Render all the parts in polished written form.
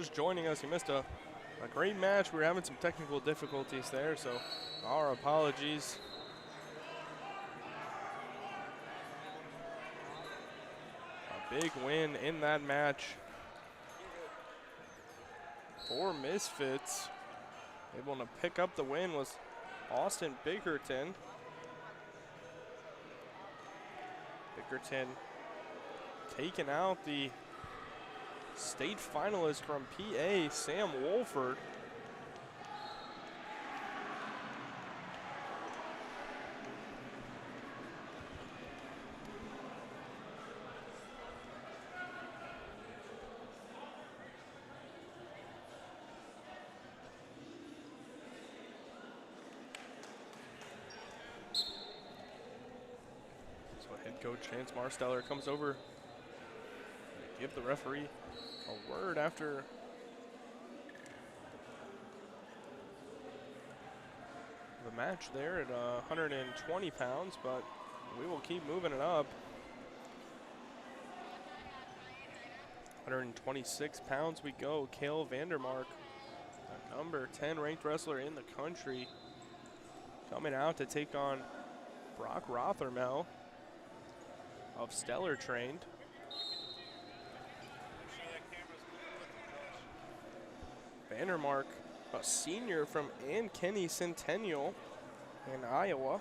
just joining us, you missed a great match. We were having some technical difficulties there, so our apologies. A big win in that match for Misfits. Able to pick up the win was Austin Bickerton. Bickerton taking out the state finalist from PA, Sam Wolford. Coach Chance Marsteller comes over, give the referee a word after the match there at 120 pounds, but we will keep moving it up. 126 pounds we go. Kale Vandermark, the number 10 ranked wrestler in the country, coming out to take on Brock Rothermel of Stellar trained. Vandermark, a senior from Ann Kenny Centennial in Iowa.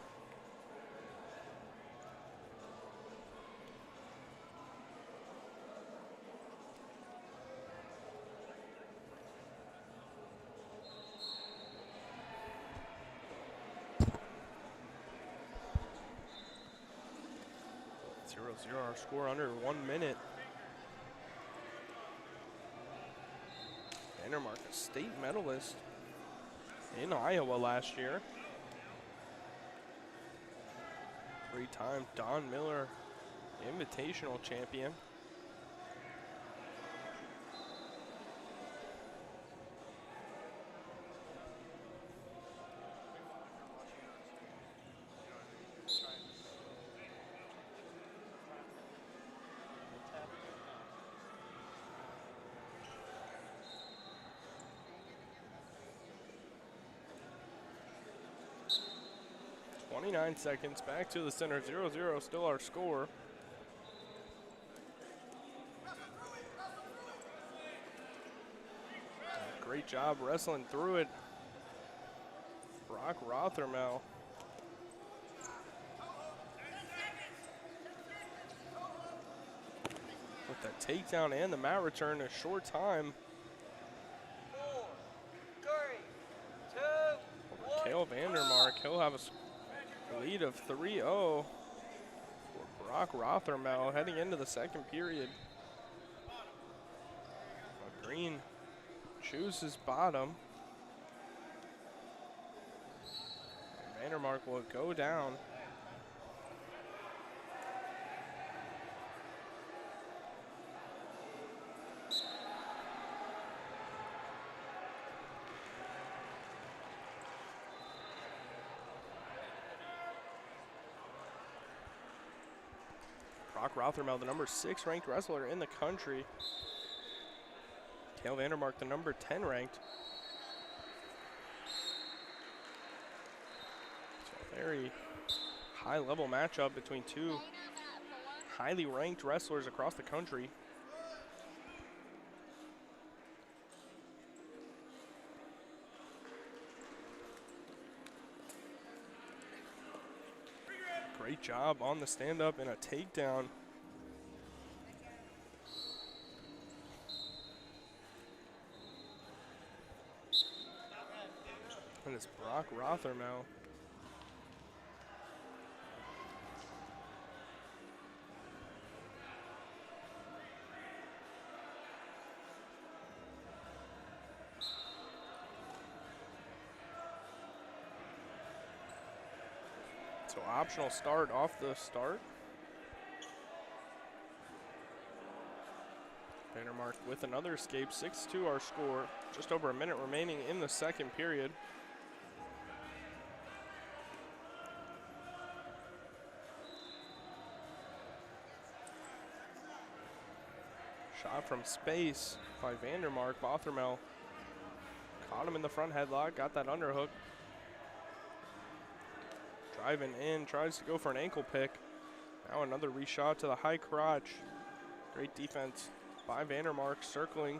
Our score under 1 minute. Vandermark, a state medalist in Iowa last year. 3-time Don Miller Invitational champion. Seconds back to the center, 0-0 still our score. Great job wrestling through it, Brock Rothermel. With the takedown and the mat return in a short time. 4, 3, 2, 1. Kale Vandermark, he'll have a lead of 3-0 for Brock Rothermel heading into the second period. Green chooses bottom. Vandermark will go down. Brock Rothermel, the number 6 ranked wrestler in the country. Kale Vandermark, the number 10 ranked. So a very high level matchup between two highly ranked wrestlers across the country. Great job on the stand-up and a takedown. And it's Brock Rothermel. So optional start off the start. Vandermark with another escape, 6-2 our score. Just over a minute remaining in the second period. Shot from space by Vandermark. Bothermel caught him in the front headlock, got that underhook. Driving in, tries to go for an ankle pick. Now another reshot to the high crotch. Great defense by Vandermark, circling.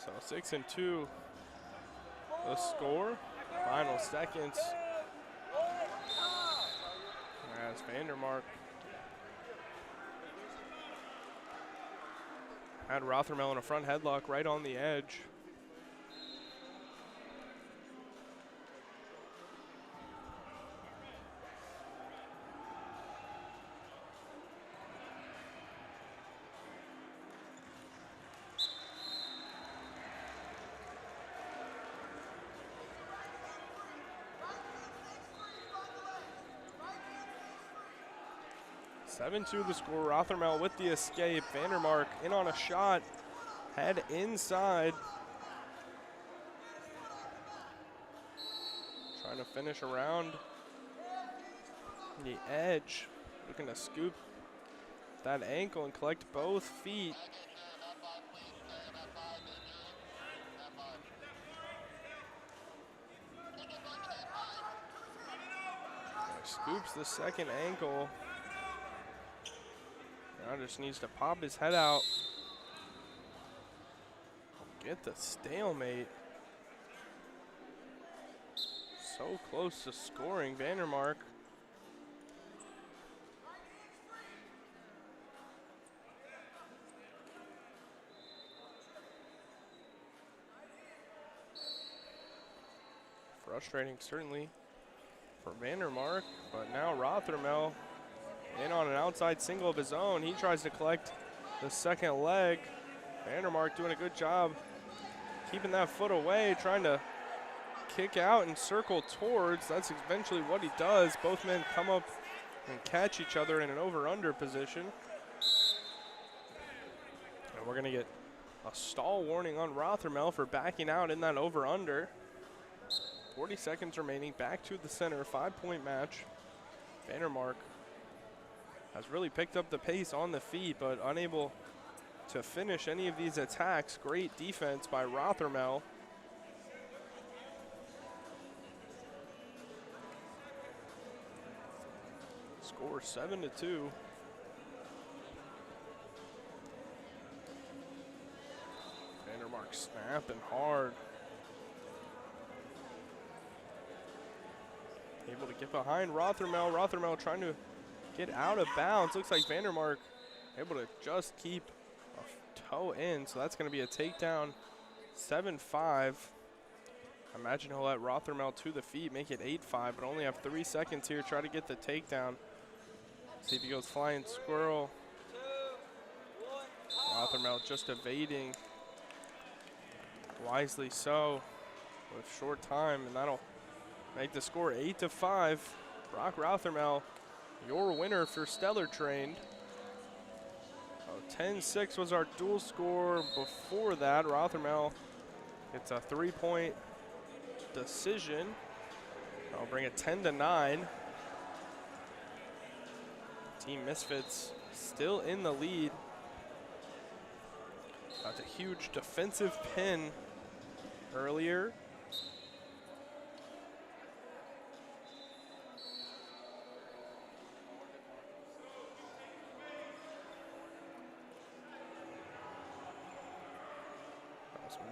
So 6-2, the score. Final seconds. As Vandermark had Rothermel in a front headlock right on the edge. (7-2) the score. Rothermel with the escape. Vandermark in on a shot. Head inside. Trying to finish around the edge. Looking to scoop that ankle and collect both feet. Scoops the second ankle. Now just needs to pop his head out. Get the stalemate. So close to scoring. Vandermark. Frustrating certainly for Vandermark, but now Rothermel in on an outside single of his own. He tries to collect the second leg. Vandermark doing a good job keeping that foot away, trying to kick out and circle towards. That's eventually what he does. Both men come up and catch each other in an over-under position. And we're gonna get a stall warning on Rothermel for backing out in that over-under. 40 seconds remaining, back to the center, 5-point match. Vandermark has really picked up the pace on the feet, but unable to finish any of these attacks. Great defense by Rothermel. Score 7-2. Vandermark snapping hard. Able to get behind Rothermel. Rothermel trying to get out of bounds. Looks like Vandermark able to just keep a toe in, so that's going to be a takedown. 7-5. I imagine he'll let Rothermel to the feet, make it 8-5, but only have 3 seconds here. Try to get the takedown. See if he goes flying squirrel. Rothermel just evading. Wisely so with short time, and that'll make the score 8-5. Brock Rothermel, your winner for Stellar Trained. 10-6 was our dual score before that. Rothermel gets a 3-point decision. I'll bring it 10-9. Team Misfits still in the lead. Got a huge defensive pin earlier.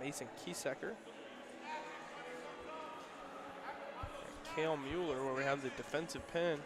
Mason Kiesecker. Kale Mueller, where we have the defensive pin.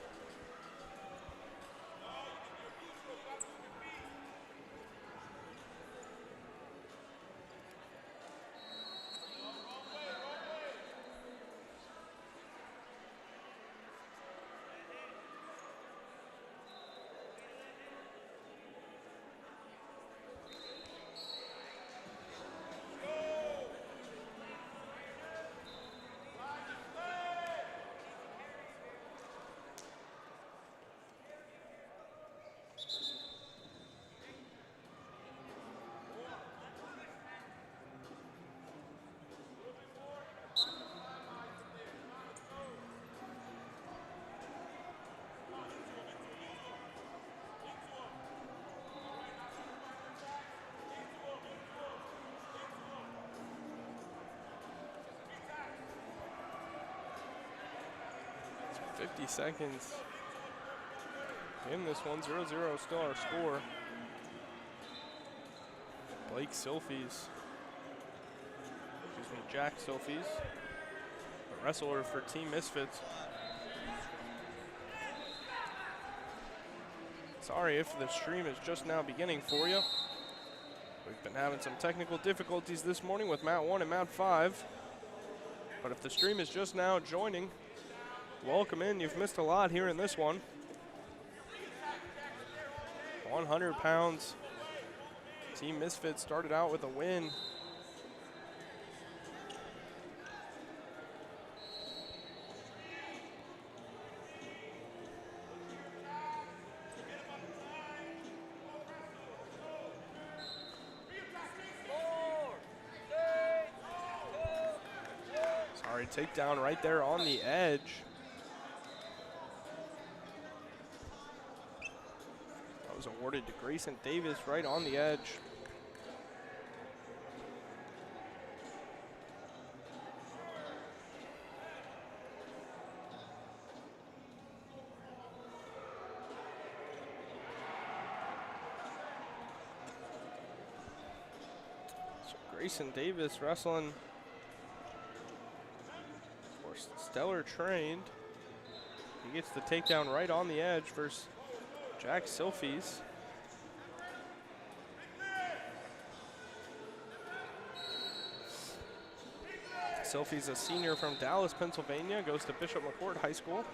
50 seconds in this one. 0-0 still our score. Blake Silfies, Jack Silfies, a wrestler for Team Misfits. Sorry if the stream is just now beginning for you. We've been having some technical difficulties this morning with Mat 1 and Mat 5. But if the stream is just now joining, welcome in. You've missed a lot here in this one. 100 pounds. Team Misfits started out with a win. Sorry, takedown right there on the edge. That was awarded to Grayson Davis right on the edge. Grayson Davis wrestling for Stellar Trained. He gets the takedown right on the edge versus Jack Silfies. Silfies, a senior from Dallas, Pennsylvania, goes to Bishop McCourt High School.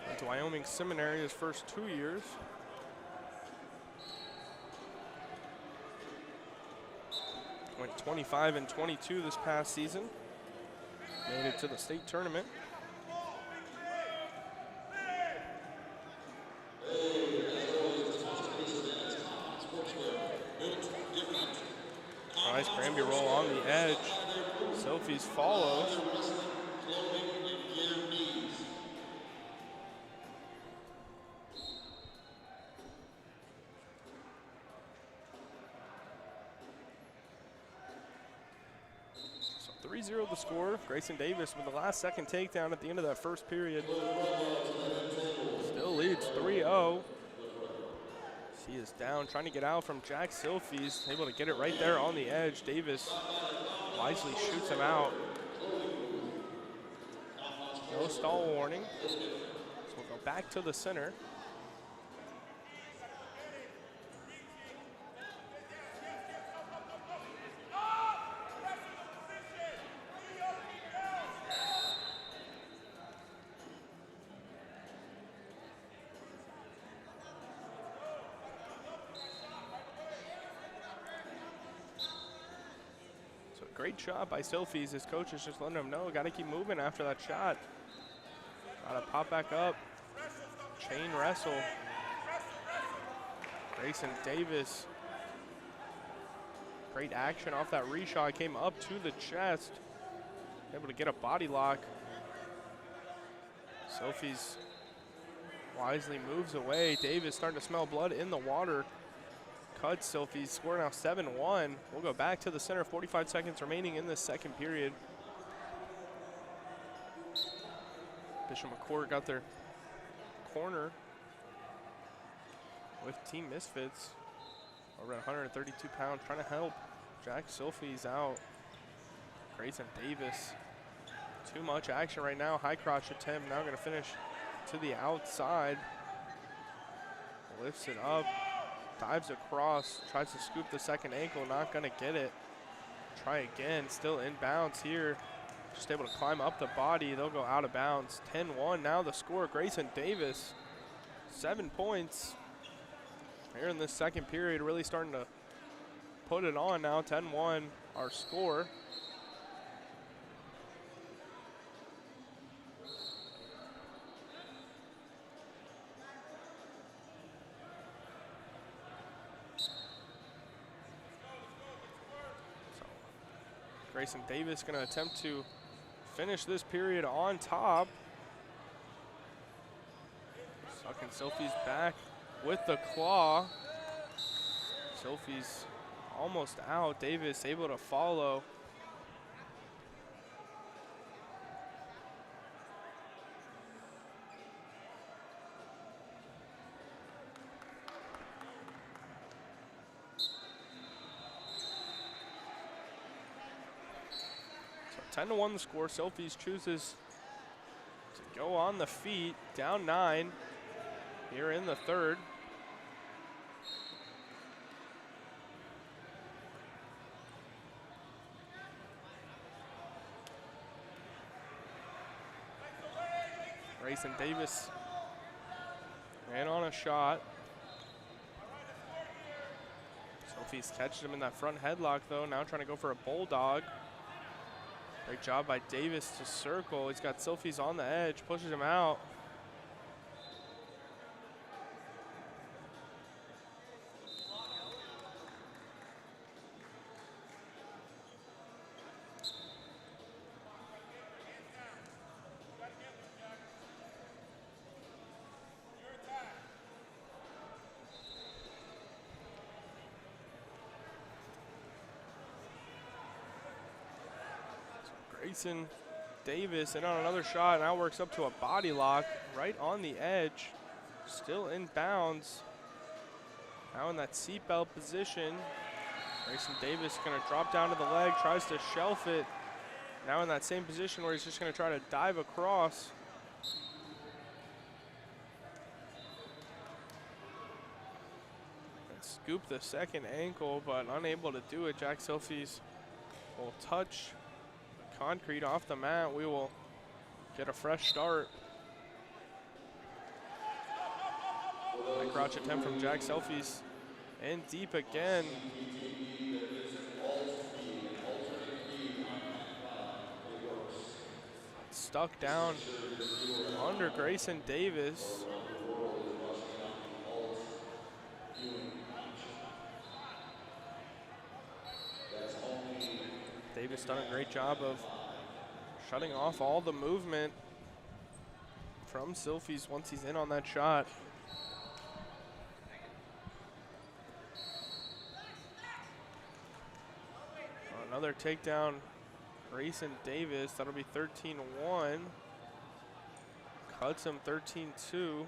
Went to Wyoming Seminary his first 2 years. Went 25-22 this past season. Made it to the state tournament. Nice Granby roll on the edge. Silfies follows. So 3-0 the score. Grayson Davis with the last second takedown at the end of that first period. Still leads 3-0. He is down, trying to get out from Jack Silfies. Able to get it right there on the edge. Davis wisely shoots him out. No stall warning. So we'll go back to the center. Great shot by Silfies. His coach is just letting him know, got to keep moving after that shot. Got to pop back up. Chain wrestle. Grayson Davis. Great action off that reshot. Came up to the chest. Able to get a body lock. Silfies wisely moves away. Davis starting to smell blood in the water. Cuts Silfies, score now 7-1. We'll go back to the center, 45 seconds remaining in this second period. Bishop McCourt got their corner with Team Misfits. Over 132 pounds, trying to help Jack Silfies out. Grayson Davis. Too much action right now. High crotch attempt, now gonna finish to the outside. Lifts it up. Dives across, tries to scoop the second ankle, not gonna get it. Try again, still inbounds here. Just able to climb up the body, they'll go out of bounds. 10-1 now the score, Grayson Davis, 7 points. Here in this second period, really starting to put it on now, 10-1 our score. Grayson Davis going to attempt to finish this period on top. Sucking Silfies back with the claw. Silfies almost out. Davis able to follow. 10-1 the score. Selfies chooses to go on the feet, down 9 here in the third. Grayson Davis ran on a shot. Sophie's catched him in that front headlock though, now trying to go for a bulldog. Great job by Davis to circle. He's got Sophie's on the edge, pushes him out. Grayson Davis in on another shot, now works up to a body lock right on the edge. Still in bounds. Now in that seatbelt position. Grayson Davis gonna drop down to the leg, tries to shelf it. Now in that same position where he's just gonna try to dive across. And scoop the second ankle, but unable to do it. Jack Selfies will touch concrete off the mat. We will get a fresh start. High crotch attempt from Jack Selfies. And deep again. Stuck down under Grayson Davis. Davis done a great job of shutting off all the movement from Selfies once he's in on that shot. Another takedown, Grayson Davis. That'll be 13-1. Cuts him 13-2.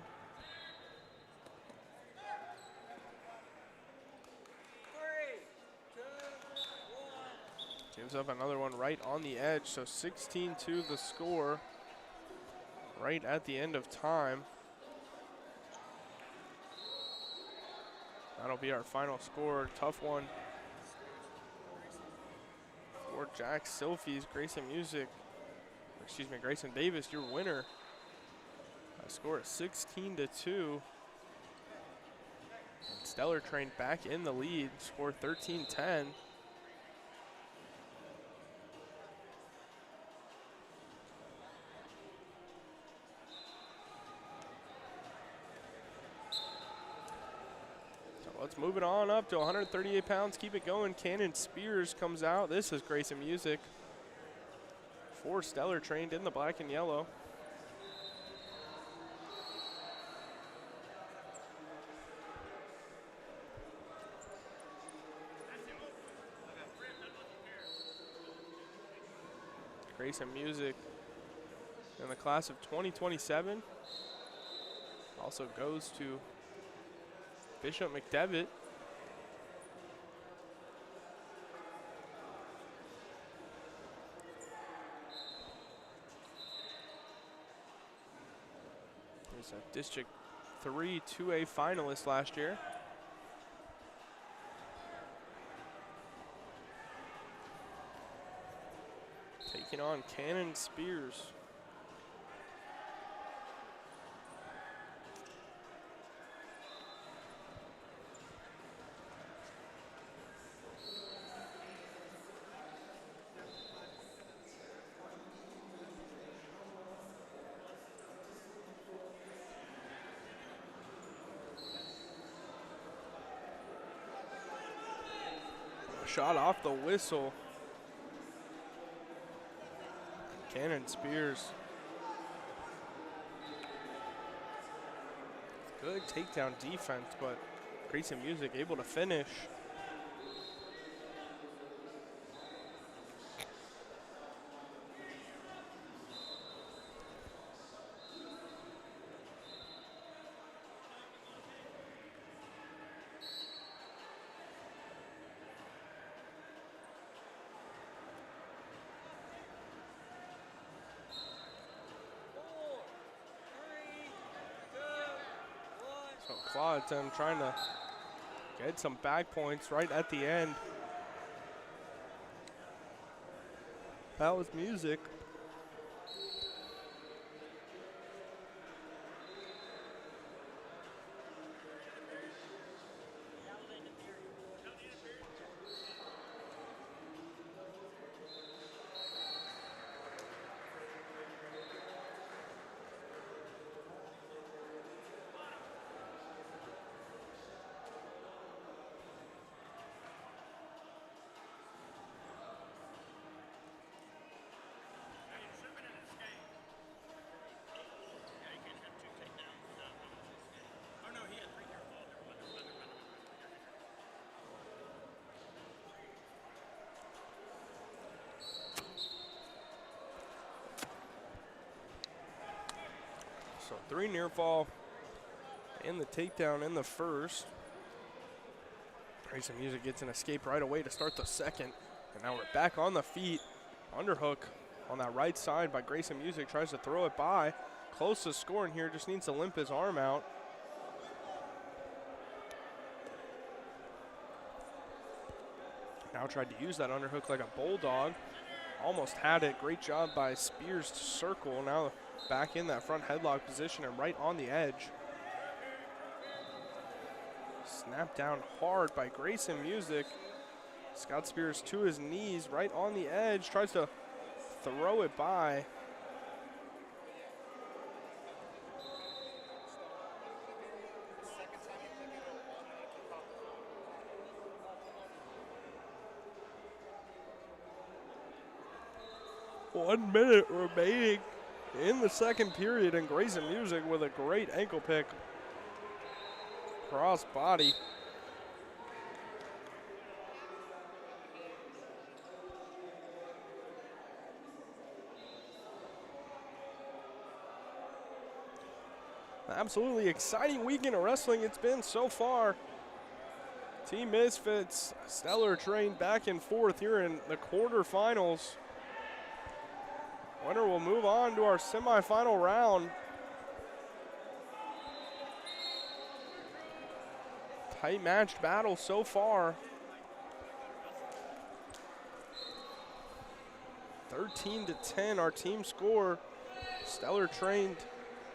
Gives up another one right on the edge, so 16-2 the score right at the end of time. That'll be our final score. Tough one for Jack Selfies. Grayson Davis, your winner. A score of 16-2. Stellar Train back in the lead, score 13-10. Let's move it on up to 138 pounds. Keep it going. Cannon Spears comes out. This is Grayson Music. 4 Stellar trained in the black and yellow. Grayson Music in the class of 2027. Also goes to Bishop McDevitt. He's a District 3 2A finalist last year. Taking on Cannon Spears. Shot off the whistle. Cannon Spears. Good takedown defense, but Grayson Music able to finish. claw attempt, trying to get some back points right at the end. That was Music. So 3 near fall and the takedown in the first. Grayson Music gets an escape right away to start the second. And now we're back on the feet. Underhook on that right side by Grayson Music. Tries to throw it by. Close to scoring here. Just needs to limp his arm out. Now tried to use that underhook like a bulldog. Almost had it. Great job by Spears to circle. Now back in that front headlock position and right on the edge. Snapped down hard by Grayson Music. Scott Spears to his knees, right on the edge. Tries to throw it by. One minute remaining in the second period, and Grayson Music with a great ankle pick. Cross body. Absolutely exciting weekend of wrestling it's been so far. Team Misfits, Stellar Train back and forth here in the quarterfinals. Winner will move on to our semifinal round. Tight matched battle so far. 13-10 our team score. Stellar Trained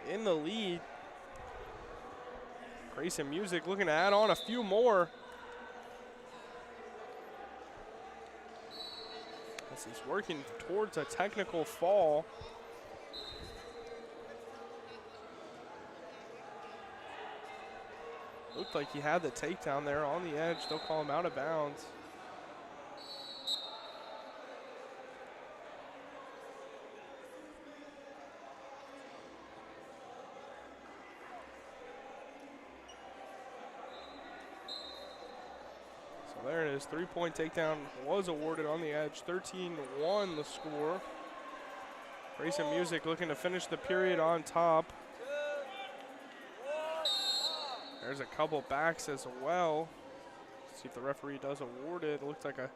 in the lead. Grayson Music looking to add on a few more. As he's working towards a technical fall. Looked like he had the takedown there on the edge. They'll call him out of bounds. So there it is. 3-point takedown was awarded on the edge. 13-1 the score. Grayson Music looking to finish the period on top. There's a couple backs as well. See if the referee does award it. It looks like I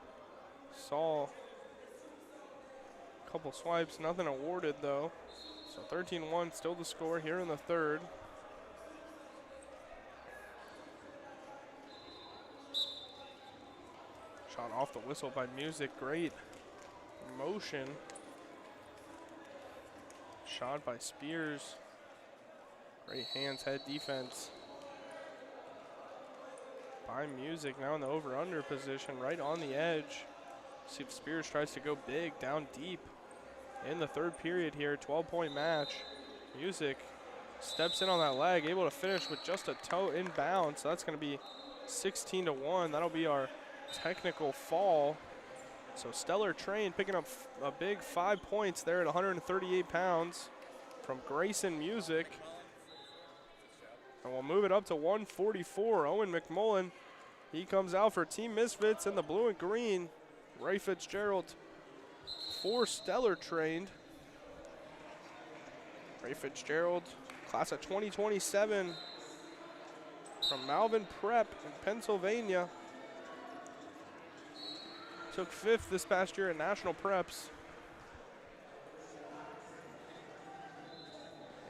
saw a couple swipes. Nothing awarded though. So 13-1 still the score here in the third. Shot off the whistle by Music. Great motion. Shot by Spears. Great hands, head defense by Music. Now in the over-under position, right on the edge. See if Spears tries to go big, down deep in the third period here. 12-point match. Music steps in on that leg, able to finish with just a toe inbound. So that's going to be 16-1. That'll be our technical fall. So Stellar Train picking up a big 5 points there at 138 pounds from Grayson Music. And we'll move it up to 144. Owen McMullen, he comes out for Team Misfits in the blue and green. Ray Fitzgerald for Stellar Trained. Ray Fitzgerald, class of 2027 from Malvern Prep in Pennsylvania. Took 5th this past year at National Preps.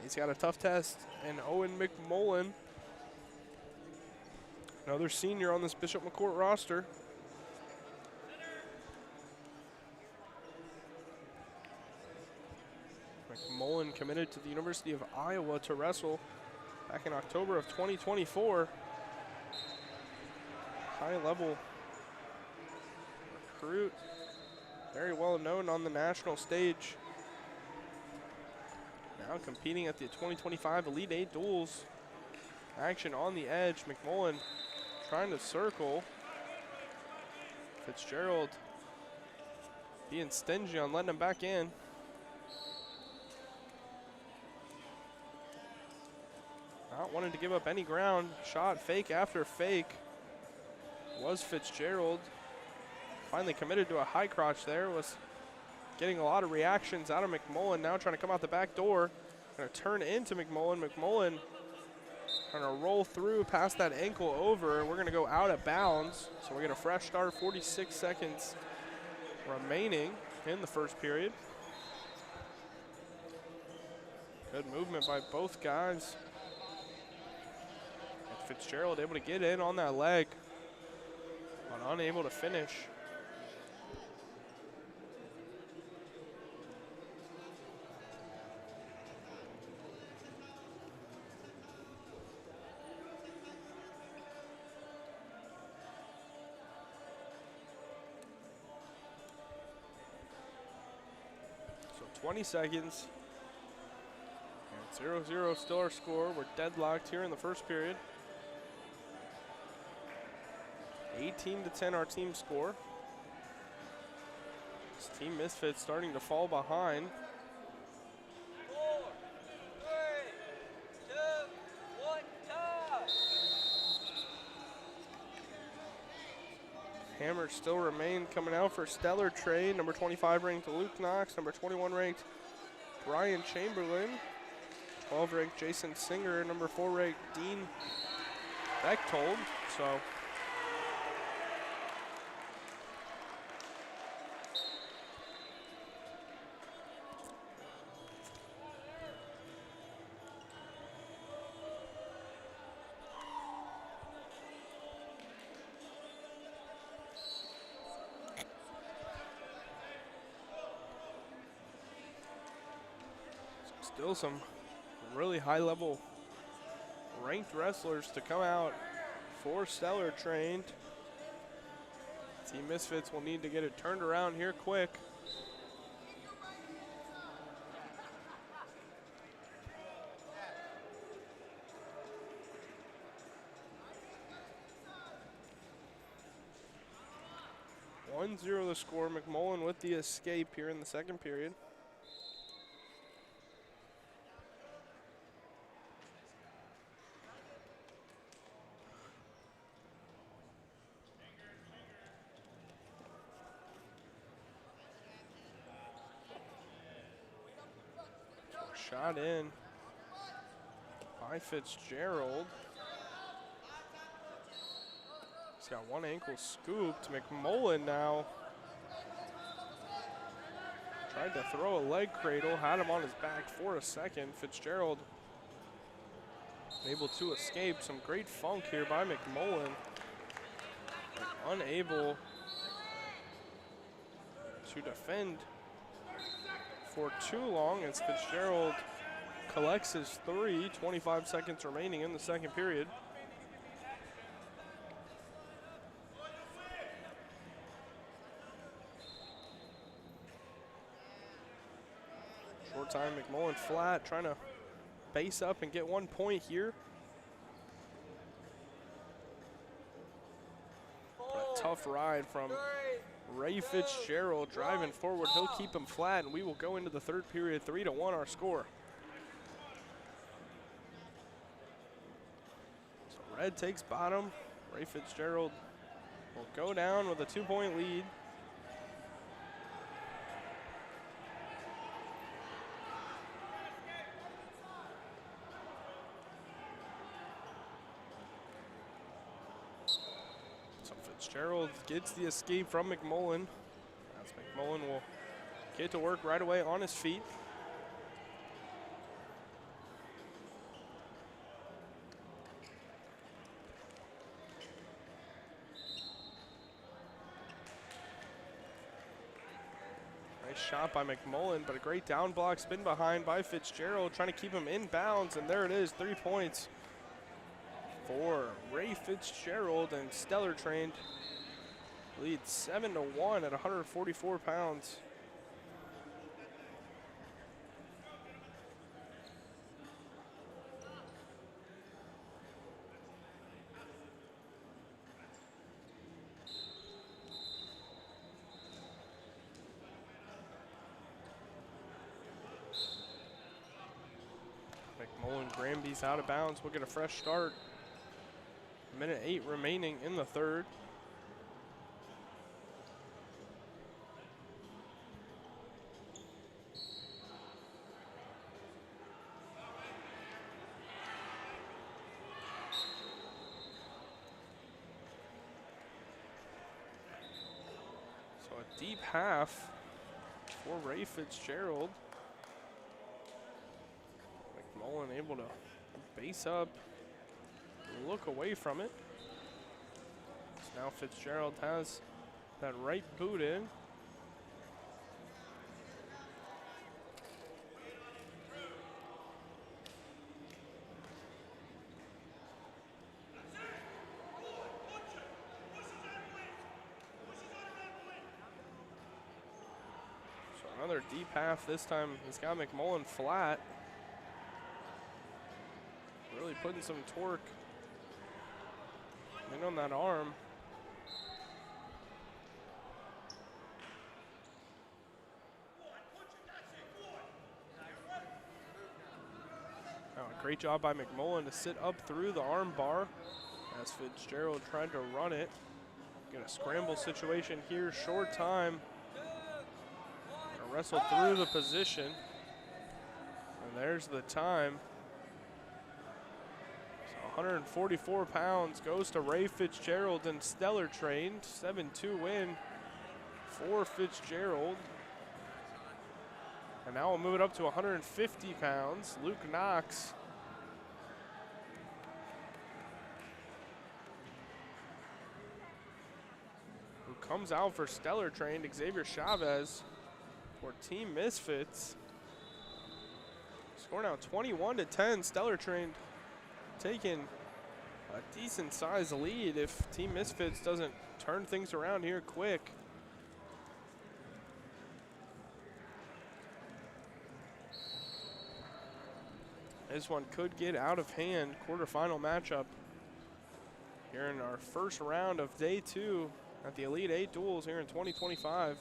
He's got a tough test, and Owen McMullen Another senior on this Bishop McCourt roster. McMullen committed to the University of Iowa to wrestle back in October of 2024. High-level recruit, very well known on the national stage. Now competing at the 2025 Elite Eight Duels. Action on the edge. McMullen trying to circle. Fitzgerald being stingy on letting him back in. Not wanting to give up any ground. Shot fake after fake. Was Fitzgerald. Finally committed to a high crotch there. Was getting a lot of reactions out of McMullen. Now trying to come out the back door. Going to turn into McMullen. McMullen trying to roll through past that ankle over. And we're going to go out of bounds. So we get a fresh start. 46 seconds remaining in the first period. Good movement by both guys. And Fitzgerald able to get in on that leg, but unable to finish. So 20 seconds. And 0-0 still our score. We're deadlocked here in the first period. 18-10 our team score. This Team Misfits starting to fall behind. 4, 3, 2, 1, time. Hammers still remain coming out for Stellar Trade. Number 25 ranked Luke Knox. Number 21 ranked Brian Chamberlain. 12 ranked Jason Singer. Number 4 ranked Dean Bechtold. So still some really high-level ranked wrestlers to come out for Stellar Trained. Team Misfits will need to get it turned around here quick. One 0 the score. McMullen with the escape here in the second period. Shot in by Fitzgerald. He's got one ankle scooped. McMullen now tried to throw a leg cradle, had him on his back for a second. Fitzgerald able to escape. Some great funk here by McMullen. But unable to defend for too long as Fitzgerald collects his 3, 25 seconds remaining in the second period. Short time, McMullen flat, trying to base up and get 1 point here. But a tough ride from Ray Fitzgerald driving forward. He'll keep him flat, and we will go into the third period. 3-1 our score. So red takes bottom. Ray Fitzgerald will go down with a 2-point lead. Fitzgerald gets the escape from McMullen. As McMullen will get to work right away on his feet. shot by McMullen, but a great down block spin behind by Fitzgerald, trying to keep him in bounds, and there it is, 3 points for Ray Fitzgerald, and Stellar Trained leads 7-1 at 144 pounds. McMullen Granby's out of bounds. We'll get a fresh start. Minute 8 remaining in the third. So a deep half for Ray Fitzgerald. McMullen able to base up, look away from it. So now Fitzgerald has that right boot in. So another deep half. This time he's got McMullen flat. Really putting some torque in on that arm. Oh, a great job by McMullen to sit up through the arm bar as Fitzgerald tried to run it. Get a scramble situation here, short time. Gonna wrestle through the position. And there's the time. 144 pounds goes to Ray Fitzgerald and Stellar Trained. 7-2 win for Fitzgerald. And now we'll move it up to 150 pounds. Luke Knox. Who comes out for Stellar Trained. Xavier Chavez for Team Misfits. Score now 21-10. Stellar Trained taking a decent sized lead if Team Misfits doesn't turn things around here quick. This one could get out of hand. Quarterfinal matchup here in our first round of day 2 at the Elite 8 duels here in 2025.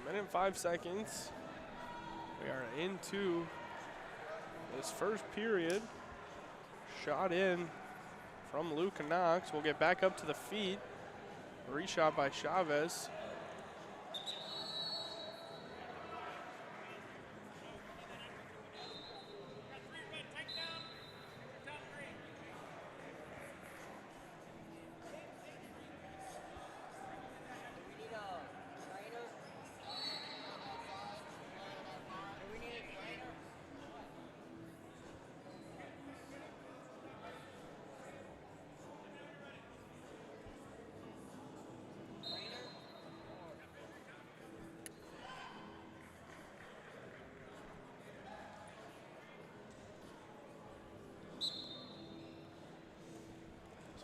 Minute and 5 seconds. We are into this first period. Shot in from Luke Knox. We'll get back up to the feet. Reshot by Chavez.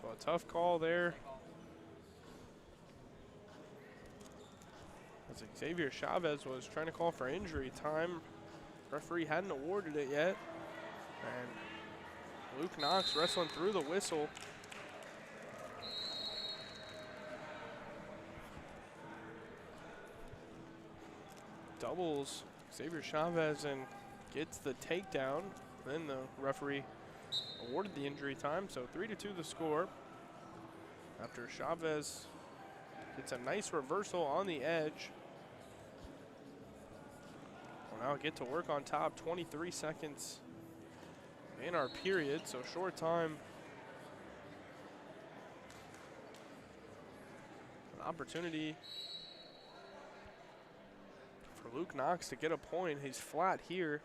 So a tough call there. As Xavier Chavez was trying to call for injury time. Referee hadn't awarded it yet. And Luke Knox wrestling through the whistle. Doubles Xavier Chavez and gets the takedown. Then the referee awarded the injury time, so 3-2 the score. After Chavez gets a nice reversal on the edge. Well, Now get to work on top. 23 seconds in our period, so short time. An opportunity for Luke Knox to get a point. He's flat here.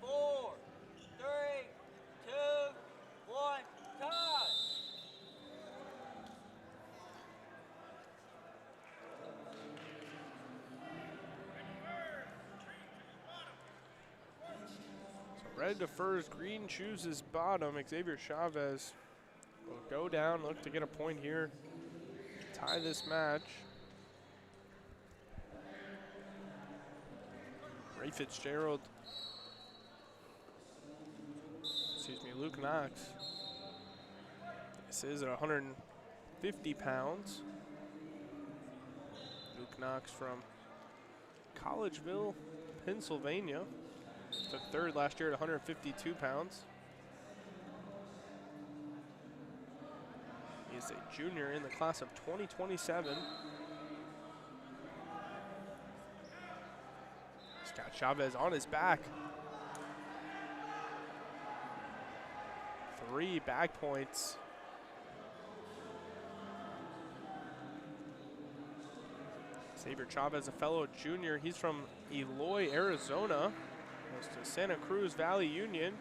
4, 3, 2, 1, time. So red defers, green chooses bottom. Xavier Chavez will go down, look to get a point here, tie this match. Ray Fitzgerald, Luke Knox. This is at 150 pounds. Luke Knox from Collegeville, Pennsylvania. Took third last year at 152 pounds. He is a junior in the class of 2027. Scott Chavez on his back. 3 back points. Xavier Chavez, a fellow junior. He's from Eloy, Arizona. Goes to Santa Cruz Valley Union.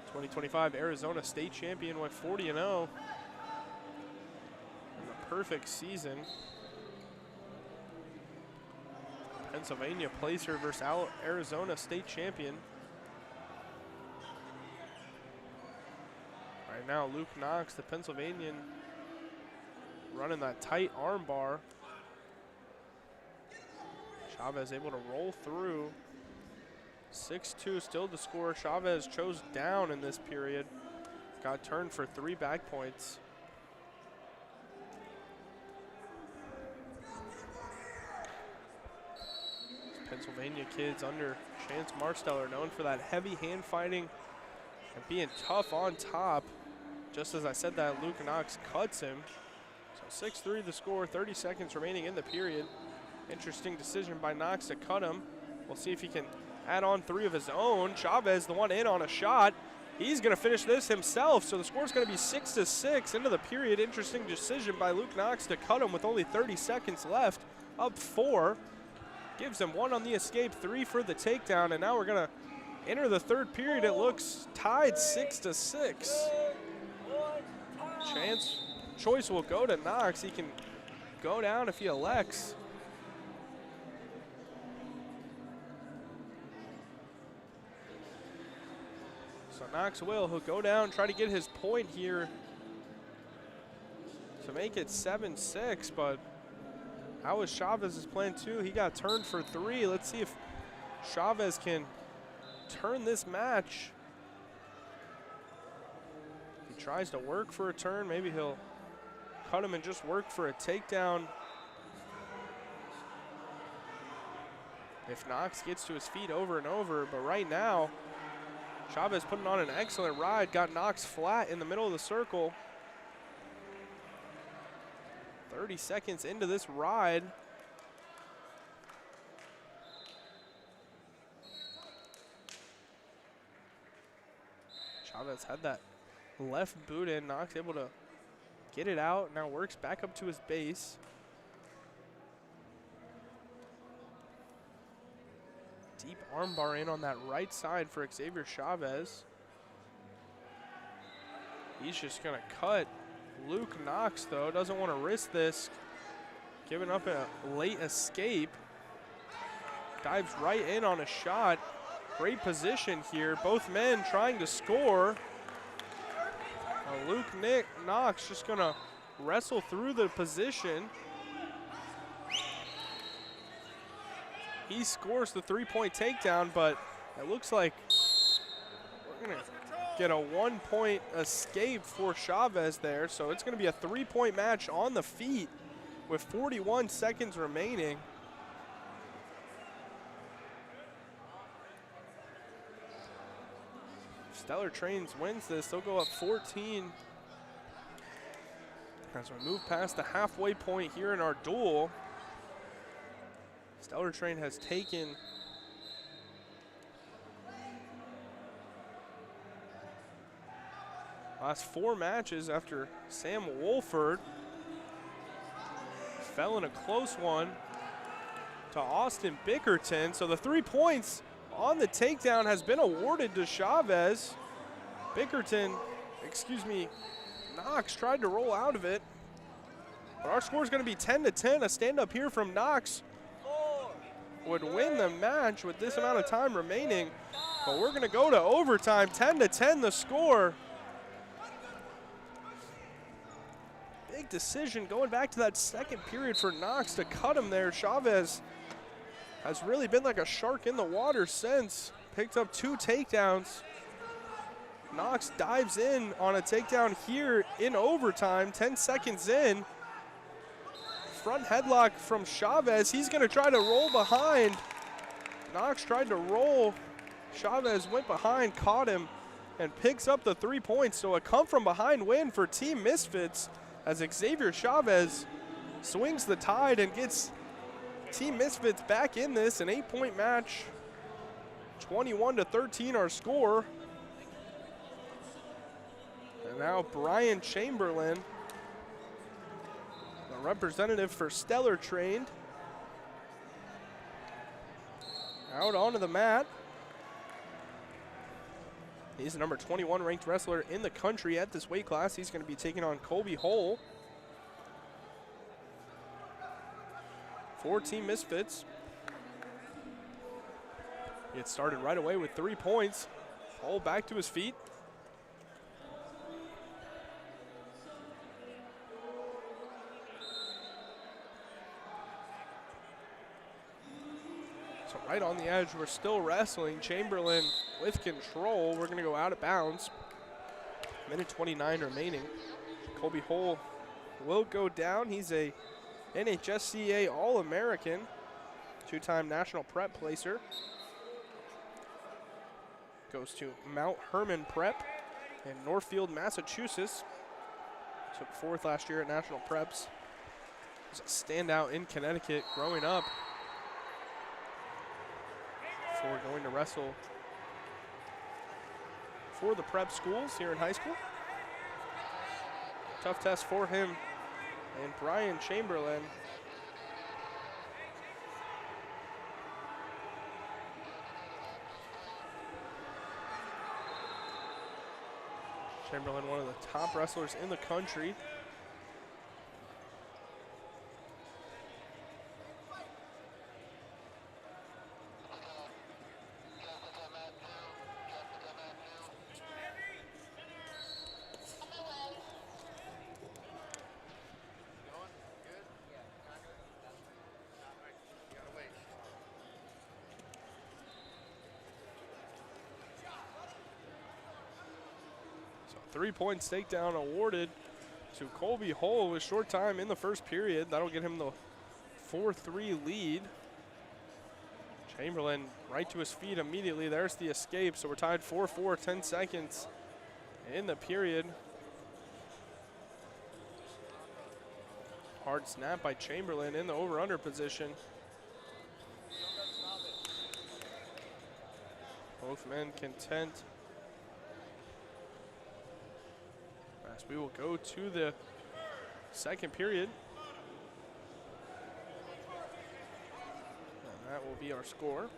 2025 Arizona State Champion, went 40-0. And a perfect season. Pennsylvania Placer versus Arizona State Champion. Right now, Luke Knox, the Pennsylvanian, running that tight arm bar. Chavez able to roll through. 6-2 still to score. Chavez chose down in this period. Got turned for 3 back points. Pennsylvania kids under Chance Marsteller, known for that heavy hand fighting and being tough on top. Just as I said that, Luke Knox cuts him. So 6-3 the score, 30 seconds remaining in the period. Interesting decision by Knox to cut him. We'll see if he can add on 3 of his own. Chavez, the one in on a shot. He's gonna finish this himself, so the score's gonna be 6-6 into the period. Interesting decision by Luke Knox to cut him with only 30 seconds left. Up 4, gives him 1 on the escape, 3 for the takedown, and now we're gonna enter the third period. It looks tied 6-6. Choice will go to Knox. He can go down if he elects. So Knox he'll go down, try to get his point here to make it 7-6, but how was Chavez's plan too? He got turned for 3. Let's see if Chavez can turn this match. He tries to work for a turn, maybe he'll cut him and just work for a takedown. If Knox gets to his feet over and over, but right now, Chavez putting on an excellent ride, got Knox flat in the middle of the circle. 30 seconds into this ride. Chavez had that left boot in, Knox able to get it out, now works back up to his base. Deep armbar in on that right side for Xavier Chavez. He's just gonna cut Luke Knox though, doesn't want to risk this. Giving up a late escape. Dives right in on a shot. Great position here, both men trying to score. Luke Knox just gonna wrestle through the position. He scores the 3-point takedown, but it looks like we're gonna get a 1-point escape for Chavez there. So it's gonna be a 3-point match on the feet with 41 seconds remaining. Stellar Trains wins this, they'll go up 14. As we move past the halfway point here in our duel. Stellar Train has taken last 4 matches after Sam Wolford fell in a close one to Austin Bickerton. So the 3 points on the takedown has been awarded to Chavez. Knox tried to roll out of it. But our score is going to be 10-10. A stand-up here from Knox would win the match with this amount of time remaining. But we're going to go to overtime. 10-10 the score. Big decision going back to that second period for Knox to cut him there. Chavez has really been like a shark in the water since. Picked up 2 takedowns. Knox dives in on a takedown here in overtime, 10 seconds in. Front headlock from Chavez. He's going to try to roll behind. Knox tried to roll. Chavez went behind, caught him, and picks up the 3 points. So a come from behind win for Team Misfits as Xavier Chavez swings the tide and gets Team Misfits back in this, an 8-point match. 21-13 our score. And now Brian Chamberlain, the representative for Stellar Trained, out onto the mat. He's the number 21 ranked wrestler in the country at this weight class. He's going to be taking on Colby Hull for Team Misfits. It started right away with 3 points. Hull back to his feet. So right on the edge, we're still wrestling. Chamberlain with control. We're going to go out of bounds. Minute 29 remaining. Colby Hull will go down. He's a NHSCA All-American, 2-time national prep placer. Goes to Mount Hermon Prep in Northfield, Massachusetts. Took 4th last year at national preps. Was a standout in Connecticut growing up before going to wrestle for the prep schools here in high school. Tough test for him and Brian Chamberlain. Chamberlain, one of the top wrestlers in the country. So 3 points takedown awarded to Colby Hull with short time in the first period. That'll get him the 4-3 lead. Chamberlain right to his feet immediately. There's the escape. So we're tied 4-4, 10 seconds in the period. Hard snap by Chamberlain in the over-under position. Both men content. As we will go to the second period. And that will be our score.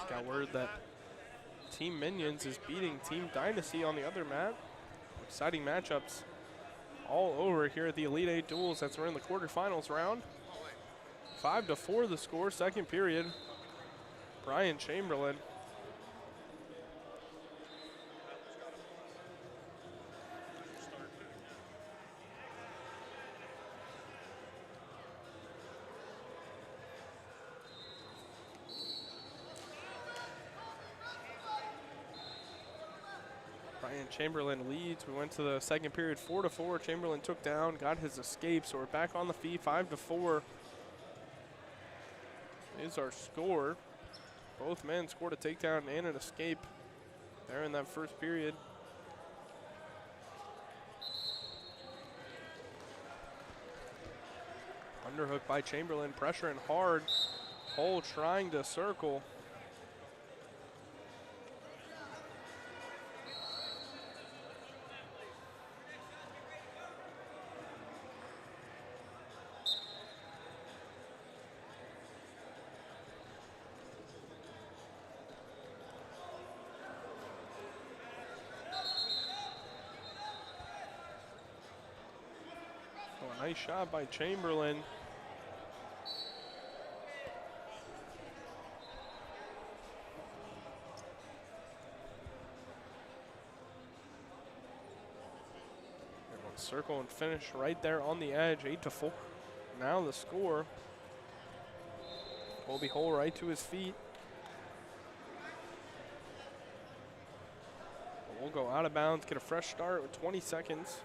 Got word that Team Minions is beating Team Dynasty on the other mat. Exciting matchups all over here at the Elite 8 Duels. That's we're in the quarterfinals round. 5-4 the score, second period. Brian Chamberlain. Brian Chamberlain leads. We went to the second period 4-4. Chamberlain took down, got his escape, so we're back on the feet 5-4 is our score. Both men scored a takedown and an escape there in that first period. Underhook by Chamberlain, pressuring hard. Hull trying to circle. Oh, a nice shot by Chamberlain. Circle and finish right there on the edge, 8-4. Now the score. Colby Hull right to his feet. We'll go out of bounds, get a fresh start with 20 seconds.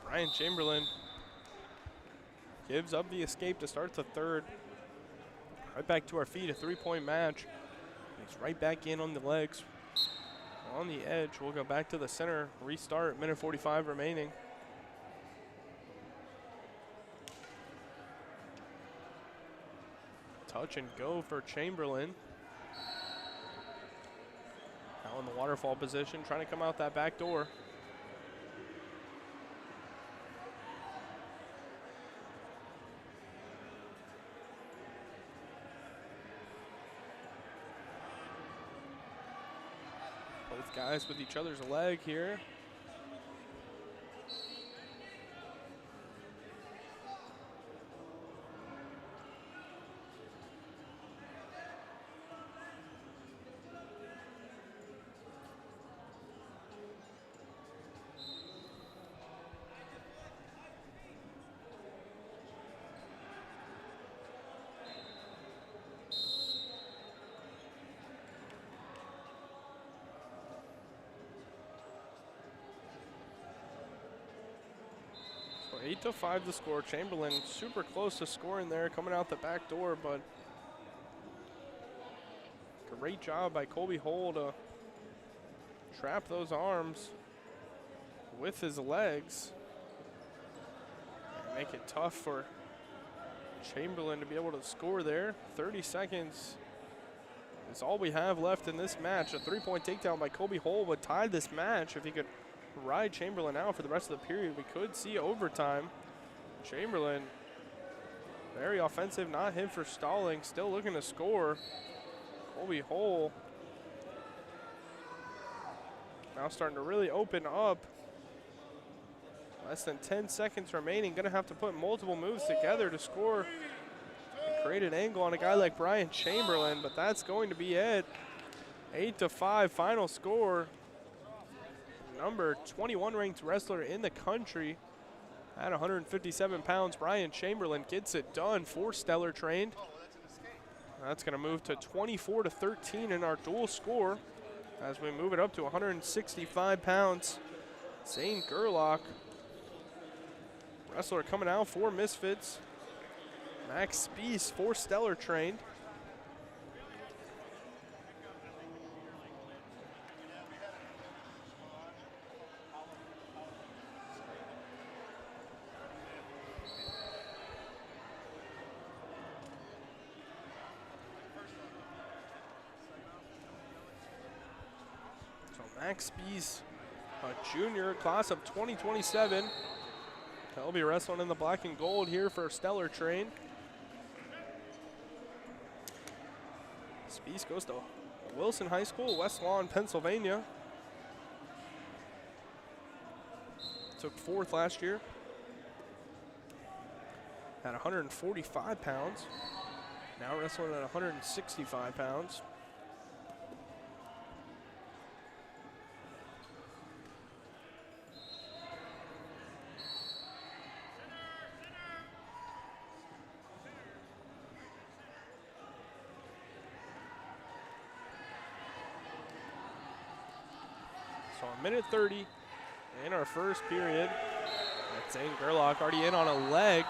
Brian Chamberlain gives up the escape to start the third. Right back to our feet, a 3-point match. He's right back in on the legs. On the edge, we'll go back to the center, restart, minute 45 remaining. Touch and go for Chamberlain. Now in the waterfall position, trying to come out that back door. Both guys with each other's leg here. So 8-5 the score. Chamberlain super close to scoring there, coming out the back door, but great job by Colby Hull to trap those arms with his legs and make it tough for Chamberlain to be able to score there. 30 seconds is all we have left in this match. A 3-point takedown by Colby Hull would tie this match. If he could ride Chamberlain out for the rest of the period, we could see overtime. Chamberlain, very offensive, not hit for stalling, still looking to score. Colby Hull now starting to really open up. Less than 10 seconds remaining. Gonna have to put multiple moves together to score and create an angle on a guy like Brian Chamberlain, but that's going to be it. 8-5 final score. Number 21 ranked wrestler in the country at 157 pounds. Brian Chamberlain gets it done. Folkstyle trained. That's going to move to 24-13 in our dual score as we move it up to 165 pounds. Zane Gerlach Wrestler coming out for Misfits. Max Spies for Stellar trained. So Max Spies, a junior, class of 2027. He'll be wrestling in the black and gold here for Stellar train. Spies goes to Wilson High School, West Lawn, Pennsylvania. Took 4th last year. At 145 pounds. Now wrestling at 165 pounds. So a minute 30 in our first period. That's Zane Gerlach already in on a leg.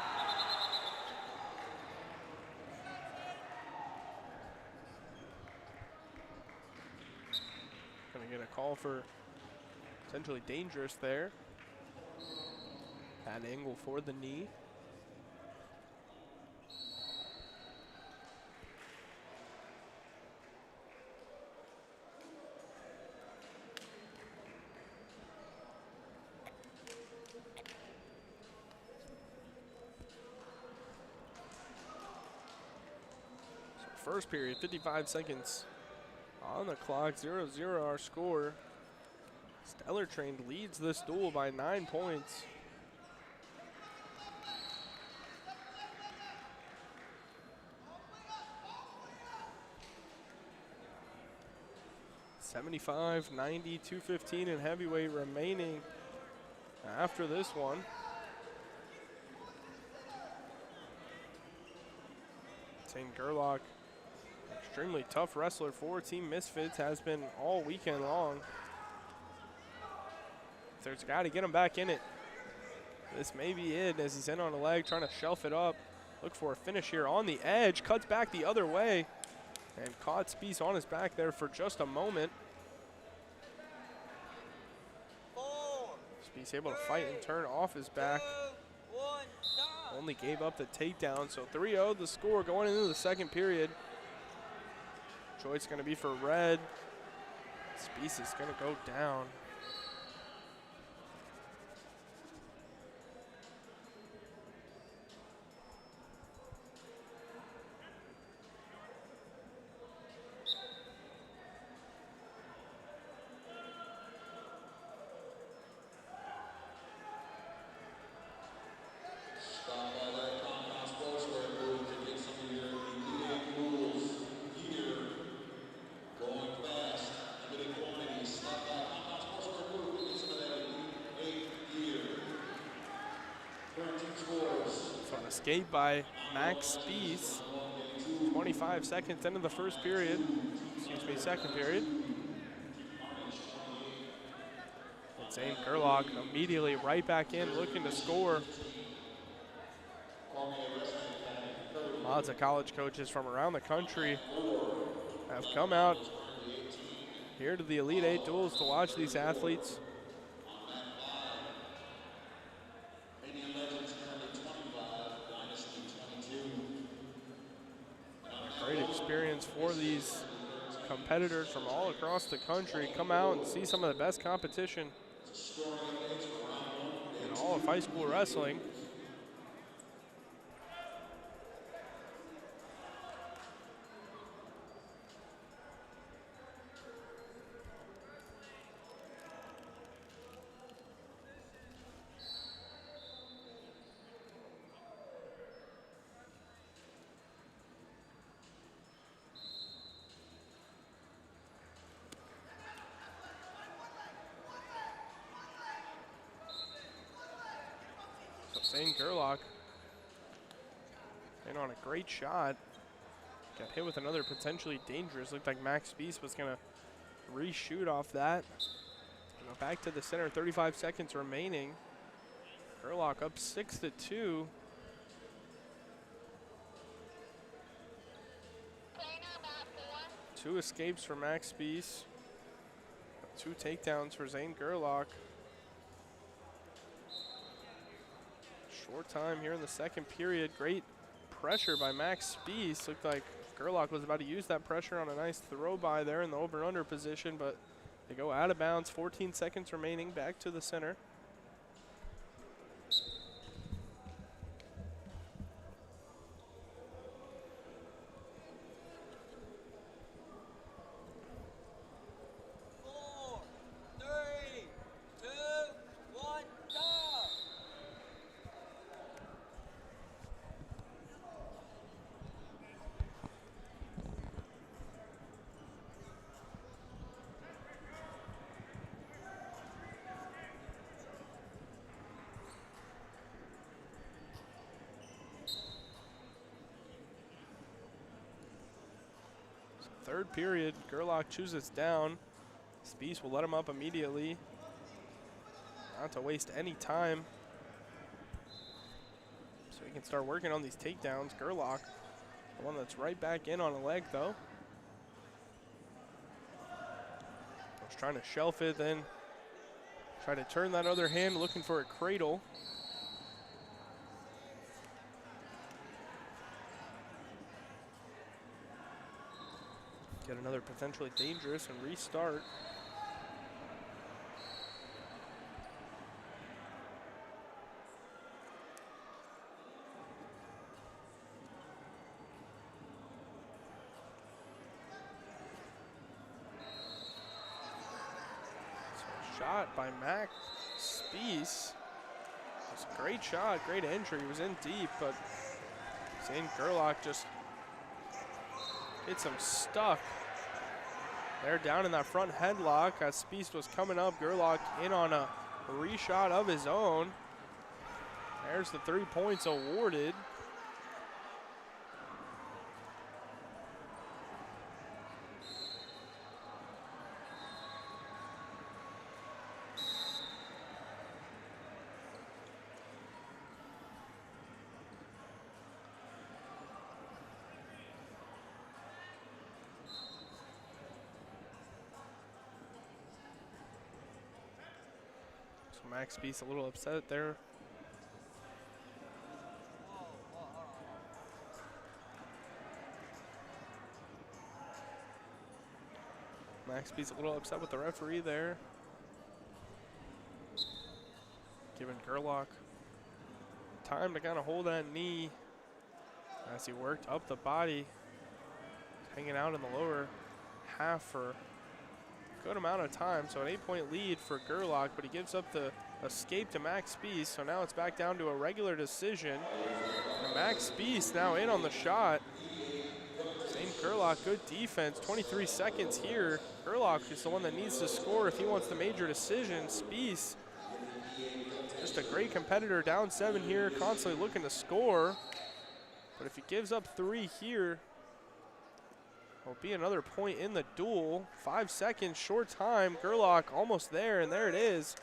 Gonna get a call for potentially dangerous there. Bad angle for the knee. First period, 55 seconds on the clock, 0-0 our score. Stellar trained leads this duel by 9 points. $75, $90, $215 in heavyweight remaining after this one. Zane Gerlach, extremely tough wrestler for Team Misfits, has been all weekend long. There's got to get him back in it. This may be it as he's in on a leg, trying to shelf it up. Look for a finish here on the edge, cuts back the other way, and caught Spies on his back there for just a moment. Spies able to fight and turn off his back. Only gave up the takedown, so 3-0 the score going into the second period. Choice going to be for red. Spies is going to go down. Escape by Max Spies. 25 seconds into the first period. Excuse me, second period. And Zane Gerlach immediately right back in, looking to score. Lots of college coaches from around the country have come out here to the Elite Eight duels to watch these athletes. Experience for these competitors from all across the country. Come out and see some of the best competition in all of high school wrestling. Zane Gerlach in on a great shot. Got hit with another potentially dangerous. Looked like Max Spies was going to reshoot off that. Back to the center, 35 seconds remaining. Gerlach up 6-2. Two escapes for Max Spiess. 2 takedowns for Zane Gerlach. Short time here in the second period. Great pressure by Max Spiess. Looked like Gerlach was about to use that pressure on a nice throw by there in the over-under position, but they go out of bounds. 14 seconds remaining. Back to the center. Third period, Gerlach chooses down. Spiess will let him up immediately. Not to waste any time. So he can start working on these takedowns. Gerlach, the one that's right back in on a leg though. Was trying to shelf it, then try to turn that other hand, looking for a cradle. Get another potentially dangerous and restart. So shot by Max Spiess. It's a great shot, great entry. He was in deep, but Zane Gerlach just gets him stuck. They're down in that front headlock as Spiess was coming up. Gerlach in on a reshot of his own. There's the 3 points awarded. Max Spiess a little upset there. Max Spiess a little upset with the referee there. Giving Gerlach time to kind of hold that knee as he worked up the body. Hanging out in the lower half for a good amount of time. So an 8-point lead for Gerlach, but he gives up the escape to Max Spiess. So now it's back down to a regular decision. And Max Spiess now in on the shot. Zane Gerlach, good defense. 23 seconds here. Gerlach is the one that needs to score if he wants the major decision. Spiess, just a great competitor, down 7 here, constantly looking to score. But if he gives up 3 here, will be another point in the duel. 5 seconds, short time. Gerlach almost there, and there it is.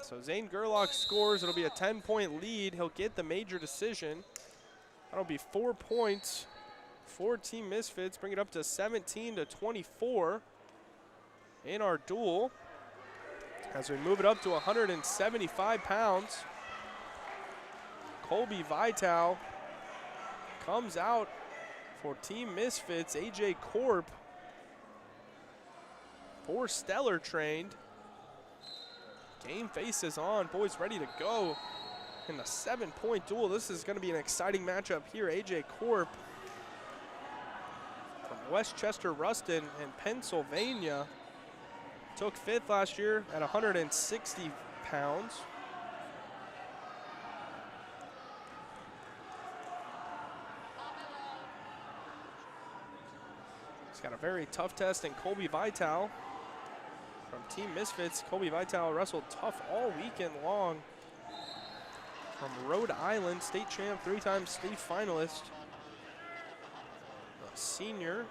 So Zane Gerlach scores. It'll be a 10-point lead. He'll get the major decision. That'll be 4 points for Team Misfits, bring it up to 17-24 in our duel. As we move it up to 175 pounds, Colby Vital comes out for Team Misfits. AJ Corp, for Stellar trained. Game face is on. Boys ready to go in the 7-point duel. This is going to be an exciting matchup here. AJ Corp from Westchester Ruston in Pennsylvania. Took 5th last year at 160 pounds. He's got a very tough test in Colby Vital from Team Misfits. Colby Vital wrestled tough all weekend long. From Rhode Island, state champ, 3-time state finalist. A senior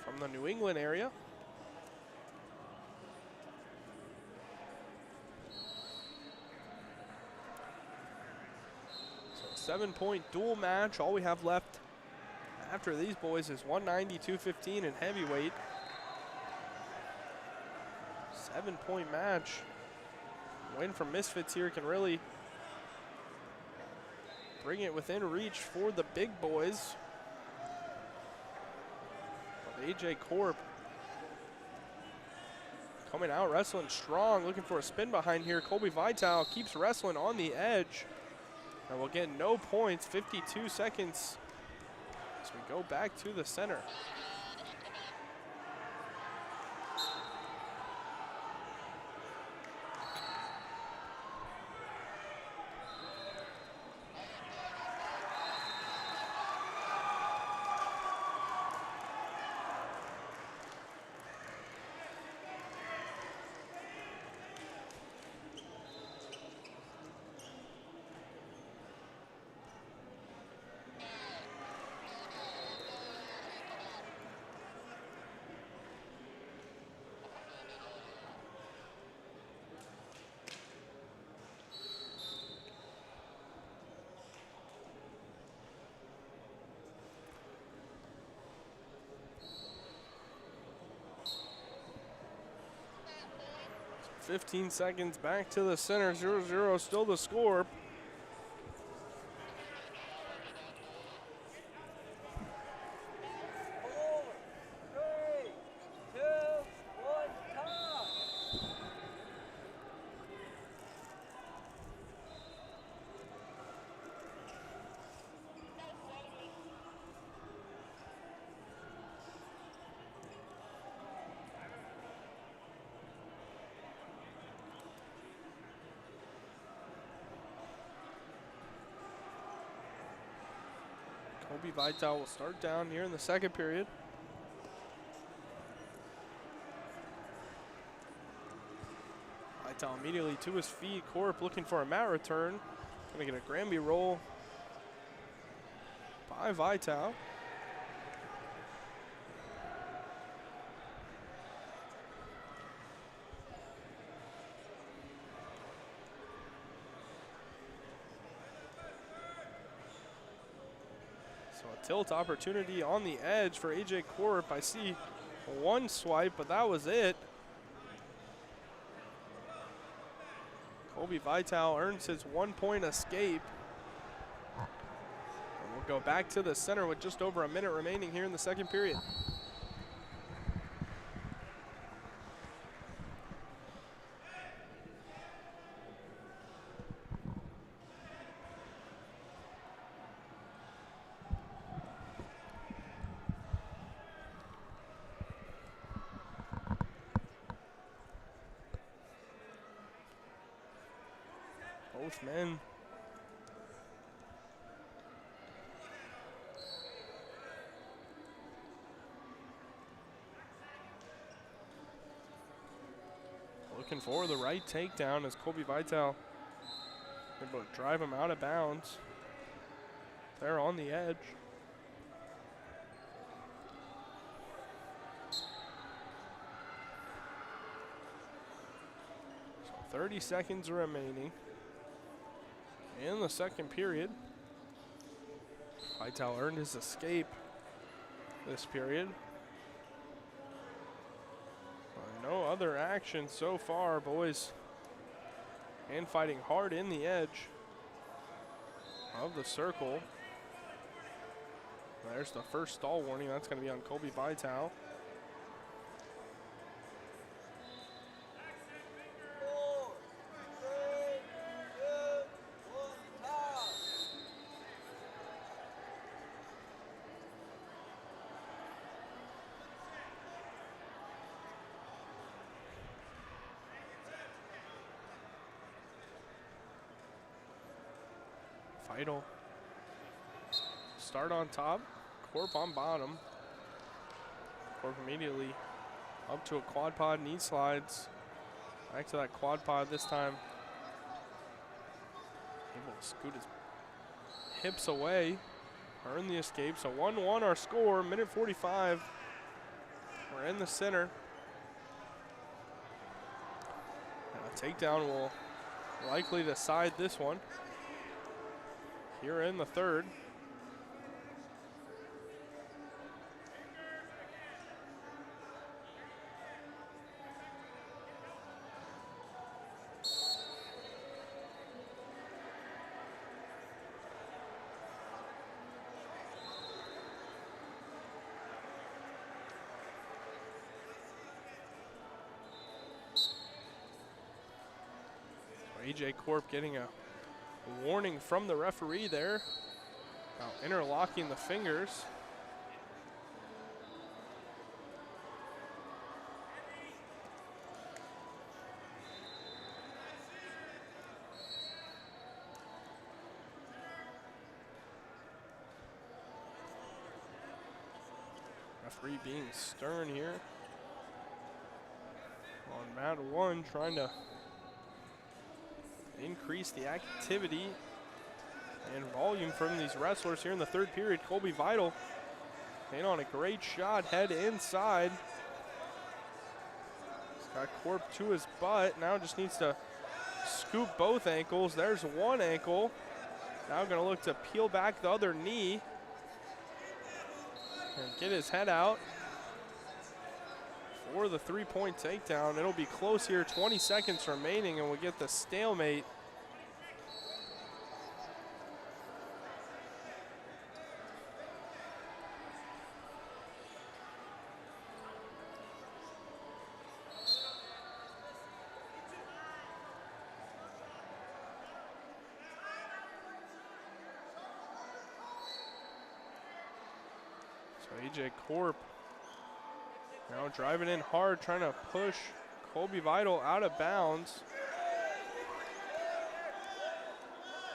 from the New England area. 7-point dual match. All we have left after these boys is 190-215 in heavyweight. 7-point match. Win from Misfits here can really bring it within reach for the big boys of AJ Corp. Coming out, wrestling strong, looking for a spin behind here. Colby Vital keeps wrestling on the edge. And we'll get no points, 52 seconds as we go back to the center. So 15 seconds back to the center, 0-0 still the score. Colby Vital will start down here in the second period. Vital immediately to his feet. Corp looking for a mat return. Gonna get a Granby roll by Vital. So a tilt opportunity on the edge for AJ Corp. I see one swipe, but that was it. Colby Vital earns his 1-point escape. And we'll go back to the center with just over a minute remaining here in the second period. Both men looking for the right takedown as Colby Vital able to drive him out of bounds. They're on the edge. So 30 seconds remaining in the second period. Vital earned his escape this period. No other action so far, boys. And fighting hard in the edge of the circle. There's the first stall warning. That's going to be on Colby Vital. Vital start on top, Corp on bottom. Corp immediately up to a quad pod, knee slides. Back to that quad pod this time. Able to scoot his hips away, earn the escape. So 1-1 our score, minute 45. We're in the center. And a takedown will likely decide this one. here in the third. AJ Corp getting a warning from the referee there. Now interlocking the fingers. Referee being stern here. On mat one, trying to increase the activity and volume from these wrestlers here in the third period. Colby Vital in on a great shot, head inside. He's got Corp to his butt. Now just needs to scoop both ankles. There's one ankle. Now gonna look to peel back the other knee and get his head out for the three-point takedown. It'll be close here, 20 seconds remaining, and we'll get the stalemate. So AJ Corp now driving in hard, trying to push Colby Vital out of bounds.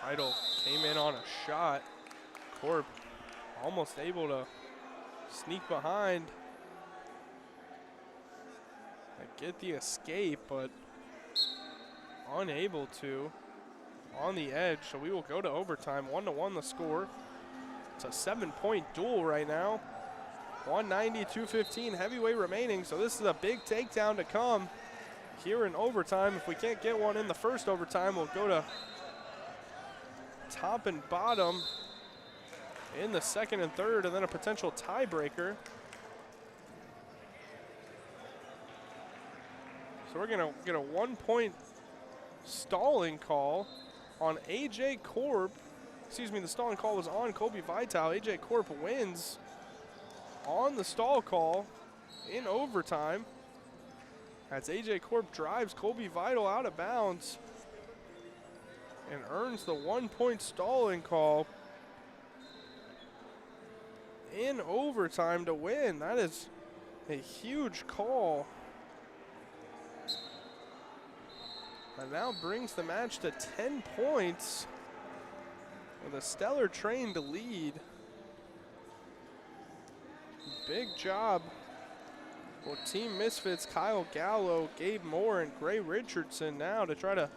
Vital came in on a shot. Corp almost able to sneak behind and get the escape, but unable to on the edge. So we will go to overtime, 1-1 the score. It's a 7-point duel right now. 190-215 heavyweight remaining, so this is a big takedown to come here in overtime. If we can't get one in the first overtime, we'll go to top and bottom in the second and third, and then a potential tiebreaker. So we're gonna get a 1-point stalling call on AJ Corp. Excuse me, the stalling call was on Colby Vital. AJ Corp wins on the stall call in overtime as AJ Corp drives Colby Vital out of bounds and earns the 1-point stalling call in overtime to win. That is a huge call. And now brings the match to 10 points with a stellar train to lead. Big job for Team Misfits, Kyle Gallo, Gabe Moore, and Gray Richardson now to try to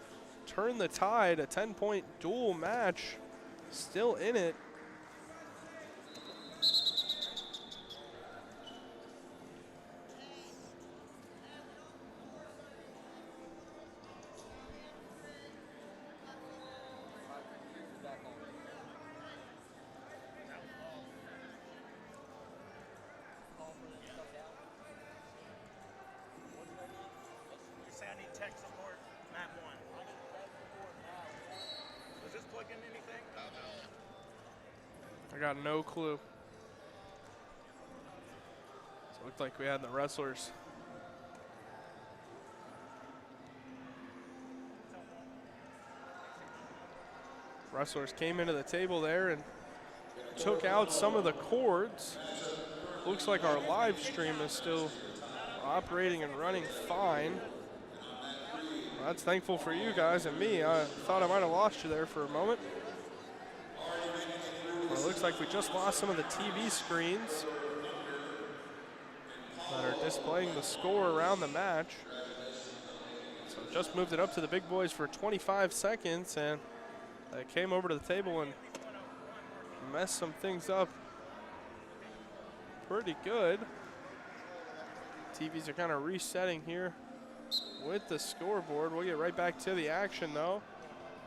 turn the tide. A 10-point duel match still in it. I got no clue. So it looked like we had the wrestlers. Wrestlers came into the table there and took out some of the cords. Looks like our live stream is still operating and running fine. Well, that's thankful for you guys and me. I thought I might have lost you there for a moment. Well, it looks like we just lost some of the TV screens that are displaying the score around the match. So just moved it up to the big boys for 25 seconds, and they came over to the table and messed some things up pretty good. TVs are kind of resetting here with the scoreboard. We'll get right back to the action though.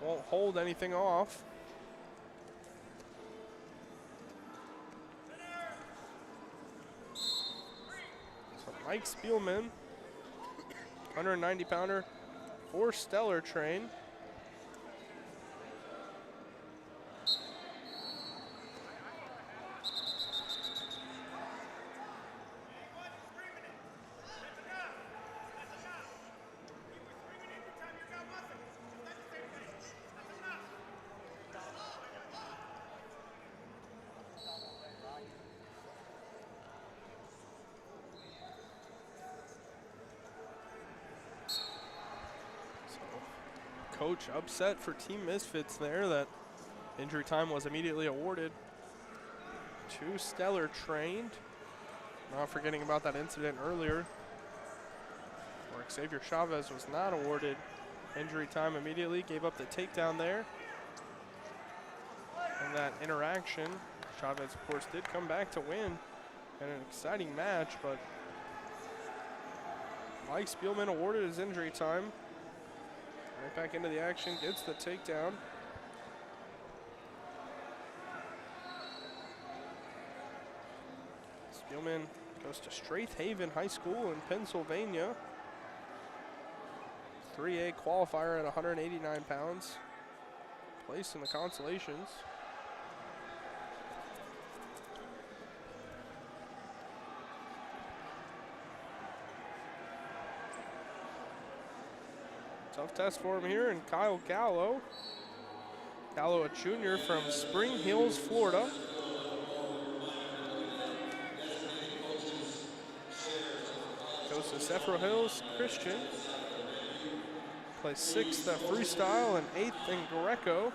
Won't hold anything off. Mike Spielman, 190-pounder, Folkstyle train. Coach upset for Team Misfits there that injury time was immediately awarded to Stellar trained. Not forgetting about that incident earlier where Xavier Chavez was not awarded injury time immediately, gave up the takedown there. And that interaction, Chavez of course did come back to win in an exciting match, but Mike Spielman awarded his injury time. Right back into the action, gets the takedown. Spielman goes to Strathaven High School in Pennsylvania. 3A qualifier at 189 pounds. Placed in the consolations. Tough test for him here, and Kyle Gallo. Gallo, a junior from Spring Hills, Florida. Goes to Zephyr Hills Christian. Plays 6th at freestyle and 8th in Greco.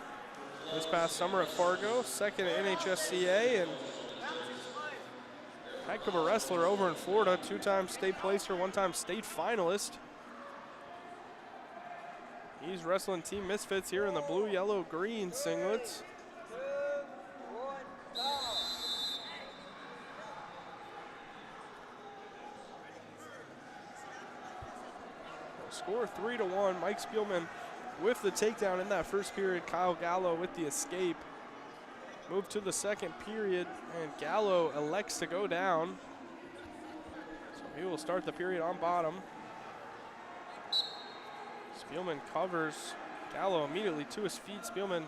This past summer at Fargo, 2nd at NHSCA, and heck of a wrestler over in Florida. 2-time state placer, 1-time state finalist. He's wrestling Team Misfits here in the blue, yellow, green singlets. 2, 1, go. Score 3-1. Mike Spielman with the takedown in that first period. Kyle Gallo with the escape. Move to the second period, and Gallo elects to go down. So he will start the period on bottom. Spielman covers Gallo immediately to his feet. Spielman,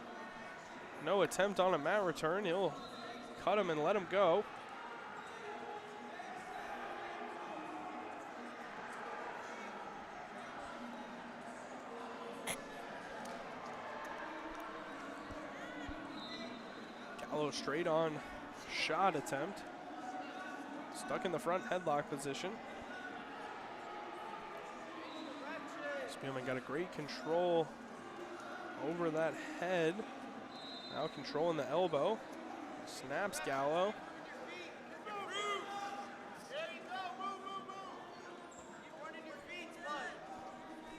no attempt on a mat return. He'll cut him and let him go. Gallo straight on shot attempt. Stuck in the front headlock position. Spielman got a great control over that head. Now controlling the elbow. Snaps Gallo.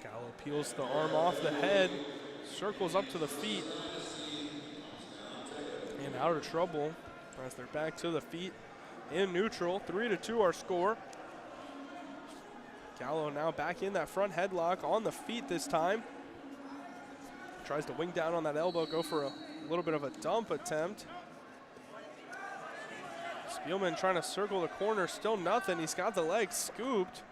Gallo peels the arm off the head, circles up to the feet. And out of trouble as they're back to the feet in neutral. 3-2 our score. Gallo now back in that front headlock on the feet this time. Tries to wing down on that elbow, go for a little bit of a dump attempt. Spielman trying to circle the corner, still nothing. He's got the leg scooped.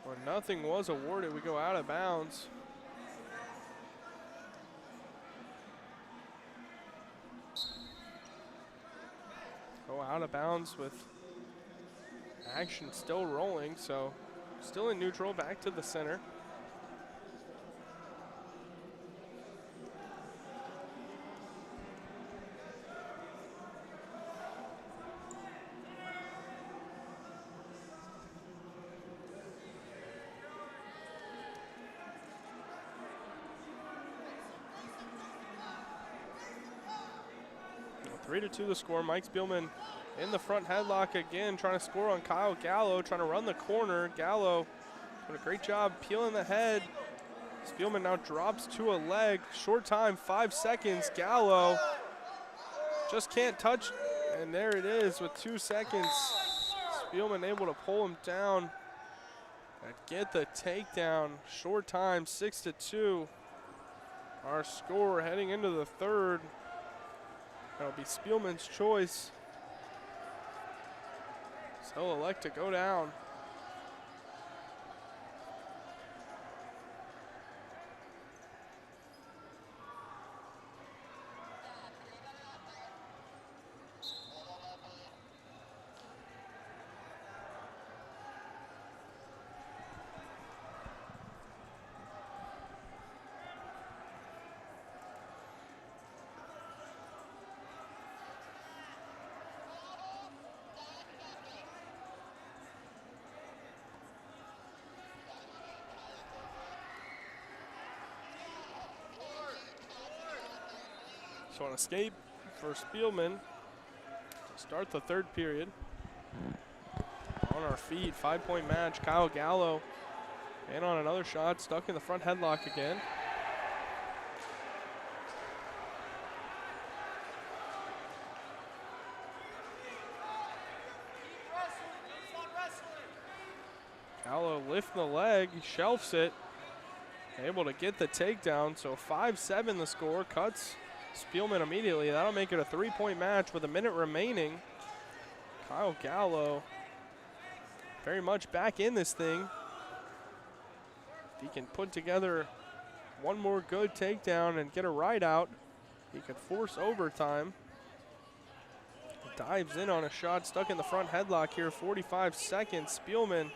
When nothing was awarded, we go out of bounds. Go out of bounds with action still rolling, so still in neutral, back to the center. Well, 3-2 the score. Mike Spielman in the front headlock again, trying to score on Kyle Gallo, trying to run the corner. Gallo doing a great job peeling the head. Spielman now drops to a leg. Short time, 5 seconds. Gallo just can't touch, and there it is with 2 seconds. Spielman able to pull him down and get the takedown. Short time, 6-2. Our score heading into the third. That'll be Spielman's choice. He'll elect to go down. So an escape for Spielman to start the third period. On our feet, 5-point match. Kyle Gallo in on another shot, stuck in the front headlock again. Gallo lifting the leg, shelves it, able to get the takedown. So 5-7 the score, cuts Spielman immediately. That'll make it a 3-point match with a minute remaining. Kyle Gallo very much back in this thing. If he can put together one more good takedown and get a ride out, he could force overtime. Dives in on a shot, stuck in the front headlock here, 45 seconds. Spielman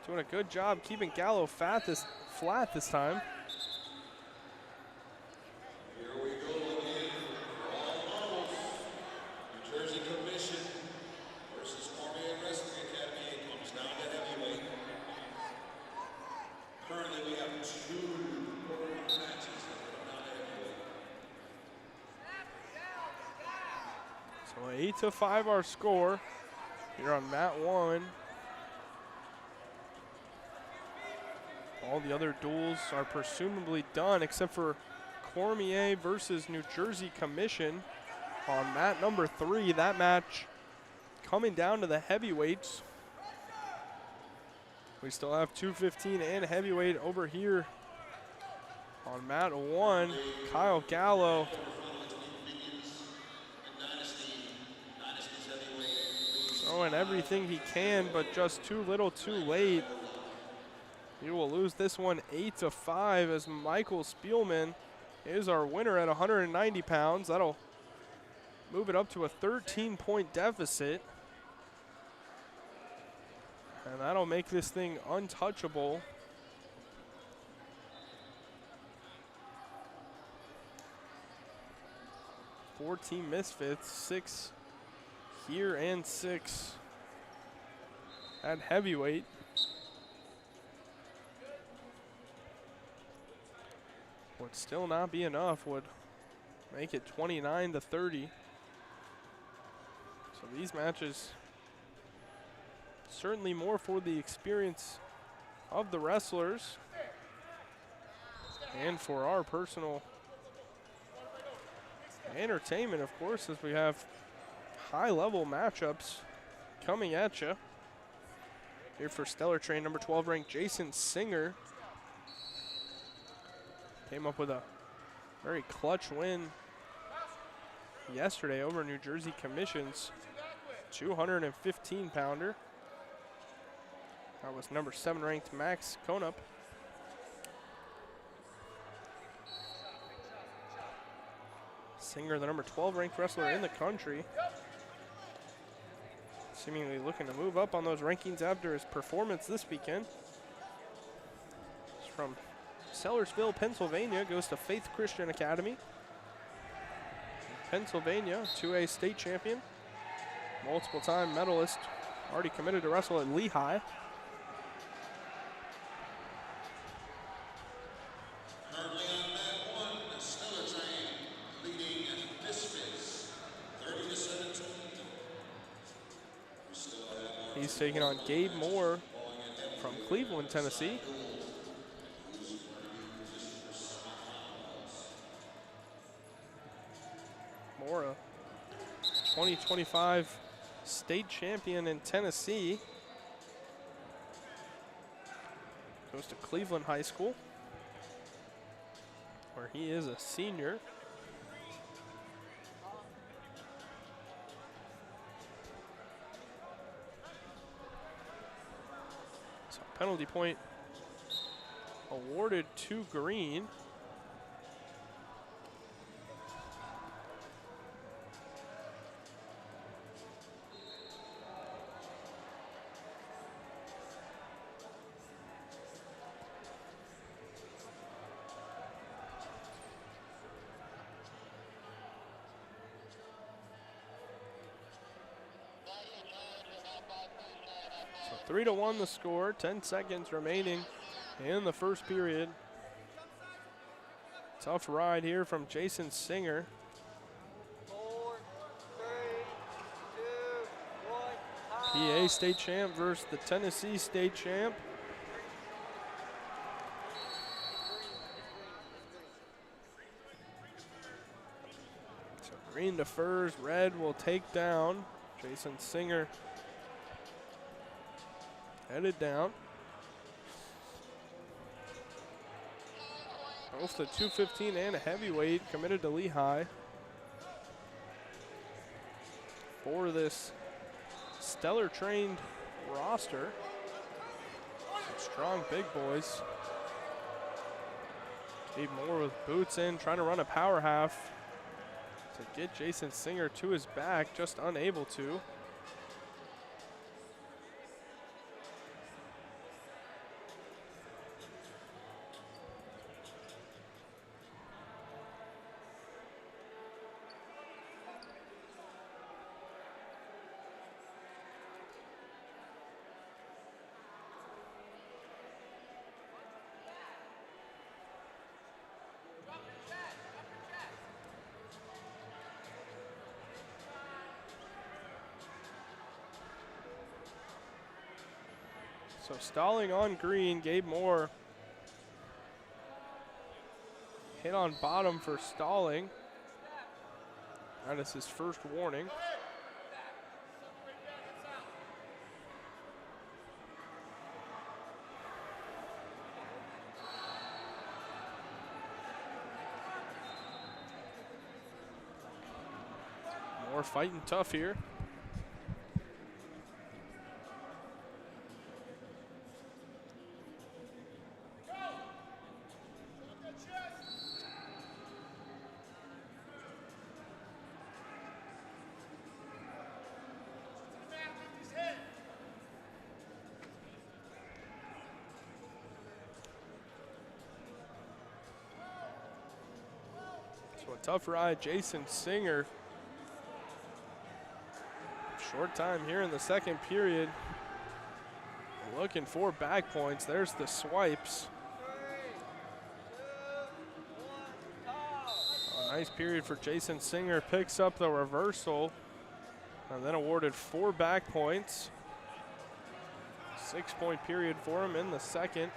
doing a good job keeping Gallo flat this time. Here we go again for all marbles. New Jersey Commission versus Cormier Wrestling Academy. It comes down to heavyweight. Currently we have 2 quarterfinal matches that come down to heavyweight. So 8-5 our score here on mat 1. All the other duels are presumably done except for Cormier versus New Jersey Commission on mat number 3. That match coming down to the heavyweights. We still have 215 and heavyweight over here on mat 1. Kyle Gallo throwing everything he can, but just too little too late. He will lose this one 8-5 as Michael Spielman is our winner at 190 pounds. That'll move it up to a 13-point deficit. And that'll make this thing untouchable. Four Team Misfits, 6 here and 6 at heavyweight. Would still not be enough, would make it 29-30. So these matches, certainly more for the experience of the wrestlers and for our personal entertainment, of course, as we have high-level matchups coming at you. Here for Stellar Train, number 12 ranked Jason Singer. Came up with a very clutch win yesterday over New Jersey Commission's 215-pounder. That was number 7 ranked Max Konup. Singer, the number 12 ranked wrestler in the country. Seemingly looking to move up on those rankings after his performance this weekend. He's from Sellersville, Pennsylvania, goes to Faith Christian Academy. Pennsylvania, 2A state champion, multiple time medalist, already committed to wrestle at Lehigh. Currently on mat 1, the Stellar Train leading Misfits 30-17. We still have He's taking on Gabe Moore from Cleveland, Tennessee. Moore, a 2025 state champion in Tennessee. Goes to Cleveland High School, where he is a senior. penalty point awarded to Green. So 3-1 the score, 10 seconds remaining in the first period. Tough ride here from Jason Singer. 4, 3, 2, 1, PA state champ versus the Tennessee state champ. So green defers, red will take down. Jason Singer headed down. Both the 215 and a heavyweight committed to Lehigh for this stellar trained roster. Some strong big boys. Gabe Moore with boots in, trying to run a power half to get Jason Singer to his back, just unable to. So stalling on green, Gabe Moore hit on bottom for stalling. That is his first warning. Moore fighting tough here. So a tough ride, Jason Singer. Short time here in the second period. Looking for back points. There's the swipes. 3, 2, 1, A nice period for Jason Singer. Picks up the reversal and then awarded 4 back points. 6-point period for him in the second.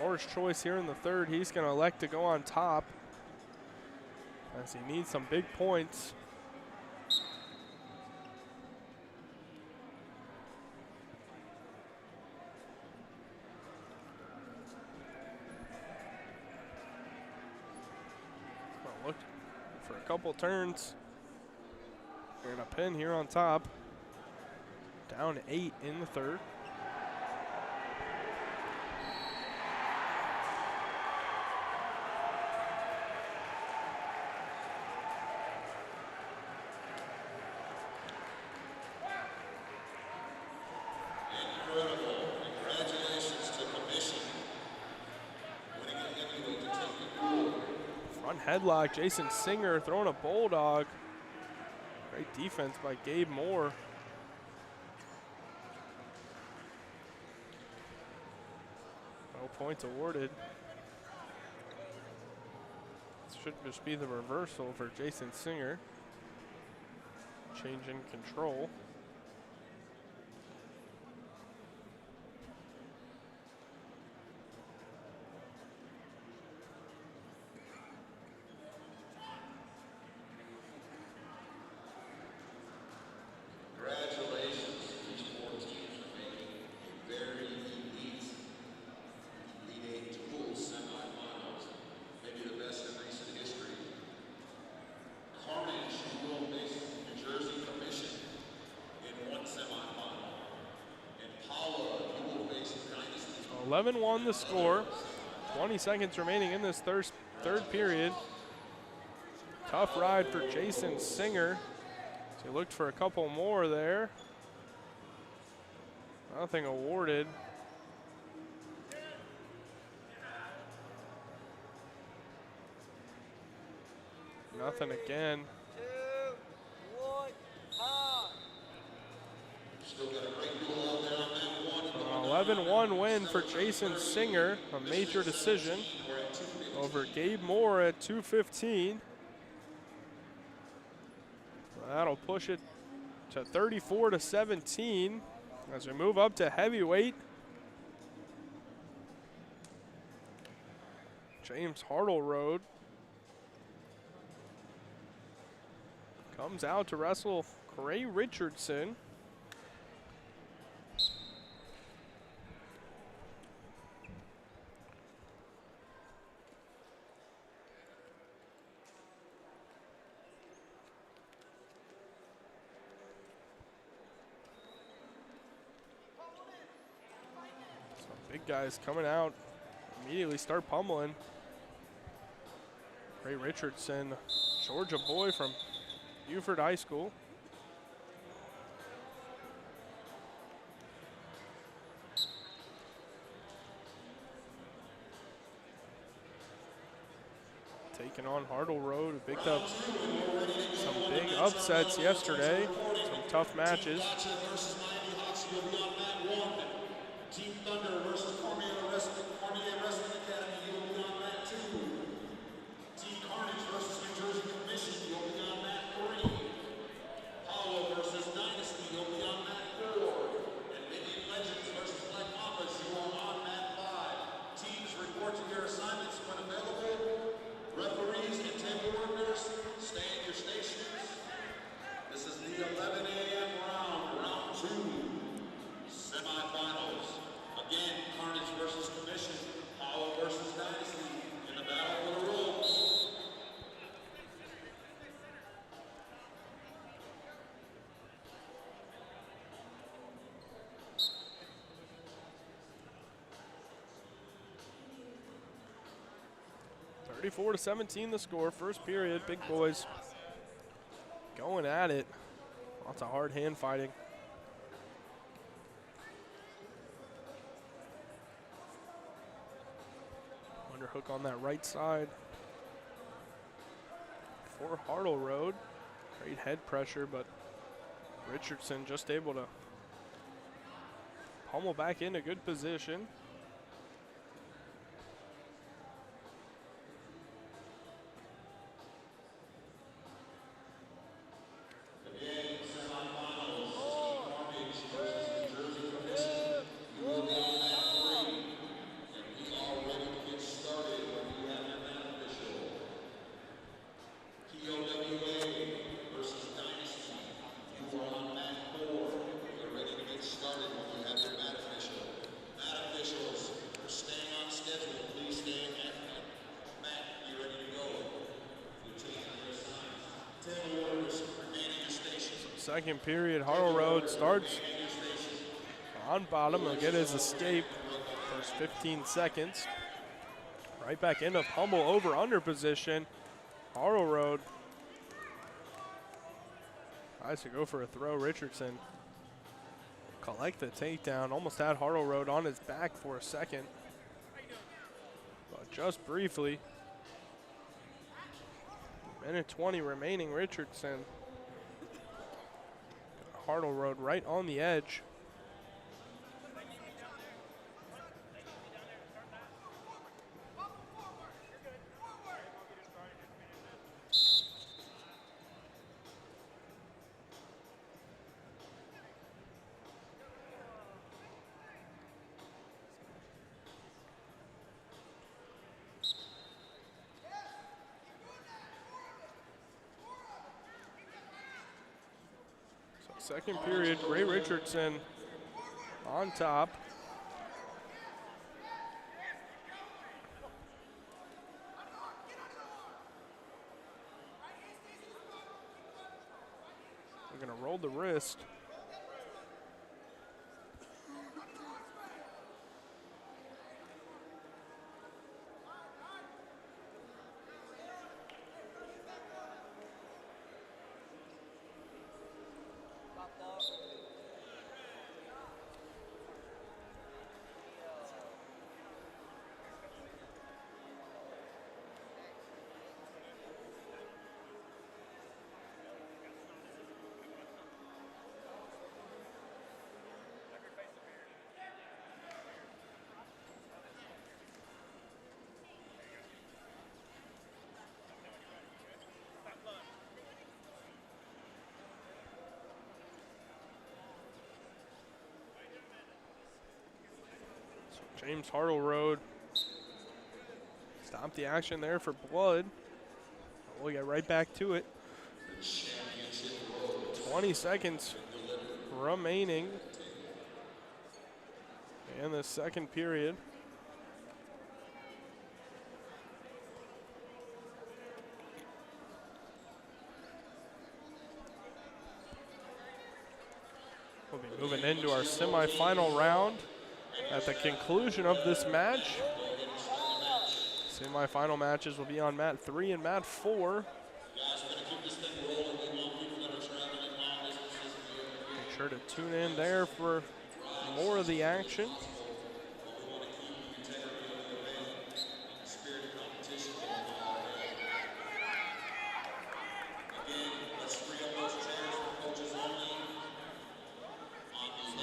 Moore's choice here in the third. He's going to elect to go on top as he needs some big points. Well, look for a couple turns. They're going to pin here on top. Down 8 in the third. Incredible. Congratulations to commission. Winning a heavyweight to take the gold. Front headlock, Jason Singer throwing a bulldog. Great defense by Gabe Moore. No points awarded. This should just be the reversal for Jason Singer. Change in control. Congratulations. These 4 teams are making a very elite Elite 8 dual semifinals. Maybe the best in recent history. Carnage, New Jersey Commission. 11-1 the score. 20 seconds remaining in this third period. Tough ride for Jason Singer. So he looked for a couple more there. Nothing awarded. Nothing again. 2, 1, time. Still got a great duel out there on that one. An 11-1 win for Jason Singer, a major decision over Gabe Moore at 2:15. That'll push it to 34-17 as we move up to heavyweight. James Hartleroad comes out to wrestle Gray Richardson. Big guys coming out, immediately start pummeling. Ray Richardson, Georgia boy from Buford High School. Taking on Hartleroad, who picked up some big upsets yesterday, some tough matches. Team Thunder versus Cormier Wrestling Academy, you'll be on mat 2. Team Carnage versus New Jersey Commission, you'll be on mat 3. Hollow versus Dynasty, you'll be on mat 4. And Minion Legends versus Black Mamas, you are on mat 5. Teams report to your assignments when available. Referees and table workers, stay in your stations. This is the 11 a.m. round 2. Semifinals. Again, Carnage versus Commission, Hollow versus Dynasty in the battle for the ropes. (34-17) the score. First period, big boys going at it. Lots of hard hand fighting. Underhook on that right side for Hartleroad. Great head pressure, but Richardson just able to pummel back into good position. Second period, Hartleroad starts on bottom. He'll get his escape. First 15 seconds. Right back into pummel over under position. Hartleroad tries to go for a throw. Richardson collect the takedown. Almost had Hartleroad on his back for a second. But just briefly. Minute 20 remaining. Richardson. Hartleroad right on the edge. Second period, Gray Richardson on top. We're going to roll the wrist. James Hartleroad stopped the action there for blood. We'll get right back to it. 20 seconds remaining in the second period. We'll be moving into our semifinal round at the conclusion of this match. Semifinal matches will be on mat 3 and mat 4. Make sure to tune in there for more of the action.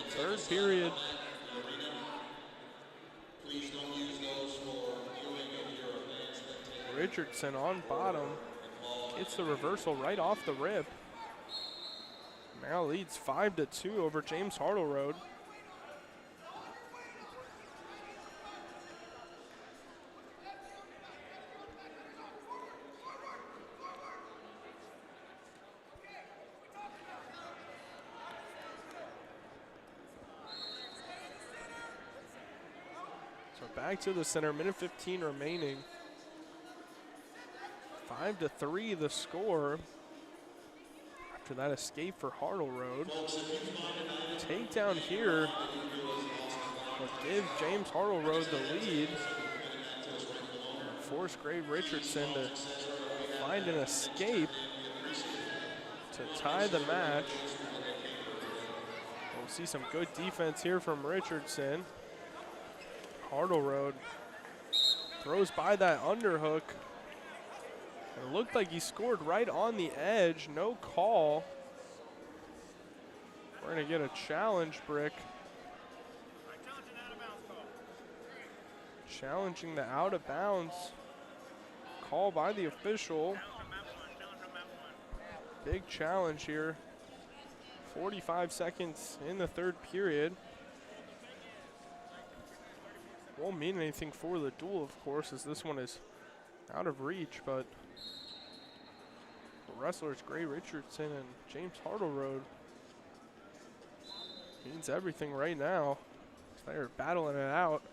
Third period. Richardson on bottom. Gets the reversal right off the rip. Now leads 5-2 over James Hartleroad. So back to the center, minute 15 remaining. 5-3 the score after that escape for Hartleroad. Takedown here will give James Hartleroad the lead. Force Gray Richardson to find an escape to tie the match. We'll see some good defense here from Richardson. Hartleroad throws by that underhook. It looked like he scored right on the edge. No call. We're going to get a challenge, Brick. Challenging the out of bounds call by the official. Big challenge here. 45 seconds in the third period. Won't mean anything for the duel, of course, as this one is out of reach, but the wrestlers Gray Richardson and James Hartleroad means everything right now. They're battling it out.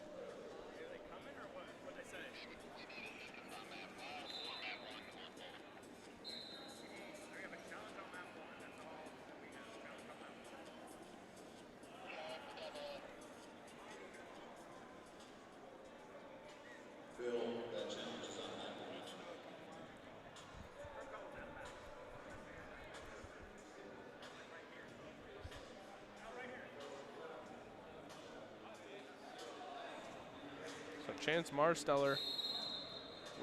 Chance Marsteller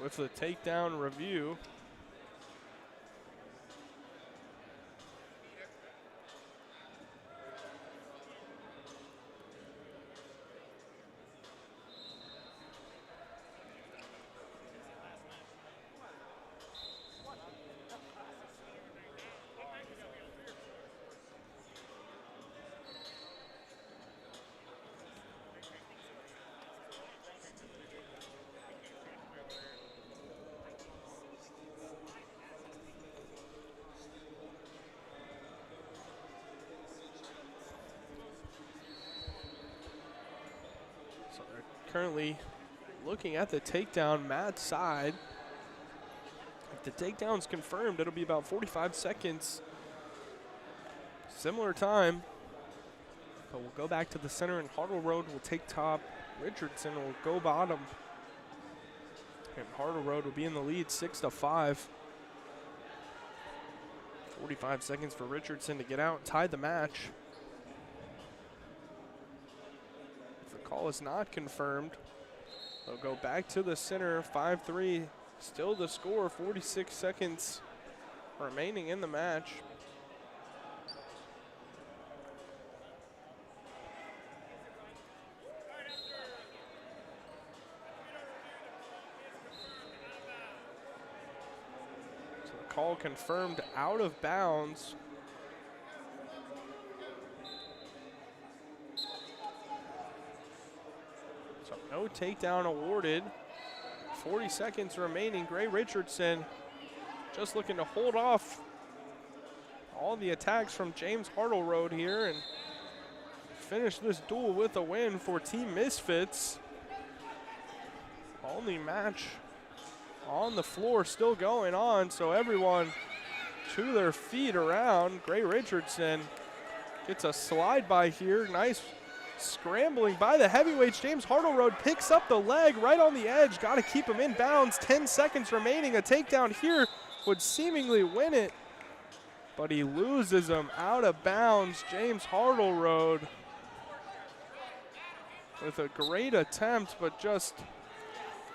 with the takedown review. Currently looking at the takedown, Matt's side. If the takedown's confirmed, it'll be about 45 seconds. Similar time. But we'll go back to the center, and Hartleroad will take top. Richardson will go bottom. And Hartleroad will be in the lead 6-5. 45 seconds for Richardson to get out and tie the match. Call is not confirmed. They'll go back to the center, 5-3. Still the score, 46 seconds remaining in the match. So the call confirmed out of bounds. takedown awarded. 40 seconds remaining. Gray Richardson just looking to hold off all the attacks from James Hartleroad here and finish this duel with a win for Team Misfits. Only match on the floor still going on, so everyone to their feet around. Gray Richardson gets a slide by here. Nice scrambling by the heavyweights. James Hartleroad picks up the leg right on the edge. Got to keep him in bounds. 10 seconds remaining. A takedown here would seemingly win it, but he loses him out of bounds. James Hartleroad with a great attempt, but just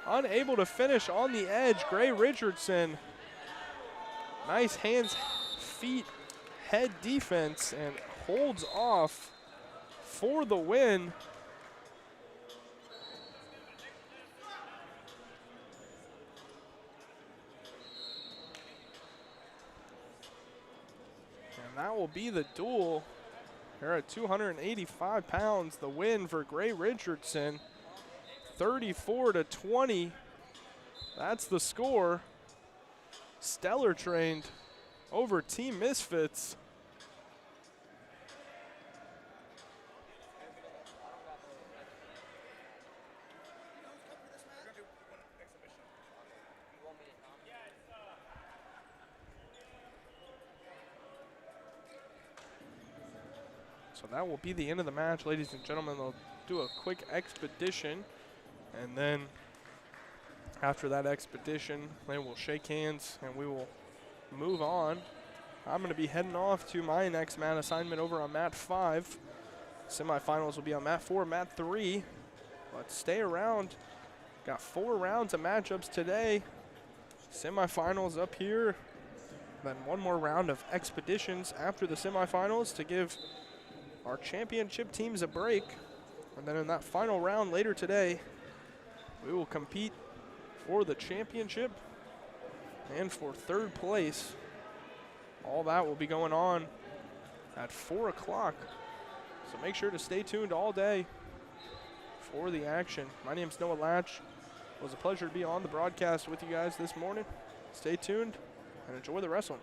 unable to finish on the edge. Gray Richardson, nice hands, feet, head defense, and holds off for the win. And that will be the duel. Here at 285 pounds, the win for Gray Richardson, 34-20. That's the score. Stellar trained over Team Misfits. So that will be the end of the match, ladies and gentlemen. They'll do a quick expedition, and then after that expedition, they will shake hands and we will move on. I'm going to be heading off to my next mat assignment over on mat 5. Semifinals will be on mat 4, mat 3. But stay around. Got 4 rounds of matchups today. Semifinals up here. Then one more round of expeditions after the semifinals to give our championship teams a break. And then in that final round later today, we will compete for the championship and for 3rd place. All that will be going on at 4 o'clock. So make sure to stay tuned all day for the action. My name's Noah Latch. It was a pleasure to be on the broadcast with you guys this morning. Stay tuned and enjoy the wrestling.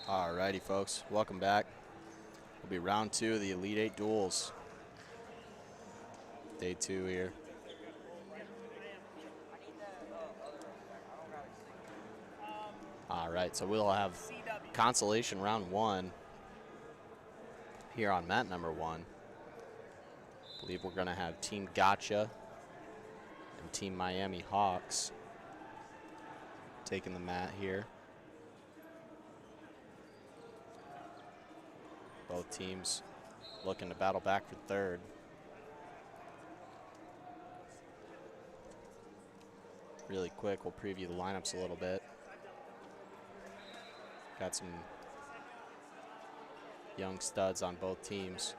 Alrighty, folks, welcome back. Will be round 2 of the Elite 8 duels. Day 2 here. All right, so we'll have consolation round 1 here on mat number 1. I believe we're gonna have Team Gotcha and Team Miami Hawks taking the mat here. Both teams looking to battle back for third. Really quick, we'll preview the lineups a little bit. Got some young studs on both teams.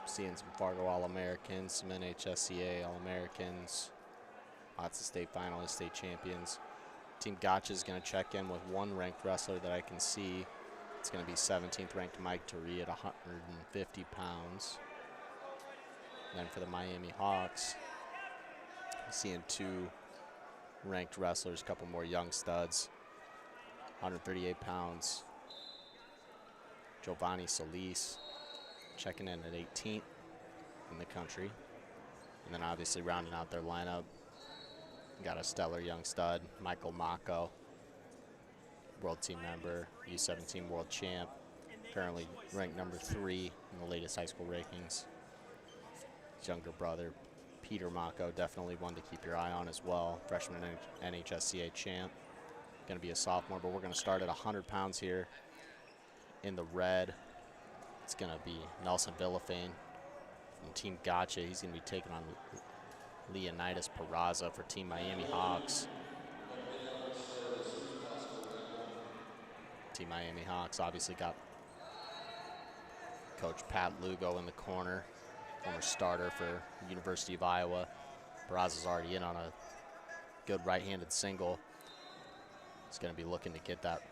Seeing some Fargo All-Americans, some NHSCA All-Americans, lots of state finalists, state champions. Team Gotcha is going to check in with one ranked wrestler that I can see. It's going to be 17th ranked Mike Turee at 150 pounds. And then for the Miami Hawks, seeing 2 ranked wrestlers, a couple more young studs. 138 pounds, Giovanni Solis checking in at 18th in the country. And then obviously rounding out their lineup, got a stellar young stud, Michael Mako, world team member, U17 world champ, currently ranked number 3 in the latest high school rankings. His younger brother, Peter Mako, definitely one to keep your eye on as well, freshman NHSCA champ. Going to be a sophomore, but we're going to start at 100 pounds here. In the red, it's going to be Nelson Villafane from Team Gotcha. He's going to be taking on Leonidas Peraza for Team Miami Hawks. Team Miami Hawks obviously got Coach Pat Lugo in the corner, former starter for University of Iowa. Peraza's already in on a good right-handed single. He's going to be looking to get that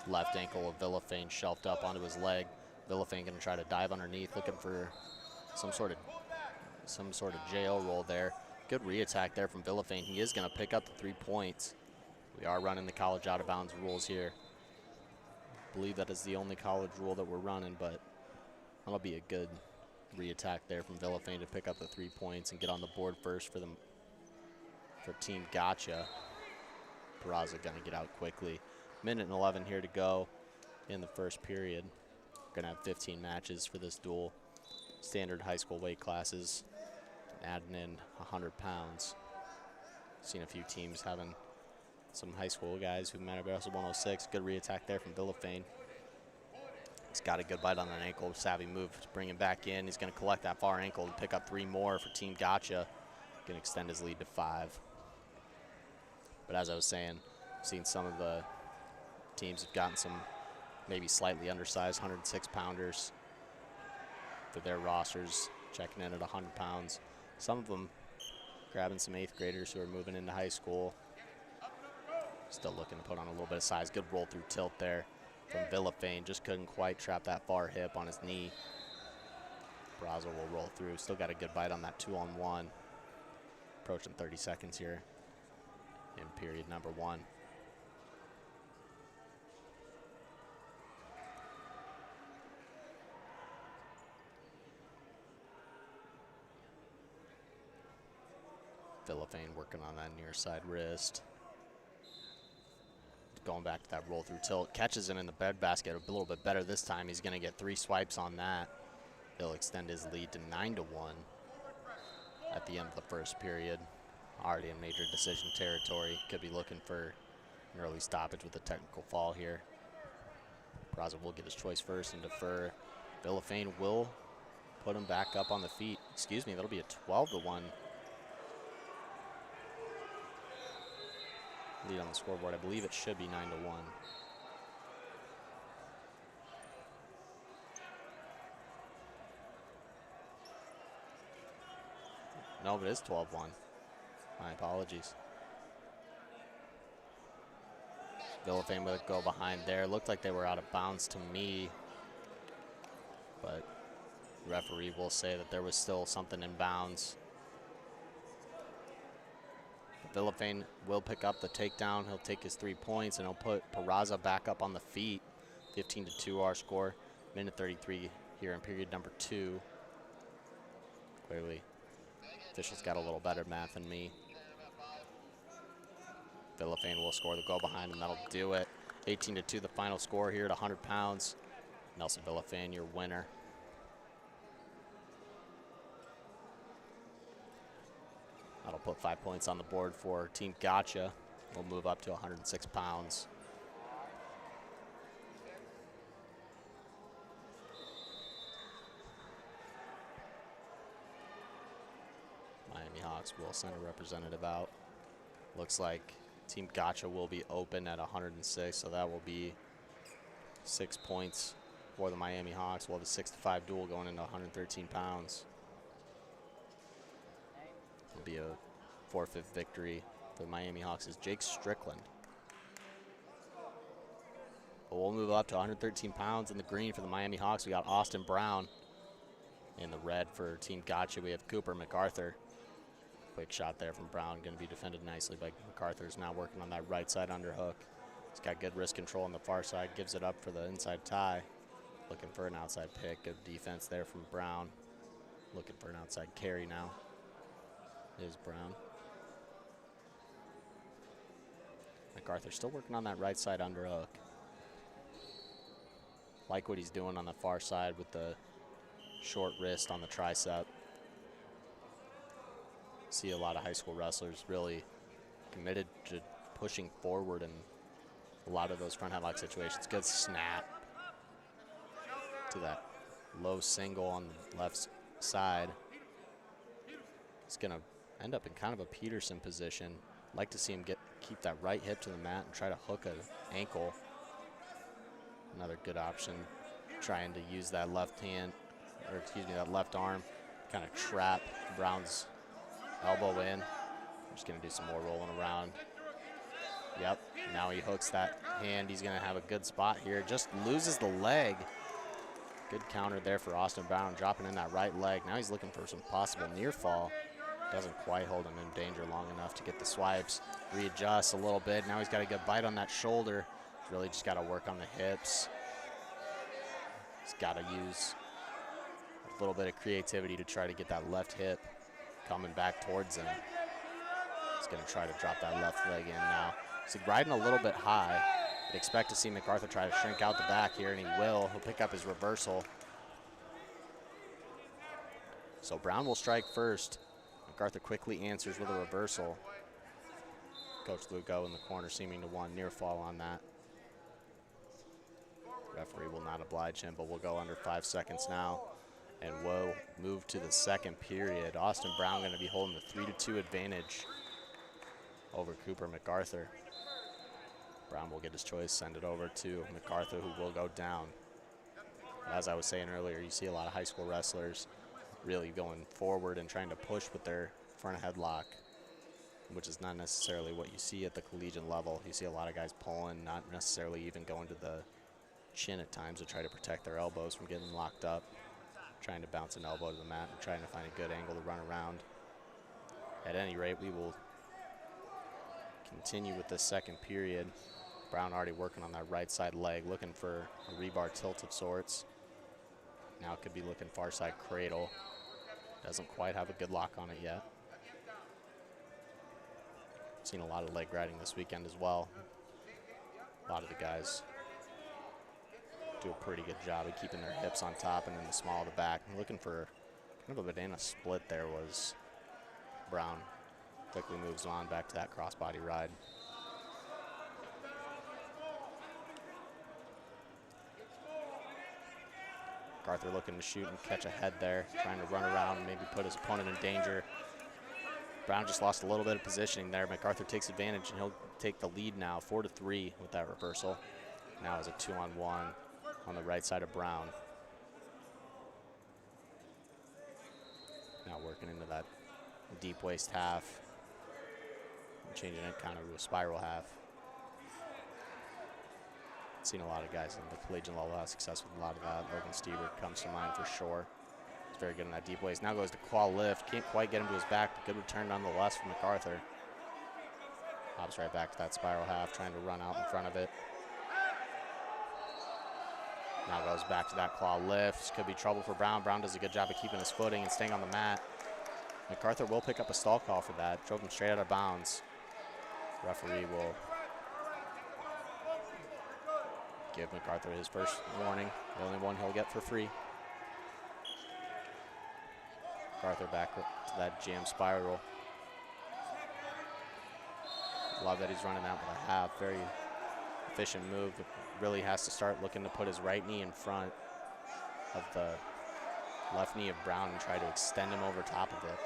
left ankle of Villafane shelved up onto his leg. Villafane going to try to dive underneath, looking for some sort of jail roll there. Good re-attack there from Villafane. He is going to pick up the 3 points. We are running the college out-of-bounds rules here. I believe that is the only college rule that we're running, but that'll be a good re-attack there from Villafane to pick up the 3 points and get on the board first for Team Gotcha. Peraza going to get out quickly. Minute and 11 here to go in the first period. We're going to have 15 matches for this duel. Standard high school weight classes, adding in 100 pounds. Seen a few teams having some high school guys who might have wrestled 106. Good re-attack there from Villafane. He's got a good bite on an ankle. Savvy move to bring him back in. He's going to collect that far ankle and pick up 3 more for Team Gotcha. Going to extend his lead to 5. But as I was saying, I've seen some of the teams have gotten some maybe slightly undersized 106-pounders for their rosters, checking in at 100 pounds. Some of them grabbing some 8th graders who are moving into high school. Still looking to put on a little bit of size. Good roll through tilt there from Villafane. Just couldn't quite trap that far hip on his knee. Peraza will roll through. Still got a good bite on that 2-on-1. Approaching 30 seconds here in period number 1. Villafane working on that near side wrist. Going back to that roll through tilt. Catches him in the breadbasket a little bit better this time. He's going to get 3 swipes on that. He'll extend his lead to 9-1 at the end of the first period. Already in major decision territory. Could be looking for an early stoppage with a technical fall here. Peraza will get his choice first and defer. Villafane will put him back up on the feet. Excuse me, that'll be a 12-1 lead on the scoreboard. I believe it should be 9-1. No, but it is 12-1. My apologies. Villafane would go behind there. Looked like they were out of bounds to me, but the referee will say that there was still something in bounds. Villafane will pick up the takedown. He'll take his 3 points, and he'll put Peraza back up on the feet. 15-2 our score. Minute 33 here in period number 2. Clearly, officials got a little better math than me. Villafane will score the goal behind him. That'll do it. 18-2 the final score here at 100 pounds. Nelson Villafane, your winner. That'll put 5 points on the board for Team Gotcha. We'll move up to 106 pounds. Miami Hawks will send a representative out. Looks like Team Gotcha will be open at 106, so that will be 6 points for the Miami Hawks. We'll have a 6-5 duel going into 113 pounds. It'll be a 4-5 victory for the Miami Hawks is Jake Strickland. But we'll move up to 113 pounds in the green for the Miami Hawks. We got Austin Brown. In the red for Team Gotcha, we have Cooper MacArthur. Quick shot there from Brown, going to be defended nicely by MacArthur. Is now working on that right side underhook. He's got good wrist control on the far side, gives it up for the inside tie. Looking for an outside pick. Good defense there from Brown. Looking for an outside carry now. Is Brown. MacArthur still working on that right side underhook. Like what he's doing on the far side with the short wrist on the tricep. See a lot of high school wrestlers really committed to pushing forward in a lot of those front headlock situations. Good snap to that low single on the left side. It's going to end up in kind of a Peterson position. Like to see him keep that right hip to the mat and try to hook an ankle. Another good option, trying to use that left hand, or excuse me, that left arm, kind of trap Brown's elbow in. Just gonna do some more rolling around. Yep, now he hooks that hand. He's gonna have a good spot here. Just loses the leg. Good counter there for Austin Brown, dropping in that right leg. Now he's looking for some possible near fall. Doesn't quite hold him in danger long enough to get the swipes. Readjusts a little bit. Now he's got a good bite on that shoulder. He's really just got to work on the hips. He's got to use a little bit of creativity to try to get that left hip coming back towards him. He's going to try to drop that left leg in now. So riding a little bit high. I'd expect to see MacArthur try to shrink out the back here, and he will. He'll pick up his reversal. So Brown will strike first. MacArthur quickly answers with a reversal. Coach Lugo in the corner seeming to want near fall on that. Referee will not oblige him, but we'll go under 5 seconds now. And we'll move to the second period. Austin Brown going to be holding the 3-2 advantage over Cooper MacArthur. Brown will get his choice, send it over to MacArthur, who will go down. As I was saying earlier, you see a lot of high school wrestlers really going forward and trying to push with their front headlock, which is not necessarily what you see at the collegiate level. You see a lot of guys pulling, not necessarily even going to the chin at times to try to protect their elbows from getting locked up, trying to bounce an elbow to the mat and trying to find a good angle to run around. At any rate, we will continue with the second period. Brown already working on that right side leg, looking for a rebar tilt of sorts. Now could be looking far side cradle. Doesn't quite have a good lock on it yet. Seen a lot of leg riding this weekend as well. A lot of the guys do a pretty good job of keeping their hips on top and then the small of the back. And looking for kind of a banana split there was Brown. Quickly moves on back to that crossbody ride. MacArthur looking to shoot and catch a head there, trying to run around and maybe put his opponent in danger. Brown just lost a little bit of positioning there. MacArthur takes advantage, and he'll take the lead now, 4-3 with that reversal. Now is a 2-on-1 on the right side of Brown. Now working into that deep waist half, changing it kind of to a spiral half. Seen a lot of guys in the collegiate level have success with a lot of that. Logan Stieber comes to mind for sure. He's very good in that deep waist. Now goes to qual lift. Can't quite get him to his back, but good return nonetheless from MacArthur. Hops right back to that spiral half, trying to run out in front of it. Now goes back to that claw lift. Could be trouble for Brown. Brown does a good job of keeping his footing and staying on the mat. MacArthur will pick up a stall call for that. Drove him straight out of bounds. Referee will give MacArthur his first warning. The only one he'll get for free. MacArthur back to that jam spiral. Love that he's running that with a half. Very efficient move. Really has to start looking to put his right knee in front of the left knee of Brown and try to extend him over top of it.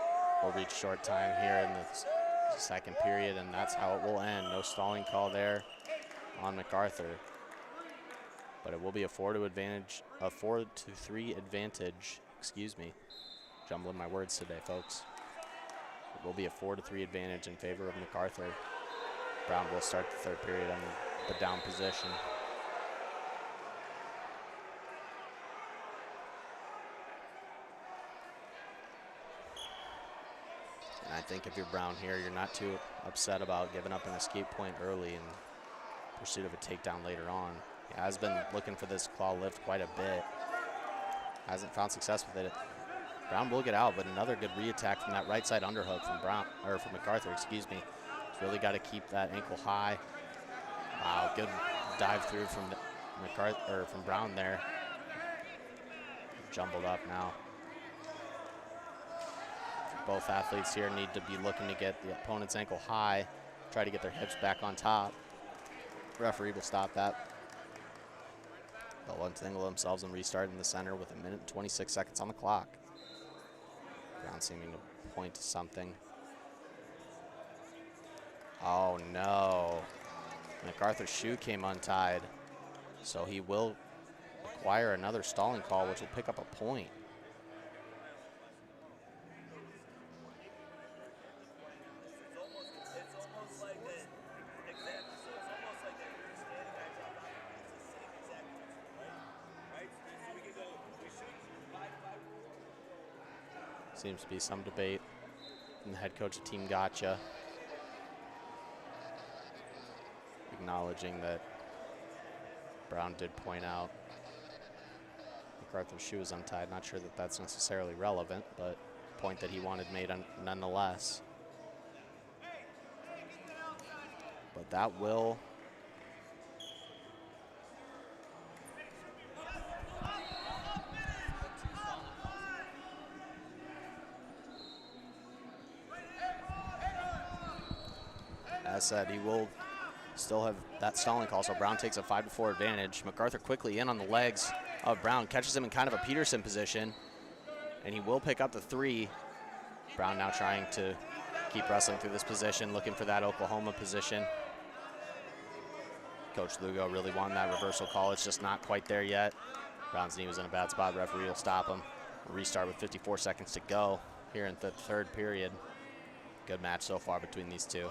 We'll reach short time here in the second period, and that's how it will end. No stalling call there on MacArthur. But it will be a 4-3 advantage, excuse me. Jumbling my words today, folks. It will be a 4-3 advantage in favor of MacArthur. Brown will start the third period on the down position. And I think if you're Brown here, you're not too upset about giving up an escape point early in pursuit of a takedown later on. He has been looking for this claw lift quite a bit. Hasn't found success with it. Brown will get out, but another good re-attack from that right side underhook from MacArthur, excuse me. He's really got to keep that ankle high. Wow, good dive through from from Brown there. Jumbled up now. Both athletes here need to be looking to get the opponent's ankle high, try to get their hips back on top. Referee will stop that. They'll untangle themselves and restart in the center with 1 minute and 26 seconds on the clock. Brown seeming to point to something. Oh no. MacArthur's shoe came untied, so he will acquire another stalling call, which will pick up a point. Seems to be some debate from the head coach of Team Gotcha, acknowledging that Brown did point out MacArthur's shoe is untied. Not sure that that's necessarily relevant, but point that he wanted made nonetheless. But that will as said, he will still have that stalling call, so Brown takes a 5-4 advantage. MacArthur quickly in on the legs of Brown, catches him in kind of a Peterson position, and he will pick up the 3. Brown now trying to keep wrestling through this position, looking for that Oklahoma position. Coach Lugo really wanted that reversal call. It's just not quite there yet. Brown's knee was in a bad spot. Referee will stop him. We'll restart with 54 seconds to go here in the third period. Good match so far between these two.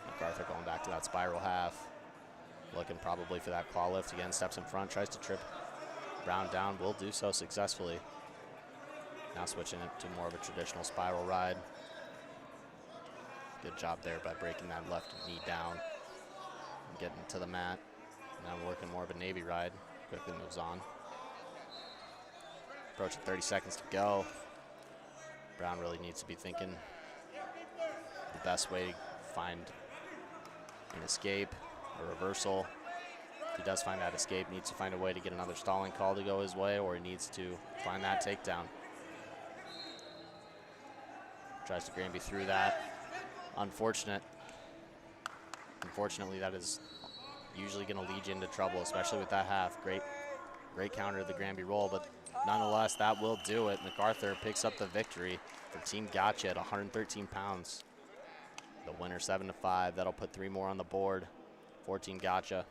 MacArthur going back to that spiral half. Looking probably for that claw lift again. Steps in front, tries to trip Brown down. Will do so successfully. Now switching it to more of a traditional spiral ride. Good job there by breaking that left knee down and getting to the mat. Now working more of a Navy ride. Quickly moves on. Approaching 30 seconds to go. Brown really needs to be thinking the best way to find an escape, a reversal. If he does find that escape, needs to find a way to get another stalling call to go his way, or he needs to find that takedown. Tries to Granby through that. Unfortunately, that is usually going to lead you into trouble, especially with that half. Great counter to the Granby roll, but nonetheless, that will do it. MacArthur picks up the victory for Team Gotcha at 113 pounds. The winner 7-5. That'll put 3 more on the board for Team Gotcha.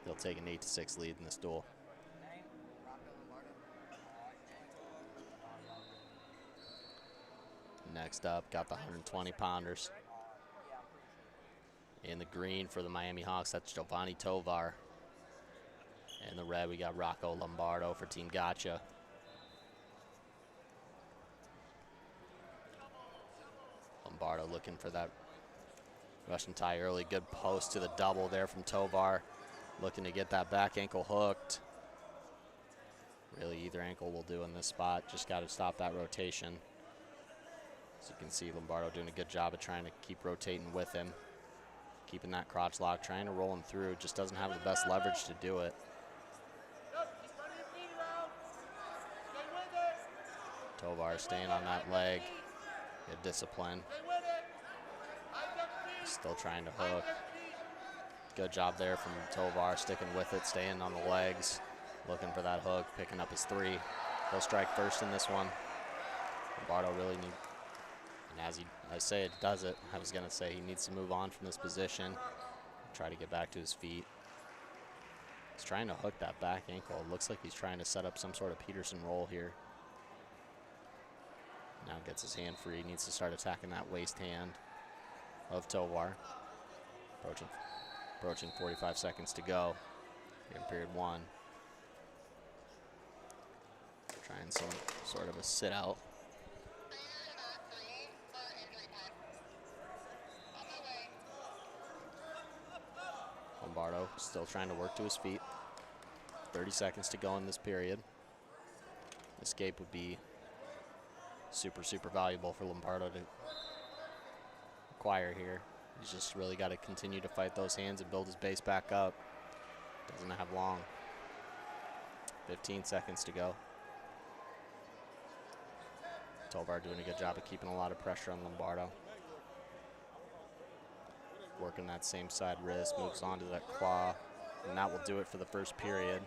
They'll take an 8-6 lead in this duel. Next up, got the 120-pounders. In the green for the Miami Hawks, that's Giovanni Tovar. In the red, we got Rocco Lombardo for Team Gotcha. Lombardo looking for that Russian tie early. Good post to the double there from Tovar. Looking to get that back ankle hooked. Really, either ankle will do in this spot. Just got to stop that rotation. As you can see, Lombardo doing a good job of trying to keep rotating with him. Keeping that crotch lock, trying to roll him through. Just doesn't have the best leverage to do it. Tovar staying on that leg. Good discipline. Still trying to hook. Good job there from Tovar, sticking with it, staying on the legs, looking for that hook, picking up his 3. He'll strike first in this one. Lombardo really needs, and as I say it does it, I was gonna say he needs to move on from this position, try to get back to his feet. He's trying to hook that back ankle. It looks like he's trying to set up some sort of Peterson roll here. Now gets his hand free, needs to start attacking that waist hand of Tovar. Approaching 45 seconds to go here in period 1. Trying some sort of a sit out. Lombardo still trying to work to his feet. 30 seconds to go in this period. Escape would be super, super valuable for Lombardo to acquire here. He's just really got to continue to fight those hands and build his base back up. Doesn't have long. 15 seconds to go. Tovar doing a good job of keeping a lot of pressure on Lombardo. Working that same side wrist, moves on to that claw, and that will do it for the first period.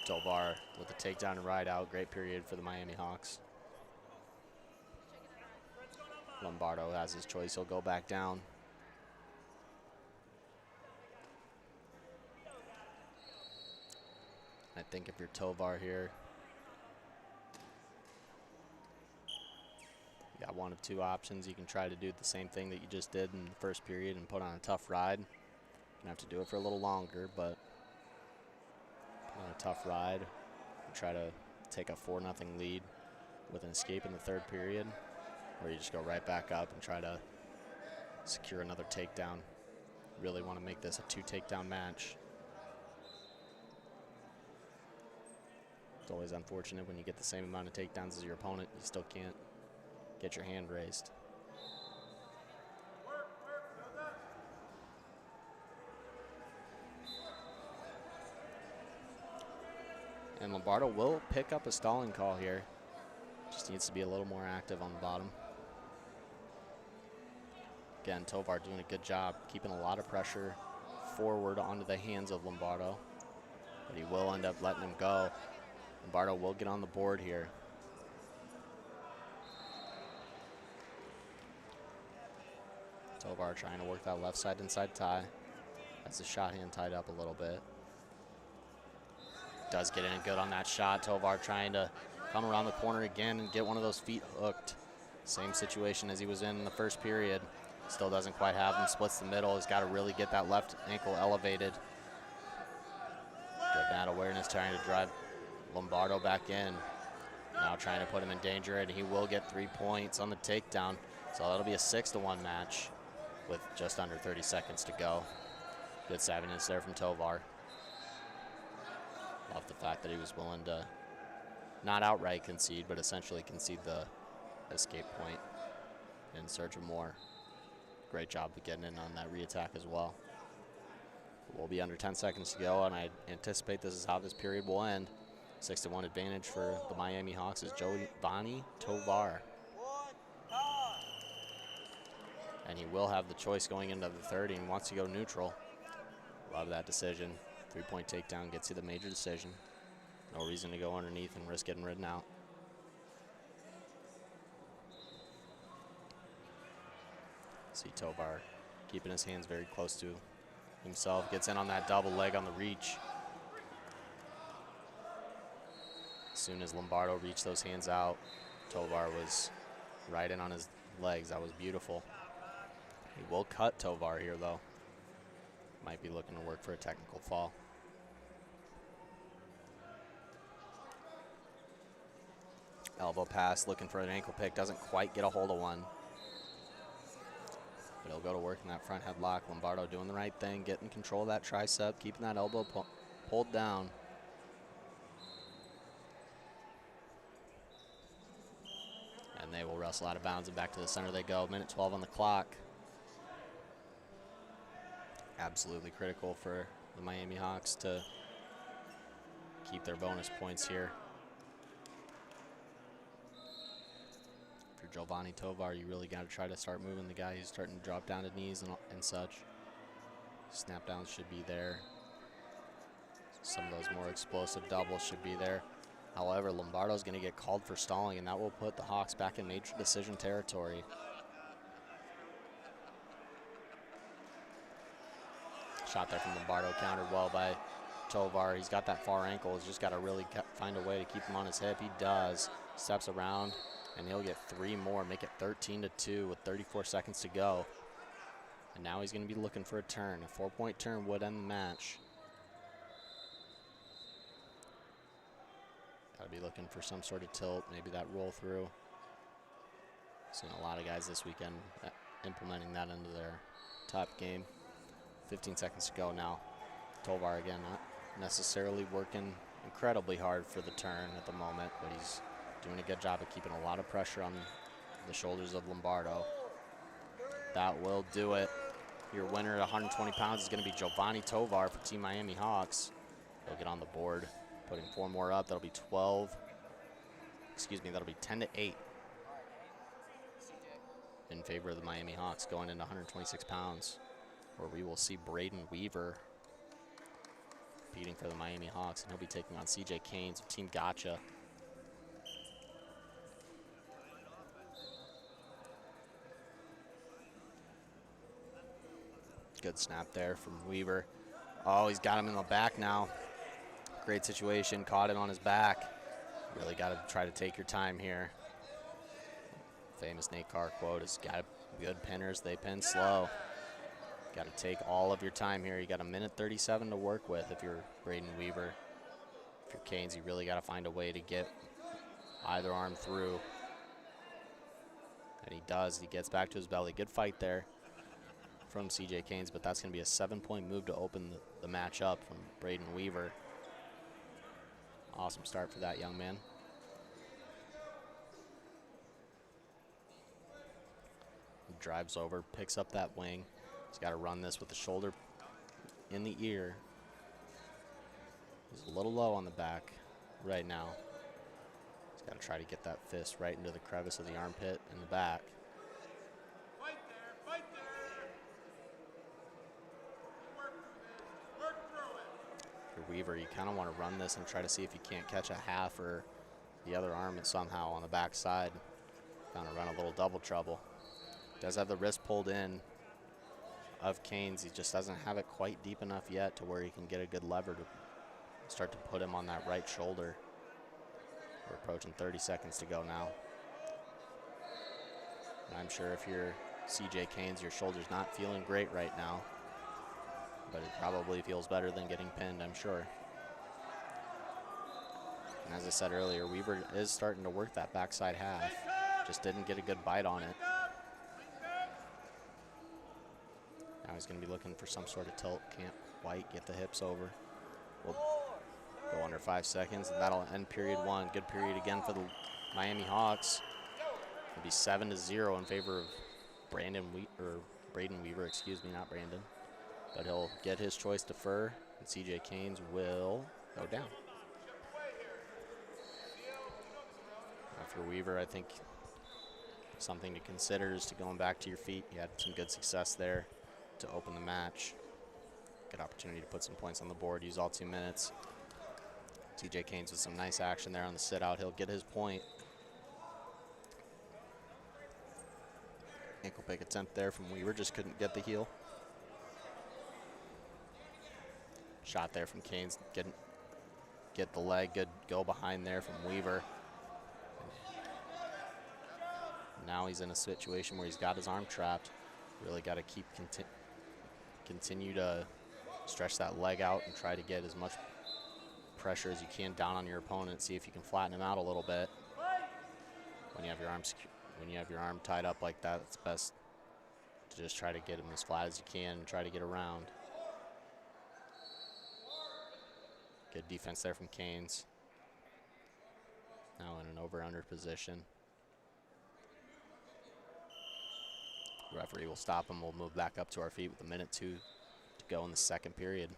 Tovar with the takedown and ride out. Great period for the Miami Hawks. Lombardo has his choice. He'll go back down. I think if you're Tovar here, you got one of 2 options. You can try to do the same thing that you just did in the first period and put on a tough ride. You're gonna have to do it for a little longer, but put on a tough ride and try to take a 4-0 lead with an escape in the 3rd period. Or you just go right back up and try to secure another takedown. Really want to make this a 2 takedown match. It's always unfortunate when you get the same amount of takedowns as your opponent, you still can't get your hand raised. And Lombardo will pick up a stalling call here. Just needs to be a little more active on the bottom. Again, Tovar doing a good job, keeping a lot of pressure forward onto the hands of Lombardo. But he will end up letting him go. Lombardo will get on the board here. Tovar trying to work that left side inside tie. Has the shot hand tied up a little bit. Does get in good on that shot. Tovar trying to come around the corner again and get one of those feet hooked. Same situation as he was in the first period. Still doesn't quite have him. Splits the middle. He's got to really get that left ankle elevated. Good mat awareness, trying to drive Lombardo back in. Now trying to put him in danger, and he will get 3 points on the takedown. So that'll be a 6-1 match with just under 30 seconds to go. Good savviness there from Tovar. Love the fact that he was willing to not outright concede, but essentially concede the escape point in search of more. Great job of getting in on that re-attack as well. We'll be under 10 seconds to go, and I anticipate this is how this period will end. 6-1 advantage for the Miami Hawks is Giovanni Tovar. And he will have the choice going into the 3rd. He wants to go neutral. Love that decision. 3-point takedown gets you the major decision. No reason to go underneath and risk getting ridden out. See Tovar keeping his hands very close to himself. Gets in on that double leg on the reach. As soon as Lombardo reached those hands out, Tovar was right in on his legs. That was beautiful. He will cut Tovar here, though. Might be looking to work for a technical fall. Elbow pass, looking for an ankle pick. Doesn't quite get a hold of one. But he'll go to work in that front headlock. Lombardo doing the right thing, getting control of that tricep, keeping that elbow pulled down. And they will wrestle out of bounds and back to the center they go. Minute 12 on the clock. Absolutely critical for the Miami Hawks to keep their bonus points here. If you're Giovanni Tovar, you really got to try to start moving the guy who's starting to drop down to knees and such. Snap downs should be there. Some of those more explosive doubles should be there. However, Lombardo's going to get called for stalling, and that will put the Hawks back in major decision territory. Shot there from Lombardo, countered well by Tovar. He's got that far ankle. He's just got to really find a way to keep him on his hip. He does. Steps around, and he'll get 3 more, make it 13-2 with 34 seconds to go. And now he's going to be looking for a turn. A 4-point turn would end the match. Got to be looking for some sort of tilt, maybe that roll through. Seen a lot of guys this weekend implementing that into their top game. 15 seconds to go now. Tovar again, not necessarily working incredibly hard for the turn at the moment, but he's doing a good job of keeping a lot of pressure on the shoulders of Lombardo. That will do it. Your winner at 120 pounds is going to be Giovanni Tovar for Team Miami Hawks. He'll get on the board, putting 4 more up. That'll be 10-8 in favor of the Miami Hawks going into 126 pounds, where we will see Braden Weaver competing for the Miami Hawks, and he'll be taking on CJ Keynes of Team Gotcha. Good snap there from Weaver. Oh, he's got him in the back now. Great situation, caught it on his back. Really got to try to take your time here. Famous Nate Carr quote is, got good pinners, they pin slow. Got to take all of your time here. You got 1:37 to work with if you're Braden Weaver. If you're Keynes, you really got to find a way to get either arm through. And he does. He gets back to his belly. Good fight there from CJ Keynes, but that's going to be a 7-point move to open the match up from Braden Weaver. Awesome start for that young man. He drives over, picks up that wing. He's got to run this with the shoulder in the ear. He's a little low on the back right now. He's got to try to get that fist right into the crevice of the armpit in the back. Fight there, fight there. Work through it. For Weaver, you kind of want to run this and try to see if you can't catch a half or the other arm somehow on the back side. Kind of run a little double trouble. Does have the wrist pulled in of Keynes. He just doesn't have it quite deep enough yet to where he can get a good lever to start to put him on that right shoulder. We're approaching 30 seconds to go now. And I'm sure if you're CJ Keynes, your shoulder's not feeling great right now, but it probably feels better than getting pinned, I'm sure. And as I said earlier, Weaver is starting to work that backside half. Just didn't get a good bite on it. Now he's going to be looking for some sort of tilt. Can't quite get the hips over. We'll go under 5 seconds, and that'll end period 1. Good period again for the Miami Hawks. It'll be 7-0 in favor of Braden Weaver, excuse me, not Brandon. But he'll get his choice defer, and CJ Keynes will go down. Now for Weaver, I think something to consider is to going back to your feet. You had some good success there to open the match. Good opportunity to put some points on the board, use all 2 minutes. CJ Keynes with some nice action there on the sit out. He'll get his point. Ankle pick attempt there from Weaver, just couldn't get the heel. Shot there from Keynes, get the leg, good go behind there from Weaver. Now he's in a situation where he's got his arm trapped. Really got to keep continue to stretch that leg out and try to get as much pressure as you can down on your opponent. See if you can flatten him out a little bit. When you have your arm tied up like that, it's best to just try to get him as flat as you can and try to get around. Good defense there from Canes. Now in an over-under position. Referee will stop him. We'll move back up to our feet with 1:02 to go in the second period.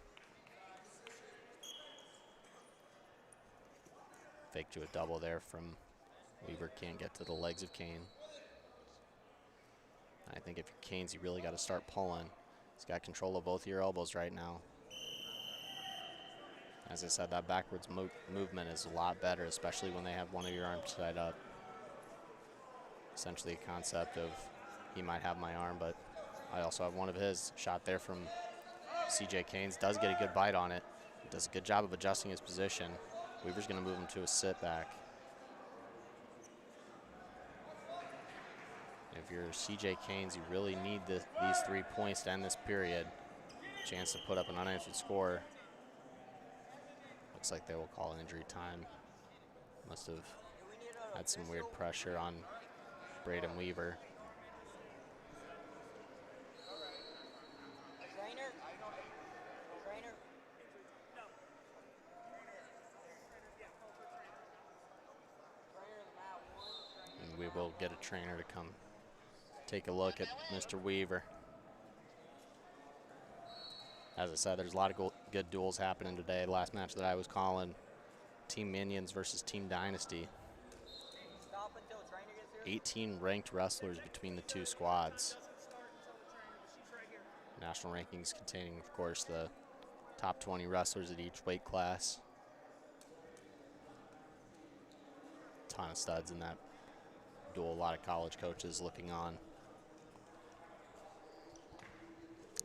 Fake to a double there from Weaver. Can't get to the legs of Kane. I think if you're Canes, you really got to start pulling. He's got control of both your elbows right now. As I said, that backwards movement is a lot better, especially when they have one of your arms tied up. Essentially a concept of he might have my arm, but I also have one of his. Shot there from CJ Canes. Does get a good bite on it. Does a good job of adjusting his position. Weaver's going to move him to a sit back. If you're CJ Canes, you really need these 3 points to end this period. Chance to put up an unanswered score. Looks like they will call injury time. Must have had some weird pressure on Braden Weaver. And we will get a trainer to come take a look at Mr. Weaver. As I said, there's a lot of good duels happening today. Last match that I was calling, Team Minions versus Team Dynasty. 18 ranked wrestlers between the two squads. National rankings containing, of course, the top 20 wrestlers at each weight class. Ton of studs in that duel. A lot of college coaches looking on.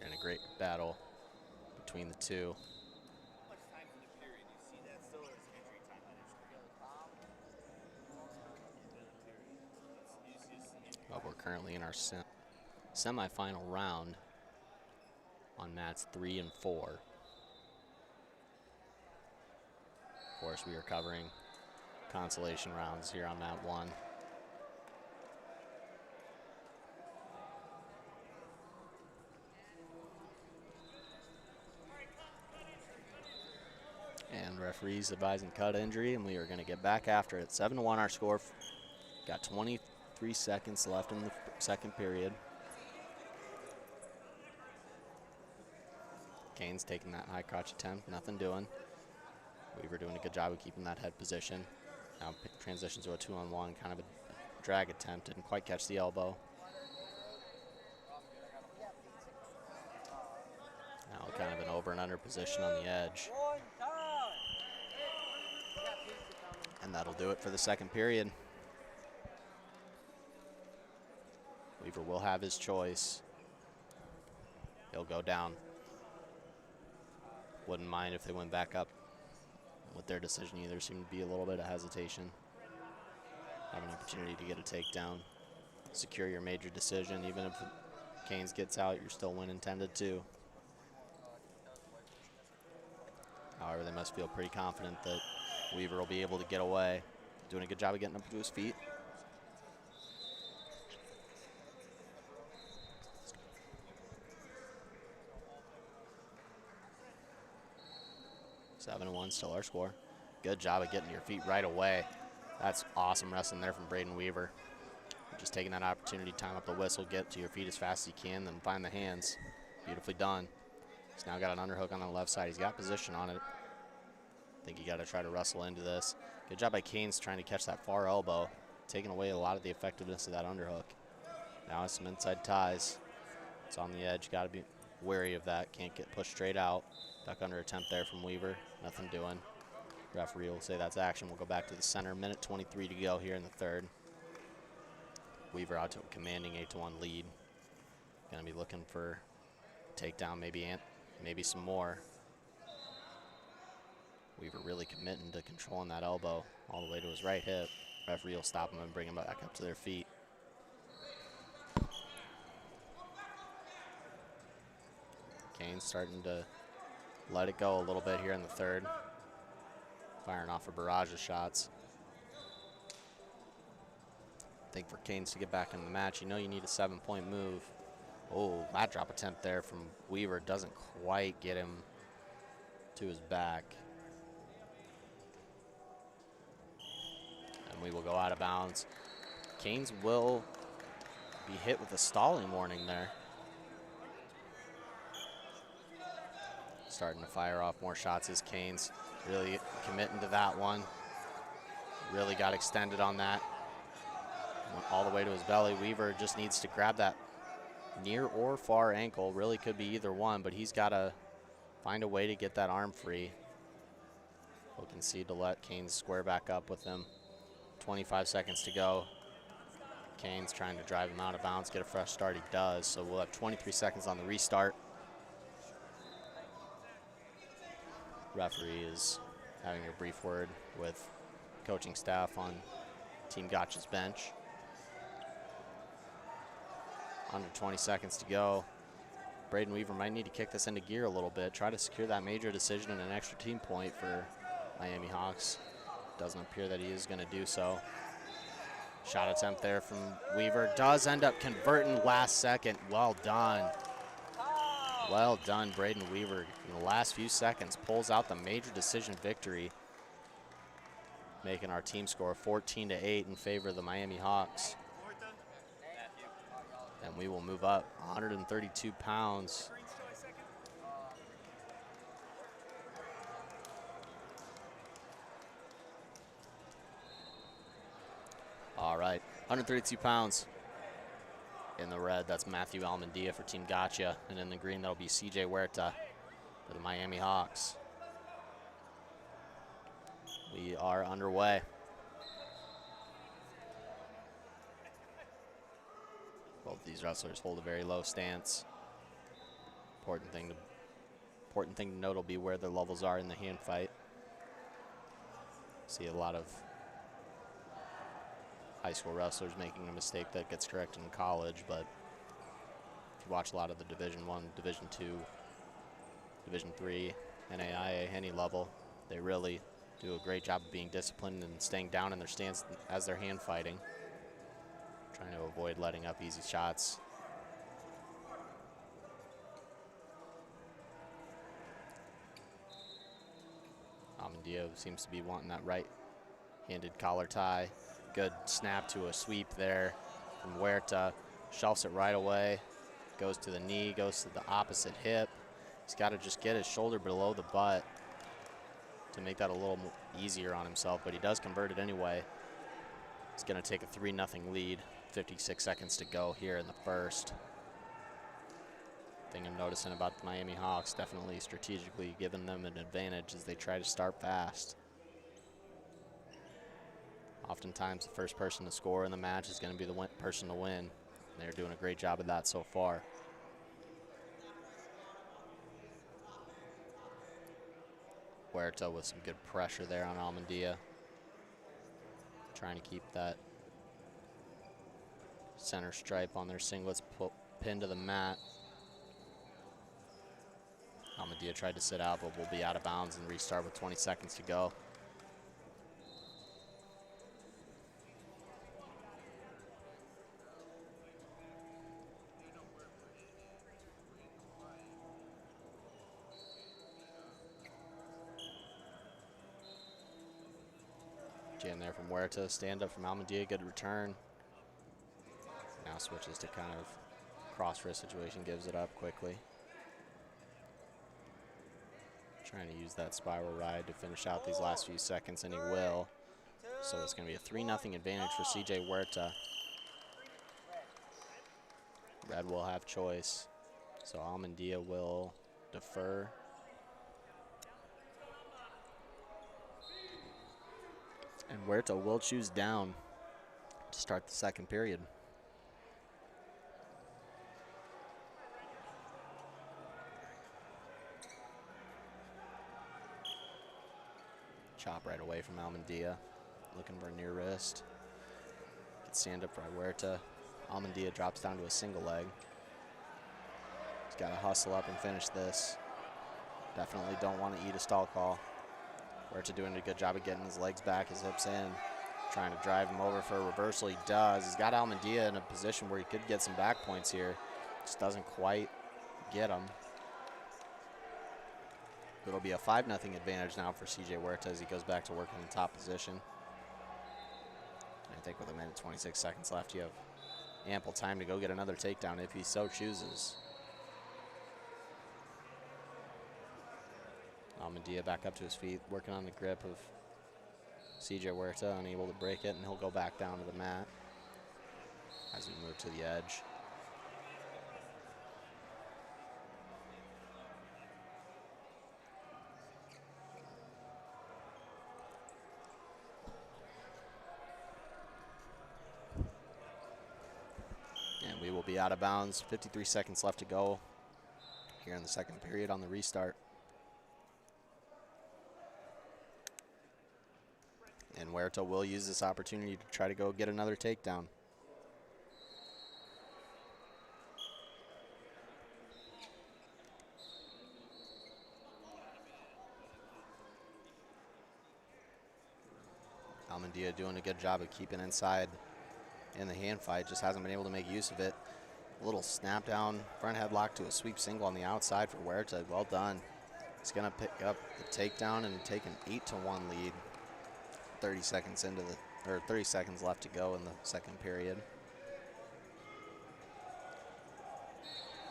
And a great battle between the two. But we're currently in our semi-final round on mats 3 and 4. Of course, we are covering consolation rounds here on mat 1. And referees advising cut injury, and we are going to get back after it. 7-1 our score. Got 23 seconds left in the second period. Canes taking that high crotch attempt, nothing doing. Weaver doing a good job of keeping that head position. Now transitions to a 2-on-1, kind of a drag attempt, didn't quite catch the elbow. Now kind of an over and under position on the edge. And that'll do it for the second period. Weaver will have his choice. He'll go down. Wouldn't mind if they went back up with their decision either. Seemed to be a little bit of hesitation. Have an opportunity to get a takedown. Secure your major decision. Even if Canes gets out, you're still win intended too. However, they must feel pretty confident that Weaver will be able to get away. Doing a good job of getting up to his feet. Seven and 1, still our score. Good job of getting to your feet right away. That's awesome wrestling there from Braden Weaver. Just taking that opportunity, time up the whistle, get to your feet as fast as you can, then find the hands. Beautifully done. He's now got an underhook on the left side. He's got position on it. I think you got to try to wrestle into this. Good job by Canes trying to catch that far elbow, taking away a lot of the effectiveness of that underhook. Now it's some inside ties. It's on the edge. Got to be wary of that. Can't get pushed straight out. Duck under attempt there from Weaver. Nothing doing. Referee will say that's action. We'll go back to the center. 1:23 to go here in the third. Weaver out to a commanding 8-1 lead. Going to be looking for takedown, maybe some more. Weaver really committing to controlling that elbow all the way to his right hip. Referee will stop him and bring him back up to their feet. Canes starting to let it go a little bit here in the third. Firing off a barrage of shots. I think for Canes to get back in the match, you know you need a 7-point move. Oh, mat drop attempt there from Weaver. Doesn't quite get him to his back. And we will go out of bounds. Canes will be hit with a stalling warning there. Starting to fire off more shots as Canes really committing to that one. Really got extended on that. Went all the way to his belly. Weaver just needs to grab that near or far ankle. Really could be either one, but he's got to find a way to get that arm free. He'll concede to let Canes square back up with him. 25 seconds to go. Canes trying to drive him out of bounds, get a fresh start. He does, so we'll have 23 seconds on the restart. Referee is having a brief word with coaching staff on Team Gotcha's bench. Under 20 seconds to go. Braden Weaver might need to kick this into gear a little bit, try to secure that major decision and an extra team point for Miami Hawks. Doesn't appear that he is going to do so. Shot attempt there from Weaver. Does end up converting last second. Well done. Well done, Braden Weaver. In the last few seconds, pulls out the major decision victory, making our team score 14-8 in favor of the Miami Hawks. And we will move up 132 pounds. All right, 132 pounds. In the red, that's Matthew Almendia for Team Gotcha. And in the green, that'll be CJ Huerta for the Miami Hawks. We are underway. Both these wrestlers hold a very low stance. Important thing to note will be where their levels are in the hand fight. See a lot of high school wrestlers making a mistake that gets corrected in college, but if you watch a lot of the Division I, Division II, Division III, NAIA, any level, they really do a great job of being disciplined and staying down in their stance as they're hand fighting, trying to avoid letting up easy shots. Almendia seems to be wanting that right-handed collar tie. Good snap to a sweep there from Huerta. Shelves it right away. Goes to the knee, goes to the opposite hip. He's got to just get his shoulder below the butt to make that a little easier on himself, but he does convert it anyway. He's going to take a 3-0 lead. 56 seconds to go here in the first. Thing I'm noticing about the Miami Hawks, definitely strategically giving them an advantage as they try to start fast. Oftentimes, the first person to score in the match is going to be the person to win. They're doing a great job of that so far. Huerta with some good pressure there on Almendia. Trying to keep that center stripe on their singlets pinned to the mat. Almendia tried to sit out, but will be out of bounds and restart with 20 seconds to go. Jam there from Huerta, stand up from Almendia, good return. Now switches to kind of cross wrist situation, gives it up quickly. Trying to use that spiral ride to finish out these last few seconds, and he will. So it's going to be a 3-0 advantage for CJ Huerta. Red will have choice. So Almendia will defer. And Huerta will choose down to start the second period. Chop right away from Almendia. Looking for a near wrist. Good stand up by Huerta. Almendia drops down to a single leg. He's got to hustle up and finish this. Definitely don't want to eat a stall call. Huerta doing a good job of getting his legs back, his hips in. Trying to drive him over for a reversal. He does. He's got Almendia in a position where he could get some back points here. Just doesn't quite get him. It'll be a 5-0 advantage now for CJ Huerta as he goes back to work in the top position. I think with 1 minute 26 seconds left, you have ample time to go get another takedown if he so chooses. Almendia back up to his feet, working on the grip of CJ Huerta, unable to break it, and he'll go back down to the mat as we move to the edge. And we will be out of bounds. 53 seconds left to go here in the second period on the restart. And Huerta will use this opportunity to try to go get another takedown. Almendia doing a good job of keeping inside in the hand fight, just hasn't been able to make use of it. A little snap down, front headlock to a sweep single on the outside for Huerta. Well done. He's going to pick up the takedown and take an 8-1 lead. 30 seconds left to go in the second period.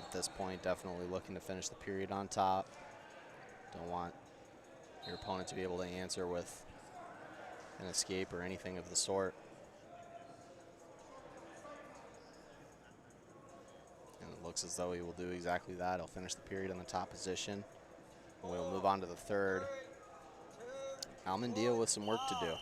At this point, definitely looking to finish the period on top. Don't want your opponent to be able to answer with an escape or anything of the sort. And it looks as though he will do exactly that. He'll finish the period in the top position. We'll move on to the third. Almendia with some work to do.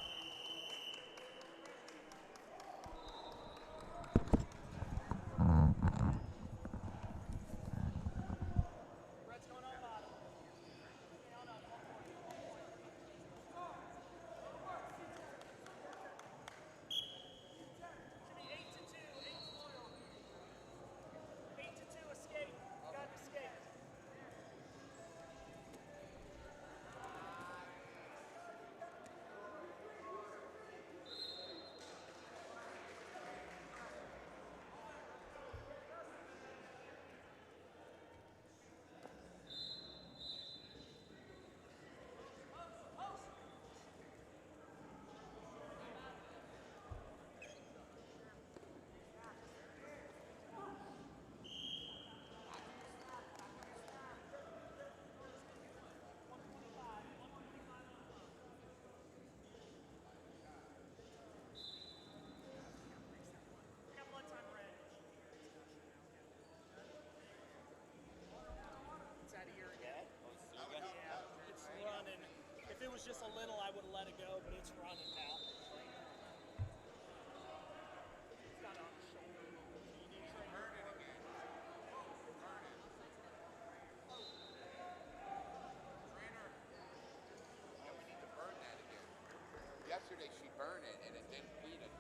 If it was just a little, I would have let it go, but it's running now. Yesterday she burned it and it didn't bleed it.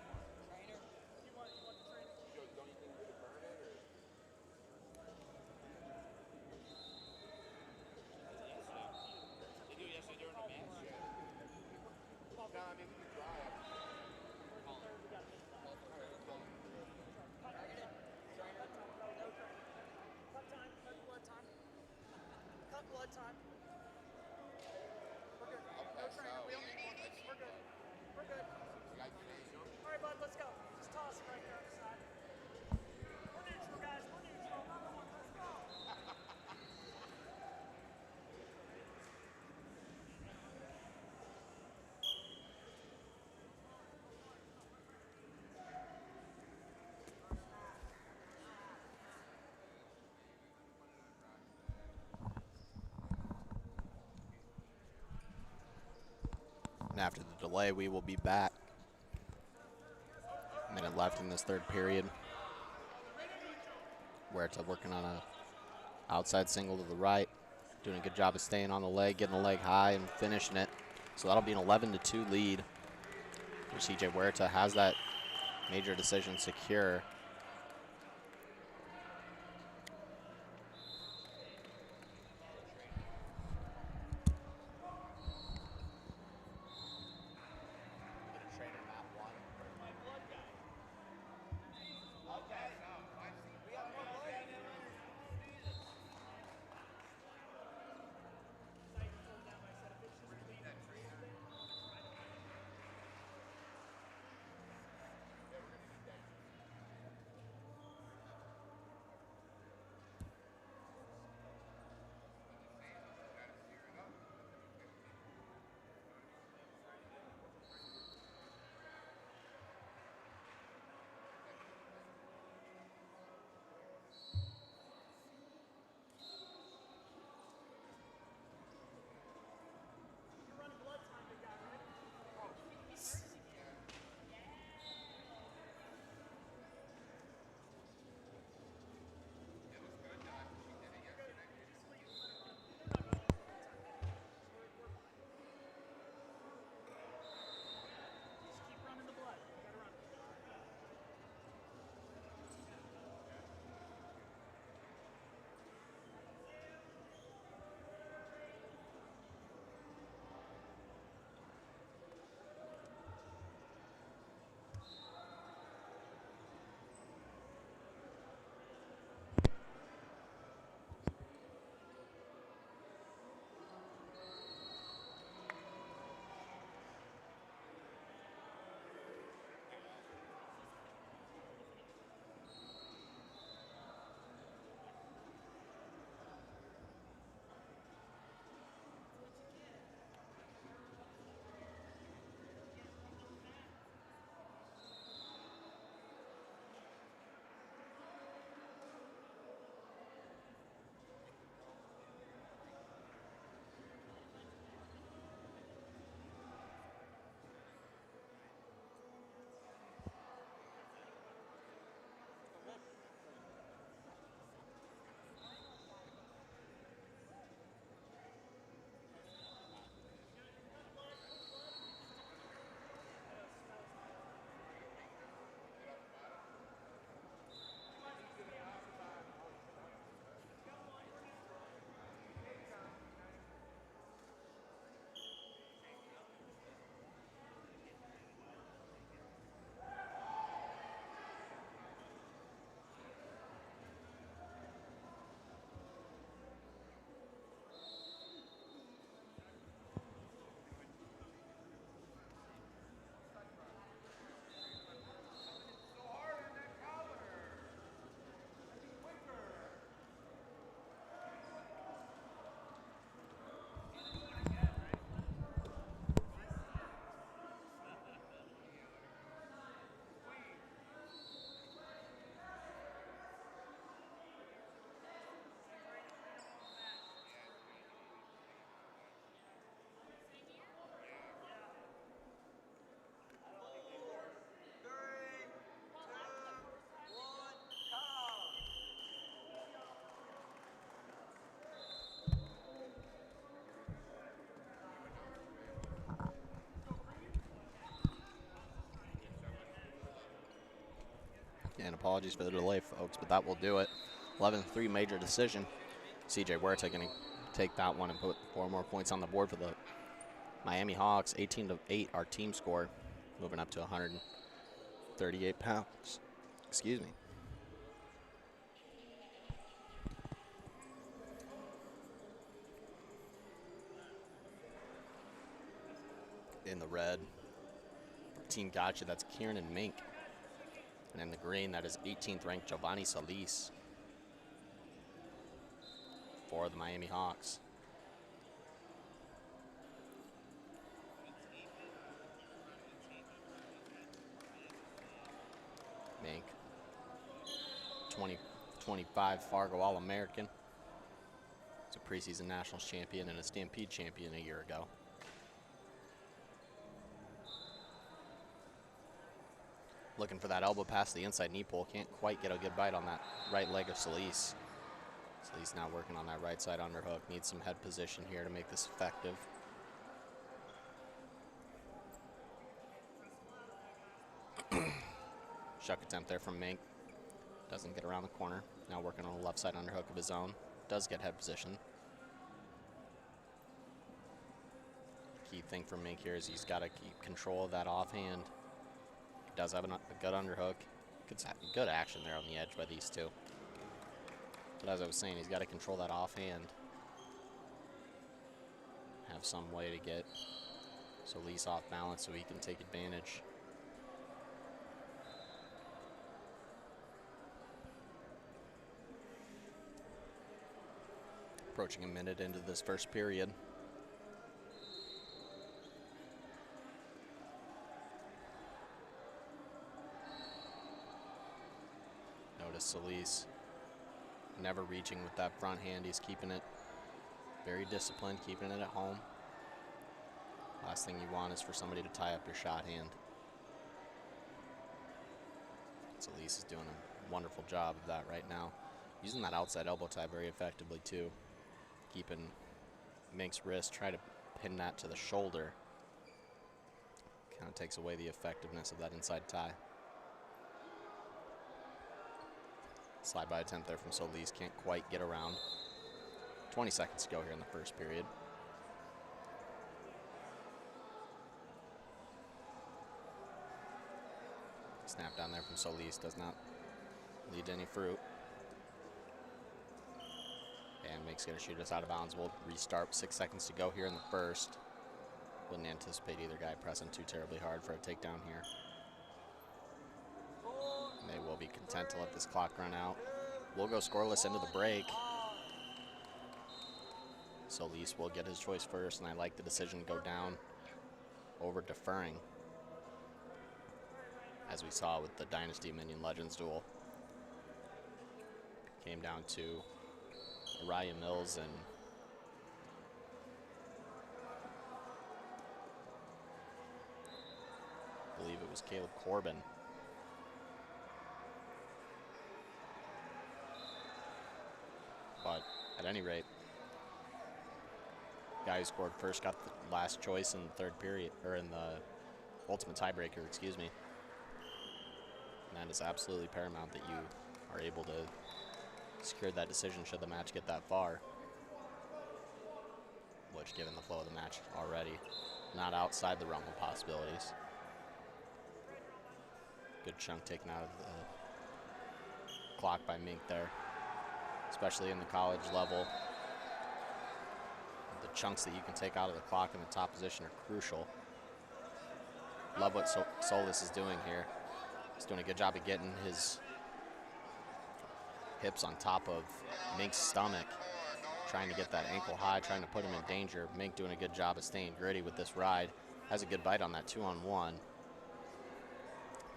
Trainer? You want the trainer? He goes, don't you think we could burn it or? They do yesterday during the match? No, I mean we can dry it. Cut blood time. We're good. No trainer. We don't need one. We're good. We're good. All right, bud, let's go. Just toss it right there on the side. We're neutral, guys. We're neutral. Another one. Let's go. And after the delay, we will be back. A minute left in this third period. Huerta working on a outside single to the right. Doing a good job of staying on the leg, getting the leg high and finishing it. So that'll be an 11-2 lead. For CJ Huerta has that major decision secure. And apologies for the delay, folks, but that will do it. 11-3 major decision. CJ Huerta going to take that one and put 4 more points on the board for the Miami Hawks. 18-8, our team score, moving up to 138 pounds. Excuse me. In the red, Team Gotcha, that's Kieran Mink. And in the green, that is 18th ranked Giovanni Solis for the Miami Hawks. Mink, 2025 Fargo All-American. He's a preseason Nationals champion and a Stampede champion a year ago. Looking for that elbow pass to the inside knee pull. Can't quite get a good bite on that right leg of Solis. Solis now working on that right side underhook. Needs some head position here to make this effective. Shuck attempt there from Mink. Doesn't get around the corner. Now working on the left side underhook of his own. Does get head position. Key thing for Mink here is he's got to keep control of that offhand. Does have a good underhook. Good action there on the edge by these two. But as I was saying, he's got to control that offhand. Have some way to get Solis off balance so he can take advantage. Approaching a minute into this first period. Solis never reaching with that front hand. He's keeping it very disciplined, keeping it at home. Last thing you want is for somebody to tie up your shot hand. Solis is doing a wonderful job of that right now. Using that outside elbow tie very effectively too. Keeping Mink's wrist, try to pin that to the shoulder. Kind of takes away the effectiveness of that inside tie. Slide by attempt there from Solis, can't quite get around. 20 seconds to go here in the first period. Snap down there from Solis, does not lead to any fruit. And Mink's gonna shoot us out of bounds. We'll restart, 6 seconds to go here in the first. Wouldn't anticipate either guy pressing too terribly hard for a takedown here. They will be content to let this clock run out. We'll go scoreless into the break. Solis will get his choice first, and I like the decision to go down over deferring, as we saw with the Dynasty Minion Legends duel. Came down to Araya Mills and I believe it was Caleb Corbin. But at any rate, guy who scored first got the last choice in the third period, or in the ultimate tiebreaker, excuse me. And that is absolutely paramount that you are able to secure that decision should the match get that far. Which, given the flow of the match already, not outside the realm of possibilities. Good chunk taken out of the clock by Mink there. Especially in the college level. The chunks that you can take out of the clock in the top position are crucial. Love what Solis is doing here. He's doing a good job of getting his hips on top of Mink's stomach, trying to get that ankle high, trying to put him in danger. Mink doing a good job of staying gritty with this ride. Has a good bite on that 2-on-1.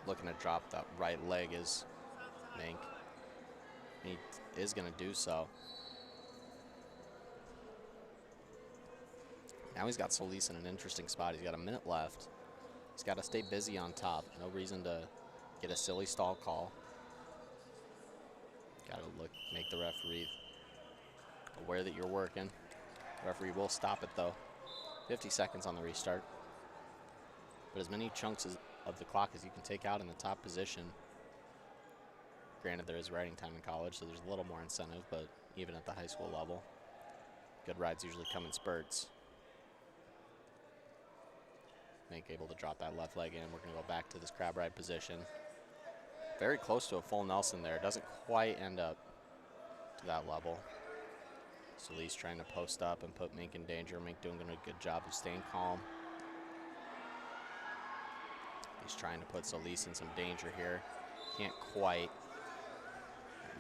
Looking to drop that right leg is Mink. He is going to do so. Now he's got Solis in an interesting spot. He's got a minute left. He's got to stay busy on top. No reason to get a silly stall call. Got to make the referee aware that you're working. The referee will stop it though. 50 seconds on the restart. But as many chunks of the clock as you can take out in the top position Granted, there is riding time in college, so there's a little more incentive, but even at the high school level, good rides usually come in spurts. Mink able to drop that left leg in. We're going to go back to this crab ride position. Very close to a full Nelson there. Doesn't quite end up to that level. Solis trying to post up and put Mink in danger. Mink doing a good job of staying calm. He's trying to put Solis in some danger here. Can't quite.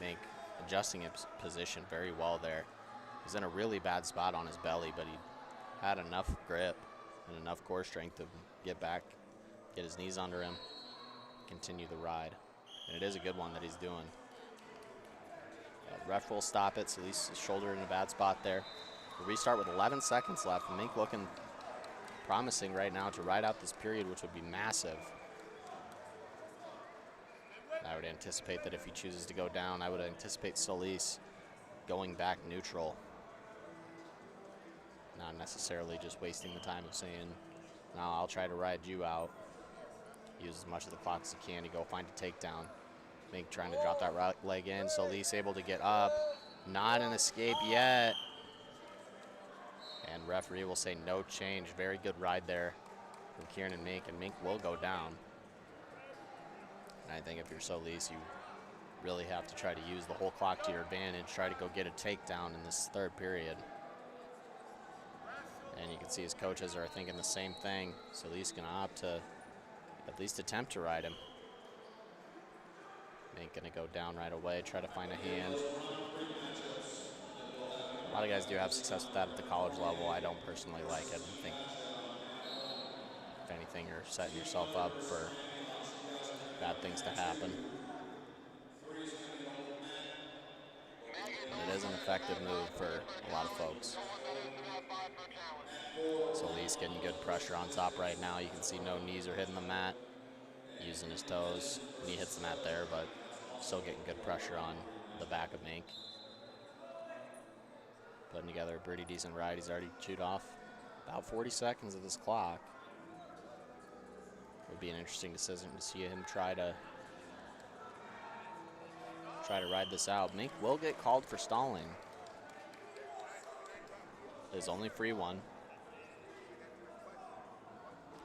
Mink adjusting his position very well there. He's in a really bad spot on his belly, but he had enough grip and enough core strength to get back, get his knees under him, continue the ride. And it is a good one that he's doing. Ref will stop it. Solis' shoulder in a bad spot there. We'll restart with 11 seconds left. Mink looking promising right now to ride out this period, which would be massive. I would anticipate that if he chooses to go down, I would anticipate Solis going back neutral. Not necessarily just wasting the time of saying, no, I'll try to ride you out. Use as much of the clock as he can to go find a takedown. Mink trying to drop that right leg in. Solis able to get up. Not an escape yet. And referee will say no change. Very good ride there from Kieran and Mink will go down. And I think if you're Solis, you really have to try to use the whole clock to your advantage. Try to go get a takedown in this third period. And you can see his coaches are thinking the same thing. Solis gonna opt to at least attempt to ride him. Mink gonna go down right away, try to find a hand. A lot of guys do have success with that at the college level. I don't personally like it. I think, if anything, you're setting yourself up for bad things to happen. And it is an effective move for a lot of folks. Solis getting good pressure on top right now. You can see no knees are hitting the mat. Using his toes. Knee hits the mat there, but still getting good pressure on the back of Mink. Putting together a pretty decent ride. He's already chewed off about 40 seconds of this clock. Would be an interesting decision to see him try to ride this out. Mink will get called for stalling. His only free one.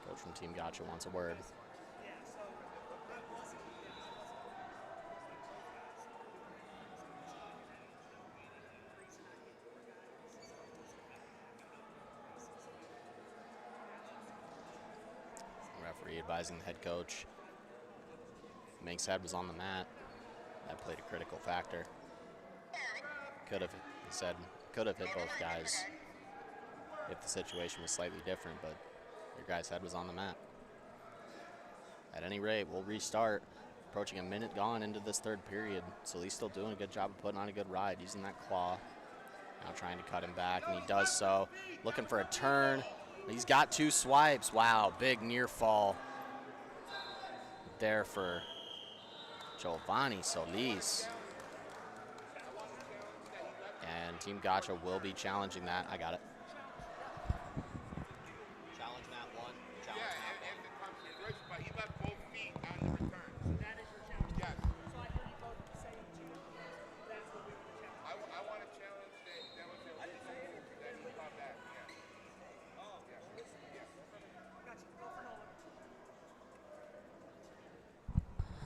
Coach from Team Gotcha wants a word. Referee advising the head coach. Mink's head was on the mat. That played a critical factor. Could have, he said, could have hit both guys if the situation was slightly different, but your guy's head was on the mat. At any rate, we'll restart. Approaching a minute gone into this third period. Solis still doing a good job of putting on a good ride, using that claw. Now trying to cut him back, and he does so. Looking for a turn. He's got two swipes. Wow, big near fall there for Giovanni Solis. And Team Gotcha will be challenging that. I got it. Challenge mat one. Challenge mat one. But he left both feet on the return. So that is your challenge? Yes. So I hear you both saying that's what we want to challenge. I want to challenge that was illegal that he caught that. Yeah. Oh. Yes. Yes. Gotcha. Go for Nolan.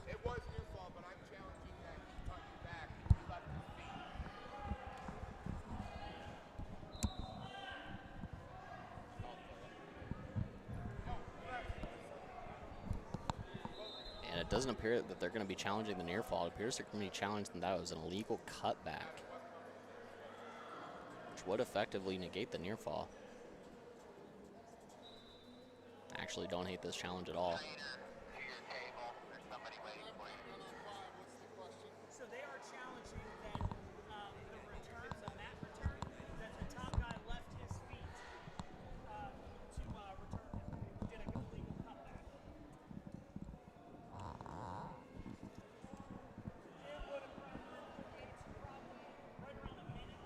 It was your fault, but I'm challenging that he cut you back. He left his feet. And it doesn't appear that they're going to be challenging the near fall. It appears they're going to be challenging that it was an illegal cutback, which would effectively negate the near fall. I actually don't hate this challenge at all. So they are challenging that the return, the mat return, that the top guy left his feet to return him. Did a illegal cutback. It would have negate probably right around a minute.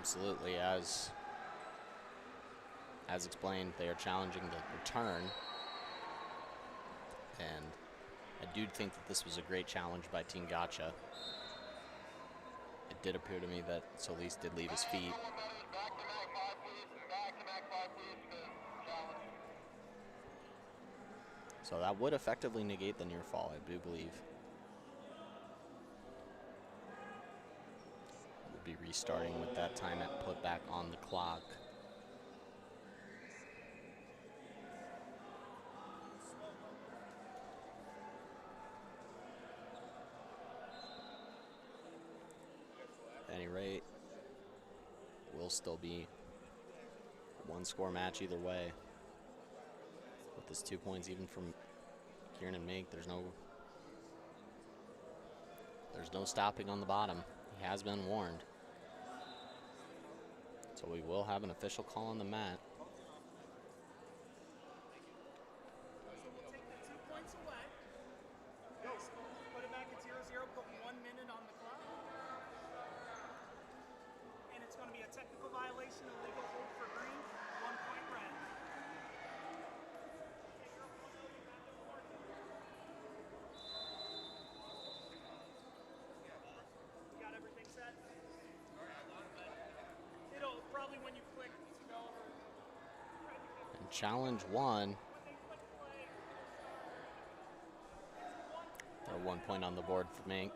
Absolutely, as explained, they are challenging the return. And I do think that this was a great challenge by Team Gotcha. It did appear to me that Solis did leave his feet. So that would effectively negate the near fall, I do believe. We'll be restarting with that time at put back on the clock. At any rate, will still be a one-score match either way. With this 2 points even from Kieran Mink, there's no stopping on the bottom. He has been warned. So we will have an official call on the mat. So we'll take the 2 points away. Put it back at 0-0, put 1 minute on the clock. And it's going to be a technical violation, illegal hold for green, 1 point red. You got everything set? It'll probably, when you click to go over. And challenge 1. Throw 1 point on the board for Mink.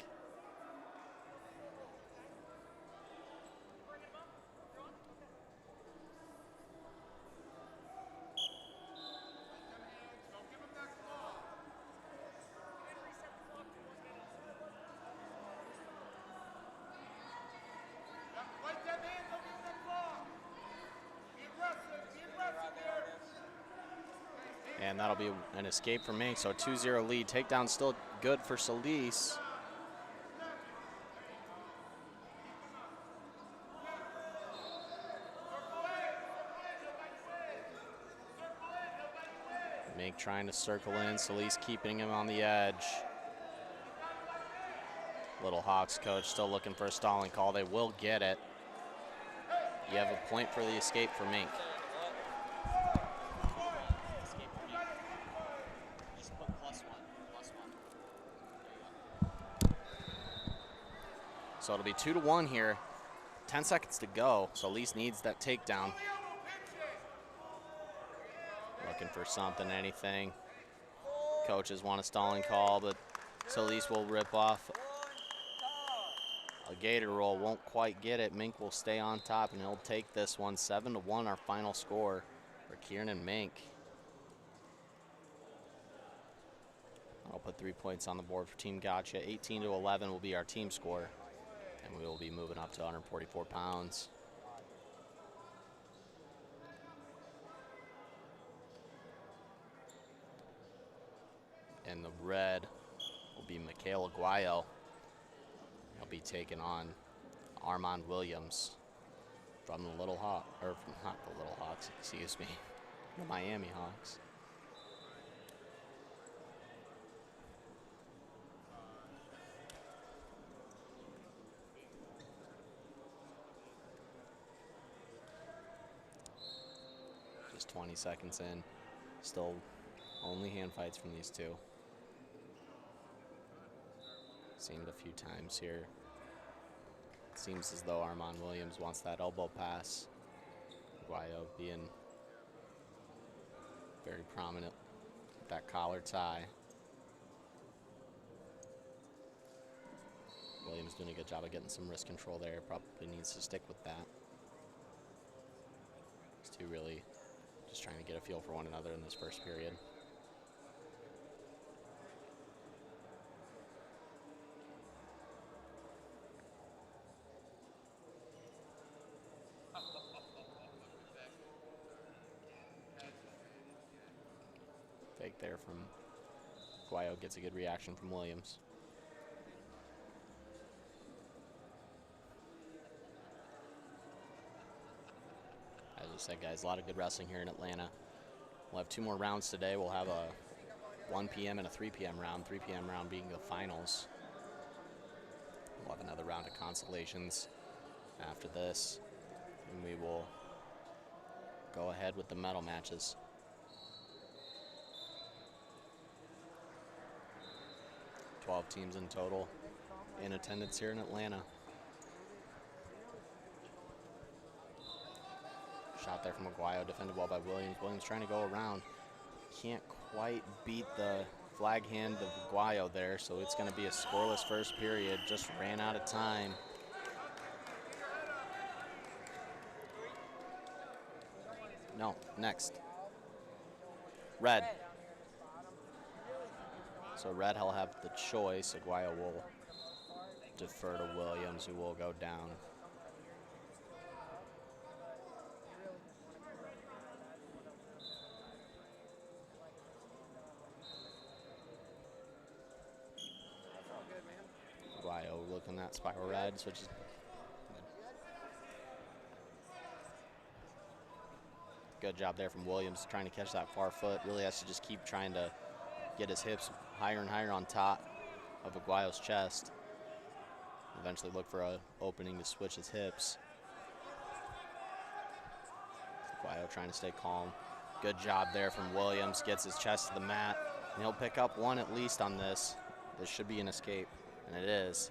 And that'll be an escape for Mink, so a 2-0 lead. Takedown still good for Solis. Mink trying to circle in, Solis keeping him on the edge. Little Hawks coach still looking for a stalling call. They will get it. You have a point for the escape for Mink. So it'll be 2-1 here. 10 seconds to go. Solis needs that takedown. Looking for something, anything. Coaches want a stalling call, but Solis will rip off a gator roll. Won't quite get it. Mink will stay on top, and he'll take this one. 7-1, our final score for Kieran Mink. I'll put 3 points on the board for Team Gotcha. 18-11 will be our team score. And we will be moving up to 144 pounds. And the red will be Mikhail Aguayo. He'll be taking on Armand Williams from the Little Hawks, or not the Little Hawks, excuse me, the Miami Hawks. Just 20 seconds in. Still only hand fights from these two. Seen it a few times here. It seems as though Armand Williams wants that elbow pass. Aguayo being very prominent with that collar tie. Williams doing a good job of getting some wrist control there. Probably needs to stick with that. These two really just trying to get a feel for one another in this first period. Fake there from Aguayo, gets a good reaction from Williams. As I said, guys, a lot of good wrestling here in Atlanta. We'll have 2 more rounds today. We'll have a 1 p.m. and a 3 p.m. round, 3 p.m. round being the finals. We'll have another round of consolations after this. And we will go ahead with the medal matches. Twelve teams in total in attendance here in Atlanta. Shot there from Aguayo, defended well by Williams. Williams trying to go around. Can't quite beat the flag hand of Aguayo there, so it's going to be a scoreless first period. Just ran out of time. No, next. Red. So red, he'll have the choice. Aguayo will defer to Williams, who will go down. Aguayo looking at spiral red, switches. Good job there from Williams, trying to catch that far foot. Really has to just keep trying to get his hips higher and higher on top of Aguayo's chest. Eventually look for an opening to switch his hips. Aguayo trying to stay calm. Good job there from Williams, gets his chest to the mat, and he'll pick up one at least on this. This should be an escape, and it is.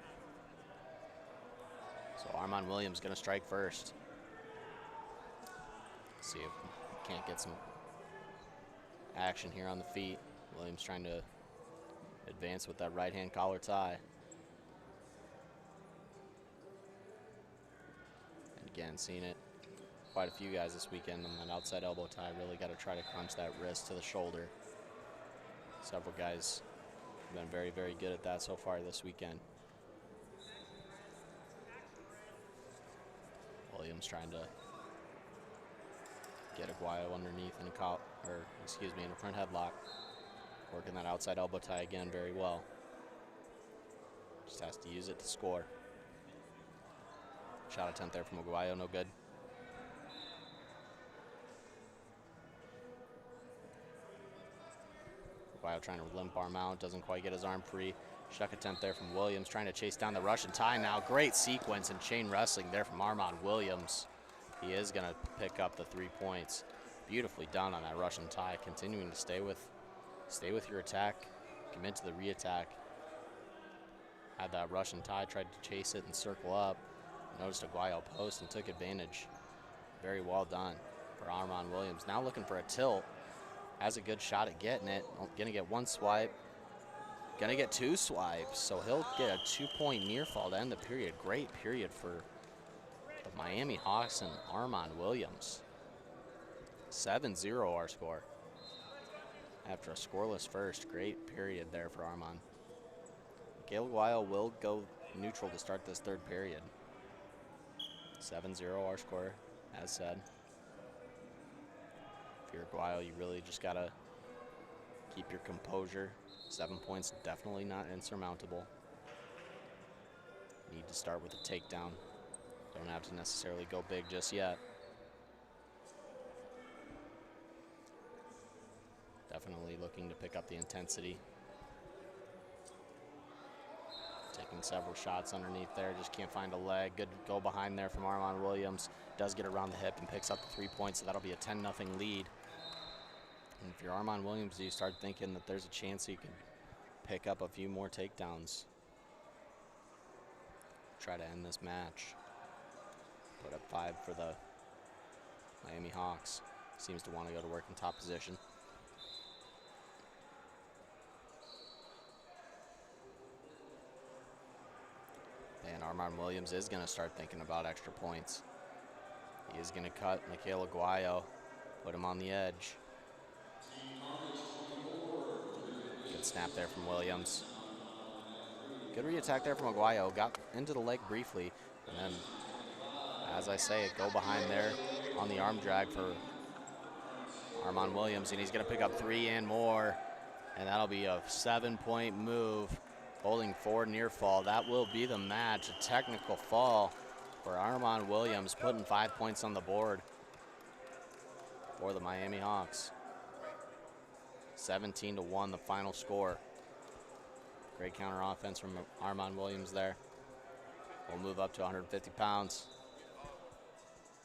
So Armand Williams gonna strike first. See if we can't get some action here on the feet. Williams trying to advance with that right hand collar tie. And again, seeing it quite a few guys this weekend on that outside elbow tie. Really got to try to crunch that wrist to the shoulder. Several guys have been very, very good at that so far this weekend. Williams trying to get Aguayo underneath in a in a front headlock. Working that outside elbow tie again very well. Just has to use it to score. Shot attempt there from Aguayo, no good. Aguayo trying to limp arm out, doesn't quite get his arm free. Shuck attempt there from Williams, trying to chase down the Russian tie now. Great sequence and chain wrestling there from Armand Williams. He is gonna pick up the 3 points. Beautifully done on that Russian tie, continuing to stay with your attack, commit to the re-attack. Had that Russian tie, tried to chase it and circle up. Noticed Aguayo post and took advantage. Very well done for Armand Williams. Now looking for a tilt. Has a good shot at getting it. Gonna get one swipe. Gonna get two swipes. So he'll get a 2-point near fall to end the period. Great period for the Miami Hawks and Armand Williams. 7-0 our score. After a scoreless first, great period there for Armand. Miguel Aguayo will go neutral to start this third period. 7-0 our score, as said. If you're Aguayo, you really just gotta keep your composure. 7 points, definitely not insurmountable. Need to start with a takedown. Don't have to necessarily go big just yet. Definitely looking to pick up the intensity. Taking several shots underneath there, just can't find a leg. Good go behind there from Armand Williams. Does get around the hip and picks up the 3 points, so that'll be a 10-0 lead. And if you're Armand Williams, you start thinking that there's a chance you can pick up a few more takedowns. Try to end this match. Put up 5 for the Miami Hawks. Seems to want to go to work in top position. And Armand Williams is going to start thinking about extra points. He is going to cut Miguel Aguayo, put him on the edge. Good snap there from Williams. Good re-attack there from Aguayo. Got into the leg briefly. And then, as I say, go behind there on the arm drag for Armand Williams. And he's going to pick up 3 and more. And that'll be a 7-point move. Holding forward near fall. That will be the match. A technical fall for Armand Williams, putting 5 points on the board for the Miami Hawks. 17-1, the final score. Great counter offense from Armand Williams there. We'll move up to 150 pounds.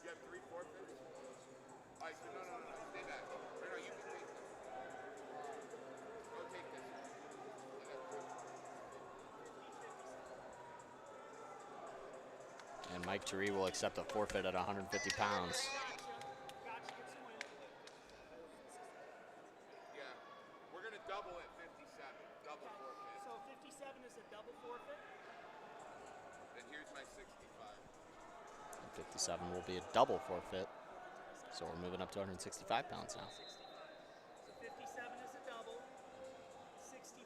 You have 3 Mike Turi will accept a forfeit at 150 pounds. Gotcha gets the win. Yeah. We're going to double at 57. Double forfeit. So 57 is a double forfeit. Then here's my 65. 57 will be a double forfeit. So we're moving up to 165 pounds now. 65. So 57 is a double. 65.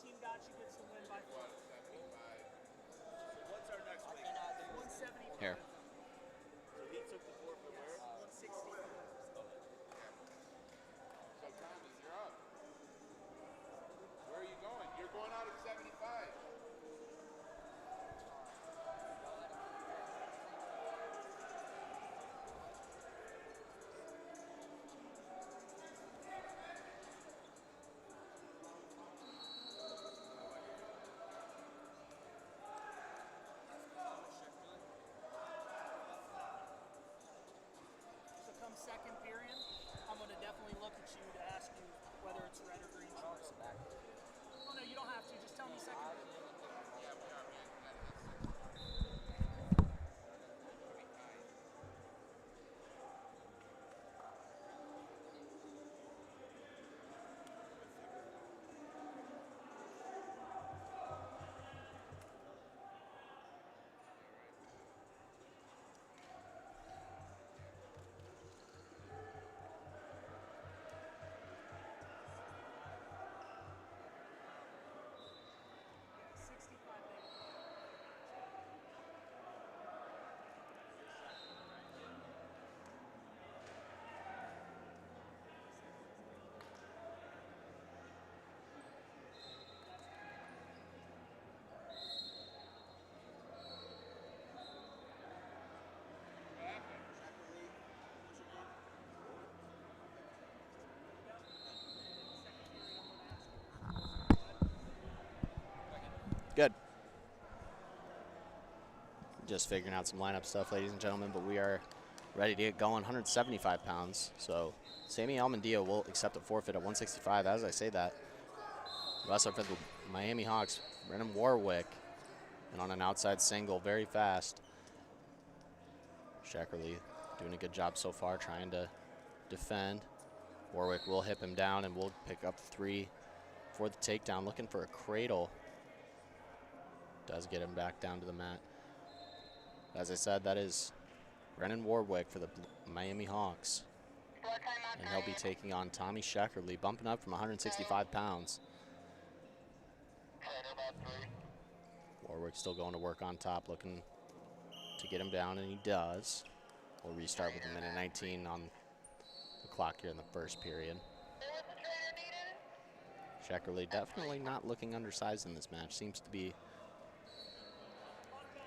Team Gotcha gets the win by What, 4. 75? What's our next week? 175. Here. So he took the forfeit where? 160. So Tommy, you're up. Where are you going? You're going out at 75. So come second period, I'm going to definitely look at you to ask you whether it's red or green shorts. Oh, no, you don't have to. Just tell me second period. Yeah, we are, man. You gotta hit 60. Yeah, 65 maybe. Good. Just figuring out some lineup stuff, ladies and gentlemen, but we are ready to get going. 175 pounds. So Sammy Almendia will accept a forfeit at 165. As I say that, wrestler for the Miami Hawks, Brennan Warwick, and on an outside single, very fast. Shackerly doing a good job so far, trying to defend. Warwick will hip him down and will pick up 3 for the takedown, looking for a cradle. Does get him back down to the mat. As I said, that is Brennan Warwick for the Miami Hawks. And he'll be taking on Tommy Shackerly, bumping up from 165 pounds. Warwick still going to work on top, looking to get him down, and he does. We'll restart with a minute 19 on the clock here in the first period. Shackerly definitely not looking undersized in this match. Seems to be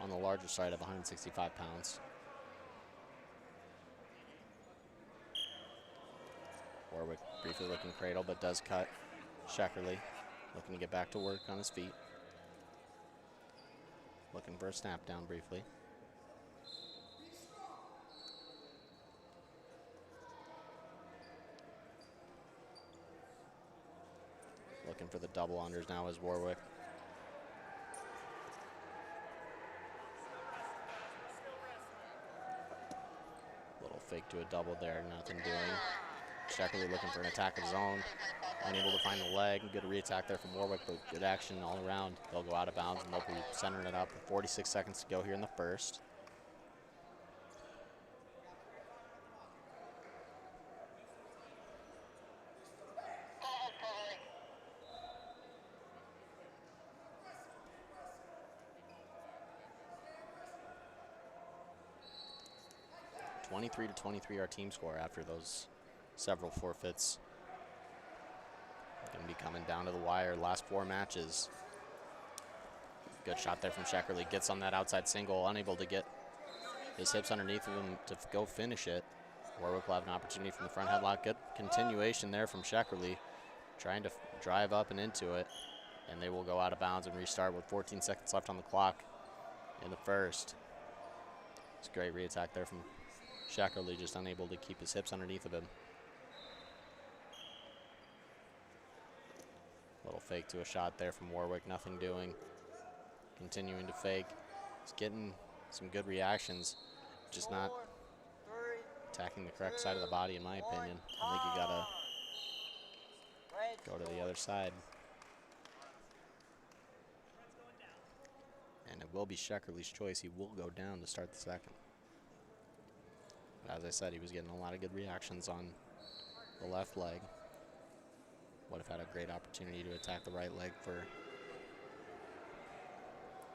on the larger side of 165 pounds. Warwick briefly looking cradle, but does cut. Shackerly looking to get back to work on his feet. Looking for a snap down briefly. Looking for the double unders now is Warwick. Little fake to a double there, nothing doing. Shackerly looking for an attack of his own. Unable to find the leg. Good reattack there from Warwick, but good action all around. They'll go out of bounds and they'll be centering it up with 46 seconds to go here in the first. (23-23) our team score after those several forfeits. Going to be coming down to the wire. Last 4 matches. Good shot there from Shackerly. Gets on that outside single, unable to get his hips underneath of him to go finish it. Warwick will have an opportunity from the front headlock. Good continuation there from Shackerly, trying to drive up and into it. And they will go out of bounds and restart with 14 seconds left on the clock in the first. It's a great reattack there from Shackerly, just unable to keep his hips underneath of him. Little fake to a shot there from Warwick, nothing doing. Continuing to fake. He's getting some good reactions, just not attacking the correct side of the body, in my opinion. I think you gotta go to the other side. And it will be Sheckerly's choice. He will go down to start the second. But as I said, he was getting a lot of good reactions on the left leg. Would have had a great opportunity to attack the right leg for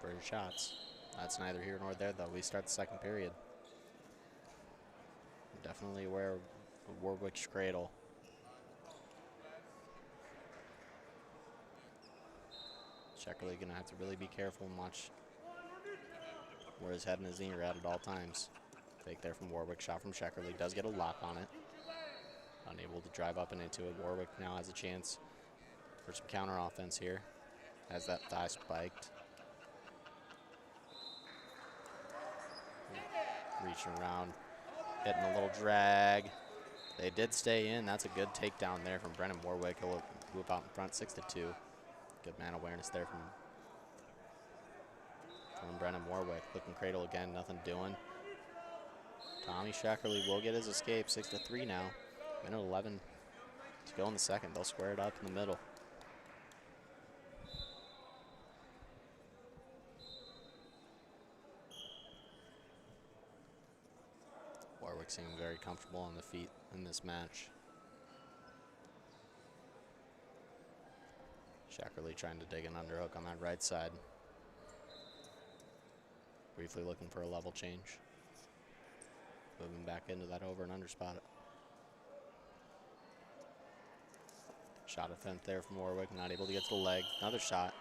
his shots. That's neither here nor there, though. We start the second period. Definitely aware of Warwick's cradle. Sheckerly gonna have to really be careful and watch where his head and his knee are at all times. Fake there from Warwick, shot from Sheckerly, does get a lock on it. Unable to drive up and into it. Warwick now has a chance for some counter offense here. Has that thigh spiked. Reaching around, hitting a little drag. They did stay in. That's a good takedown there from Brennan Warwick. He'll move out in front, 6-2. Good man awareness there from Brennan Warwick. Looking cradle again, nothing doing. Tommy Sheckerly will get his escape, 6-3 now. Minute 11 to go in the second. They'll square it up in the middle. Warwick seemed very comfortable on the feet in this match. Sheckerly trying to dig an underhook on that right side. Briefly looking for a level change. Moving back into that over and under spot. Shot attempt there from Warwick, not able to get to the leg. Another shot,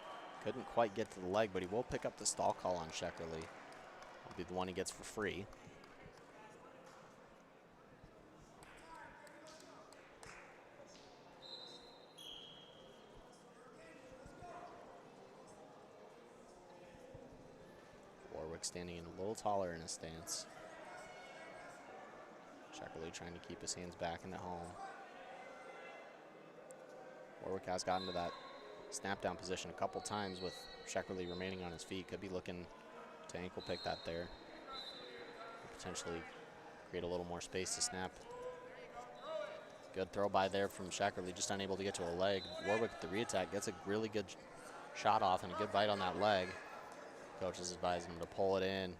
couldn't quite get to the leg, but he will pick up the stall call on Sheckerly. Will be the one he gets for free. Warwick standing in a little taller in his stance. Sheckerly trying to keep his hands back and at home. Warwick has gotten to that snap down position a couple times with Sheckerly remaining on his feet. Could be looking to ankle pick that there. Potentially create a little more space to snap. Good throw by there from Sheckerly, just unable to get to a leg. Warwick with the re-attack gets a really good shot off and a good bite on that leg. Coach is advising him to pull it in.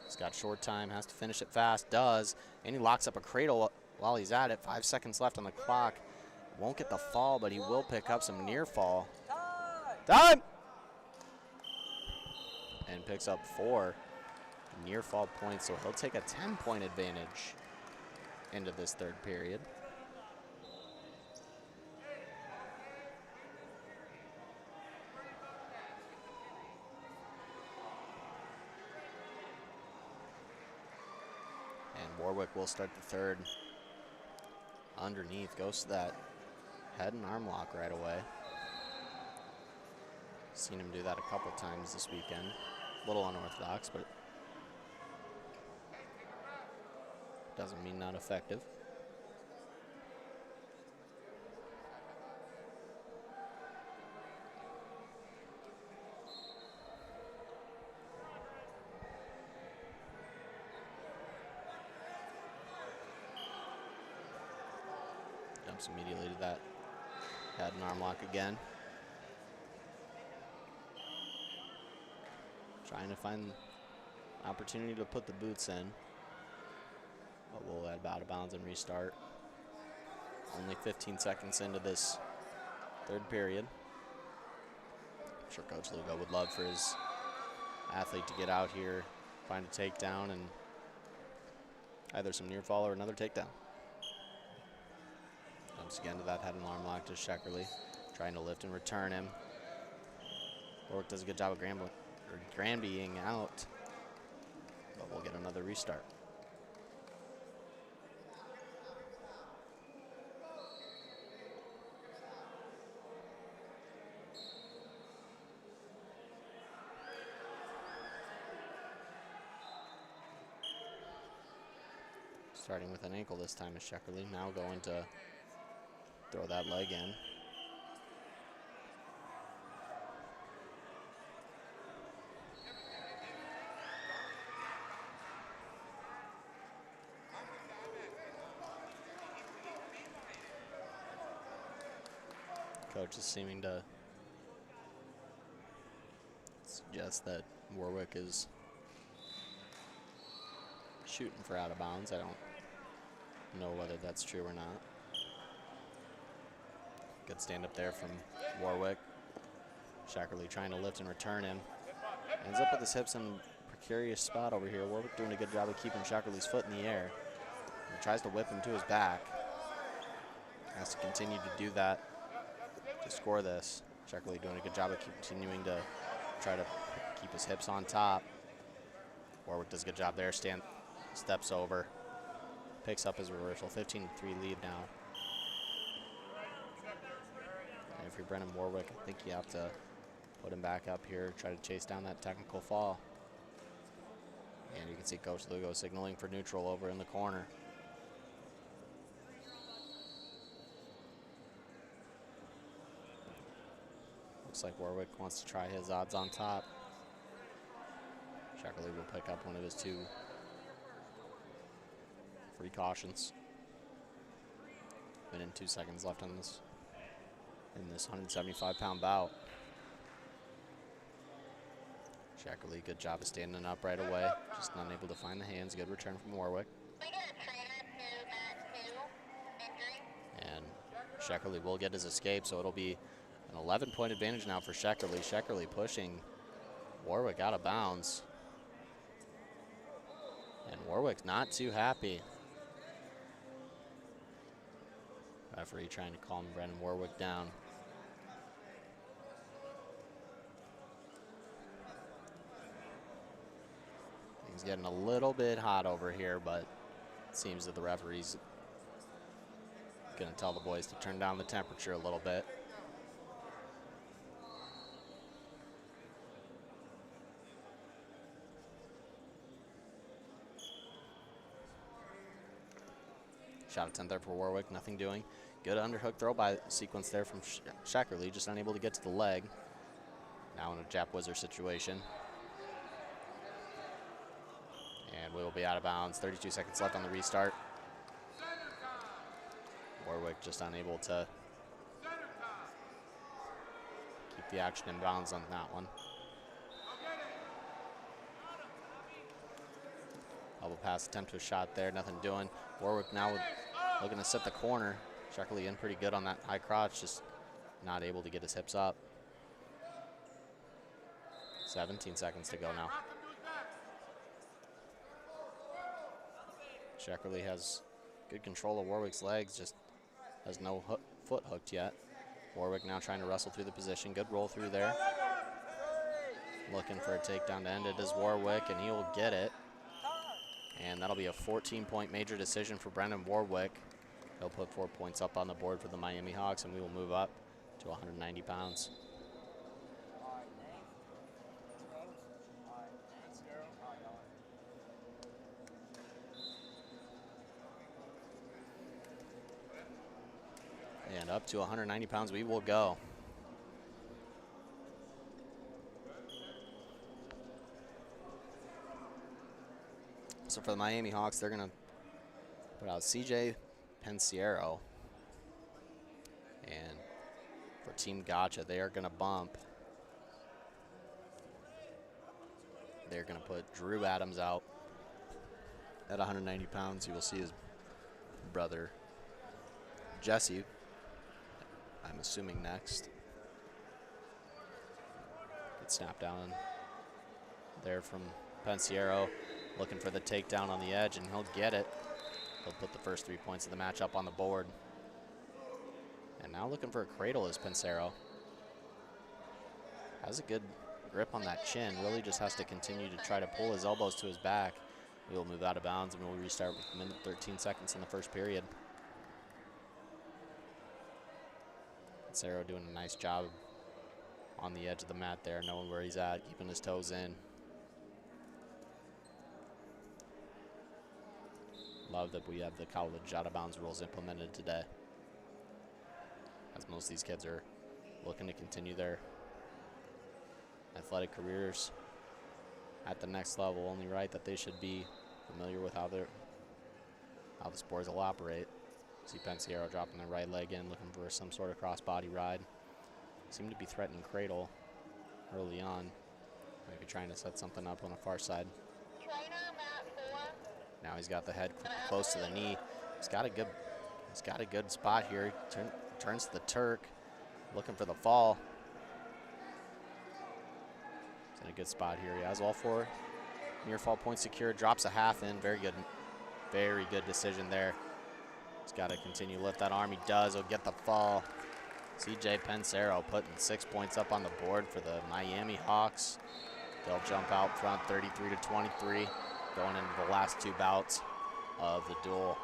He's got short time, has to finish it fast, does. And he locks up a cradle while he's at it. 5 seconds left on the clock. Won't get the fall, but he will pick up some near fall. Time! And picks up 4 near fall points, so he'll take a 10-point advantage into this third period. And Warwick will start the third. Underneath, goes to that head and arm lock right away. Seen him do that a couple times this weekend. A little unorthodox, but doesn't mean not effective. Jumps immediately to that head and arm lock again. Trying to find opportunity to put the boots in. But we'll head out of bounds and restart. Only 15 seconds into this third period. I'm sure Coach Lugo would love for his athlete to get out here, find a takedown, and either some near fall or another takedown. Jumps again to that head and arm lock to Sheckerly, trying to lift and return him. Warwick does a good job of Granbying out, but we'll get another restart. Starting with an ankle this time is Sheckerly, now going to throw that leg in. Coach is seeming to suggest that Warwick is shooting for out of bounds. I don't know whether that's true or not. Good stand up there from Warwick. Shackerly trying to lift and return him. Ends up with his hips in a precarious spot over here. Warwick doing a good job of keeping Shackerly's foot in the air. He tries to whip him to his back. Has to continue to do that to score this. Shackerly doing a good job of continuing to try to keep his hips on top. Warwick does a good job there. Steps over. Picks up his reversal. 15-3 lead now. And if you're Brennan Warwick, I think you have to put him back up here, try to chase down that technical fall. And you can see Coach Lugo signaling for neutral over in the corner. Looks like Warwick wants to try his odds on top. Shackerly will pick up one of his 2 free cautions. Minute 2 seconds left in this 175-pound bout. Shackerly, good job of standing up right away. Just unable to find the hands. Good return from Warwick. And Shackerly will get his escape, so it'll be an 11-point advantage now for Shackerly. Shackerly pushing Warwick out of bounds. And Warwick's not too happy. Referee trying to calm Brennan Warwick down. Things getting a little bit hot over here, but it seems that the referee's going to tell the boys to turn down the temperature a little bit. Shot attempt there for Warwick, nothing doing. Good underhook throw by sequence there from Shackerly, just unable to get to the leg. Now in a Jap Wizard situation. And we will be out of bounds. 32 seconds left on the restart. Warwick just unable to keep the action in bounds on that one. Double pass attempt to a shot there, nothing doing. Warwick now looking to set the corner. Shackerly in pretty good on that high crotch, just not able to get his hips up. 17 seconds to go now. Shackerly has good control of Warwick's legs, just has no foot hooked yet. Warwick now trying to wrestle through the position. Good roll through there. Looking for a takedown to end it is Warwick, and he will get it. And that'll be a 14-point major decision for Brendan Warwick. He'll put 4 points up on the board for the Miami Hawks, and we will move up to 190 pounds. And up to 190 pounds we will go. So for the Miami Hawks, they're going to put out CJ Pensiero. And for Team Gotcha, they are going to bump. They're going to put Drew Adams out at 190 pounds. You will see his brother, Jesse, I'm assuming next. Good snap down there from Pensiero. Looking for the takedown on the edge, and he'll get it. He'll put the first 3 points of the match up on the board. And now looking for a cradle is Pensiero. Has a good grip on that chin. Really just has to continue to try to pull his elbows to his back. We will move out of bounds, and we'll restart with a minute 13 seconds in the first period. Pensiero doing a nice job on the edge of the mat there, knowing where he's at, keeping his toes in. Love that we have the college out of bounds rules implemented today, as most of these kids are looking to continue their athletic careers at the next level. Only right that they should be familiar with how the sports will operate. See Pensiero dropping the right leg in, looking for some sort of crossbody ride. Seemed to be threatening cradle early on. Maybe trying to set something up on the far side. Now he's got the head close to the knee. He's got a good spot here. Turns to the Turk, looking for the fall. He's in a good spot here. He has all 4 near fall points secured. Drops a half in. Very good decision there. He's got to continue to lift that arm. He does. He'll get the fall. CJ Pensero putting 6 points up on the board for the Miami Hawks. They'll jump out front 33-23, going into the last 2 bouts of the duel.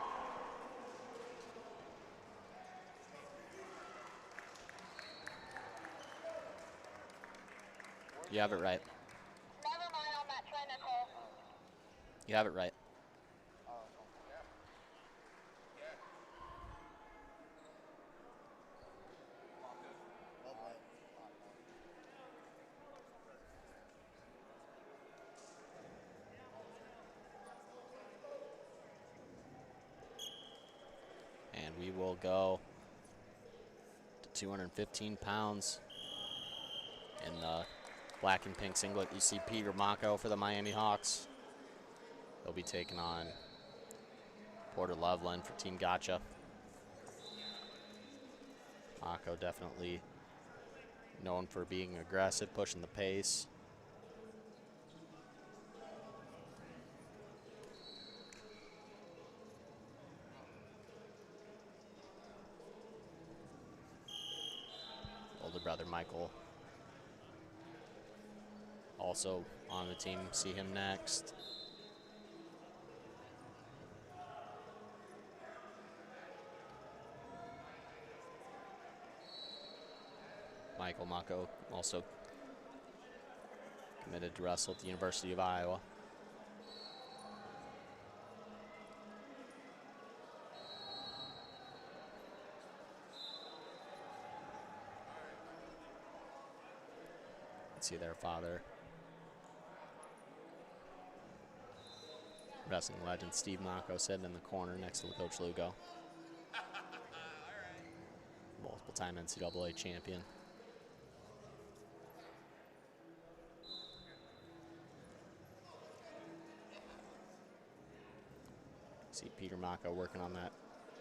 You have it right. Never mind on that trend, Nicole. You have it right. And we will go to 215 pounds. In the black and pink singlet, you see Peter Mako for the Miami Hawks. They'll be taking on Porter Loveland for Team Gotcha. Mako definitely known for being aggressive, pushing the pace. Older brother Michael also on the team. See him next. Michael Mako also committed to wrestle at the University of Iowa. See their father, wrestling legend Steve Mako, sitting in the corner next to Coach Lugo. Multiple-time NCAA champion. See Peter Mako working on that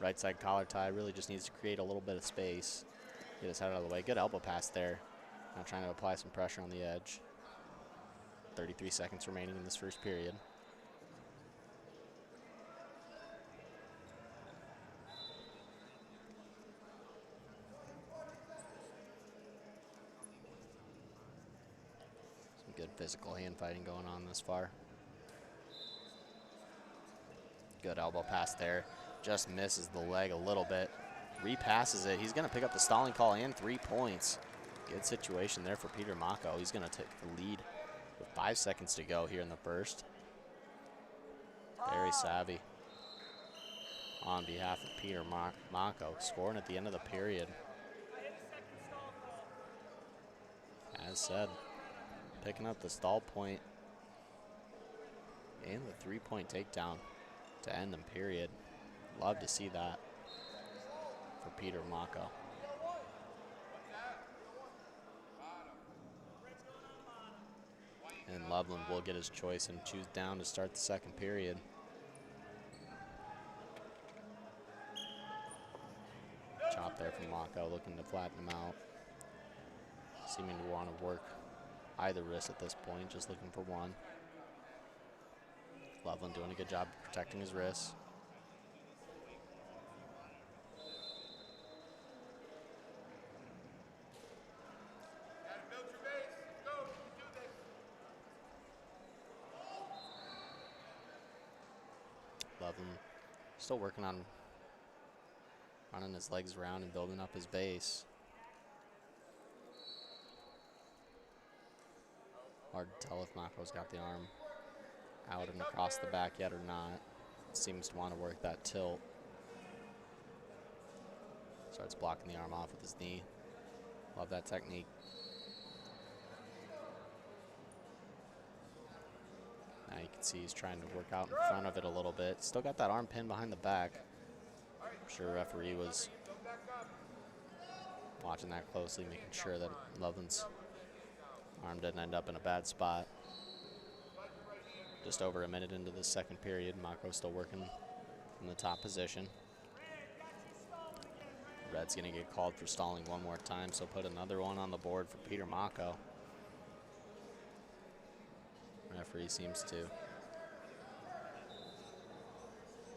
right side collar tie. Really just needs to create a little bit of space. Get his head out of the way. Good elbow pass there. Now trying to apply some pressure on the edge. 33 seconds remaining in this first period. Some good physical hand fighting going on this far. Good elbow pass there. Just misses the leg a little bit. Repasses it. He's going to pick up the stalling call and 3 points. Good situation there for Peter Mako. He's going to take the lead with 5 seconds to go here in the first. Very savvy on behalf of Peter Mako, scoring at the end of the period. As said, picking up the stall point and the 3-point takedown to end the period. Love to see that for Peter Mako. And Loveland will get his choice and choose down to start the second period. Chop there from Mako, looking to flatten him out. Seeming to want to work either wrist at this point, just looking for one. Loveland doing a good job protecting his wrists. Loveland still working on running his legs around and building up his base. Hard to tell if Mako's got the arm out and across the back yet or not. Seems to want to work that tilt. Starts blocking the arm off with his knee. Love that technique. Now you can see he's trying to work out in front of it a little bit. Still got that arm pinned behind the back. I'm sure the referee was Watching that closely, making sure that Loveland's arm didn't end up in a bad spot. Just over a minute into the second period, Mako still working in the top position. Red's gonna get called for stalling one more time, so put another one on the board for Peter Mako. Referee seems to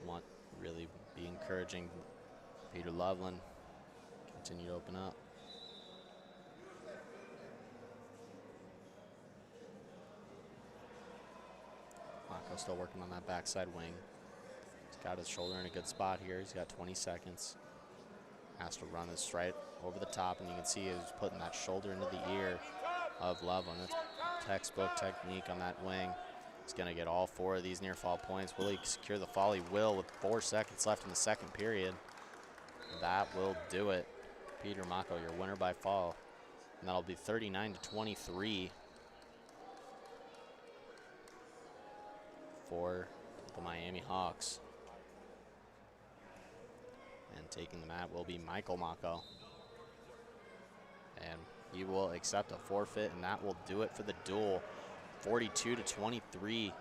want really be encouraging Peter Loveland continue to open up. Mako still working on that backside wing. He's got his shoulder in a good spot here. He's got 20 seconds. Has to run this right over the top, and you can see he's putting that shoulder into the ear of Loveland. That's textbook technique on that wing. He's gonna get all 4 of these near fall points. Will he secure the fall? He will with 4 seconds left in the second period. That will do it. Peter Mako, your winner by fall. And that'll be 39-23 for the Miami Hawks. And taking the mat will be Michael Mako. And he will accept a forfeit, and that will do it for the duel. 42-23.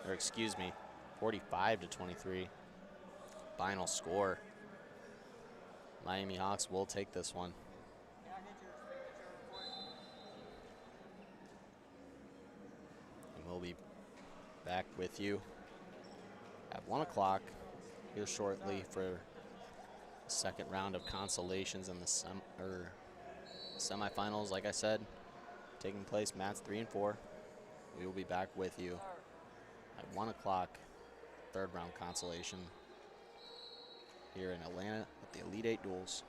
Or excuse me, 45-23. Final score. Miami Hawks will take this one. And we'll be back with you at 1 o'clock here shortly for the second round of consolations in the semifinals. Like I said, taking place mats 3 and 4. We will be back with you at 1 o'clock, third round consolation here in Atlanta at the Elite 8 duels.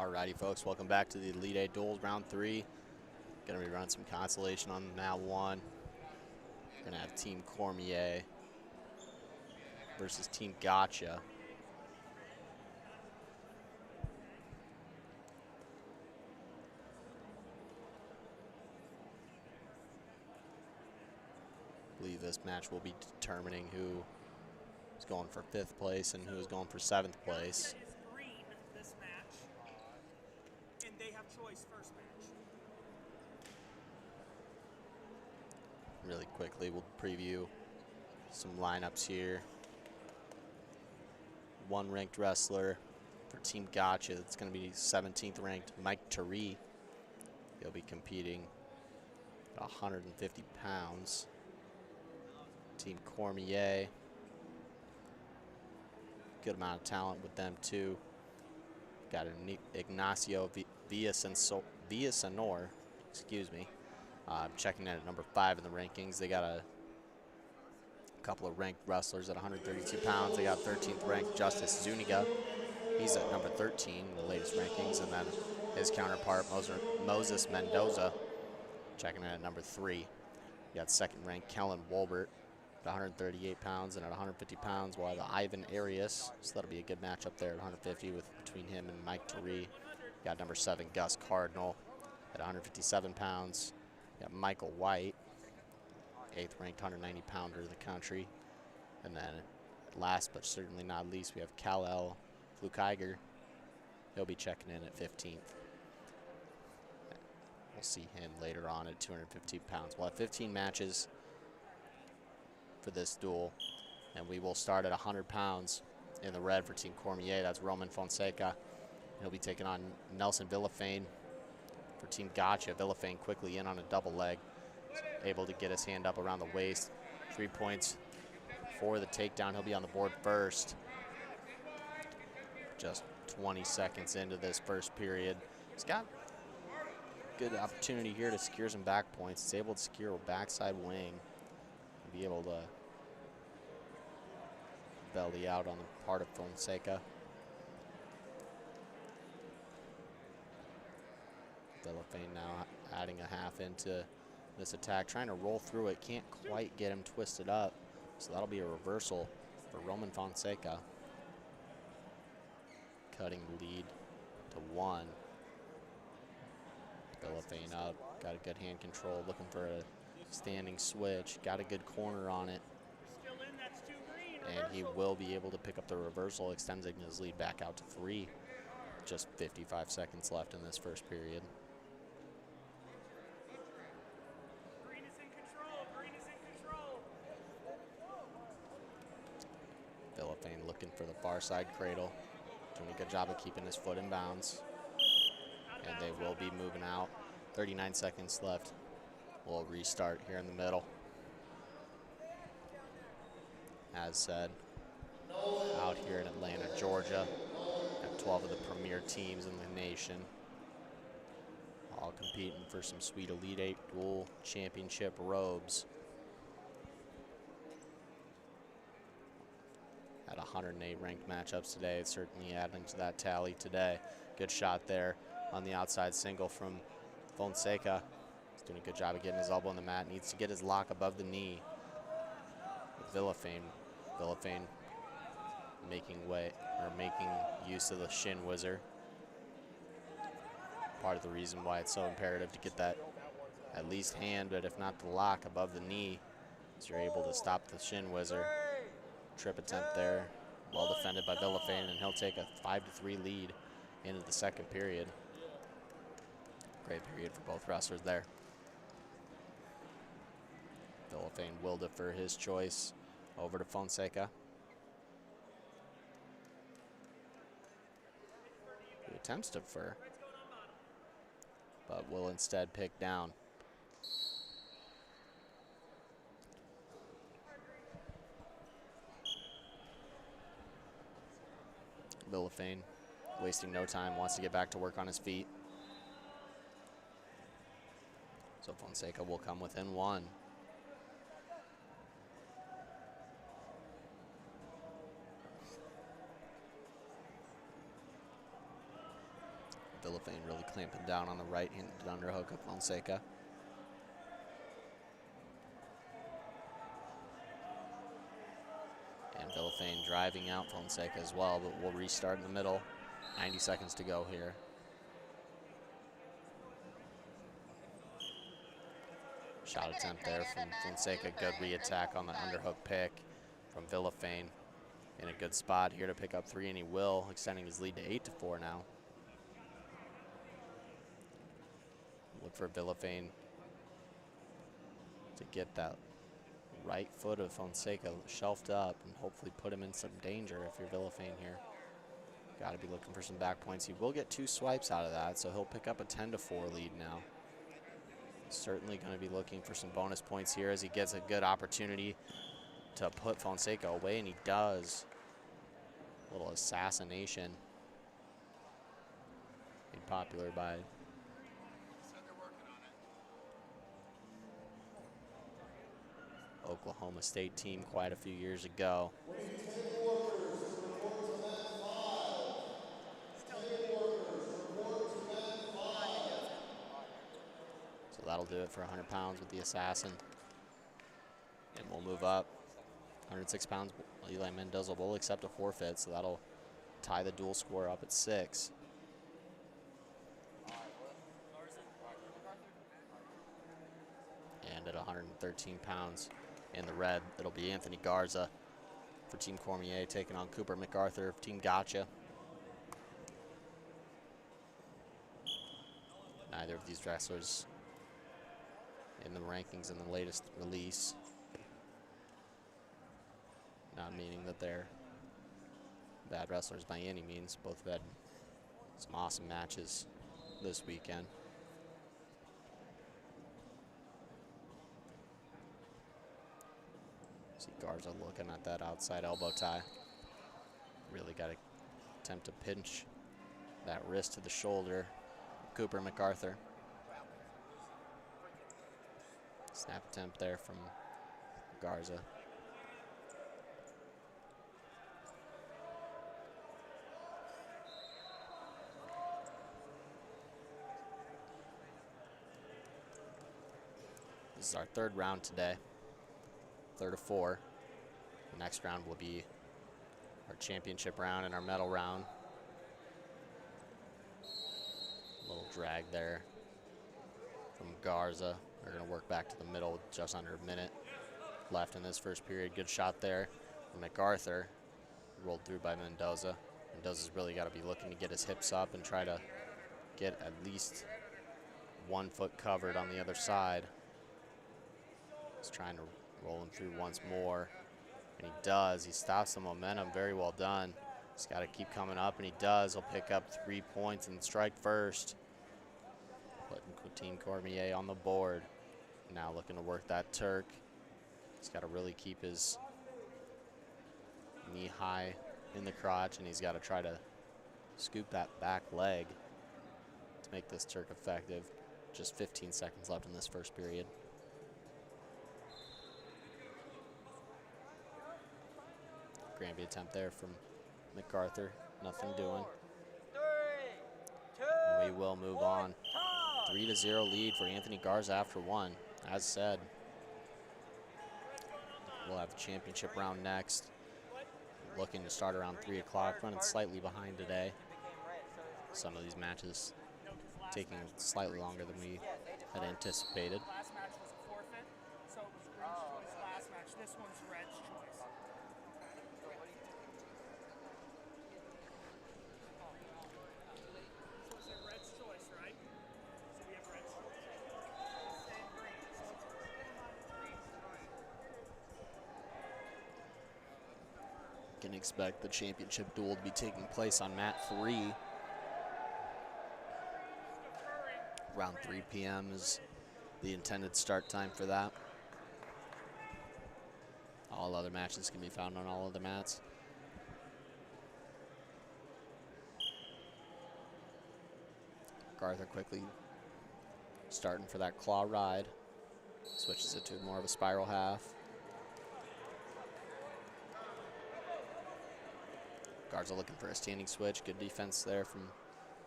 Alrighty, folks, welcome back to the Elite Eight Duels Round 3. Gonna be running some consolation on now 1. Gonna have Team Cormier versus Team Gotcha. I believe this match will be determining who is going for 5th place and who is going for 7th place. Gotcha is green this match, and they have choice first match. Really quickly, we'll preview some lineups here. 1 ranked wrestler for Team Gotcha. That's going to be 17th ranked Mike Tari. He'll be competing at 150 pounds. Team Cormier. Good amount of talent with them too. Got an Ignacio Villasenor, excuse me. Checking in at number 5 in the rankings. They got a couple of ranked wrestlers at 132 pounds. They got 13th ranked Justice Zuniga. He's at number 13 in the latest rankings. And then his counterpart, Moses Mendoza, checking in at number 3. You got 2nd ranked Kellen Wolbert at 138 pounds, and at 150 pounds, we'll have Ivan Arias. So that'll be a good matchup there at 150 between him and Mike Tari. Got number 7 Gus Cardinal at 157 pounds. Got Michael White, 8th ranked 190 pounder in the country. And then last but certainly not least, we have Kal-El Flukeiger. He'll be checking in at 15th. We'll see him later on at 215 pounds. We'll have 15 matches for this duel, and we will start at 100 pounds in the red for Team Cormier. That's Roman Fonseca. He'll be taking on Nelson Villafane for Team Gotcha. Villafane quickly in on a double leg, able to get his hand up around the waist. 3 points for the takedown. He'll be on the board first. Just 20 seconds into this first period. He's got good opportunity here to secure some back points. He's able to secure a backside wing and be able to belly out on the part of Fonseca. Villafane now adding a half into this attack, trying to roll through it. Can't quite get him twisted up, so that'll be a reversal for Roman Fonseca. Cutting the lead to 1. Villafane up, got a good hand control, looking for a standing switch, got a good corner on it. Still in, that's 2 green. And he will be able to pick up the reversal, extending his lead back out to 3. Just 55 seconds left in this first period. Green is in control. Green is in control. Villafane looking for the far side cradle, doing a good job of keeping his foot in bounds. And they will be moving out. 39 seconds left. We'll restart here in the middle. As said, out here in Atlanta, Georgia, got 12 of the premier teams in the nation, all competing for some sweet Elite Eight Duel Championship robes. At 108 ranked matchups today, it's certainly adding to that tally today. Good shot there on the outside single from Fonseca. He's doing a good job of getting his elbow on the mat. Needs to get his lock above the knee. Villafane making use of the shin whizzer. Part of the reason why it's so imperative to get that at least hand, but if not the lock above the knee, so you're able to stop the shin whizzer. Trip attempt there, well defended by Villafane, and he'll take a 5-3 lead into the second period. Great period for both wrestlers there. Villafane will defer his choice over to Fonseca, who attempts to defer, but will instead pick down. Villafane, wasting no time, wants to get back to work on his feet. So Fonseca will come within 1. Villafane really clamping down on the right-handed underhook of Fonseca. And Villafane driving out Fonseca as well, but we'll restart in the middle. 90 seconds to go here. Shot attempt there from Fonseca. Good re-attack on the underhook pick from Villafane. In a good spot here to pick up 3, and he will, extending his lead to 8-4 now. Look for Villafane to get that right foot of Fonseca shelved up and hopefully put him in some danger if you're Villafane here. Got to be looking for some back points. He will get 2 swipes out of that, so he'll pick up a 10-4 lead now. Certainly going to be looking for some bonus points here as he gets a good opportunity to put Fonseca away, and he does. A little assassination. Made popular by Oklahoma State team quite a few years ago. So that'll do it for 100 pounds with the assassin. And we'll move up. 106 pounds, Eli Mendoza will accept a forfeit, so that'll tie the dual score up at 6. And at 113 pounds in the red, it'll be Anthony Garza for Team Cormier taking on Cooper MacArthur of Team Gotcha. Neither of these wrestlers in the rankings in the latest release. Not meaning that they're bad wrestlers by any means. Both have had some awesome matches this weekend. See Garza looking at that outside elbow tie. Really got to attempt to pinch that wrist to the shoulder. Cooper MacArthur. Snap attempt there from Garza. This is our 3rd round today, 3rd of 4. The next round will be our championship round and our medal round. A little drag there from Garza. We're gonna work back to the middle with just under a minute left in this first period. Good shot there from MacArthur. Rolled through by Mendoza. Mendoza's really gotta be looking to get his hips up and try to get at least 1 foot covered on the other side. He's trying to roll him through once more, and he does. He stops the momentum. Very well done. He's got to keep coming up, and he does. He'll pick up 3 points and strike first. Putting Team Cormier on the board. Now looking to work that Turk. He's got to really keep his knee high in the crotch, and he's got to try to scoop that back leg to make this Turk effective. Just 15 seconds left in this first period. Granby attempt there from MacArthur. Nothing doing. 3, 2, And we will move on. 3-0 lead for Anthony Garza after 1. As said, we'll have the championship round next. Looking to start around 3 o'clock. Running slightly behind today. Some of these matches taking slightly longer than we had anticipated. Last match was a forfeit, so it was Green's choice last match. This one's Red's choice. So is it Red's choice, right? So we have Red's choice. Stay in green. So it's Can expect the championship duel to be taking place on mat 3. Around 3 p.m. is the intended start time for that. All other matches can be found on all other mats. MacArthur quickly starting for that claw ride. Switches it to more of a spiral half. Garza looking for a standing switch. Good defense there from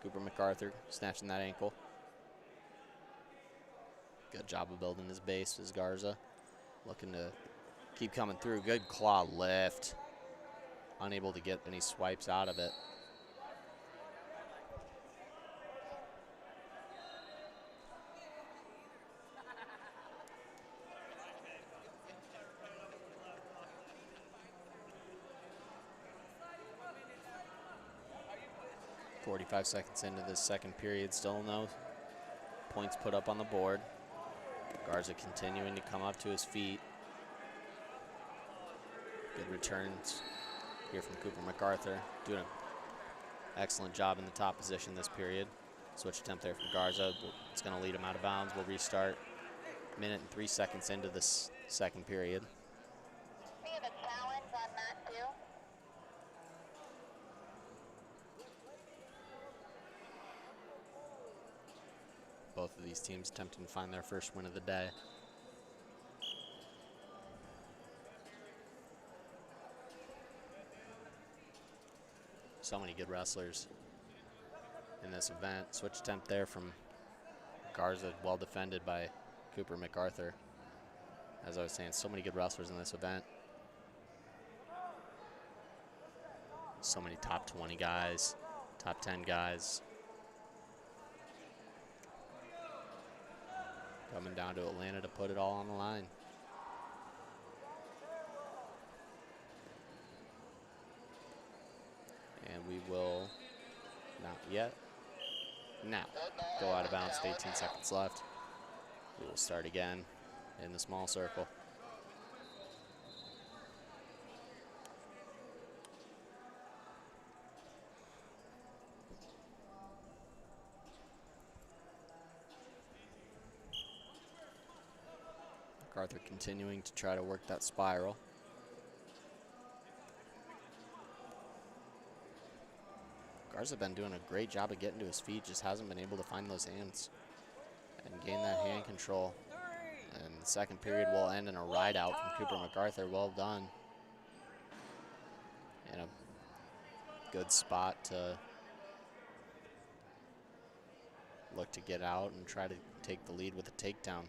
Cooper MacArthur snatching that ankle. Good job of building his base as Garza. Looking to keep coming through. Good claw lift. Unable to get any swipes out of it. .45 seconds into this second period, still no points put up on the board. Garza continuing to come up to his feet. Good returns here from Cooper MacArthur. Doing an excellent job in the top position this period. Switch attempt there from Garza. It's going to lead him out of bounds. We'll restart. Minute and 3 seconds into this second period. We have a challenge on that too. Both of these teams attempting to find their first win of the day. So many good wrestlers in this event. Switch attempt there from Garza, well defended by Cooper MacArthur. As I was saying, so many good wrestlers in this event. So many top 20 guys, top 10 guys. Coming down to Atlanta to put it all on the line. And we will, not yet, now go out of bounds with 18 seconds left. We will start again in the small circle. MacArthur continuing to try to work that spiral. Garza been doing a great job of getting to his feet, just hasn't been able to find those hands and gain that hand control. And the second period will end in a ride out from Cooper MacArthur. Well done. In a good spot to look to get out and try to take the lead with a takedown.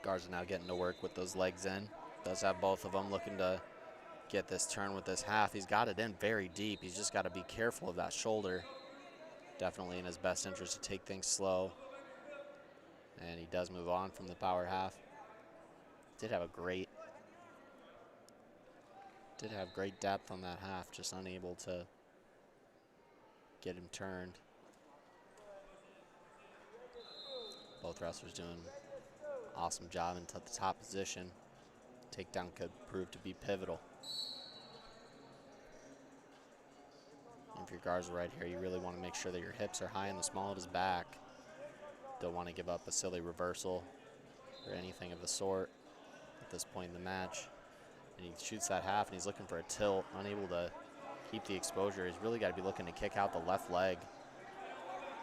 Garza now getting to work with those legs in. Does have both of them looking to get this turn with this half. He's got it in very deep. He's just got to be careful of that shoulder. Definitely in his best interest to take things slow. And he does move on from the power half. Did have great depth on that half, just unable to get him turned. Both wrestlers doing awesome job into the top position. Takedown could prove to be pivotal. And if you're Garza right here, you really want to make sure that your hips are high in the small of his back. Don't want to give up a silly reversal or anything of the sort at this point in the match. And he shoots that half and he's looking for a tilt, unable to keep the exposure. He's really got to be looking to kick out the left leg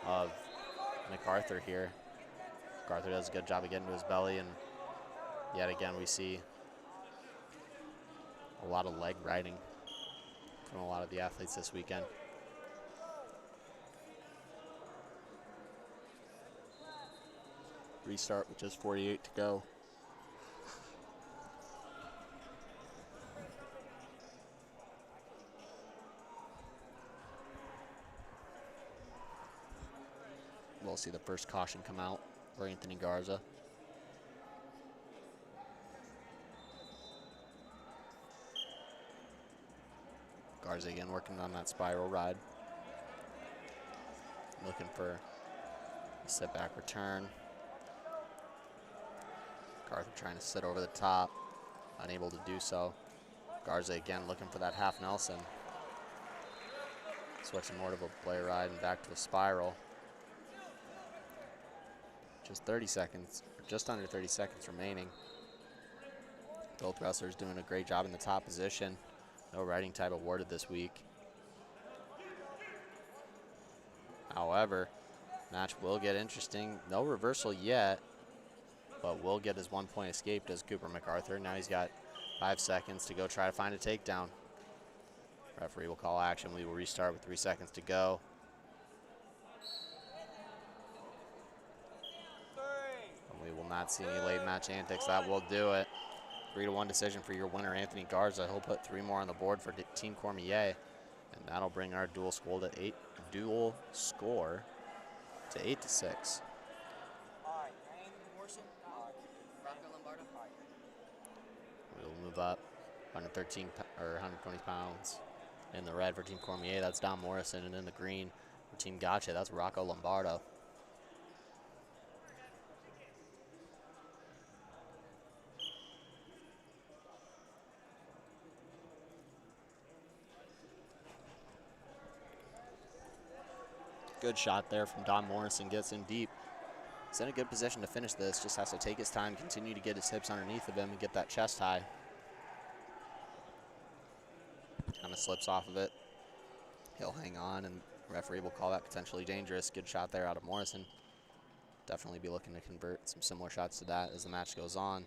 of MacArthur here. MacArthur does a good job of getting to his belly, and yet again we see a lot of leg riding from a lot of the athletes this weekend. Restart with just 48 to go. We'll see the first caution come out for Anthony Garza. Garza again working on that spiral ride. Looking for a sit back return. Garza trying to sit over the top, unable to do so. Garza again looking for that half Nelson. Switching more to a play ride and back to a spiral. Just 30 seconds, just under 30 seconds remaining. Both wrestlers doing a great job in the top position. No riding type awarded this week. However, Match will get interesting. No reversal yet, but will get his 1 point escape, does Cooper MacArthur. Now he's got 5 seconds to go try to find a takedown. Referee will call action. We will restart with 3 seconds to go. And we will not see any late match antics. That will do it. 3-1 decision for your winner, Anthony Garza. He'll put 3 more on the board for Team Cormier, and that'll bring our dual score to 8 to 6. We'll move up 113 or 120 pounds in the red for Team Cormier. That's Don Morrison, and in the green for Team Gotcha, that's Rocco Lombardo. Good shot there from Don Morrison, gets in deep. He's in a good position to finish this, just has to take his time, continue to get his hips underneath of him and get that chest high. Kind of slips off of it. He'll hang on, and referee will call that potentially dangerous. Good shot there out of Morrison. Definitely be looking to convert some similar shots to that as the match goes on.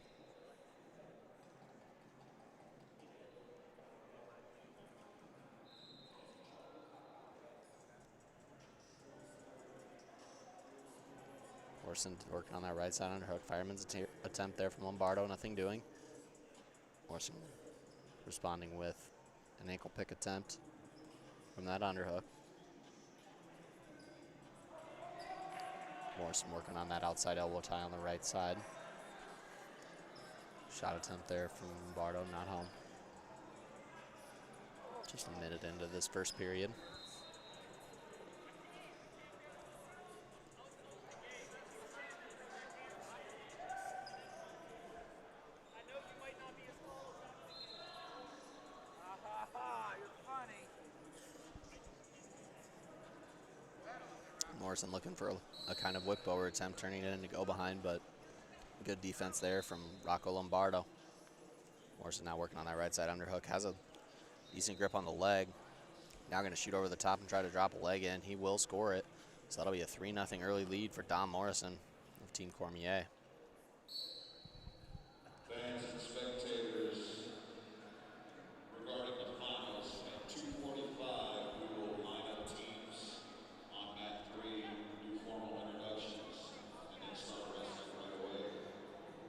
Morrison working on that right side underhook. Fireman's attempt there from Lombardo, nothing doing. Morrison responding with an ankle pick attempt from that underhook. Morrison working on that outside elbow tie on the right side. Shot attempt there from Lombardo, not home. Just a minute into this first period. Morrison looking for a kind of whip over attempt, turning it into go behind, but good defense there from Rocco Lombardo. Morrison now working on that right side underhook, has a decent grip on the leg. Now going to shoot over the top and try to drop a leg in. He will score it. So that'll be a 3-0 early lead for Don Morrison of Team Cormier. Fans and spectators, regarding the finals, at 2:45, we will line up teams on mat 3, do formal introductions, and then start wrestling right away.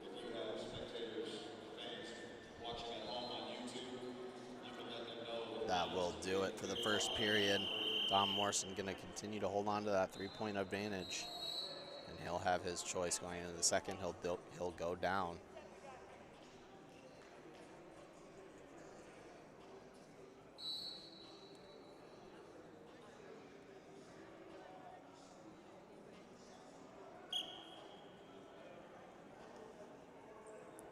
If you have spectators, fans watching at home on YouTube, you can let them know. That will do it for the first period. Don Morrison going to continue to hold on to that 3-point advantage, and he'll have his choice going into the second. He'll go down.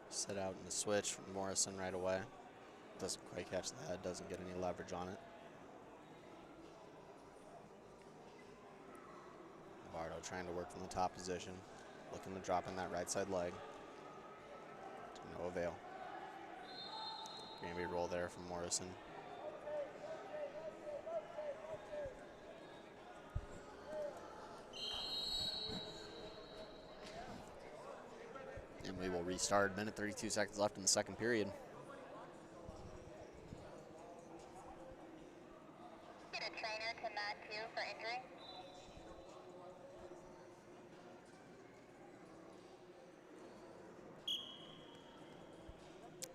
Set out in the switch from Morrison right away. Doesn't quite catch the head, doesn't get any leverage on it. Lombardo trying to work from the top position, looking to drop in that right side leg. To no avail. Granby roll there from Morrison. And we will restart. Minute 32 seconds left in the second period. Get a trainer to mat 2 for injury.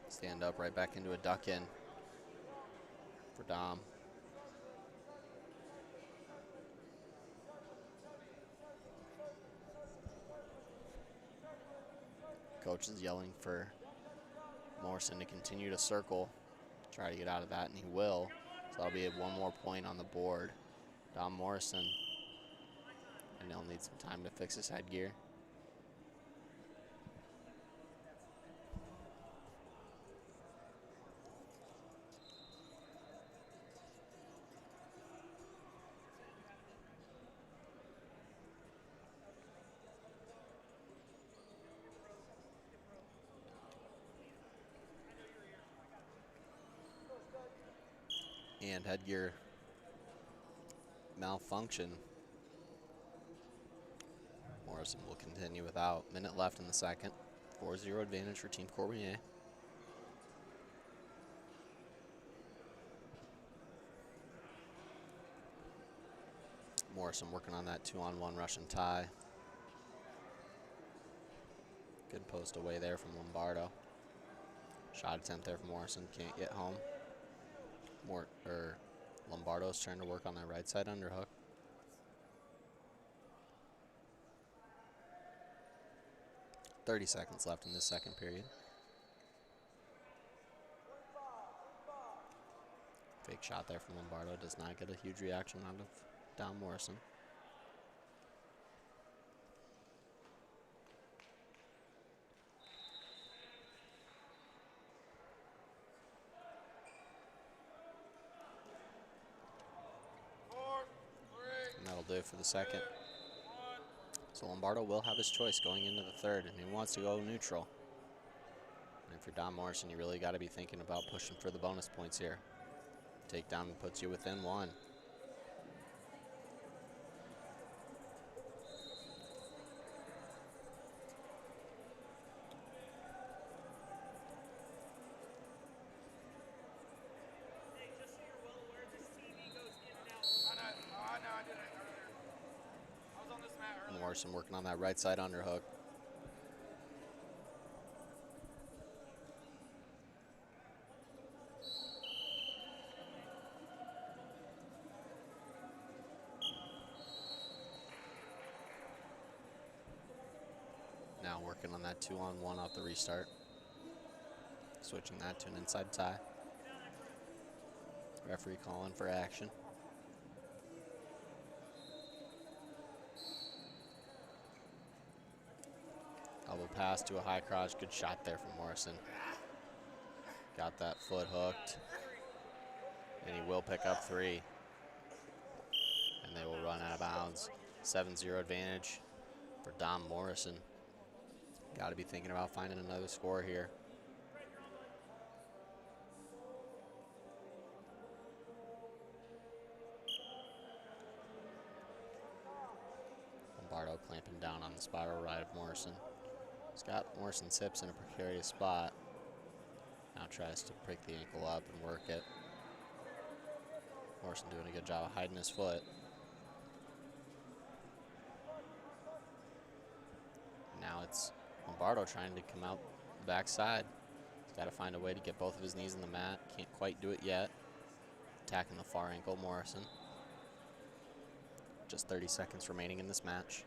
Stand up right back into a duck in for Dom. Coach is yelling for Morrison to continue to circle, try to get out of that, and he will. So that'll be 1 more point on the board. Dom Morrison, and he'll need some time to fix his headgear. And headgear malfunction. Morrison will continue without. Minute left in the second. 4-0 advantage for Team Cormier. Morrison working on that 2-on-1 Russian tie. Good post away there from Lombardo. Shot attempt there from Morrison, can't get home. Lombardo's trying to work on that right side underhook. .30 seconds left in this second period. Fake shot there from Lombardo, does not get a huge reaction out of Dom Morrison. And that'll do it for the second. So Lombardo will have his choice going into the third, and he wants to go neutral. And for Dom Morrison, you really got to be thinking about pushing for the bonus points here. Takedown puts you within one. Hey, just so you're well aware, this TV goes in and out. I know, I did it earlier. I was on this mat earlier. Morrison working on that right side underhook. Now working on that 2-on-1 off the restart. Switching that to an inside tie. Referee calling for action. Double pass to a high crotch. Good shot there from Morrison. Got that foot hooked. And he will pick up 3. And they will run out of bounds. 7-0 advantage for Dom Morrison. Got to be thinking about finding another score here. Lombardo clamping down on the spiral right of Morrison. He's got Morrison's hips in a precarious spot. Now tries to prick the ankle up and work it. Morrison doing a good job of hiding his foot. Now it's Lombardo trying to come out the backside. He's got to find a way to get both of his knees in the mat. Can't quite do it yet. Attacking the far ankle, Morrison. Just 30 seconds remaining in this match.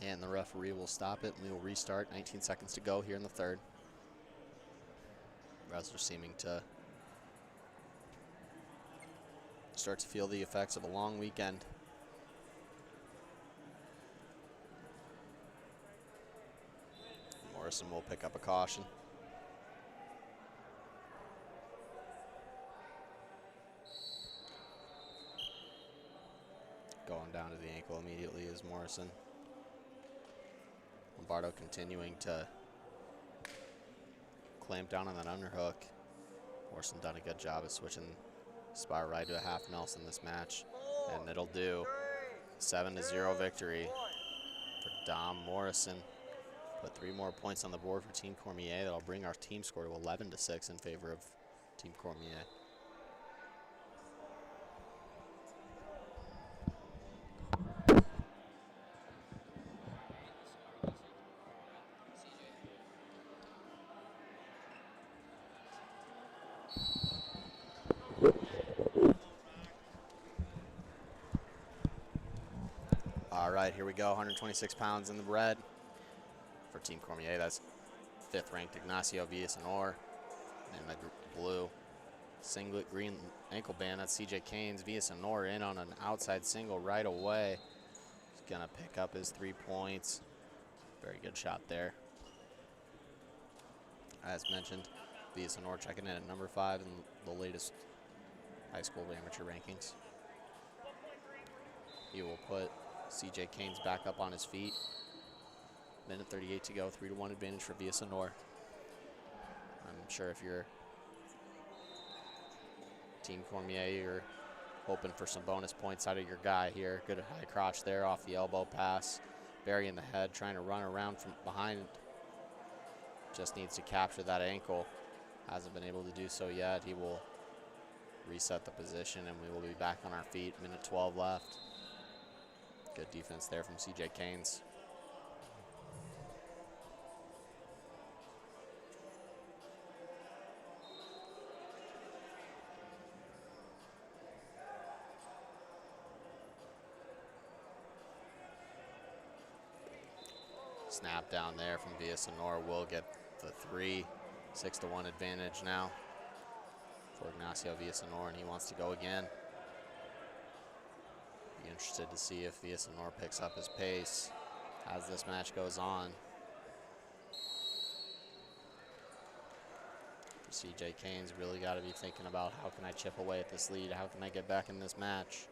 And the referee will stop it, and we will restart. 19 seconds to go here in the third. Wrestler seeming to start to feel the effects of a long weekend. Morrison will pick up a caution. Going down to the ankle immediately is Morrison. Lombardo continuing to clamp down on that underhook. Morrison done a good job of switching spiral right to a half Nelson this match, and it'll do. 7-0 victory for Dom Morrison. Put 3 more points on the board for Team Cormier. That'll bring our team score to 11-6 in favor of Team Cormier. All right, here we go. 126 pounds in the red for Team Cormier. That's 5th ranked Ignacio Villasenor. And the blue singlet green ankle band, that's CJ Keynes. Villasenor in on an outside single right away. He's gonna pick up his 3 points. Very good shot there. As mentioned, Villasenor checking in at number 5 in the latest high school amateur rankings. He will put CJ Keynes back up on his feet. Minute 38 to go, 3-1 advantage for Villasenor. I'm sure if you're Team Cormier, you're hoping for some bonus points out of your guy here. Good high crotch there off the elbow pass. Burying the head, trying to run around from behind. Just needs to capture that ankle. Hasn't been able to do so yet. He will reset the position and we will be back on our feet. Minute 12 left. Good defense there from CJ Keynes. Snap down there from Villasenor will get the 3. 6-1 advantage now for Ignacio Villasenor, and he wants to go again. Be interested to see if Villasenor picks up his pace as this match goes on. CJ Keynes really got to be thinking about how can I chip away at this lead? How can I get back in this match?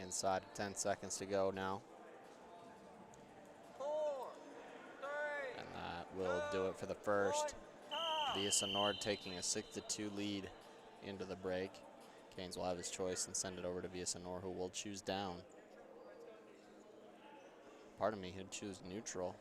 Inside 10 seconds to go now. 4, 3, And that will do it for the first. Villasenor taking a 6-2 lead into the break. Keynes will have his choice and send it over to Villasenor, who will choose down. Pardon me, he'd choose neutral.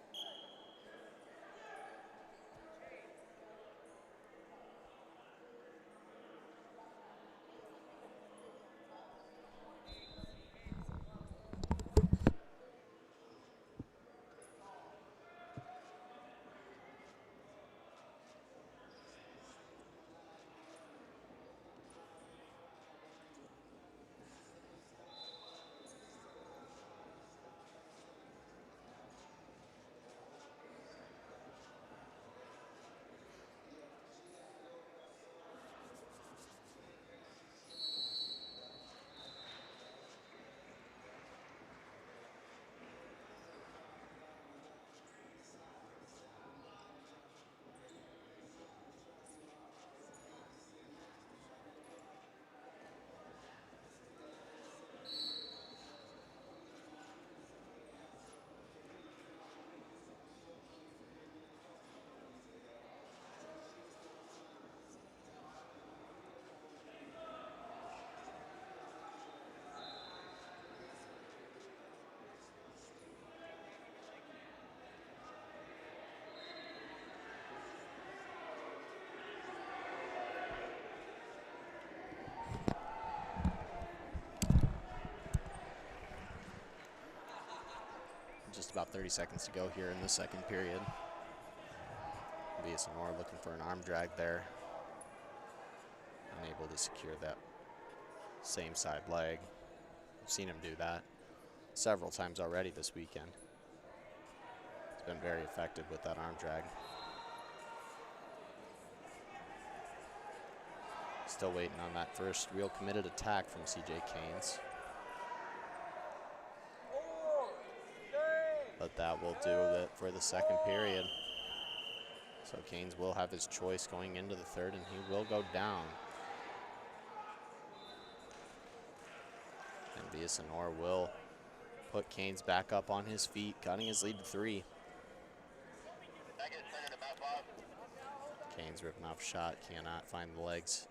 Just about 30 seconds to go here in the second period. Villasenor looking for an arm drag there. Unable to secure that same side leg. I've seen him do that several times already this weekend. He's been very effective with that arm drag. Still waiting on that first real committed attack from CJ Keynes. But that will do it for the second period. So Keynes will have his choice going into the third, and he will go down. And Villasenor will put Keynes back up on his feet, cutting his lead to 3. Keynes ripping off a shot, cannot find the legs.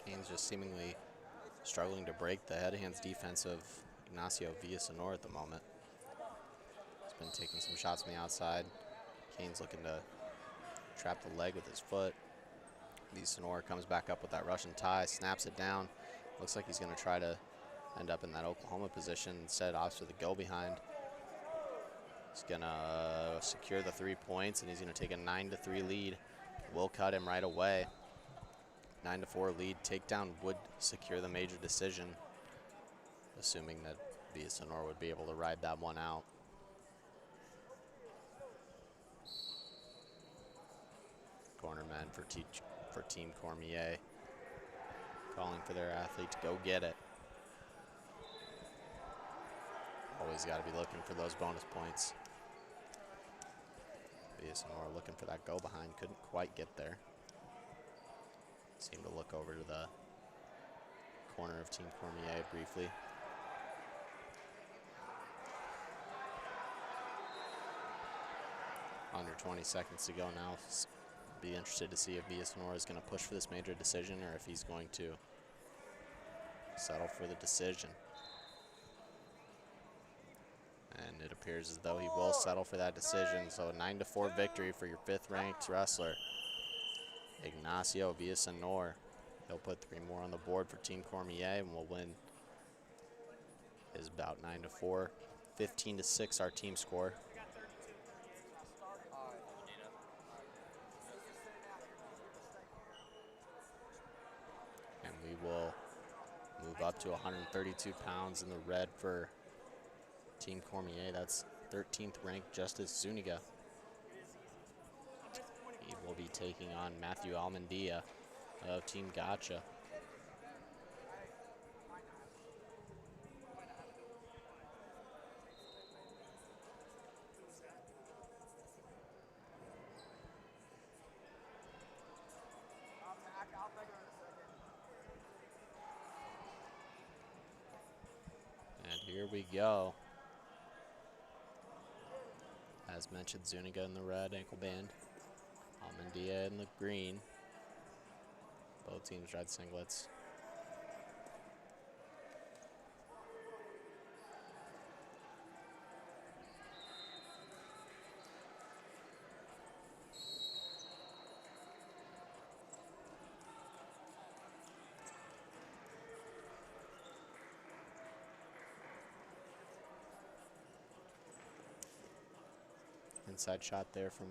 Keynes just seemingly struggling to break the head-hands defense of Ignacio Villasenor at the moment. He's been taking some shots from the outside. Keynes looking to trap the leg with his foot. Villasenor comes back up with that Russian tie, snaps it down. Looks like he's going to try to end up in that Oklahoma position. Instead, opts for the go behind. He's going to secure the 3 points, and he's going to take a 9-3 lead. We'll cut him right away. 9-4 lead. Takedown would secure the major decision, assuming that Villasenor would be able to ride that one out. Corner men for Team Cormier, calling for their athlete to go get it. Always got to be looking for those bonus points. Villasenor looking for that go behind, couldn't quite get there. Seemed to look over to the corner of Team Cormier briefly. Under 20 seconds to go now. Be interested to see if Villasenor is going to push for this major decision or if he's going to settle for the decision. And it appears as though he will settle for that decision. So a 9-4 victory for your 5th ranked wrestler, Ignacio Villasenor. He'll put 3 more on the board for Team Cormier and will win his bout 9-4. 15-6 our team score. And we will move up to 132 pounds in the red for Team Cormier. That's 13th ranked Justice Zuniga. He will be taking on Matthew Almendia of Team Gotcha. And here we go. As mentioned, Zuniga in the red ankle band, Almendia in the green. Both teams red singlets. Inside shot there from,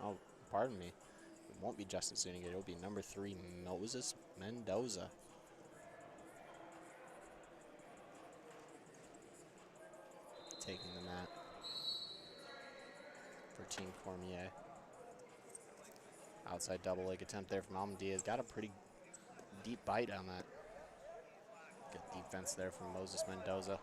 oh, pardon me. It won't be Justice Zuniga, it'll be number 3, Moses Mendoza. Taking the mat for Team Cormier. Outside double leg attempt there from Almendia. Got a pretty deep bite on that. Good defense there from Moses Mendoza.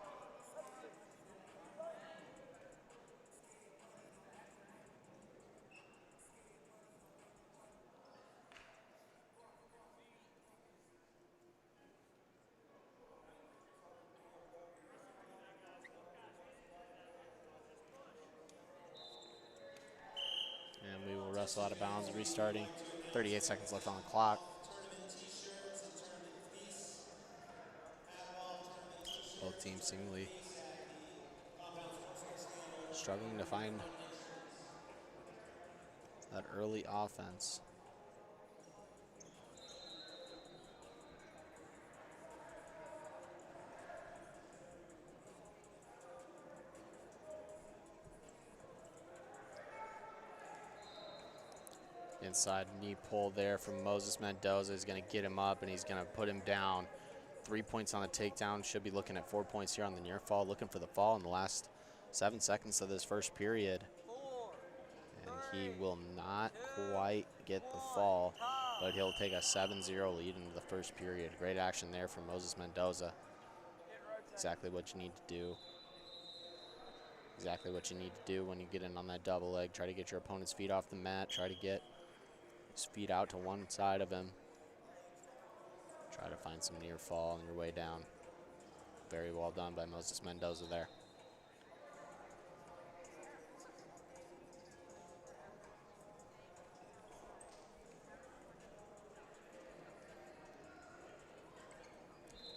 And we will wrestle out of bounds, restarting. 38 seconds left on the clock. Both teams seemingly struggling to find that early offense. Inside knee pull there from Moses Mendoza is going to get him up and he's going to put him down. 3 points on the takedown. Should be looking at 4 points here on the near fall. Looking for the fall in the last 7 seconds of this first period. And he will not quite get the fall, but he'll take a 7-0 lead into the first period. Great action there from Moses Mendoza. Exactly what you need to do. Exactly what you need to do when you get in on that double leg. Try to get your opponent's feet off the mat. Try to get his feet out to one side of him. Try to find some near fall on your way down. Very well done by Moses Mendoza there.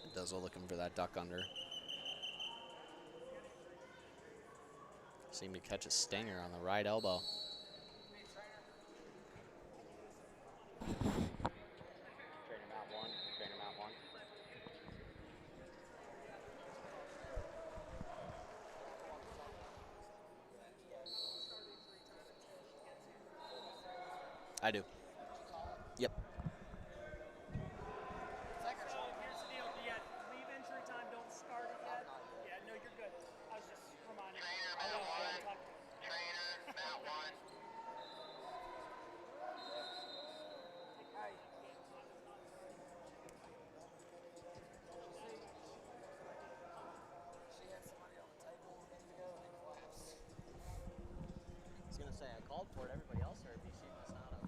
Mendoza looking for that duck under. Seemed to catch a stinger on the right elbow. Trainer mount one, trainer mount one. I do. Yep. So here's the deal. Yeah, leave injury time. Don't start it yet. Yeah, no, you're good. I was just reminding you. I'll talk to you. Trainer, Mount 1. She had somebody on the table a minute ago and it collapsed. I was going to say, I called for it. Everybody else heard me. She must not have.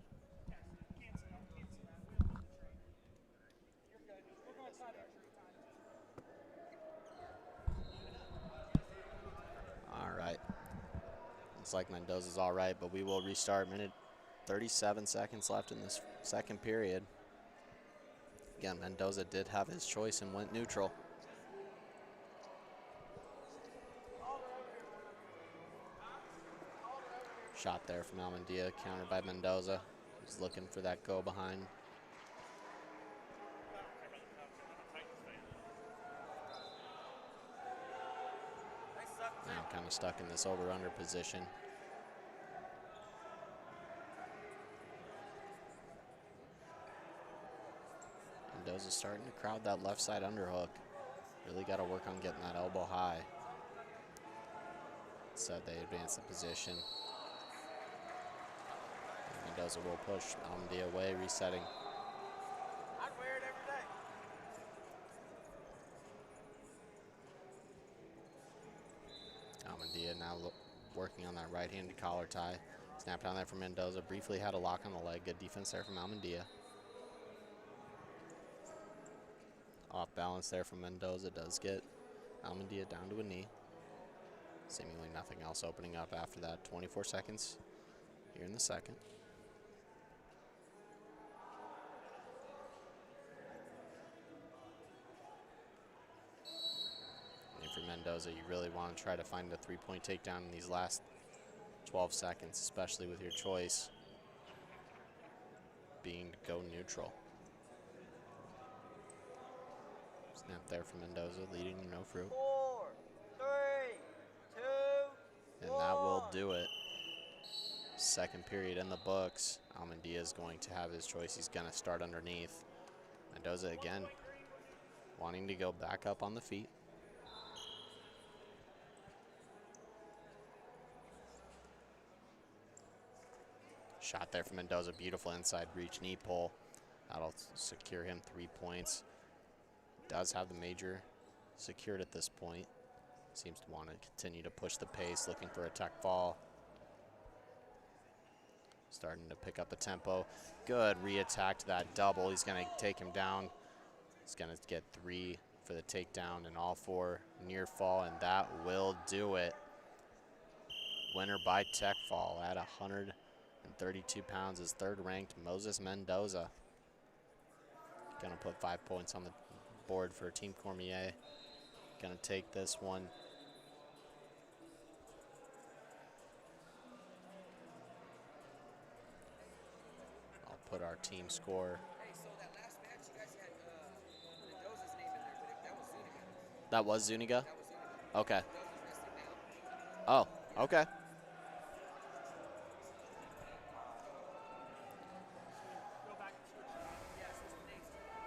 Cancel that. Cancel that. We don't need the trainer. You're good. We're going to try the injury time. All right. Looks like Mendoza's all right, but we will restart. Minute 37 seconds left in this second period. Again, Mendoza did have his choice and went neutral. Shot there from Almendia, countered by Mendoza. He's looking for that go behind. Now kind of stuck in this over-under position. Mendoza's starting to crowd that left side underhook. Really got to work on getting that elbow high. Instead, they advance the position. Mendoza will push Almendia away, resetting. I'd wear it every day. Almendia now working on that right-handed collar tie. Snap down there from Mendoza. Briefly had a lock on the leg. Good defense there from Almendia. Off balance there from Mendoza. Does get Almendia down to a knee. Seemingly nothing else opening up after that. 24 seconds here in the second. And for Mendoza, you really want to try to find a three-point takedown in these last 12 seconds, especially with your choice being to go neutral. Snap there from Mendoza, leading to no fruit. 4, 3, 2, And that will do it. Second period in the books. Almendia is going to have his choice. He's going to start underneath. Mendoza again wanting to go back up on the feet. Shot there from Mendoza. Beautiful inside reach knee pull. That'll secure him 3 points. Does have the major secured at this point. Seems to want to continue to push the pace, looking for a tech fall. Starting to pick up the tempo. Good re-attack to that double. He's going to take him down. He's going to get 3 for the takedown and all 4 near fall, and that will do it. Winner by tech fall at 132 pounds is third-ranked Moses Mendoza. Going to put 5 points on the board for Team Cormier. Going to take this one. I'll put our team score. Hey, so that last match, you guys had Mendoza's name in there, but that was Zuniga. That was Zuniga? That was Zuniga. Okay. Mendoza's wrestling now. Oh, okay. Go back and switch. Yeah, switch the names, please.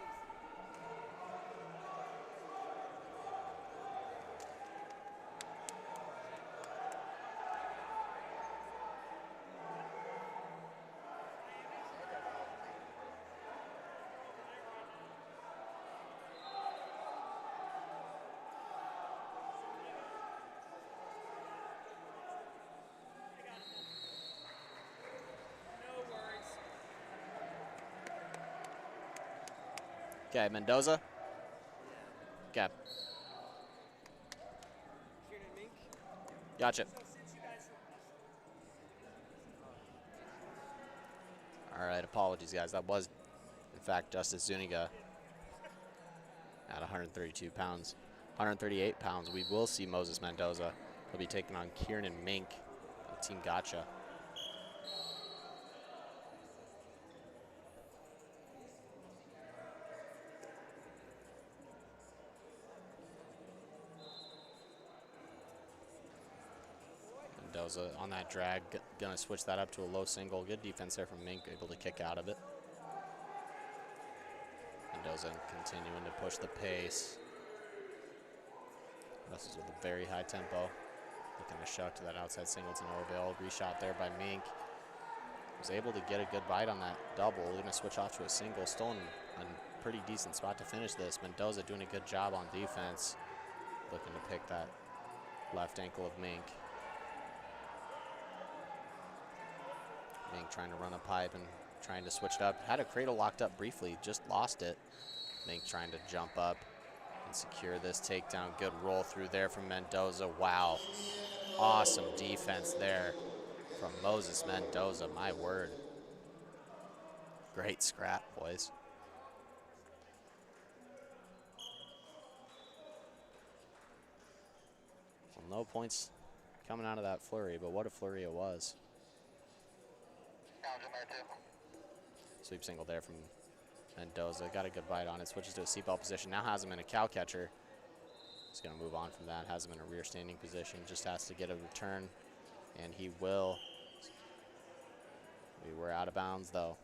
No worries. Okay, Mendoza. Okay, Kieran Mink. gotcha. So since you guys are All right, apologies, guys. That was, in fact, Justice Zuniga at 132 pounds. 138 pounds, we will see Moses Mendoza. He'll be taking on Kieran Mink of Team Gotcha. Mendoza on that drag, gonna switch that up to a low single. Good defense there from Mink, able to kick out of it. Mendoza continuing to push the pace. Wrestles with a very high tempo. Looking to shuck to that outside single to no avail. Reshot there by Mink. Was able to get a good bite on that double. Gonna switch off to a single. Still in a pretty decent spot to finish this. Mendoza doing a good job on defense. Looking to pick that left ankle of Mink. Mink trying to run a pipe and trying to switch it up. Had a cradle locked up briefly, just lost it. Mink trying to jump up and secure this takedown. Good roll through there from Mendoza. Wow. Awesome defense there from Moses Mendoza, my word. Great scrap, boys. Well, no points coming out of that flurry, but what a flurry it was. Sweep single there from Mendoza. Got a good bite on it. Switches to a seatbelt position. Now has him in a cow catcher. He's going to move on from that. Has him in a rear standing position. Just has to get a return, and he will. We were out of bounds, though.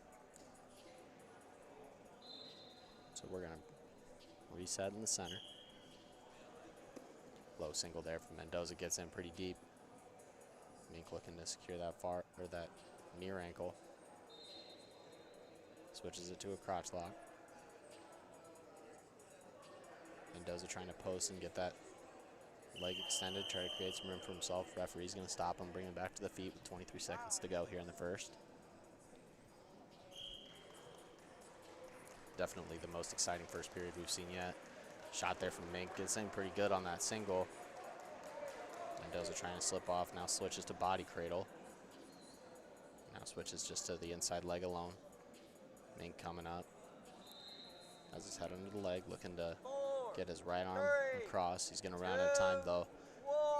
So we're going to reset in the center. Low single there from Mendoza. Gets in pretty deep. Mink looking to secure that far, or that near ankle. Switches it to a crotch lock. Mendoza trying to post and get that leg extended, try to create some room for himself. Referee's going to stop him, bring him back to the feet with 23 seconds to go here in the first. Definitely the most exciting first period we've seen yet. Shot there from Mink, gets in pretty good on that single. Mendoza trying to slip off, now switches to body cradle. Now switches just to the inside leg alone. Mink coming up. Has his head under the leg, looking to get his right arm across. He's going to round out time, though.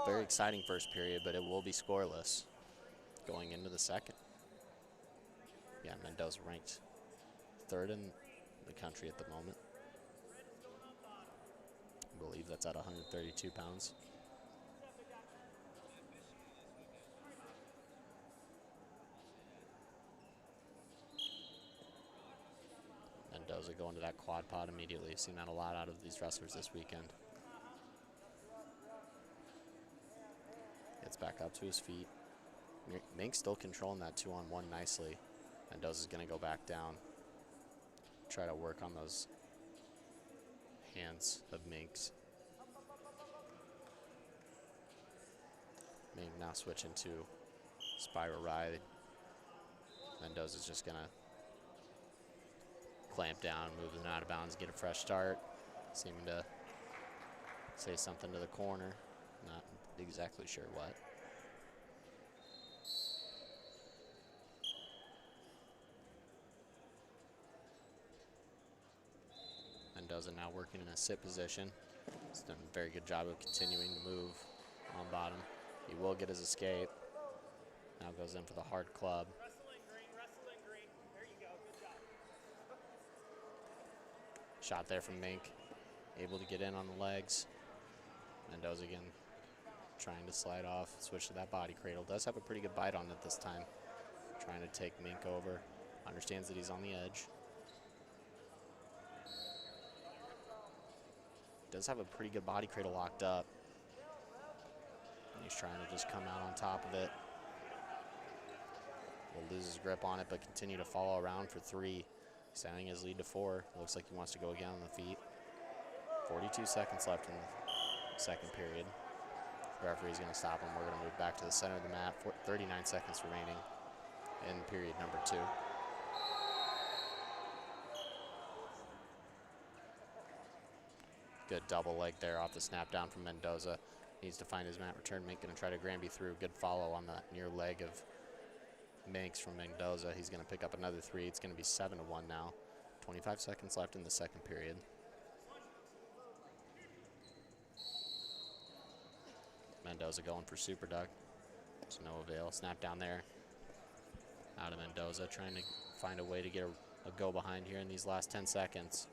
Very exciting first period, but it will be scoreless going into the second. Yeah, Mendoza ranked third in the country at the moment. I believe that's at 132 pounds. Mendoza going to that quad pod immediately. Seen that a lot out of these wrestlers this weekend. Gets back up to his feet. Mink's still controlling that 2-on-1 nicely. Mendoza's going to go back down. Try to work on those hands of Mink's. Mink now switching to spiral ride. Mendoza's just going to clamp down, move them out of bounds, get a fresh start. Seeming to say something to the corner. Not exactly sure what. Mendoza now working in a sit position. He's done a very good job of continuing to move on bottom. He will get his escape. Now goes in for the hard club. Wrestling green. There you go, good job. Shot there from Mink. Able to get in on the legs. Mendoza again trying to slide off. Switch to that body cradle. Does have a pretty good bite on it this time. Trying to take Mink over. Understands that he's on the edge. Does have a pretty good body cradle locked up. And he's trying to just come out on top of it. Will lose his grip on it, but continue to follow around for 3. Extending his lead to 4. Looks like he wants to go again on the feet. 42 seconds left in the second period. The referee's going to stop him. We're going to move back to the center of the mat. 39 seconds remaining in period number 2. Good double leg there off the snap down from Mendoza. Needs to find his mat return. Mink going to try to Granby through. Good follow on that near leg of Minks from Mendoza. He's going to pick up another 3. It's going to be 7-1 now. 25 seconds left in the second period. Mendoza going for super duck. It's no avail. Snap down there. Out of Mendoza, trying to find a way to get a go behind here in these last 10 seconds.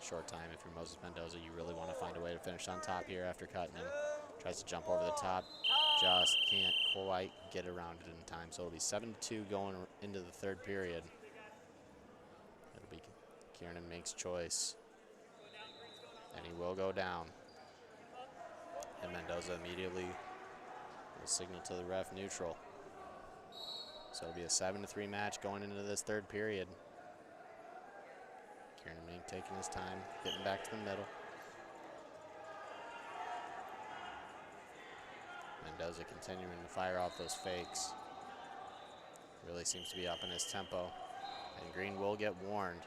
Short time if you're Moses Mendoza. You really want to find a way to finish on top here after cutting him. Tries to jump over the top. just can't quite get around it in time. So it'll be 7-2 going into the third period. It'll be Kiernan makes choice. And he will go down. And Mendoza immediately will signal to the ref neutral. So it'll be a 7-3 match going into this third period. Kiernan Mink taking his time, getting back to the middle. Mendoza continuing to fire off those fakes. Really seems to be up in his tempo. And Green will get warned.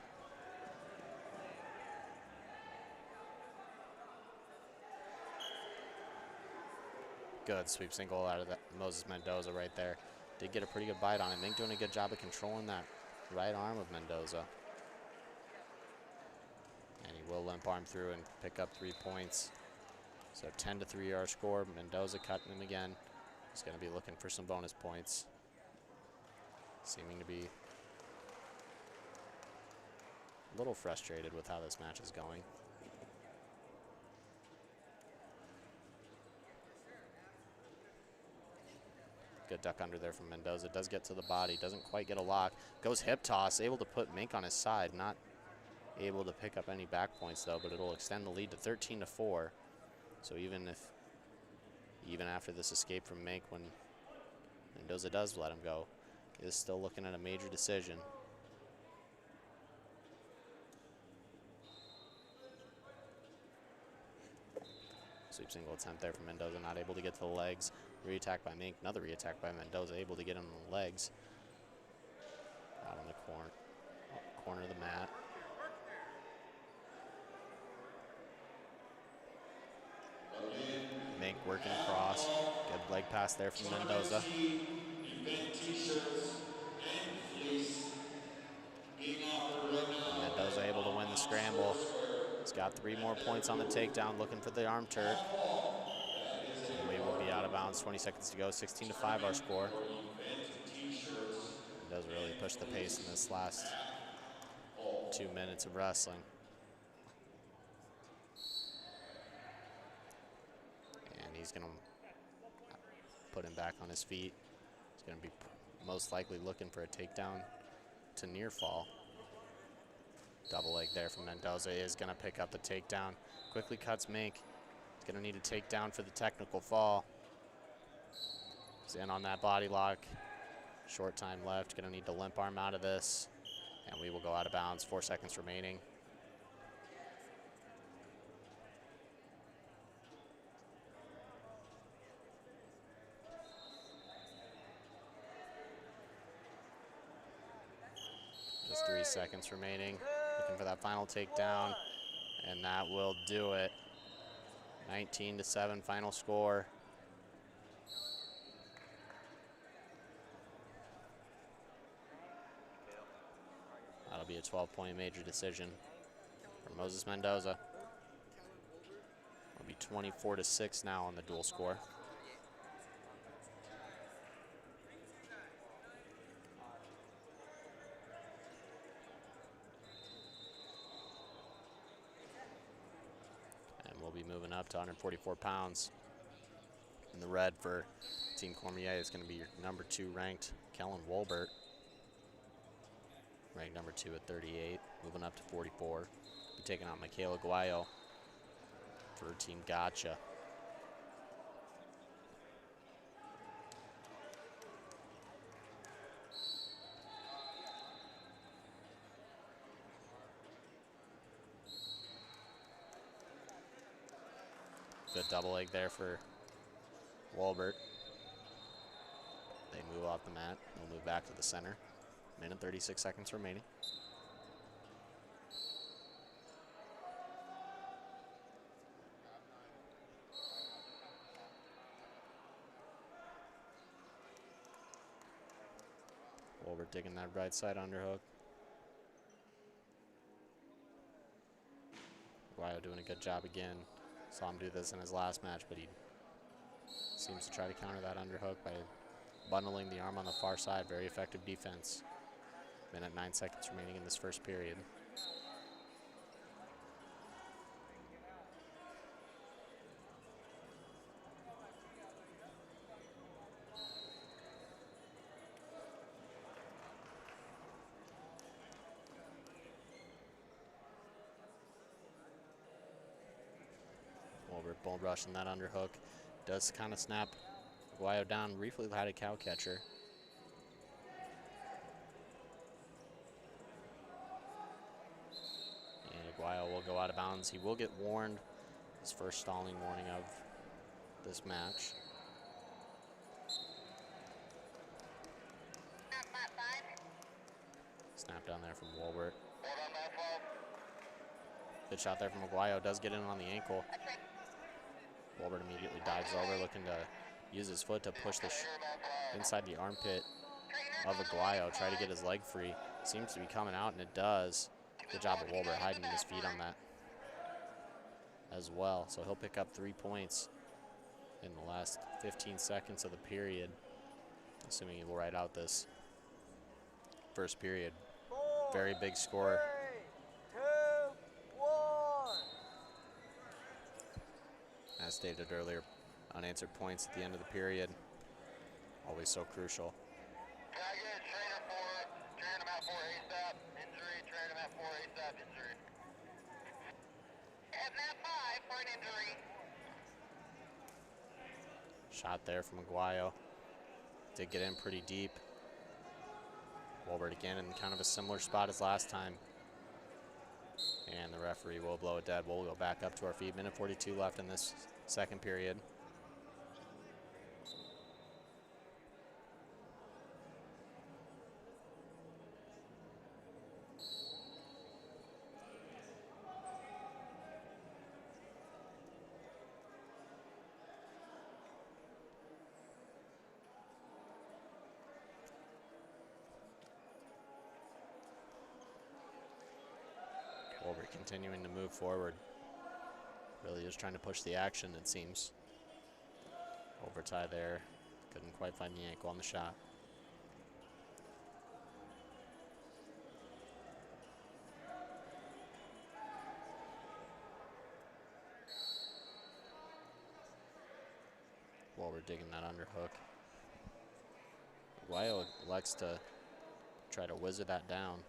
Good sweep single out of that Moses Mendoza right there. Did get a pretty good bite on it. Mink doing a good job of controlling that right arm of Mendoza. And he will limp arm through and pick up 3 points. So 10-3 our score. Mendoza cutting him again. He's going to be looking for some bonus points. Seeming to be a little frustrated with how this match is going. Good duck under there from Mendoza. Does get to the body. Doesn't quite get a lock. Goes hip toss. Able to put Mink on his side. Not able to pick up any back points though, but it'll extend the lead to 13-4. So even after this escape from Mink, when Mendoza does let him go, he is still looking at a major decision. Sweep single attempt there from Mendoza, not able to get to the legs. Re-attack by Mink, another re-attack by Mendoza, able to get him on the legs. Out on the corner of the mat. Mink working across. Good leg pass there from Mendoza. Mendoza able to win the scramble. He's got 3 more points on the takedown, looking for the arm Turk. And we will be out of bounds, 20 seconds to go, 16-5 our score. Mendoza really pushed the pace in this last 2 minutes of wrestling. And he's gonna put him back on his feet. He's gonna be most likely looking for a takedown to near fall. Double leg there from Mendoza is gonna pick up the takedown. Quickly cuts Mink. He's gonna need a takedown for the technical fall. He's in on that body lock. Short time left, gonna need to limp arm out of this. And we will go out of bounds, 4 seconds remaining. Just 3 seconds remaining. Looking for that final takedown, and that will do it. 19-7 final score. That'll be a 12-point major decision for Moses Mendoza. It'll be 24-6 now on the dual score. Be moving up to 144 pounds. In the red for Team Cormier is going to be your number 2 ranked Kellen Wolbert. Ranked number 2 at 38, moving up to 44. Be taking on Michaela Guayo for Team Gotcha. Good double leg there for Wolbert. They move off the mat. We'll move back to the center. Minute 36 seconds remaining. Wolbert digging that right side underhook. Guayo doing a good job again. Saw him do this in his last match, but he seems to try to counter that underhook by bundling the arm on the far side. Very effective defense. Minute 9 seconds remaining in this first period. Wolbert bull rushing that underhook. Does kind of snap Aguayo down. Briefly had a cow catcher. And Aguayo will go out of bounds. He will get warned. His first stalling warning of this match. Snap down there from Wolbert. Good shot there from Aguayo. Does get in on the ankle. Wolbert immediately dives over, looking to use his foot to push the inside the armpit of Aguayo. Try to get his leg free. Seems to be coming out, and it does. Good job of Wolbert hiding his feet on that as well. So he'll pick up 3 points in the last 15 seconds of the period, assuming he will ride out this first period. Very big score. 3, 2, 1. As stated earlier, unanswered points at the end of the period. Always so crucial. Can I get a trainer for train him out for ASAP injury? Train him out for ASAP injury. At map 5 for an injury. Shot there from Aguayo. Did get in pretty deep. Wolbert again in kind of a similar spot as last time. And the referee will blow it dead. We'll go back up to our feet. Minute 42 left in this second period. Wolbert continuing to move forward. Really is trying to push the action, it seems. Overtie there. Couldn't quite find the ankle on the shot. Wolbert digging that underhook. Aguayo elects to try to whizzer that down.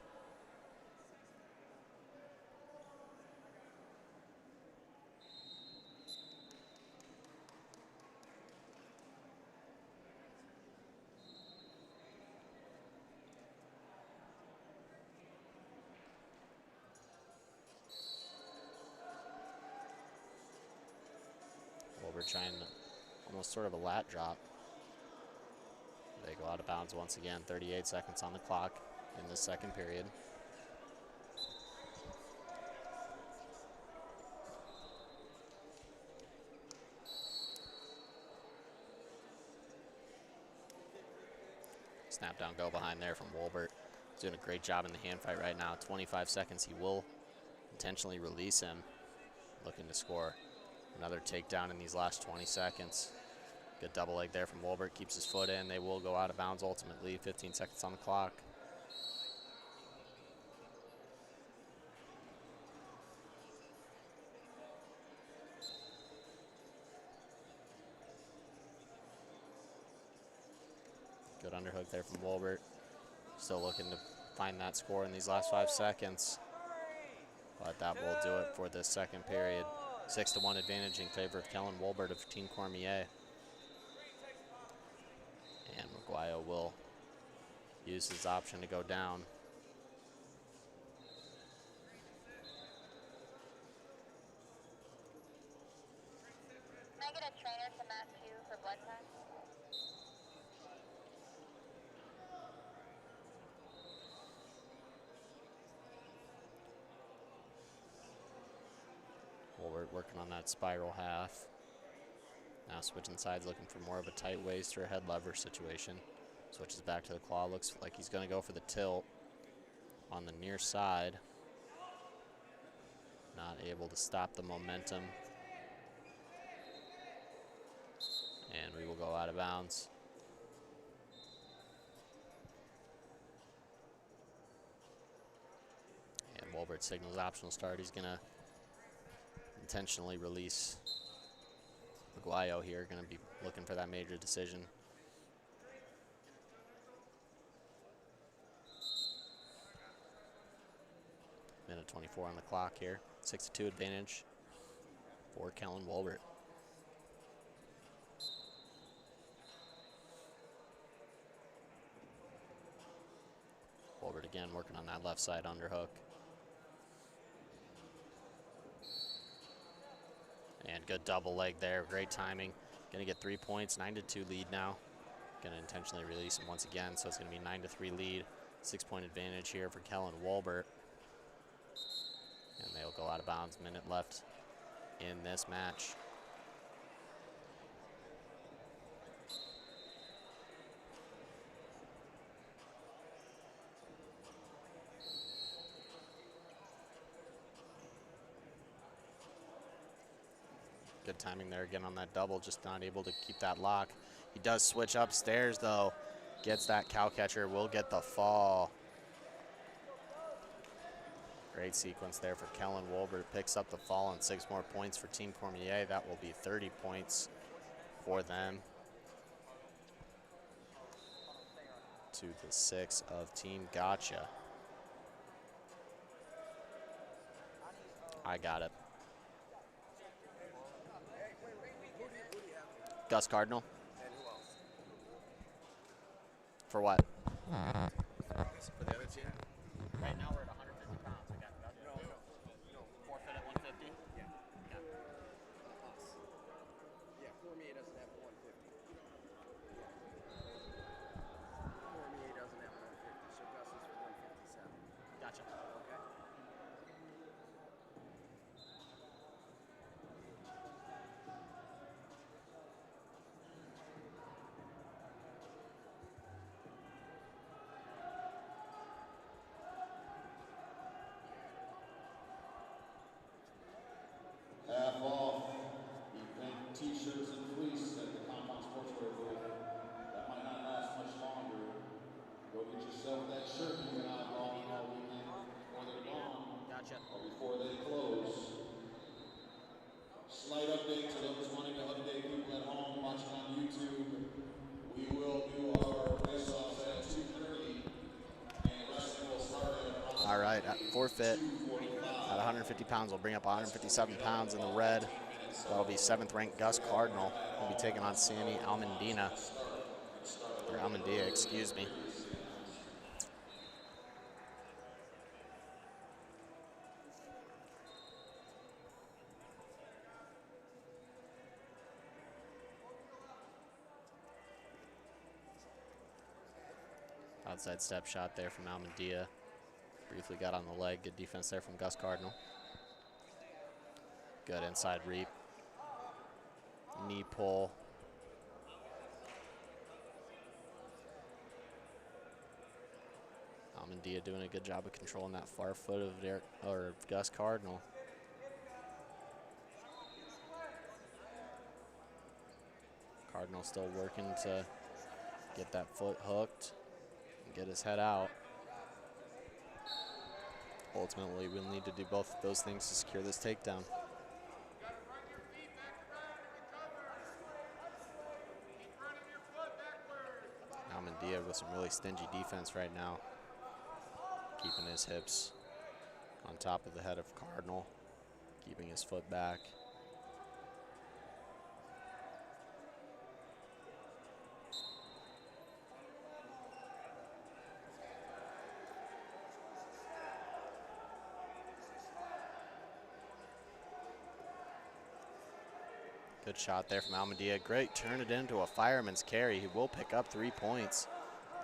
Wolbert trying almost sort of a lat drop. They go out of bounds once again. 38 seconds on the clock in the second period. Snap down, go behind there from Wolbert. He's doing a great job in the hand fight right now. 25 seconds, he will intentionally release him. Looking to score another takedown in these last 20 seconds. Good double leg there from Wolbert, keeps his foot in. They will go out of bounds ultimately. 15 seconds on the clock. Good underhook there from Wolbert. Still looking to find that score in these last 5 seconds. But that will do it for this second period. 6-1 advantage in favor of Kellen Wolbert of Team Cormier. And Aguayo will use his option to go down. Can I get a trainer to map 2 for blood time? Wolbert working on that spiral half. Now switching sides, looking for more of a tight waist or a head lever situation. Switches back to the claw, looks like he's gonna go for the tilt on the near side. Not able to stop the momentum. And we will go out of bounds. And Wolbert signals optional start. He's gonna intentionally release Aguayo here, going to be looking for that major decision. Minute 24 on the clock here. 6-2 advantage for Kellen Wolbert. again, working on that left side underhook. And good double leg there, great timing. Gonna get 3 points, 9-2 lead now. Gonna intentionally release him once again, so it's gonna be 9-3 lead. 6-point advantage here for Kellen Walbert. And they'll go out of bounds, minute left in this match. Good timing there again on that double, just not able to keep that lock. He does switch upstairs though. Gets that cow catcher, will get the fall. Great sequence there for Kellen Wolbert. Picks up the fall and 6 more points for Team Cormier. That will be 30 points for them. To the 6 of Team Gotcha. I got it. Gus Cardinal. And who else? For what? For the other team? Right now we're at 150 pounds. We got No. forfeit at 150. Yeah. Us. Yeah, Cormier doesn't have 150. Cormier doesn't have 150, so Gus is for 157. Gotcha. Okay. Half off event t-shirts and fleece at the Compound Sportswear booth. That might not last much longer. Go get yourself that shirt you've been eyeballing all weekend before they're gone. Gotcha. Or before they close. Slight update to those wanting to update people at home watching on YouTube. We will do our face-offs at 2:30 and wrestling will start at All right, at forfeit at 150 pounds, we'll bring up 157 pounds in the red. That'll be 7th ranked Gus Cardinal. He'll be taking on Sammy Almendia, excuse me. Outside step shot there from Almendia. Briefly got on the leg. Good defense there from Gus Cardinal. Good inside reap. Knee pull. Almendia doing a good job of controlling that far foot of Gus Cardinal. Cardinal still working to get that foot hooked and get his head out. Ultimately, we'll need to do both of those things to secure this takedown. Almendia with some really stingy defense right now. Keeping his hips on top of the head of Cardinal. Keeping his foot back. Good shot there from Almendia. Great, turn it into a fireman's carry. He will pick up 3 points.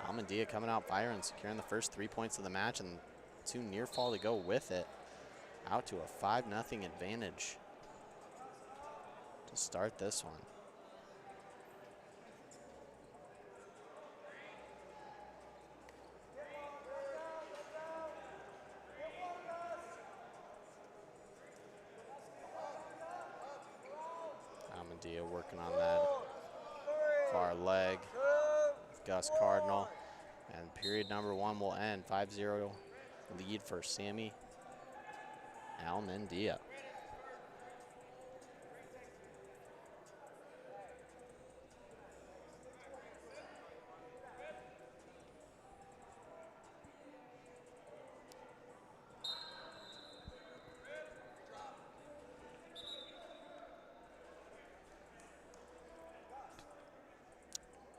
Almendia coming out firing, securing the first 3 points of the match and 2 near fall to go with it. Out to a 5-0 advantage to start this one. Almendia working on that far leg of Gus Cardinal. And period number 1 will end. 5-0 lead for Sammy Almendia.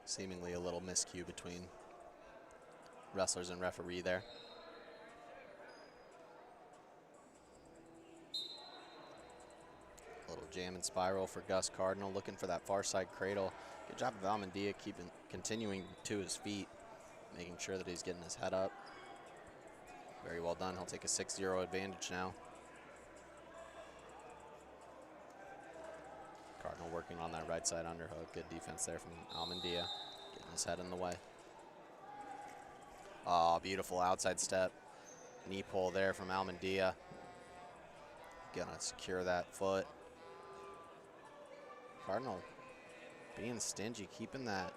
Seemingly a little miscue between wrestlers and referee there. jam and spiral for Gus Cardinal, looking for that far side cradle. Good job of Almendia continuing to his feet, making sure that he's getting his head up. Very well done. He'll take a 6-0 advantage now. Cardinal working on that right side underhook. Good defense there from Almendia, getting his head in the way. Oh, beautiful outside step. Knee pull there from Almendia. Gonna secure that foot. Cardinal being stingy, keeping that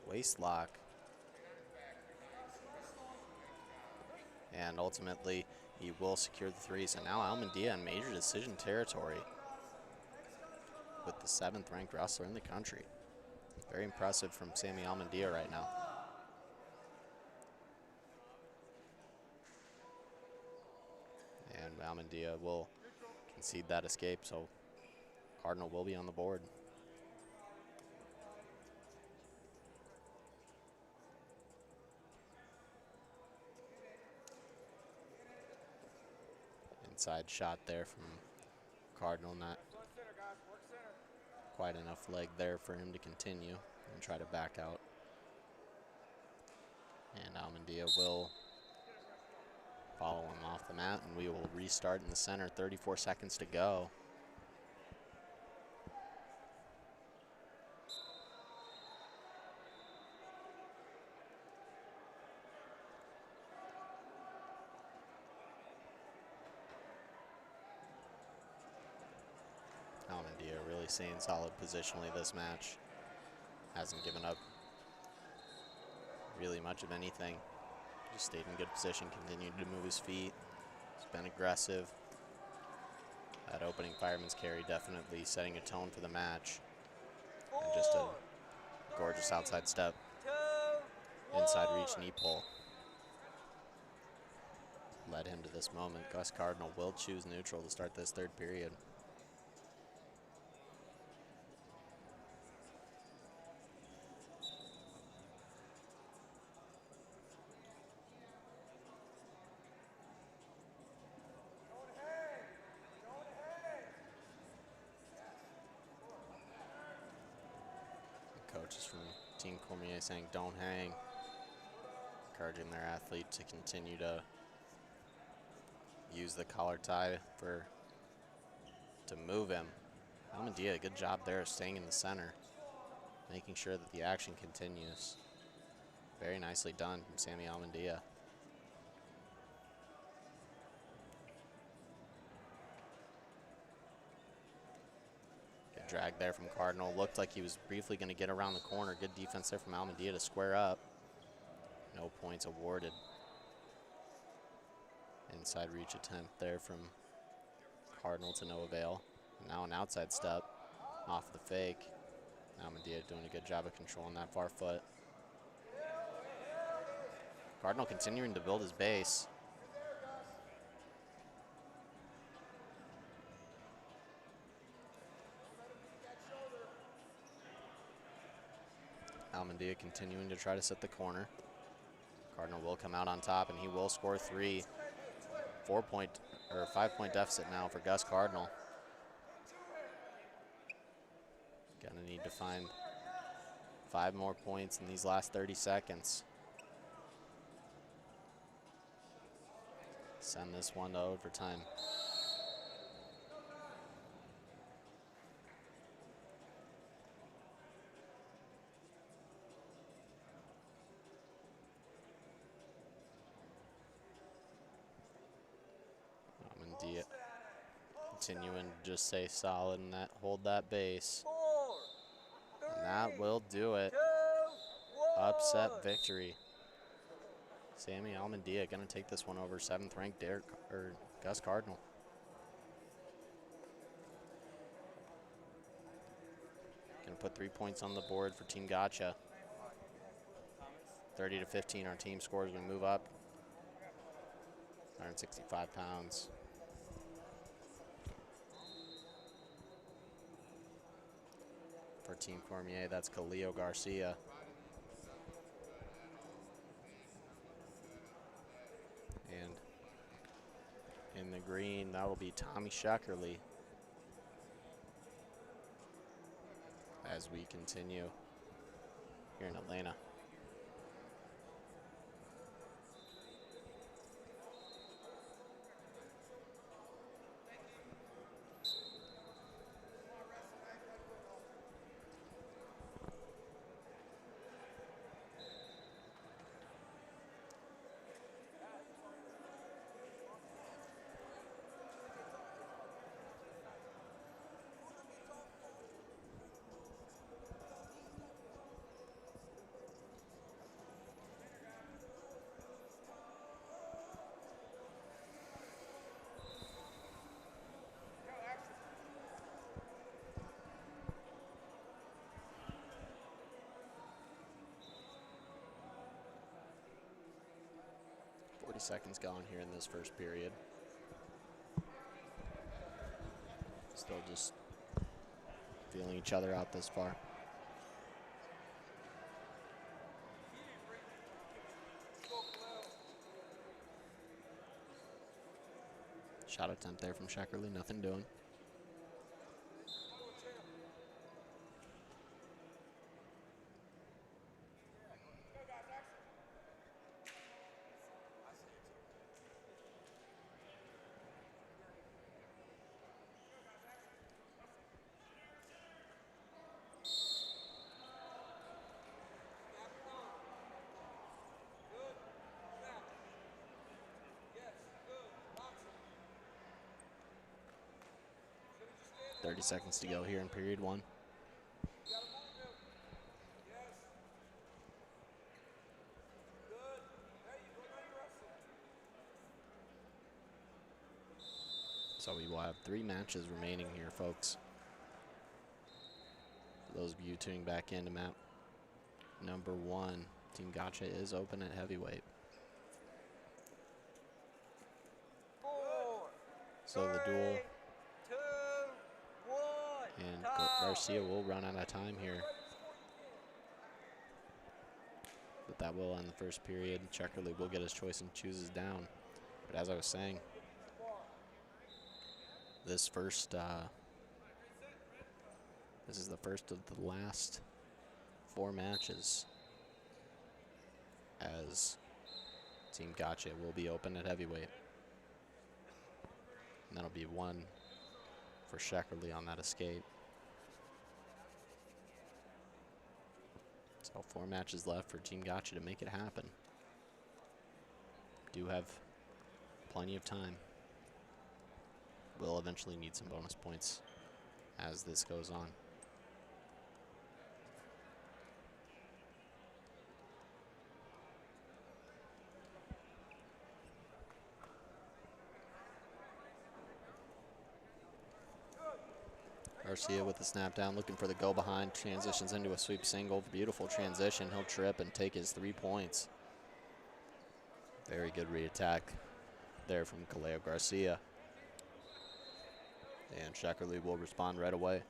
waist lock. And ultimately, he will secure the threes. And now Almendia in major decision territory with the 7th ranked wrestler in the country. Very impressive from Sammy Almendia right now. And Almendia will concede that escape, so Cardinal will be on the board. Inside shot there from Cardinal, not quite enough leg there for him to continue and try to back out. And Almendia will follow him off the mat, and we will restart in the center. 34 seconds to go. Almendia really staying solid positionally this match. Hasn't given up really much of anything. Just stayed in good position, continued to move his feet. He's been aggressive. That opening fireman's carry definitely setting a tone for the match. And just a gorgeous outside step. Inside reach knee pull led him to this moment. Gus Cardinal will choose neutral to start this 3rd period. Coaches from Team Cormier saying don't hang, encouraging their athlete to continue to use the collar tie to move him. Almendia, good job there staying in the center, making sure that the action continues. Very nicely done from Sammy Almendia. Good drag there from Cardinal. Looked like he was briefly going to get around the corner. Good defense there from Almendia to square up. No points awarded. Inside reach attempt there from Cardinal to no avail. Now an outside step off the fake. Almendia doing a good job of controlling that far foot. Cardinal continuing to build his base. Almendia continuing to try to set the corner. Cardinal will come out on top, and he will score 3. 5-point deficit now for Gus Cardinal. Gonna need to find 5 more points in these last 30 seconds. Send this one to overtime. Almendia continuing to just stay solid and hold that base. And that will do it. Upset victory. Sammy Almendia going to take this one over 7th ranked Gus Cardinal. Going to put 3 points on the board for Team Gotcha. 30-15, our team scores. We move up. 165 pounds. For Team Cormier, that's Khalil Garcia. And in the green, that will be Tommy Shackerly. as we continue here in Atlanta. Seconds gone here in this first period. Still just feeling each other out this far. Shot attempt there from Sheckerly, nothing doing. Seconds to go here in period one. So we will have 3 matches remaining here, folks. For those of you tuning back into map number 1, Team Gotcha is open at heavyweight. So the duel. And Garcia will run out of time here. But that will end the first period. Checkerly will get his choice and chooses down. But as I was saying, this is the first of the last 4 matches, as Team Gotcha will be open at heavyweight. And that'll be 1 for Sheckerly on that escape. So 4 matches left for Team Gotcha to make it happen. Do have plenty of time. Will eventually need some bonus points as this goes on. Garcia with the snap down, looking for the go behind, transitions into a sweep single. Beautiful transition. He'll trip and take his 3 points. Very good re-attack there from Kaleo Garcia. And Sheckerly will respond right away,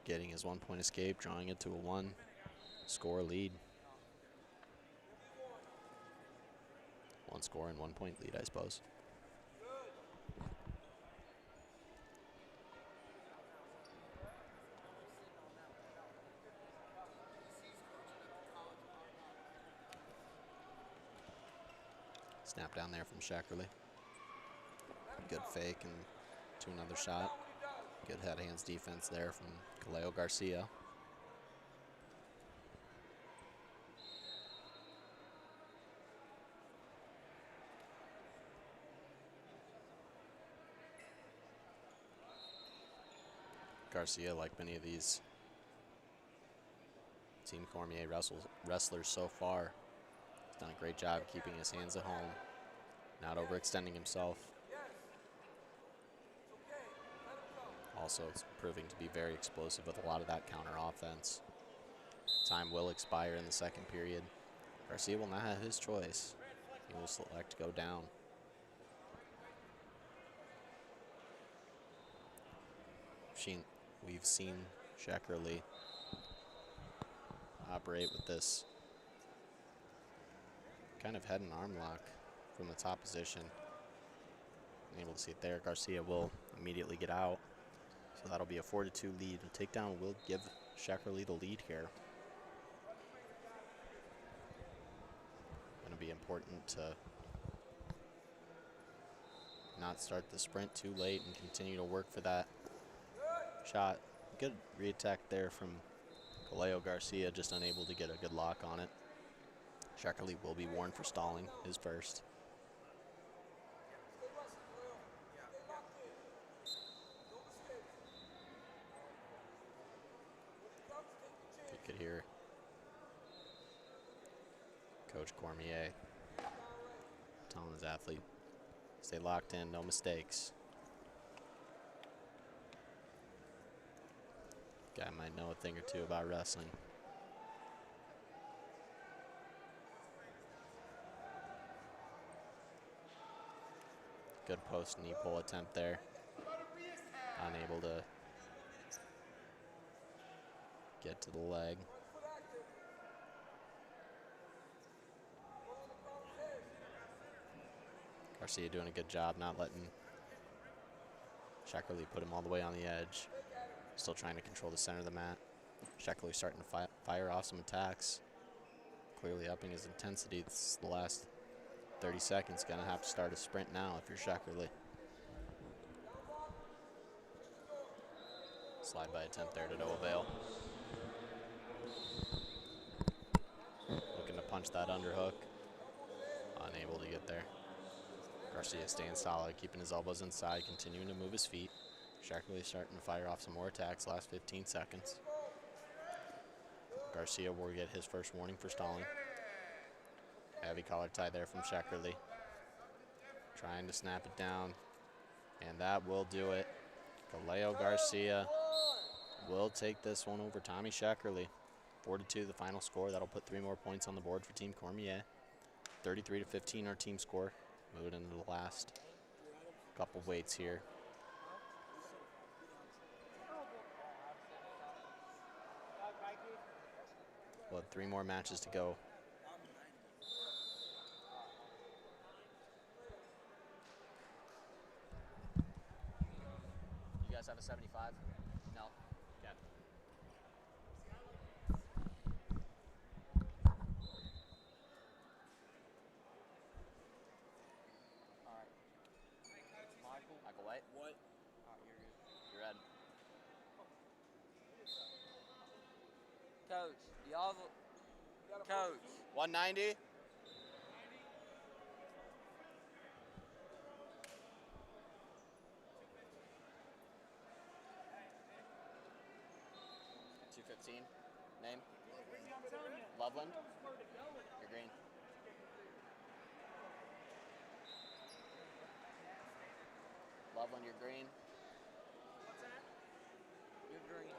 getting his 1-point escape, drawing it to a 1-score lead. 1 score and 1-point lead, I suppose. Snap down there from Sheckerly. Good fake and to another shot. Good head hands defense there from Kaleo Garcia. Garcia, like many of these Team Cormier wrestlers so far, has done a great job keeping his hands at home, not overextending himself. Also, it's proving to be very explosive with a lot of that counter offense. Time will expire in the second period. Garcia will not have his choice. He will select to go down. We've seen Sheckerly operate with this kind of head and arm lock from the top position. Able to see it there. Garcia will immediately get out. So that'll be a 4-2 lead. A takedown will give Shackerly the lead here. Going to be important to not start the sprint too late and continue to work for that shot. Good re-attack there from Kaleo Garcia, just unable to get a good lock on it. Shackerly will be warned for stalling, his first. You could hear Coach Cormier telling his athlete, stay locked in, no mistakes. Guy might know a thing or two about wrestling. Good post knee pull attempt there. Unable to get to the leg. Garcia doing a good job not letting Shackerly put him all the way on the edge. Still trying to control the center of the mat. Shackerly starting to fire off some attacks. Clearly upping his intensity. This is the last 30 seconds. Gonna have to start a sprint now if you're Shackerly. Slide by attempt there to no avail. Looking to punch that underhook. Unable to get there. Garcia staying solid, keeping his elbows inside, continuing to move his feet. Shackerly starting to fire off some more attacks last 15 seconds. Garcia will get his first warning for stalling. Heavy collar tie there from Shackerly. Trying to snap it down, and that will do it. Kaleo Garcia will take this one over Tommy Shackerly. 4-2 the final score. That'll put 3 more points on the board for Team Cormier. 33-15 our team score. Moving into the last couple weights here. We'll have 3 more matches to go. You guys have a 75? No? Yeah. Michael White? What? Oh, you're good. You're red. Coach, y'all. Coach. 190? Name? Loveland? You're green. Loveland, you're green. What's that? You're green.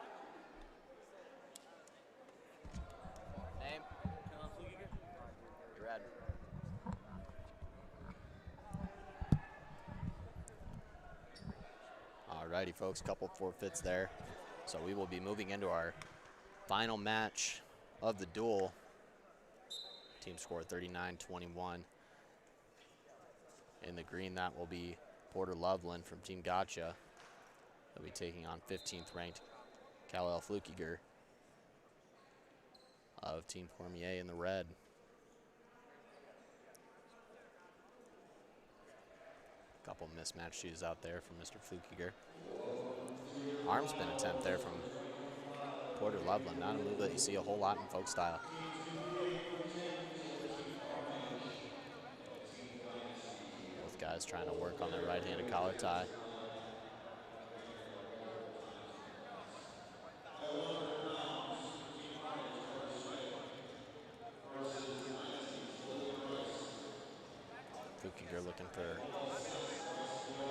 Name? You're red. Alrighty, folks, couple forfeits there. So we will be moving into our final match of the duel. Team score 39-21. In the green, that will be Porter Loveland from Team Gotcha. They'll be taking on 15th ranked Kal-El Flukiger of Team Cormier in the red. Couple mismatched shoes out there from Mr. Flukiger. Arm spin attempt there from Porter Loveland. Not a move that you see a whole lot in folk style. Both guys trying to work on their right-handed collar tie. Flukiger looking for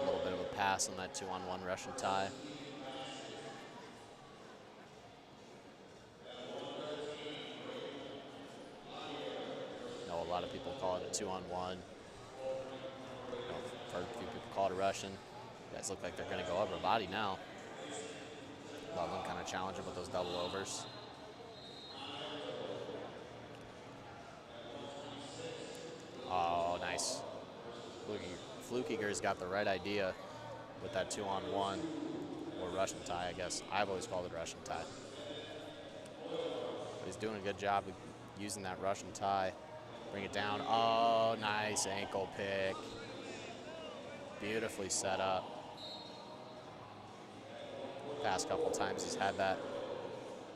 a little bit of a pass on that 2-on-1 Russian tie. A lot of people call it a 2-on-1. I've heard a few people call it a Russian. Guys look like they're going to go upper body now. Loveland kind of challenging with those double overs. Oh, nice. Flukiger's got the right idea with that 2-on-1. We're a Russian tie, I guess. I've always called it a Russian tie. But he's doing a good job of using that Russian tie. Bring it down. Oh, nice ankle pick. Beautifully set up. Past couple times he's had that.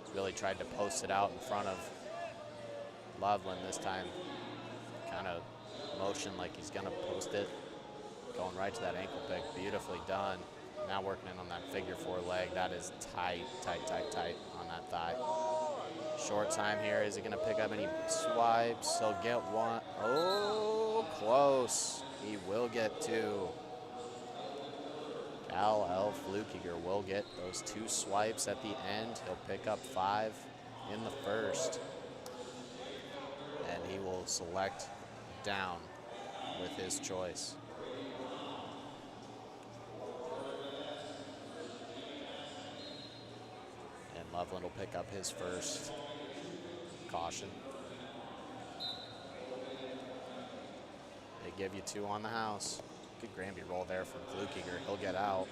He's really tried to post it out in front of Loveland. This time kind of motion like he's gonna post it. Going right to that ankle pick, beautifully done. Now working in on that figure 4 leg. That is tight, tight, tight, tight on that thigh. Short time here. Is he gonna pick up any swipes? He'll get one. Oh, close. He will get 2. Cal L. Flukiger will get those 2 swipes at the end. He'll pick up 5 in the first. And he will select down with his choice. And Loveland will pick up his first caution. They give you 2 on the house. Good Granby roll there from Flukiger. He'll get out.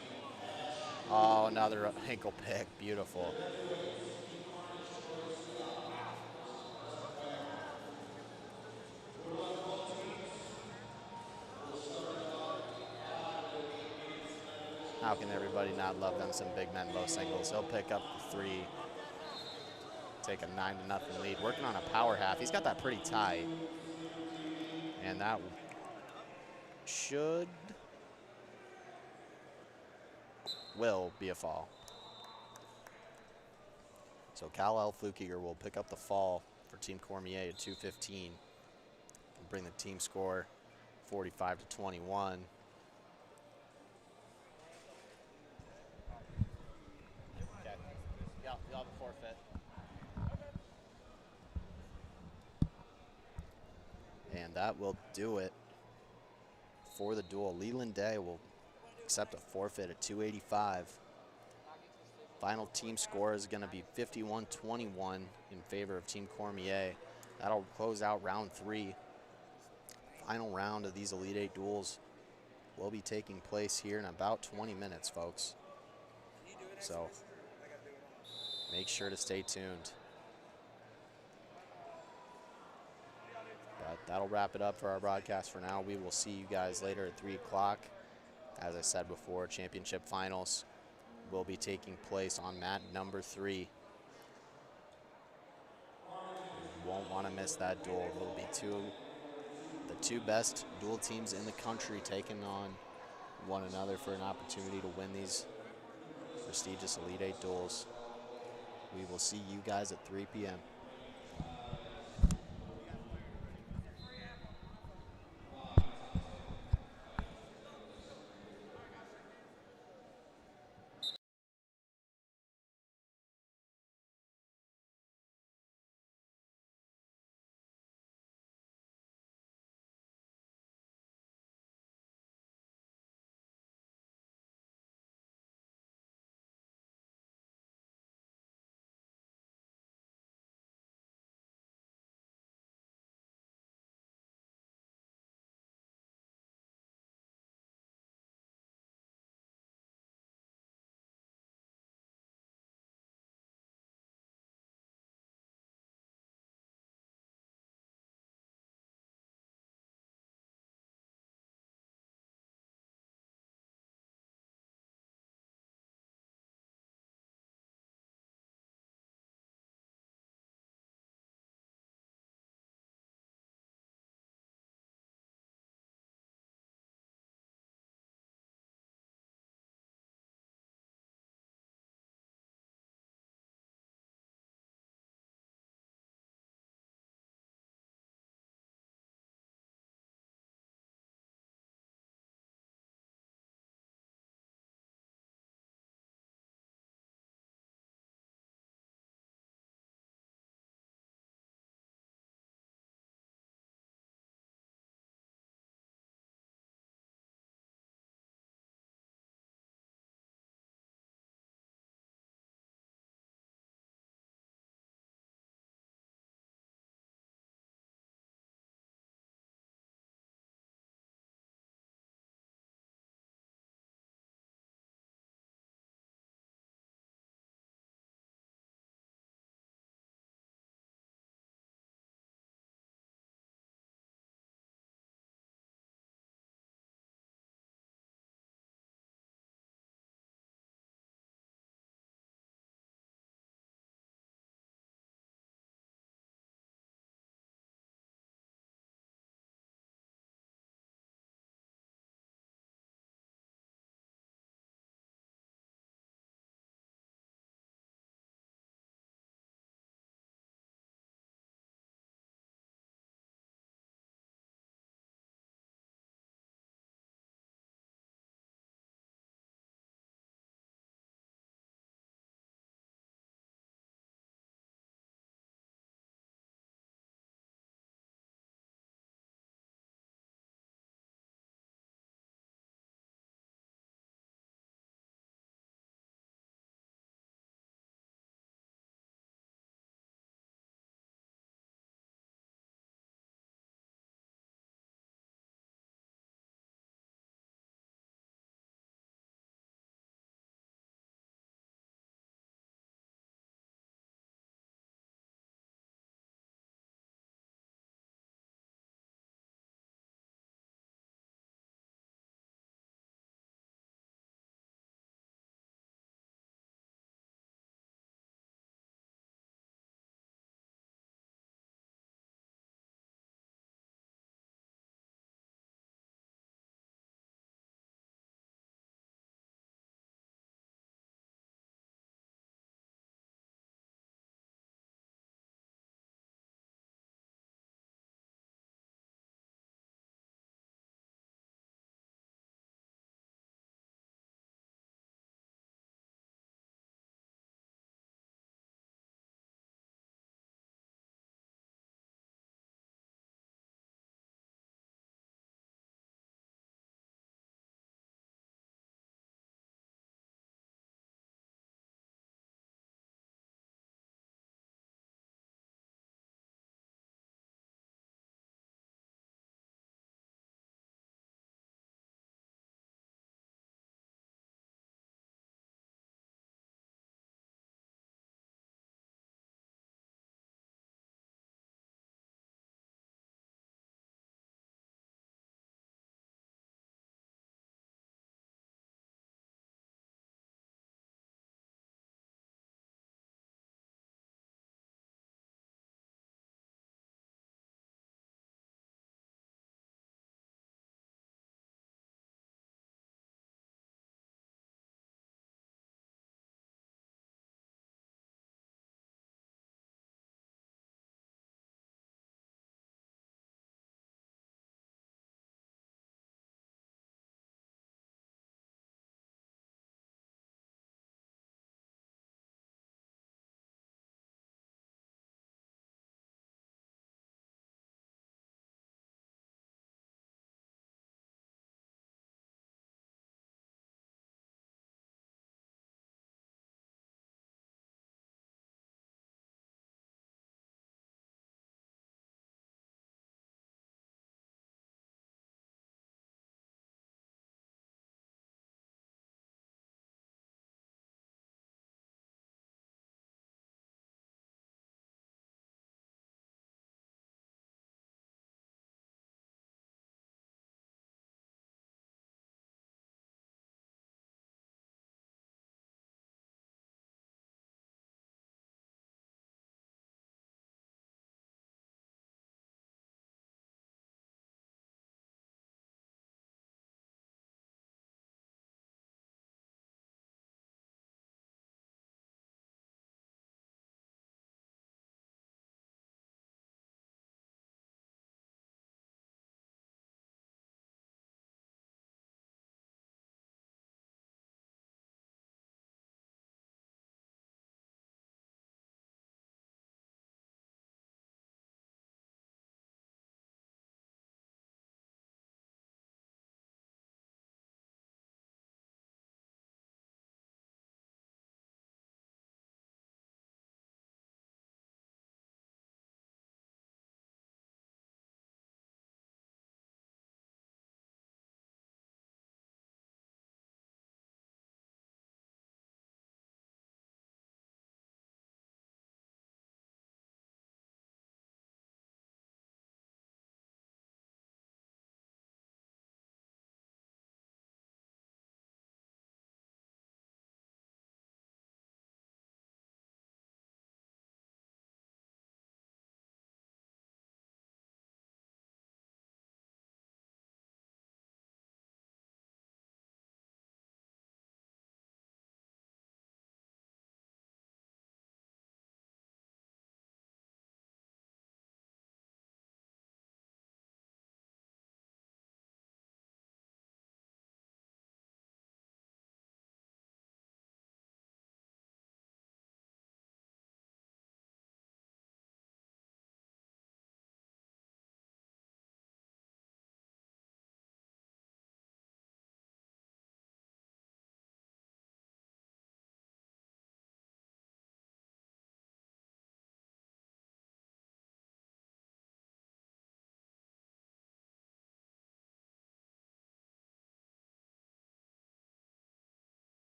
Oh, another ankle pick. Beautiful. How can everybody not love them some big men low singles? He'll pick up the 3. Take a 9-0 lead. Working on a power half. He's got that pretty tight. And that will be a fall. So Cal L. Flukiger will pick up the fall for Team Cormier at 2:15. And bring the team score 45-21. Okay. Yeah, you'll have a forfeit. And that will do it for the duel. Leland Day will accept a forfeit at 285. Final team score is going to be 51-21 in favor of Team Cormier. That'll close out round 3. Final round of these Elite 8 duels will be taking place here in about 20 minutes, folks. So make sure to stay tuned. But that'll wrap it up for our broadcast for now. We will see you guys later at 3 o'clock. As I said before, championship finals will be taking place on mat number 3. You won't want to miss that duel. It will be the two best dual teams in the country taking on one another for an opportunity to win these prestigious Elite 8 duels. We will see you guys at 3 p.m.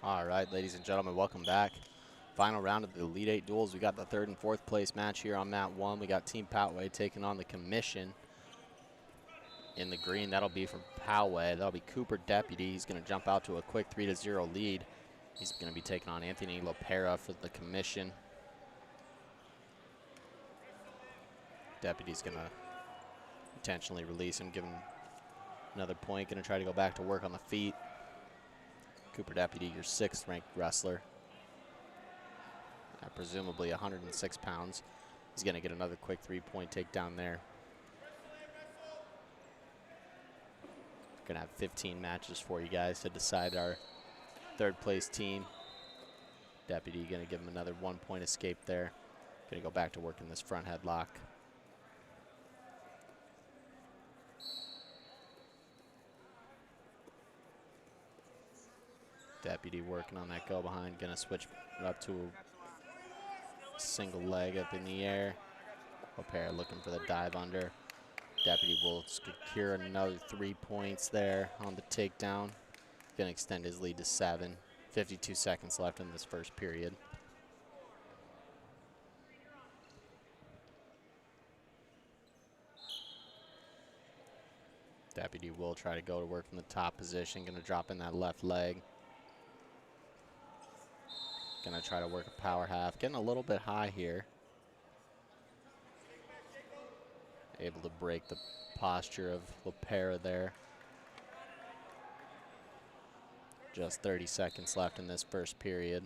All right, ladies and gentlemen, welcome back. Final round of the Elite 8 duels. We got the 3rd and 4th place match here on mat 1. We got Team Poway taking on the Commission in the green. That'll be from Poway. That'll be Cooper Deputy. He's going to jump out to a quick 3-0 lead. He's going to be taking on Anthony Lopera for the Commission. Deputy's going to intentionally release him, give him another point. Going to try to go back to work on the feet. Cooper Deputy, your 6th ranked wrestler. Presumably 106 pounds. He's going to get another quick 3-point takedown there. Going to have 15 matches for you guys to decide our 3rd place team. Deputy going to give him another 1-point escape there. Going to go back to work in this front headlock. Deputy working on that go behind. Going to switch it up to a single leg up in the air. Lopera looking for the dive under. Deputy will secure another 3 points there on the takedown. Going to extend his lead to 7. 52 seconds left in this first period. Deputy will try to go to work from the top position. Going to drop in that left leg. Going to try to work a power half. Getting a little bit high here. Able to break the posture of Lopera there. Just 30 seconds left in this first period.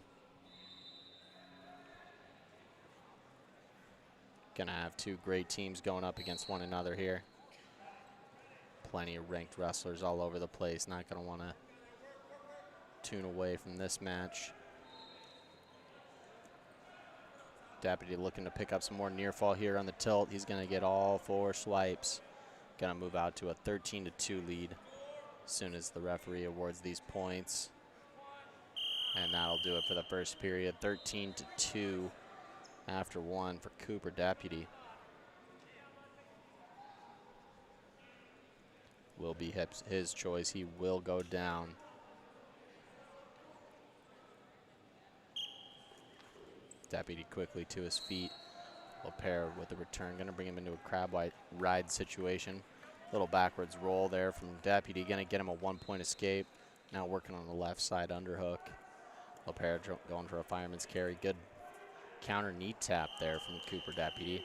Gonna have 2 great teams going up against one another here. Plenty of ranked wrestlers all over the place. Not gonna wanna tune away from this match. Deputy looking to pick up some more near fall here on the tilt. He's going to get all 4 swipes. Going to move out to a 13-2 lead as soon as the referee awards these points. And that'll do it for the first period. 13-2 after 1 for Cooper Deputy. Will be his choice. He will go down. Deputy quickly to his feet. Lopera with the return, going to bring him into a crab ride situation. Little backwards roll there from Deputy, going to get him a 1-point escape. Now working on the left side underhook. Lopera going for a fireman's carry. Good counter knee tap there from Cooper Deputy.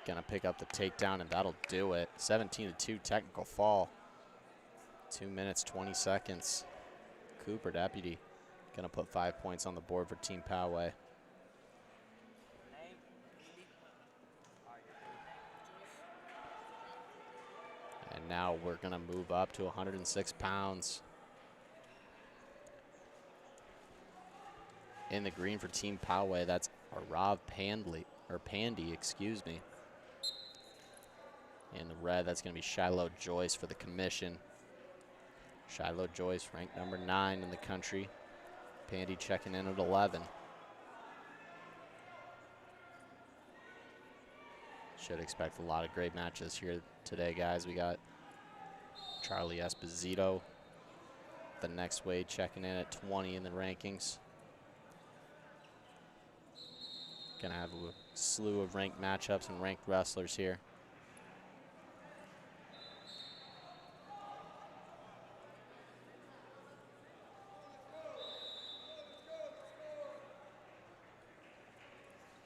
Going to pick up the takedown, and that'll do it. 17-2 technical fall. 2 minutes, 20 seconds. Cooper Deputy going to put 5 points on the board for Team Poway. And now we're going to move up to 106 pounds. In the green for Team Poway, that's Arav Pandy, excuse me. In the red, that's going to be Shiloh Joyce for the Commission. Shiloh Joyce ranked number 9 in the country. Pandy checking in at 11. Should expect a lot of great matches here today, guys. We got Charlie Esposito, the next weight, checking in at 20 in the rankings. Gonna have a slew of ranked matchups and ranked wrestlers here.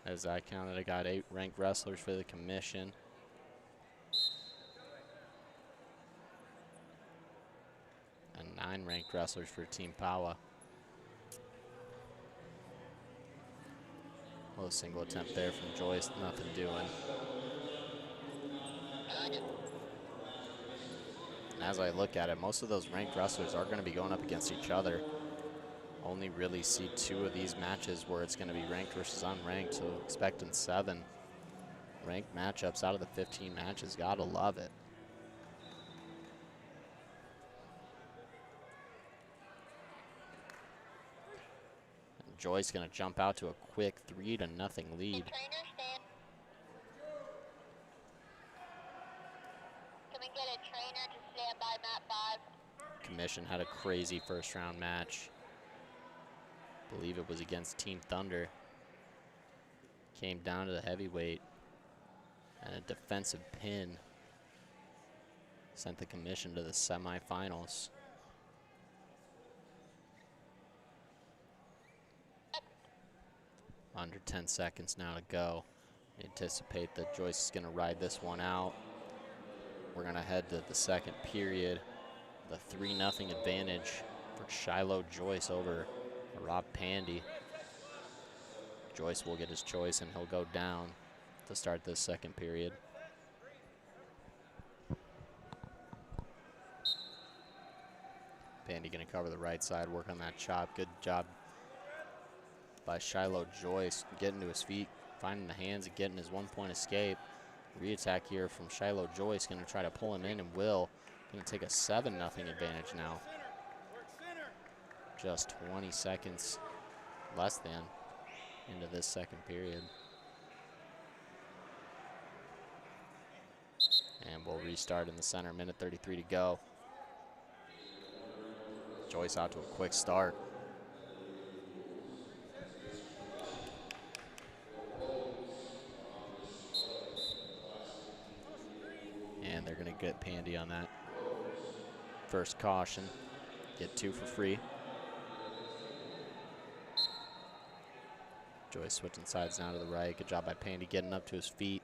As I counted, I got 8 ranked wrestlers for the Commission. And 9 ranked wrestlers for Team Poway. Little single attempt there from Joyce, nothing doing. And as I look at it, most of those ranked wrestlers are going to be going up against each other. Only really see 2 of these matches where it's going to be ranked versus unranked, so expecting 7 ranked matchups out of the 15 matches. Gotta love it. And Joyce going to jump out to a quick 3-0 lead. Can we get a trainer to stand by mat 5? Commission had a crazy first round match. believe it was against Team Thunder. Came down to the heavyweight, and a defensive pin sent the commission to the semifinals. Under 10 seconds now to go. Anticipate that Joyce is going to ride this one out. We're going to head to the second period. The 3-0 advantage for Shiloh Joyce over Rob Pandy. Joyce will get his choice, and he'll go down to start this second period. Pandy going to cover the right side, work on that chop. Good job by Shiloh Joyce getting to his feet, finding the hands and getting his 1-point escape. Re-attack here from Shiloh Joyce, going to try to pull him in, and will. Going to take a 7-0 advantage now. Just 20 seconds less than into this second period. And we'll restart in the center, minute 33 to go. Joyce out to a quick start. And they're going to get Pandy on that first caution. Get 2 for free. Joyce switching sides now to the right. Good job by Pandy getting up to his feet.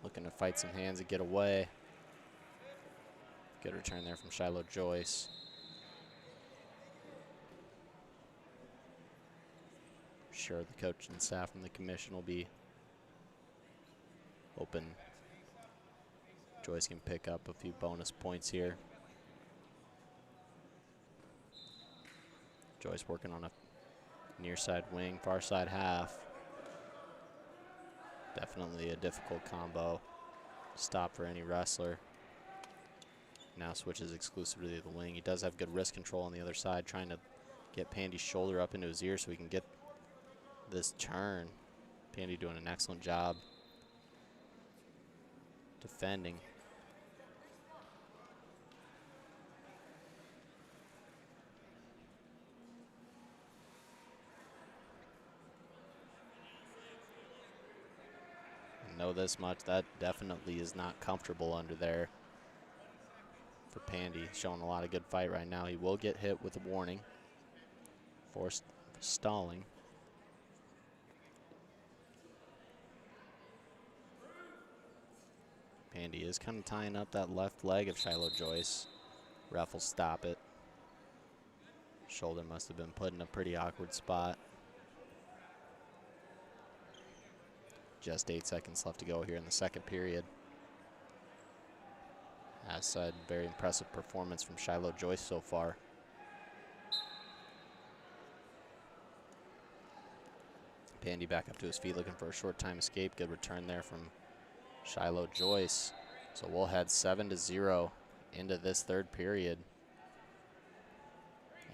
Looking to fight some hands and get away. Good return there from Shiloh Joyce. I'm sure the coach and staff from the commission will be hoping Joyce can pick up a few bonus points here. Joyce working on a near side wing, far side half. Definitely a difficult combo. Stop for any wrestler. Now switches exclusively to the wing. He does have good wrist control on the other side, trying to get Pandy's shoulder up into his ear so he can get this turn. Pandy doing an excellent job defending. Know this much, that definitely is not comfortable under there for Pandy. Showing a lot of good fight right now. He will get hit with a warning for stalling. Pandy is kind of tying up that left leg of Shiloh Joyce. Ref will stop it. Shoulder must have been put in a pretty awkward spot. Just 8 seconds left to go here in the second period. As said, very impressive performance from Shiloh Joyce so far. Pandy back up to his feet looking for a short time escape. Good return there from Shiloh Joyce. So we'll head 7-0 into this third period.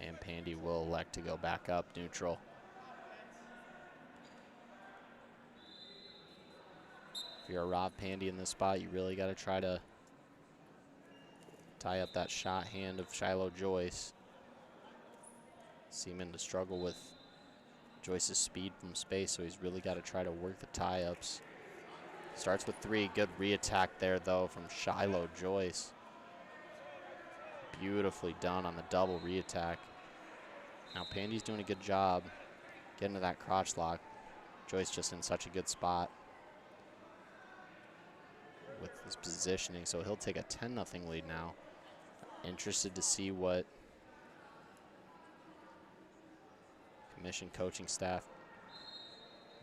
And Pandy will elect to go back up neutral. If you're a Rob Pandy in this spot, you really got to try to tie up that shot hand of Shiloh Joyce. Seeming to struggle with Joyce's speed from space, so he's really got to try to work the tie-ups. Starts with 3. Good re-attack there, though, from Shiloh Joyce. Beautifully done on the double re-attack. Now Pandy's doing a good job getting to that crotch lock. Joyce just in such a good spot with his positioning, so he'll take a 10-0 lead now. Interested to see what commission coaching staff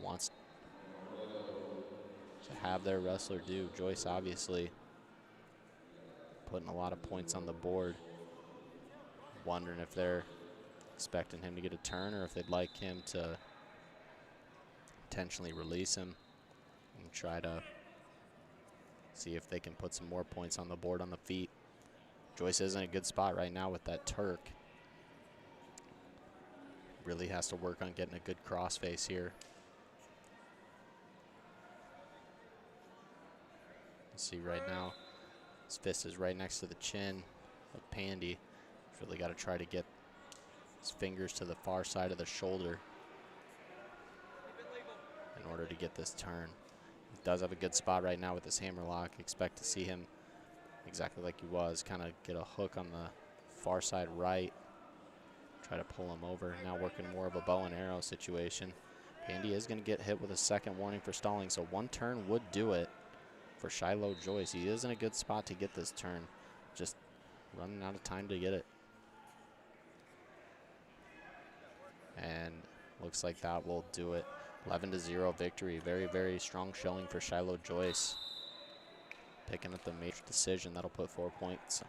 wants to have their wrestler do. Joyce obviously putting a lot of points on the board. Wondering if they're expecting him to get a turn or if they'd like him to intentionally release him and try to see if they can put some more points on the board on the feet. Joyce is in a good spot right now with that Turk. Really has to work on getting a good crossface here. See right now, his fist is right next to the chin of Pandy. He's really got to try to get his fingers to the far side of the shoulder in order to get this turn. He does have a good spot right now with this hammer lock. Expect to see him exactly like he was, kind of get a hook on the far side right, try to pull him over. Now working more of a bow and arrow situation. Pandy is going to get hit with a second warning for stalling, so one turn would do it for Shiloh Joyce. He is in a good spot to get this turn, just running out of time to get it. And looks like that will do it. 11-0 victory. Very, very strong showing for Shiloh Joyce. Picking up the major decision. That'll put 4 points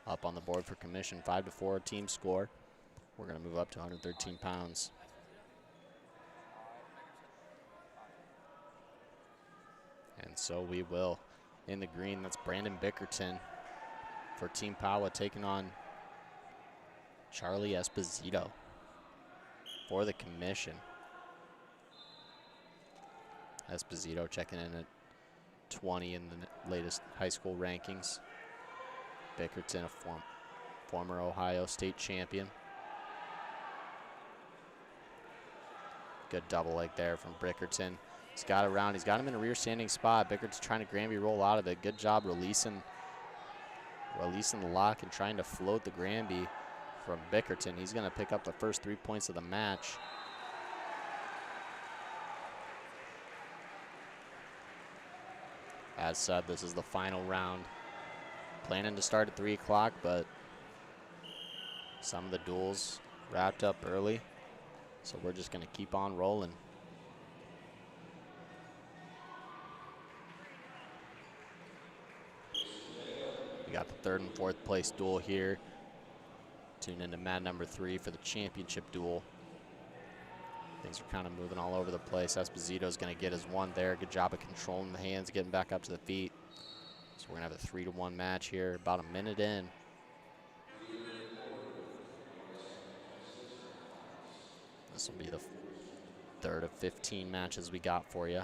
up on the board for commission. 5-4 team score. We're going to move up to 113 pounds. And so we will. In the green, that's Brandon Bickerton for Team Paua, taking on Charlie Esposito for the commission. Esposito checking in at 20 in the latest high school rankings. Bickerton, a former Ohio State champion. Good double leg there from Bickerton. He's got it around. He's got him in a rear standing spot. Bickerton's trying to Granby roll out of it. Good job releasing the lock and trying to float the Granby from Bickerton. He's going to pick up the first 3 points of the match. As said, this is the final round. Planning to start at 3 o'clock, but some of the duels wrapped up early, so we're just going to keep on rolling. We got the 3rd and 4th place duel here. Tune into mat number 3 for the championship duel. Things are kind of moving all over the place. Esposito's going to get his one there. Good job of controlling the hands, getting back up to the feet. So we're going to have a 3-1 match here, about a minute in. This will be the 3rd of 15 matches we got for you.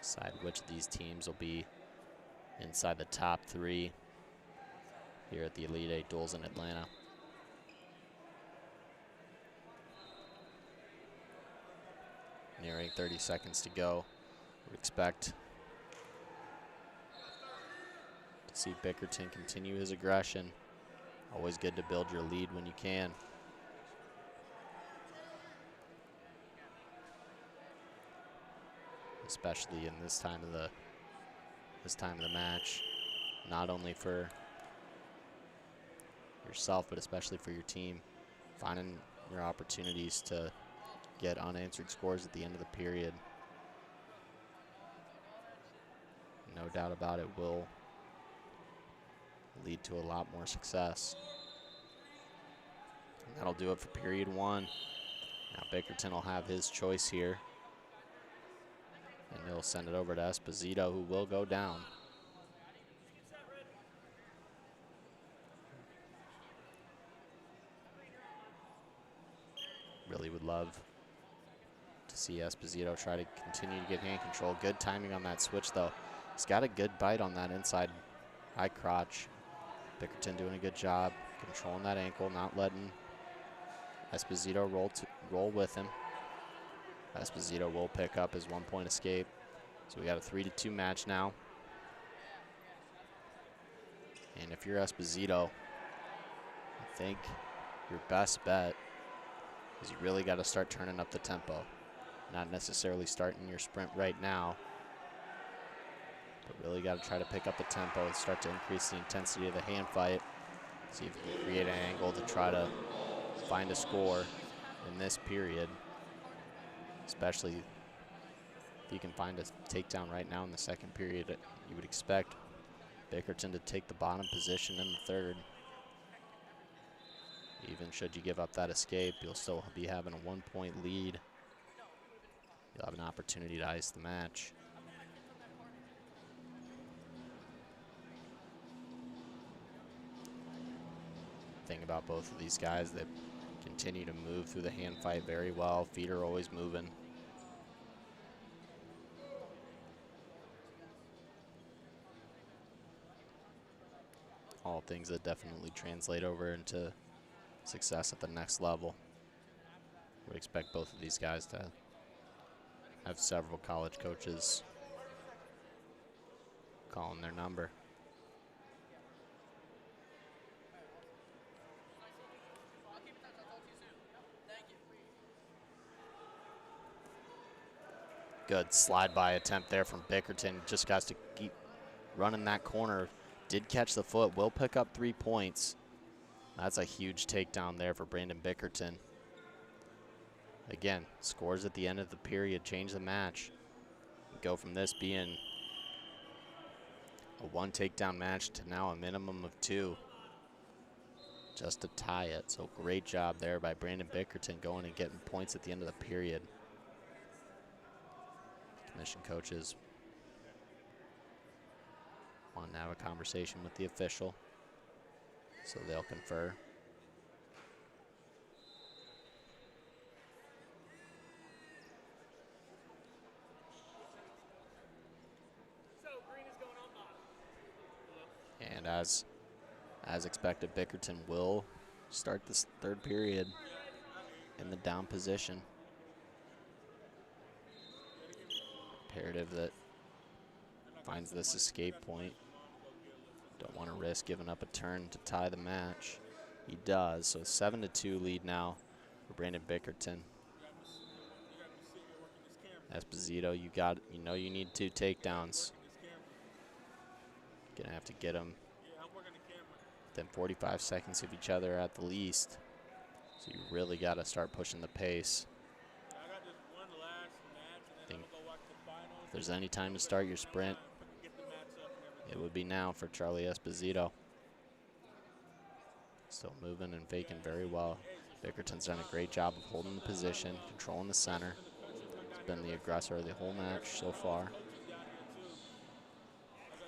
Decide which of these teams will be inside the top 3 here at the Elite 8 duels in Atlanta. Nearing 30 seconds to go. Would expect to see Bickerton continue his aggression. Always good to build your lead when you can. Especially in this time of the match. Not only for yourself, but especially for your team. Finding your opportunities to get unanswered scores at the end of the period. No doubt about it will lead to a lot more success. And that'll do it for period 1. Now Bickerton will have his choice here. And he'll send it over to Esposito, who will go down. Really would love to see Esposito try to continue to get hand control. Good timing on that switch, though. He's got a good bite on that inside high crotch. Bickerton doing a good job controlling that ankle, not letting Esposito roll with him. Esposito will pick up his 1-point escape. So we got a 3-2 match now. And if you're Esposito, I think your best bet is you really got to start turning up the tempo. Not necessarily starting your sprint right now, but really got to try to pick up the tempo and start to increase the intensity of the hand fight. See if you can create an angle to try to find a score in this period. Especially if you can find a takedown right now in the second period, you would expect Bickerton to take the bottom position in the 3rd. Even should you give up that escape, you'll still be having a 1-point lead. You'll have an opportunity to ice the match. Thing about both of these guys, they continue to move through the hand fight very well. Feet are always moving. All things that definitely translate over into success at the next level. Would expect both of these guys to have several college coaches calling their number. Good slide by attempt there from Bickerton. Just got to keep running that corner. Did catch the foot, will pick up 3 points. That's a huge takedown there for Brandon Bickerton. Again, scores at the end of the period, change the match. Go from this being a 1 takedown match to now a minimum of 2. Just to tie it. So great job there by Brandon Bickerton going and getting points at the end of the period. Commission coaches want to have a conversation with the official, so they'll confer. And as expected, Bickerton will start this 3rd period in the down position. Imperative that finds this escape point. Don't want to risk giving up a turn to tie the match. He does, so 7-2 lead now for Brandon Bickerton. Esposito, you know you need 2 takedowns. Gonna have to get them within 45 seconds of each other at the least. So you really got to start pushing the pace. I think if there's any time to start your sprint, it would be now for Charlie Esposito. Still moving and faking very well. Bickerton's done a great job of holding the position, controlling the center. He's been the aggressor of the whole match so far.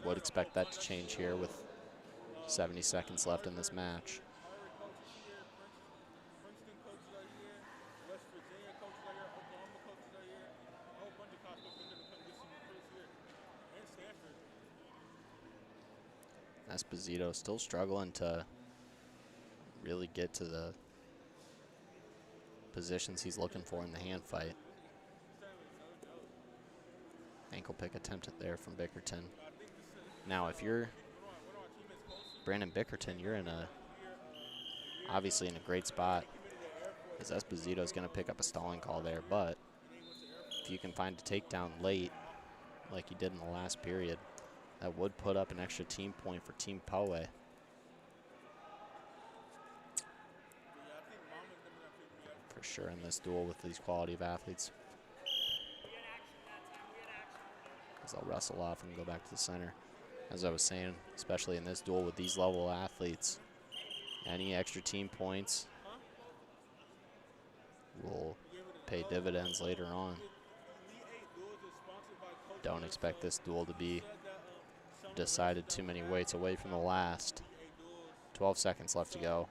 Would expect that to change here with 70 seconds left in this match. Esposito still struggling to really get to the positions he's looking for in the hand fight. Ankle pick attempted there from Bickerton. Now, if you're Brandon Bickerton, you're obviously in a great spot, because Esposito is going to pick up a stalling call there. But if you can find a takedown late, like he did in the last period, that would put up an extra team point for Team Poway. For sure in this duel with these quality of athletes. As they'll wrestle off and go back to the center. As I was saying, especially in this duel with these level athletes, any extra team points will pay dividends later on. Don't expect this duel to be decided too many weights away from the last. 12 seconds left to go.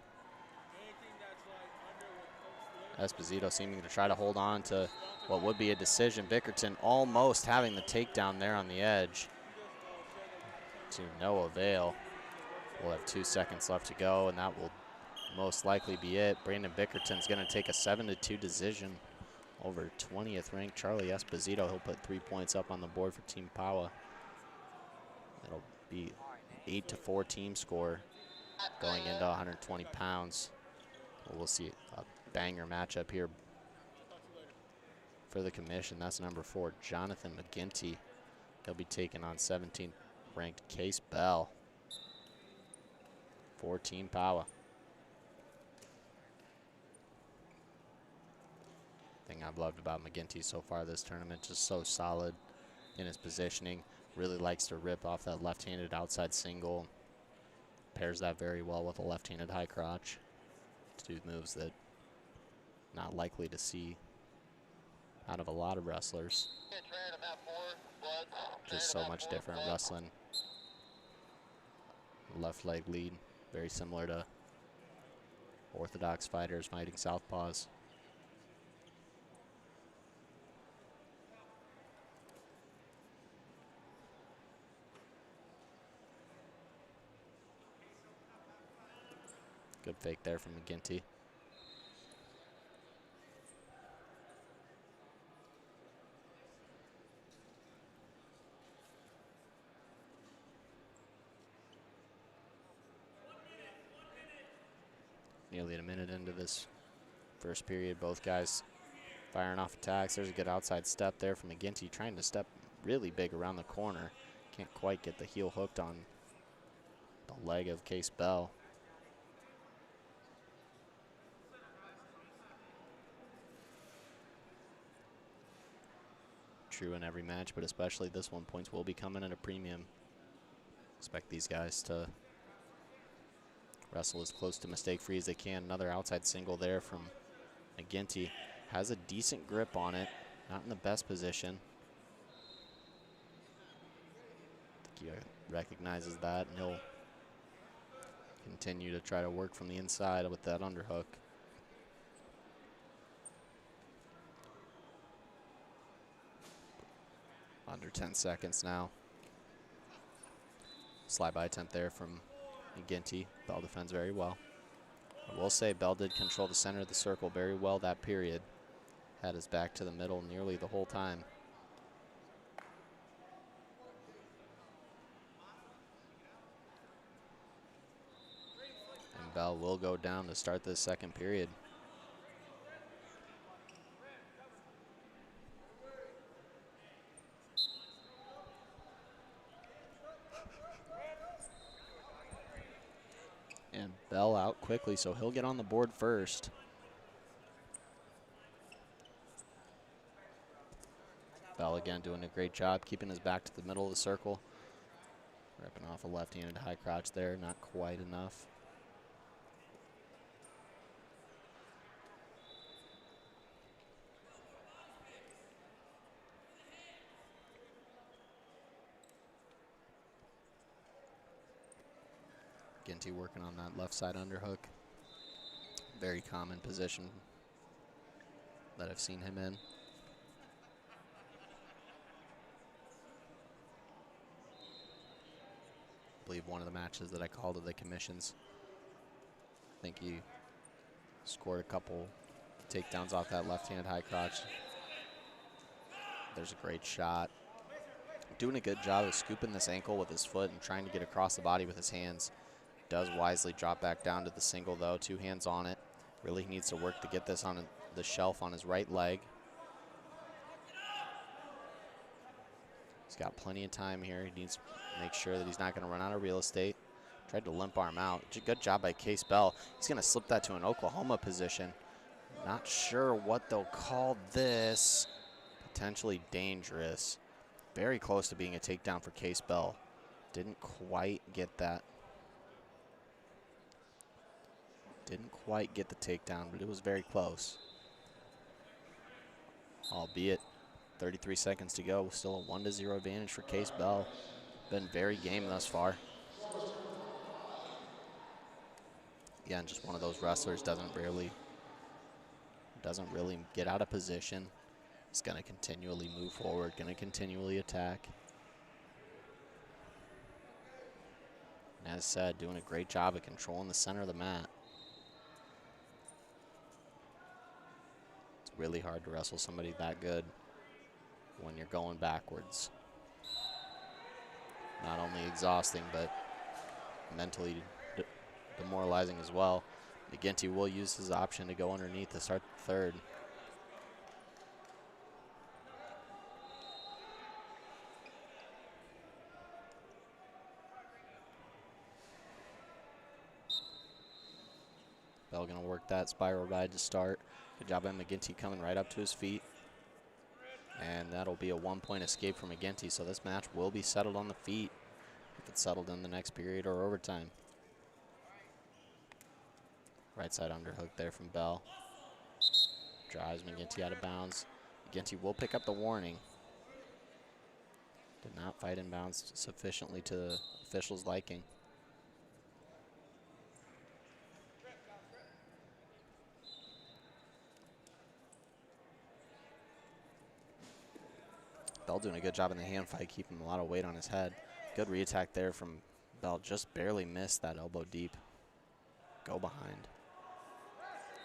Esposito seeming to try to hold on to what would be a decision. Bickerton almost having the takedown there on the edge. To no avail. We'll have 2 seconds left to go, and that will most likely be it. Brandon Bickerton's going to take a 7-2 decision over 20th ranked Charlie Esposito. He'll put 3 points up on the board for Team Powa. It'll be 8-4 team score going into 120 pounds. We'll see a banger matchup here for the commission. That's number 4, Jonathan McGinty. He'll be taking on 17th ranked Case Bell for Team Powa. Thing I've loved about McGinty so far this tournament, just so solid in his positioning. Really likes to rip off that left-handed outside single. Pairs that very well with a left-handed high crotch. 2 moves that not likely to see out of a lot of wrestlers. Just so much different wrestling. Left leg lead, very similar to orthodox fighters fighting southpaws. Good fake there from McGinty. Nearly a minute into this first period, both guys firing off attacks. There's a good outside step there from McGinty, trying to step really big around the corner. Can't quite get the heel hooked on the leg of Case Bell. True in every match, but especially this one, points will be coming at a premium. Expect these guys to wrestle as close to mistake-free as they can. Another outside single there from McGinty. Has a decent grip on it, not in the best position. I think he recognizes that, and he'll continue to try to work from the inside with that underhook. Under 10 seconds now. Slide by attempt there from McGinty. Bell defends very well. I will say Bell did control the center of the circle very well that period. Had his back to the middle nearly the whole time. And Bell will go down to start the second period. And Bell out quickly, so he'll get on the board first. Bell again doing a great job keeping his back to the middle of the circle. Ripping off a left-handed high crotch there, not quite enough. McGinty working on that left side underhook. Very common position that I've seen him in. I believe one of the matches that I called at the commissions, I think he scored a couple takedowns off that left-handed high crotch. There's a great shot. Doing a good job of scooping this ankle with his foot and trying to get across the body with his hands. Does wisely drop back down to the single though, 2 hands on it. Really needs to work to get this on the shelf on his right leg. He's got plenty of time here. He needs to make sure that he's not going to run out of real estate. Tried to limp arm out. Good job by Case Bell. He's going to slip that to an Oklahoma position. Not sure what they'll call this. Potentially dangerous. Very close to being a takedown for Case Bell. Didn't quite get that. Didn't quite get the takedown, but it was very close. Albeit 33 seconds to go. Still a 1-0 advantage for Case Bell. Been very game thus far. Again, just one of those wrestlers doesn't really get out of position. He's going to continually move forward, going to continually attack. And as said, doing a great job of controlling the center of the mat. It's really hard to wrestle somebody that good when you're going backwards. Not only exhausting, but mentally demoralizing as well. McGinty will use his option to go underneath to start the third. Bell gonna work that spiral ride to start. Good job by McGinty coming right up to his feet. And that'll be a 1-point escape for McGinty, so this match will be settled on the feet if it's settled in the next period or overtime. Right side underhook there from Bell. Drives McGinty out of bounds. McGinty will pick up the warning. Did not fight in bounds sufficiently to the officials' liking. Bell doing a good job in the hand fight, keeping a lot of weight on his head. Good re-attack there from Bell. Just barely missed that elbow deep. Go behind.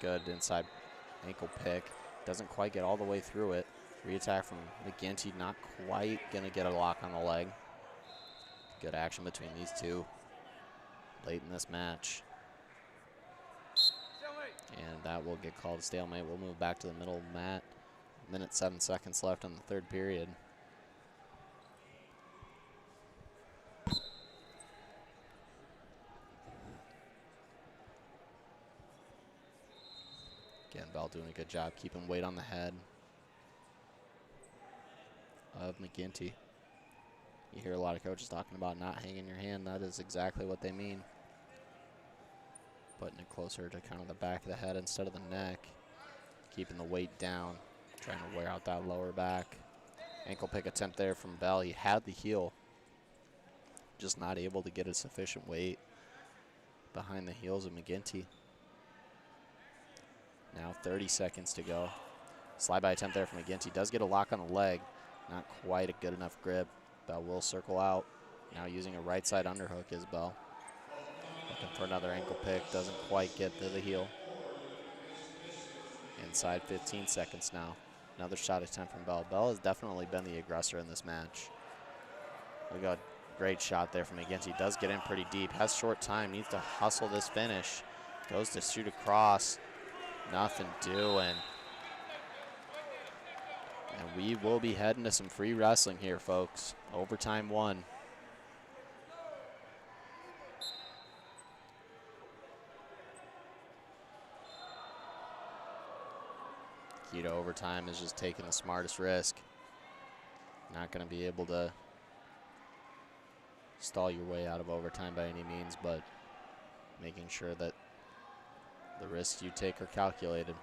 Good inside ankle pick. Doesn't quite get all the way through it. Re-attack from McGinty, not quite gonna get a lock on the leg. Good action between these two late in this match. And that will get called a stalemate. We'll move back to the middle mat. Minute 7 seconds left in the third period. Again, Bell doing a good job keeping weight on the head of McGinty. You hear a lot of coaches talking about not hanging your hand. That is exactly what they mean. Putting it closer to kind of the back of the head instead of the neck. Keeping the weight down, trying to wear out that lower back. Ankle pick attempt there from Bell. He had the heel, just not able to get a sufficient weight behind the heels of McGinty. Now 30 seconds to go. Slide by attempt there from McGinty. Does get a lock on the leg. Not quite a good enough grip. Bell will circle out. Now using a right side underhook is Bell. Looking for another ankle pick. Doesn't quite get to the heel. Inside 15 seconds now. Another shot attempt from Bell. Bell has definitely been the aggressor in this match. We got a great shot there from McGinty. Does get in pretty deep. Has short time. Needs to hustle this finish. Goes to shoot across. Nothing doing. And we will be heading to some free wrestling here, folks. Overtime 1. Key to overtime is just taking the smartest risk. Not going to be able to stall your way out of overtime by any means, but making sure that the risks you take are calculated.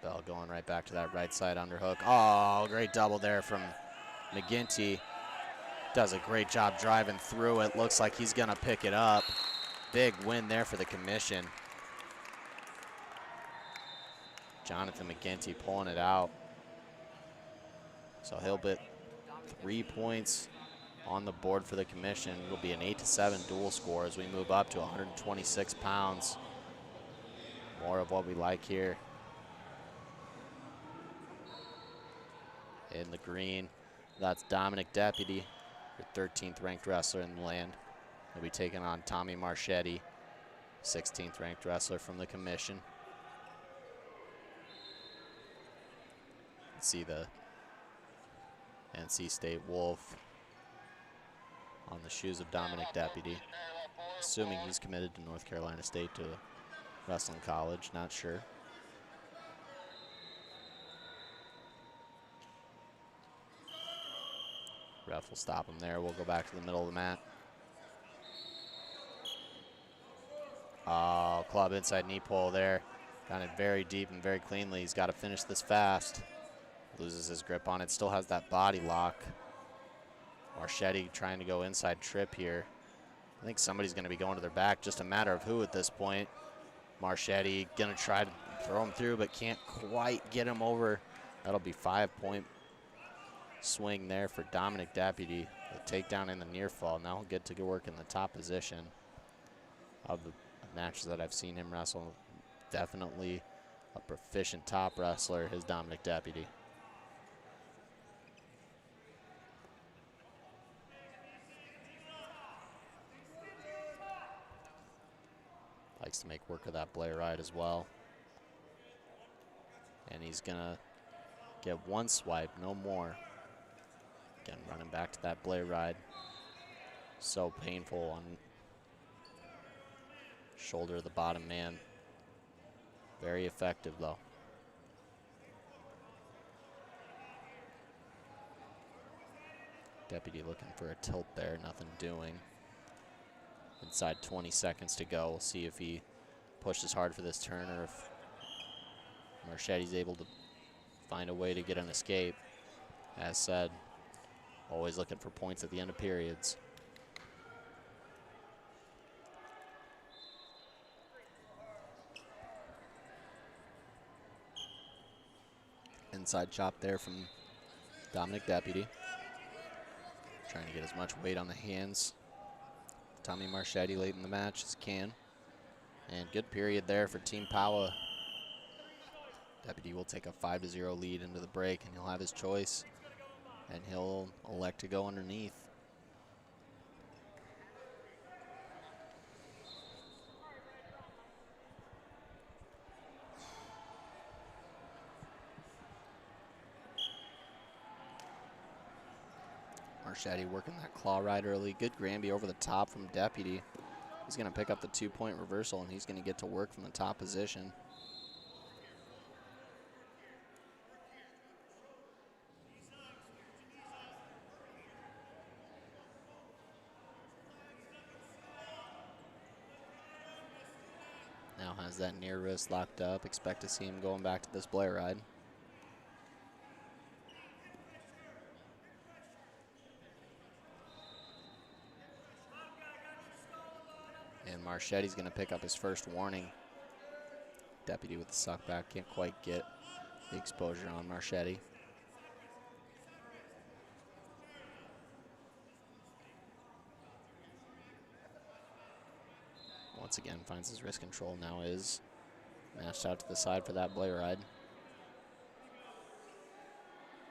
Bell going right back to that right side underhook. Oh, great double there from McGinty. Does a great job driving through it. Looks like he's going to pick it up. Big win there for the commission. Jonathan McGinty pulling it out. So he'll put 3 points on the board for the commission. It'll be an 8-7 dual score as we move up to 126 pounds. More of what we like here. In the green, that's Dominic Deputy, your 13th ranked wrestler in the land. He'll be taking on Tommy Marchetti, 16th ranked wrestler from the commission. See the NC State Wolf on the shoes of Dominic Deputy. Assuming he's committed to North Carolina State to wrestling college, not sure. Ref will stop him there. We'll go back to the middle of the mat. Oh, club inside knee pull there. Got it very deep and very cleanly. He's got to finish this fast. Loses his grip on it. Still has that body lock. Marchetti trying to go inside trip here. I think somebody's going to be going to their back. Just a matter of who at this point. Marchetti going to try to throw him through, but can't quite get him over. That'll be 5-point swing there for Dominic Deputy. The takedown in the near fall. Now he'll get to work in the top position of the matches that I've seen him wrestle. Definitely a proficient top wrestler, his Dominic Deputy. Likes to make work of that Blair ride as well. And he's gonna get one swipe, no more. Again, running back to that Blair ride. So painful on shoulder of the bottom man. Very effective though. Deputy looking for a tilt there, nothing doing. Inside 20 seconds to go. We'll see if he pushes hard for this turn or if Marchetti's able to find a way to get an escape. As said, always looking for points at the end of periods. Inside chop there from Dominic Deputy. Trying to get as much weight on the hands. Tommy Marchetti late in the match as he can. And good period there for Team Powa. Deputy will take a 5-0 lead into the break, and he'll have his choice and he'll elect to go underneath. Marchetti working that claw ride early. Good Granby over the top from Deputy. He's going to pick up the 2-point reversal, and he's going to get to work from the top position. Now has that near wrist locked up. Expect to see him going back to this Blair ride. And Marchetti's going to pick up his first warning. Deputy with the suck back. Can't quite get the exposure on Marchetti. Once again, finds his wrist control. Now is matched out to the side for that Blair ride.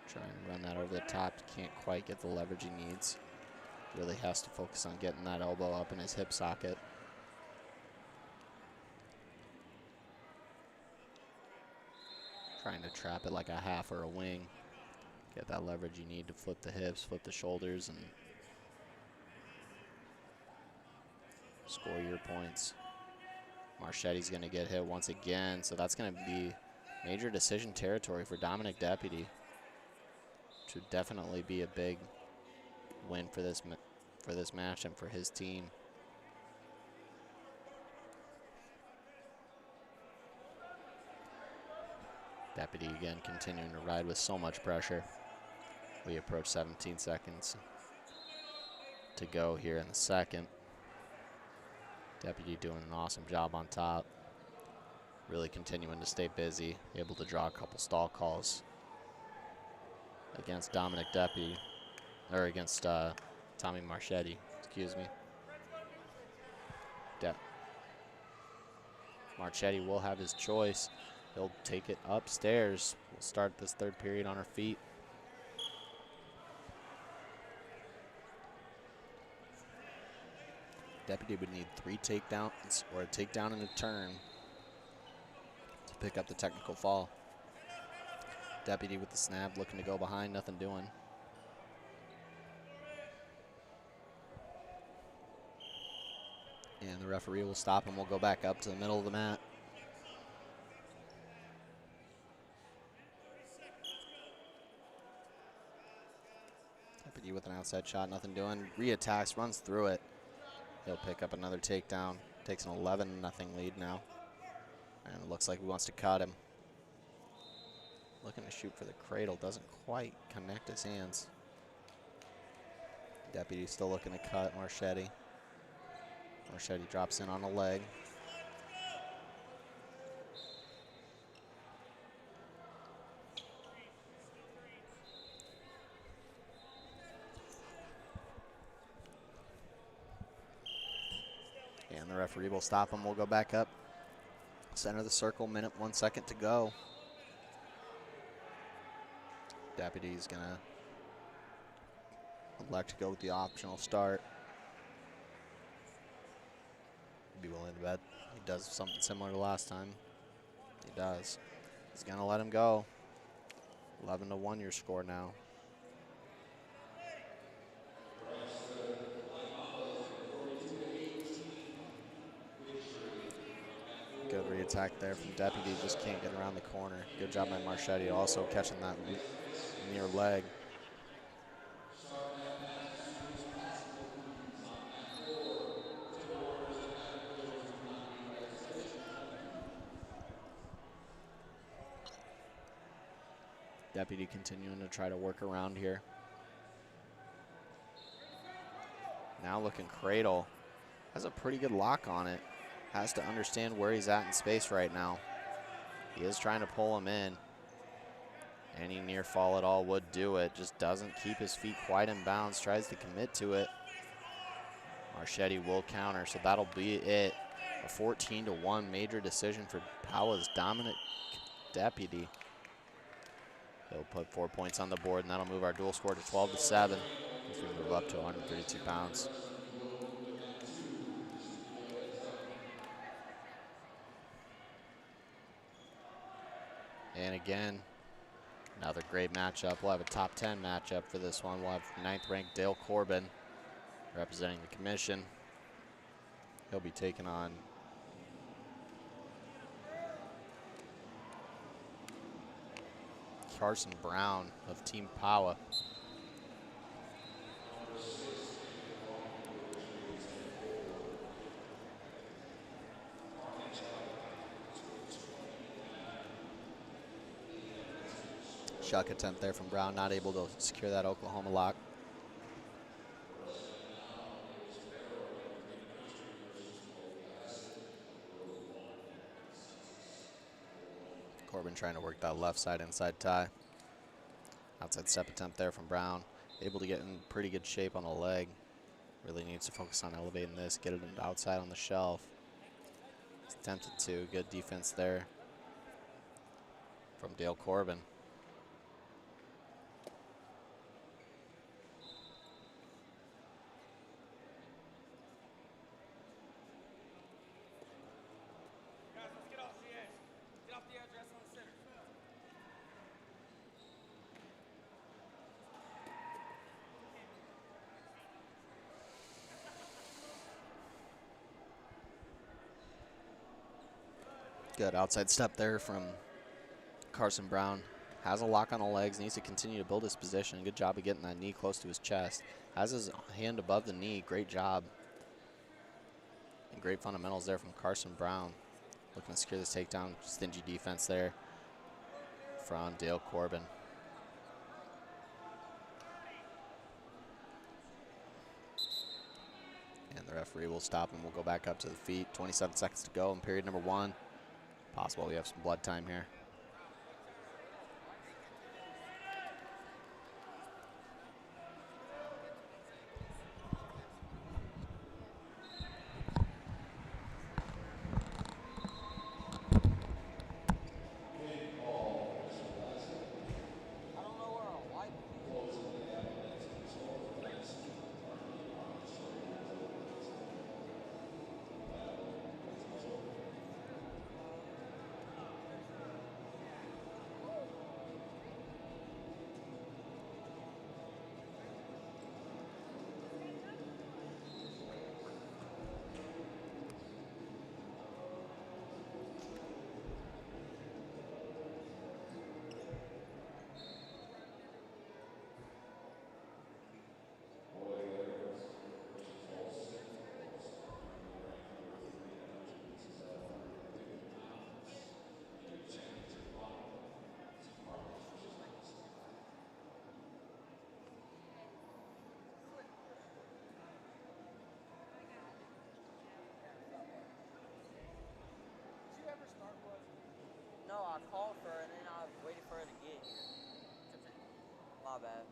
Try and run that over the top. Can't quite get the leverage he needs. Really has to focus on getting that elbow up in his hip socket. Trying to trap it like a half or a wing. Get that leverage you need to flip the hips, flip the shoulders, and score your points. Marchetti's going to get hit once again, so that's going to be major decision territory for Dominic Deputy. Which would definitely be a big win for this match and for his team. Deputy again continuing to ride with so much pressure. We approach 17 seconds to go here in the second. Deputy doing an awesome job on top. Really continuing to stay busy, able to draw a couple stall calls against Dominic Deputy, or against Tommy Marchetti, excuse me. Marchetti will have his choice. He'll take it upstairs. We'll start this third period on our feet. Deputy would need 3 takedowns or a takedown and a turn to pick up the technical fall. Deputy with the snap, looking to go behind, nothing doing. And the referee will stop and we'll go back up to the middle of the mat. Deputy with an outside shot, nothing doing. Reattacks, runs through it. He'll pick up another takedown. Takes an 11-0 lead now. And it looks like he wants to cut him. Looking to shoot for the cradle, doesn't quite connect his hands. Deputy still looking to cut Marchetti. Marchetti drops in on a leg. And the referee will stop him. We'll go back up. Center of the circle, minute 1 second to go. Deputy's gonna elect to go with the optional start. Be willing to bet he does something similar to last time. He does. He's gonna let him go. 11-1 your score now. Good re-attack there from Deputy, just can't get around the corner. Good job by Marchetti, also catching that near leg. Deputy continuing to try to work around here. Now looking cradle. Has a pretty good lock on it. Has to understand where he's at in space right now. He is trying to pull him in. Any near fall at all would do it. Just doesn't keep his feet quite in bounds. Tries to commit to it. Marchetti will counter, so that'll be it. A 14-1 major decision for Powell's Dominic Deputy. He'll put 4 points on the board, and that'll move our dual score to 12-7 as we move up to 132 pounds. And again, another great matchup. We'll have a top 10 matchup for this one. We'll have 9th ranked Dale Corbin representing the commission. He'll be taking on Carson Brown of Team Power. Shuck attempt there from Brown, not able to secure that Oklahoma lock. Corbin trying to work that left side inside tie. Outside step attempt there from Brown. Able to get in pretty good shape on the leg. Really needs to focus on elevating this, get it outside on the shelf. He's attempted to. Good defense there from Dale Corbin. Good outside step there from Carson Brown. Has a lock on the legs, needs to continue to build his position. Good job of getting that knee close to his chest. Has his hand above the knee, great job. And great fundamentals there from Carson Brown. Looking to secure this takedown, stingy defense there from Dale Corbin. And the referee will stop and we'll go back up to the feet. 27 seconds to go in period number 1. Possible we have some blood time here. No, I called for her and then I waited for her to get here. My bad.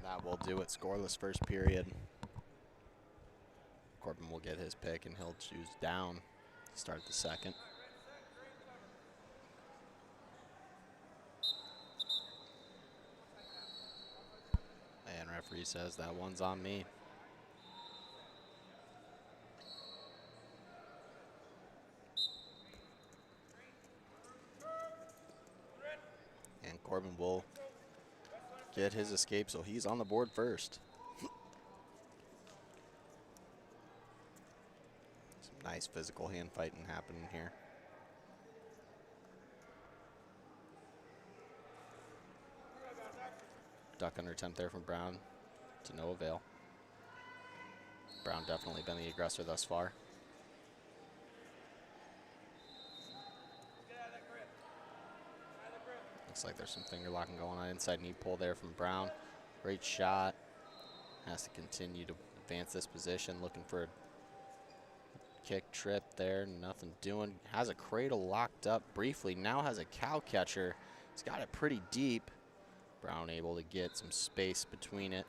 That will do it. Scoreless first period. Corbin will get his pick and he'll choose down to start the second. And referee says that one's on me. And Corbin will get his escape, so he's on the board first. Some Nice physical hand fighting happening here. Duck under attempt there from Brown to no avail. Brown definitely been the aggressor thus far. Looks like there's some finger locking going on. Inside knee pull there from Brown. Great shot. Has to continue to advance this position. Looking for a kick trip there. Nothing doing. Has a cradle locked up briefly. Now has a cow catcher. He's got it pretty deep. Brown able to get some space between it.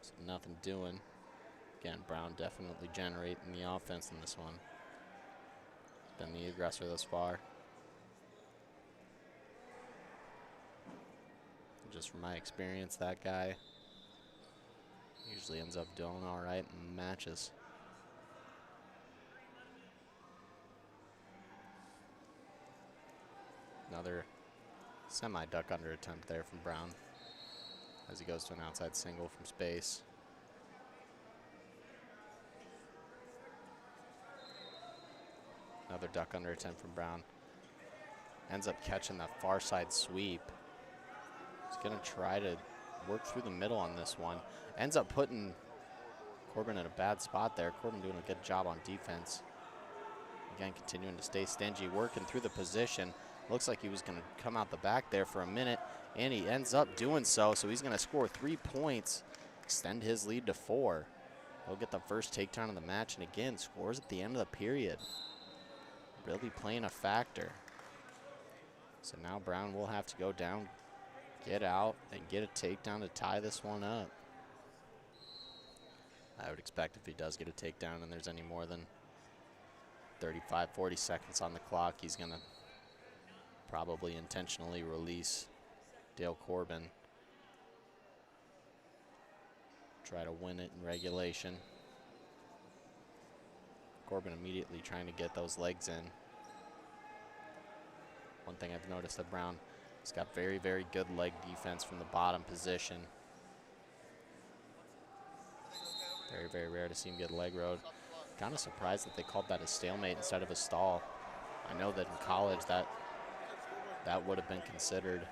So nothing doing. Again, Brown definitely generating the offense in this one. Been the aggressor thus far. Just from my experience, that guy usually ends up doing all right in matches. Another semi-duck under attempt there from Brown as he goes to an outside single from space. Another duck under attempt from Brown. Ends up catching that far side sweep. He's gonna try to work through the middle on this one. Ends up putting Corbin in a bad spot there. Corbin doing a good job on defense. Again, continuing to stay stingy, working through the position. Looks like he was gonna come out the back there for a minute, and he ends up doing so. So he's gonna score 3 points, extend his lead to 4. He'll get the first takedown of the match, and again, scores at the end of the period. Really playing a factor. So now Brown will have to go down, get out, and get a takedown to tie this one up. I would expect if he does get a takedown and there's any more than 35, 40 seconds on the clock, he's gonna probably intentionally release Dale Corbin. Try to win it in regulation. Corbin immediately trying to get those legs in. One thing I've noticed that Brown has got very, very good leg defense from the bottom position. Very, very rare to see him get leg rode. Kind of surprised that they called that a stalemate instead of a stall. I know that in college that would have been considered,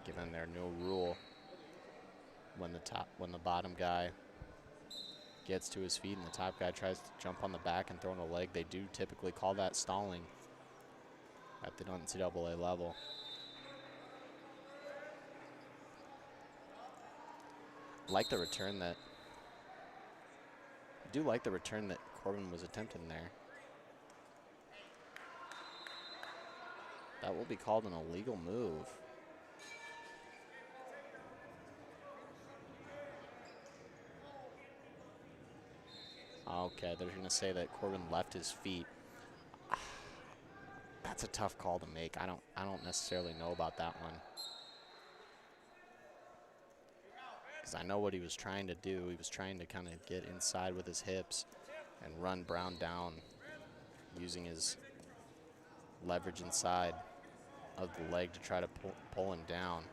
given their new rule. When the bottom guy gets to his feet and the top guy tries to jump on the back and throw in a leg, they do typically call that stalling at the NCAA level. I do like the return that Corbin was attempting there. That will be called an illegal move. Okay, they're gonna say that Corbin left his feet. That's a tough call to make. I don't necessarily know about that one. Because I know what he was trying to do. He was trying to kind of get inside with his hips and run Brown down using his leverage inside of the leg to try to pull him down.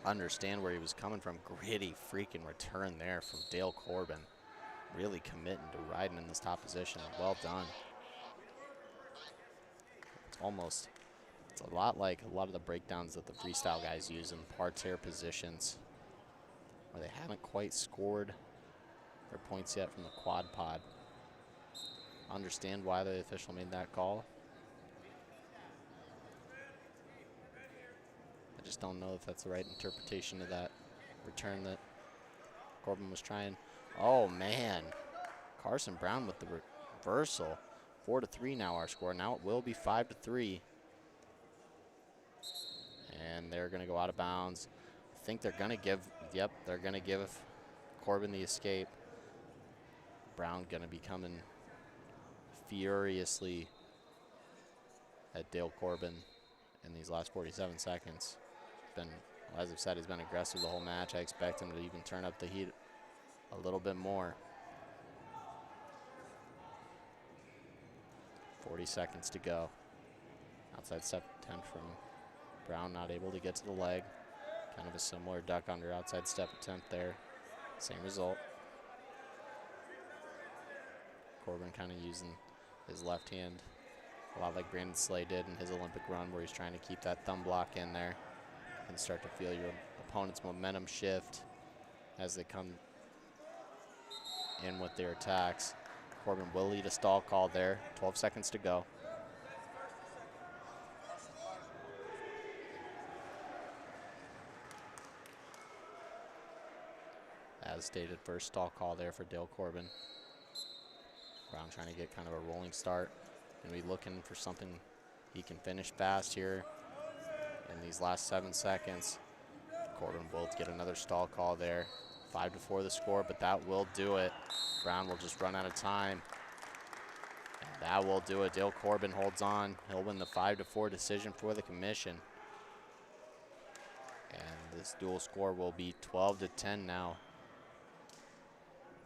Understand where he was coming from. Gritty freaking return there from Dale Corbin. Really committing to riding in this top position. Well done. It's a lot like a lot of the breakdowns that the freestyle guys use in parterre positions where they haven't quite scored their points yet from the quad pod. Understand why the official made that call. I just don't know if that's the right interpretation of that return that Corbin was trying. Oh man, Carson Brown with the reversal. 4-3 now our score. Now it will be 5-3. And they're gonna go out of bounds. I think they're gonna give, yep, they're gonna give Corbin the escape. Brown gonna be coming furiously at Dale Corbin in these last 47 seconds. As I've said, he's been aggressive the whole match. I expect him to even turn up the heat a little bit more. 40 seconds to go. Outside step attempt from Brown, not able to get to the leg. Kind of a similar duck under outside step attempt there. Same result. Corbin kind of using his left hand a lot like Brandon Slay did in his Olympic run, where he's trying to keep that thumb block in there and start to feel your opponent's momentum shift as they come in with their attacks. Corbin will lead a stall call there. 12 seconds to go. As stated, first stall call there for Dale Corbin. Brown trying to get kind of a rolling start. Gonna be looking for something he can finish fast here in these last 7 seconds. Corbin will get another stall call there. 5-4 the score, but that will do it. Brown will just run out of time. And that will do it. Dale Corbin holds on. He'll win the 5-4 decision for the commission. And this dual score will be 12-10 now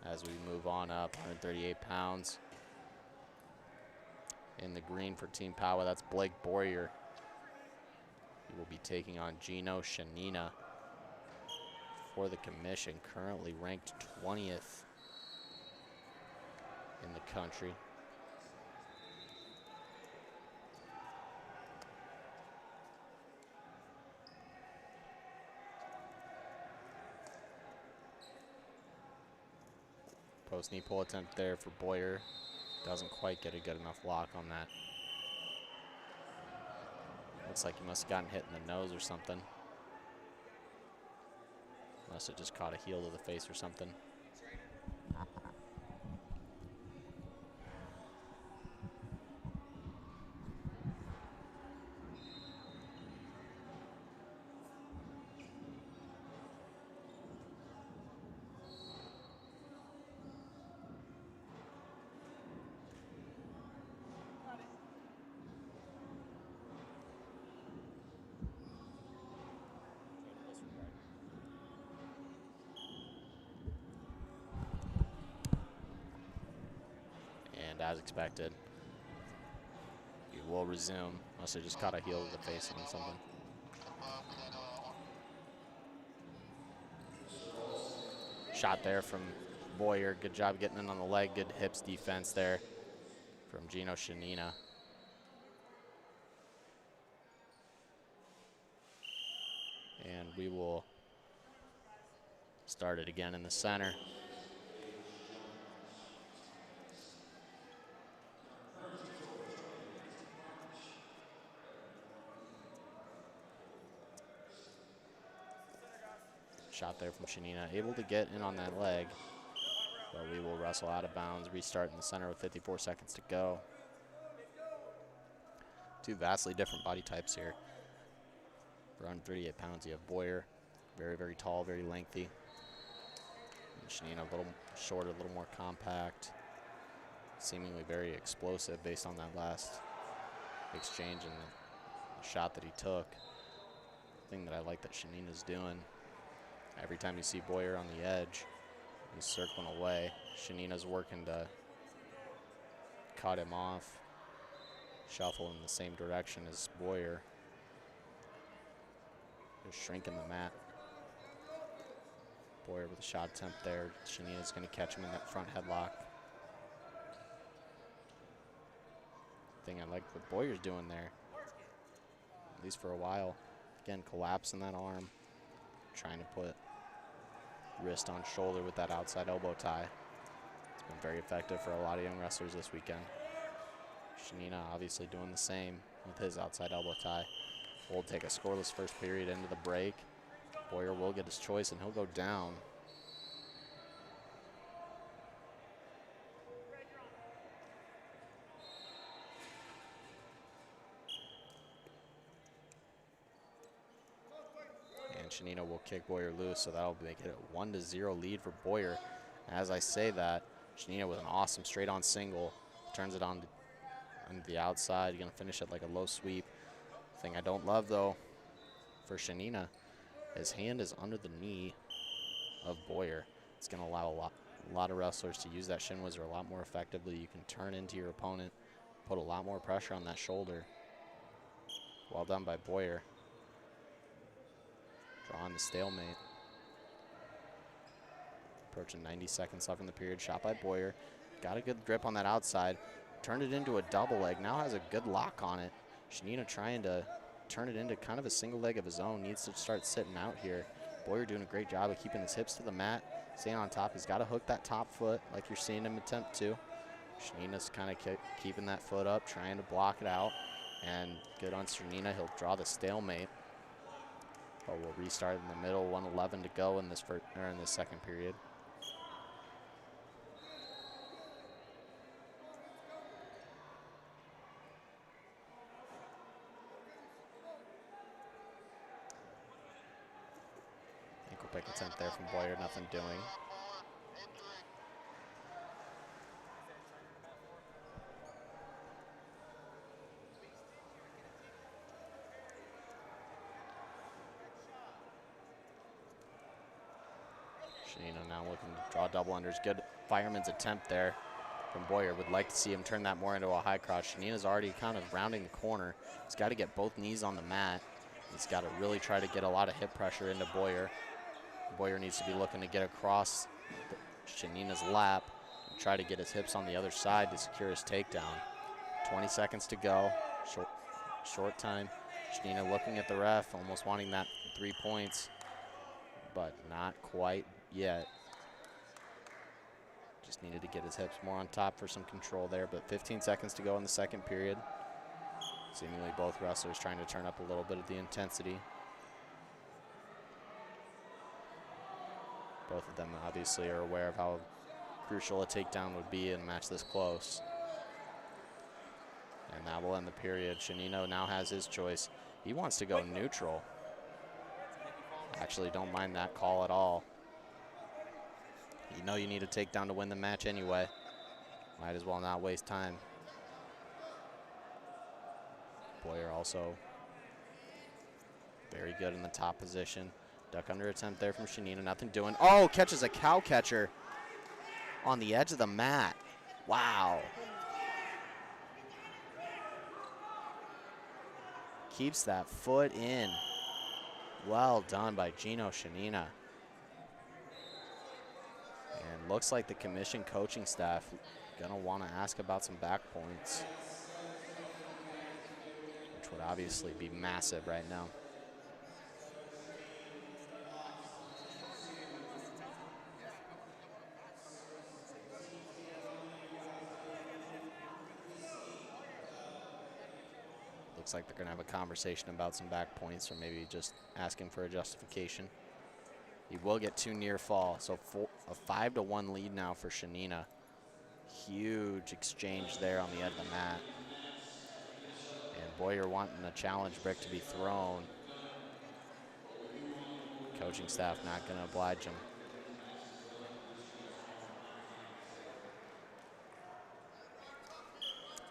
as we move on up. 138 pounds. In the green for Team Powa, that's Blake Boyer. He will be taking on Gino Shanina for the commission, currently ranked 20th in the country. Post knee pull attempt there for Boyer. Doesn't quite get a good enough lock on that. Looks like he must have gotten hit in the nose or something. Must have just caught a heel to the face or something. And as expected, he will resume. Must have just caught a heel to the face on something. Shot there from Boyer. Good job getting in on the leg. Good hips defense there from Gino Shanina. And we will start it again in the center. Shot there from Shanina, able to get in on that leg, but we will wrestle out of bounds. Restart in the center with 54 seconds to go. Two vastly different body types here. For 138 pounds, you have Boyer, very, very tall, very lengthy. And Shanina, a little shorter, a little more compact, seemingly very explosive based on that last exchange and the shot that he took. The thing that I like that Shanina's doing, every time you see Boyer on the edge, he's circling away. Shanina's working to cut him off, shuffle in the same direction as Boyer. Just shrinking the mat. Boyer with a shot attempt there. Shanina's going to catch him in that front headlock. Thing I like what Boyer's doing there, at least for a while. Again, collapsing that arm, trying to put wrist on shoulder with that outside elbow tie. It's been very effective for a lot of young wrestlers this weekend. Shanina obviously doing the same with his outside elbow tie. We'll take a scoreless first period into the break. Boyer will get his choice and he'll go down. And Shanina will kick Boyer loose, so that'll make it a 1-0 lead for Boyer. As I say that, Shanina with an awesome straight-on single, turns it on the outside. Gonna finish it like a low sweep. Thing I don't love though for Shanina, his hand is under the knee of Boyer. It's gonna allow a lot of wrestlers to use that shin whizzer a lot more effectively. You can turn into your opponent, put a lot more pressure on that shoulder. Well done by Boyer. Drawing the stalemate. Approaching 90 seconds left in the period. Shot by Boyer. got a good grip on that outside. Turned it into a double leg. Now has a good lock on it. Shanina trying to turn it into kind of a single leg of his own. Needs to start sitting out here. Boyer doing a great job of keeping his hips to the mat, staying on top. He's got to hook that top foot like you're seeing him attempt to. Shanina's kind of keeping that foot up, trying to block it out. And good on Shanina. He'll draw the stalemate. But we'll restart in the middle. 1:11 to go in this second period. Ankle pick attempt there from Boyer. Nothing doing. Shanina now looking to draw double unders. Good fireman's attempt there from Boyer. Would like to see him turn that more into a high cross. Shanina's already kind of rounding the corner. He's got to get both knees on the mat. He's got to really try to get a lot of hip pressure into Boyer. Boyer needs to be looking to get across Shanina's lap and try to get his hips on the other side to secure his takedown. 20 seconds to go. Short time. Shanina looking at the ref, almost wanting that 3 points, but not quite yet. Just needed to get his hips more on top for some control there, but 15 seconds to go in the second period. Seemingly both wrestlers trying to turn up a little bit of the intensity. Both of them obviously are aware of how crucial a takedown would be in a match this close. And that will end the period. Shanino now has his choice. He wants to go neutral. Actually, don't mind that call at all. You know you need a takedown to win the match anyway. Might as well not waste time. Boyer also very good in the top position. Duck under attempt there from Shanina. Nothing doing. Oh, catches a cow catcher on the edge of the mat. Wow. Keeps that foot in. Well done by Gino Shanina. And looks like the commission coaching staff gonna want to ask about some back points, which would obviously be massive right now. Looks like they're gonna have a conversation about some back points, or maybe just asking for a justification. He will get 2 near fall, so a 5-1 lead now for Shanina. Huge exchange there on the edge of the mat. And Boyer wanting a challenge brick to be thrown. Coaching staff not gonna oblige him.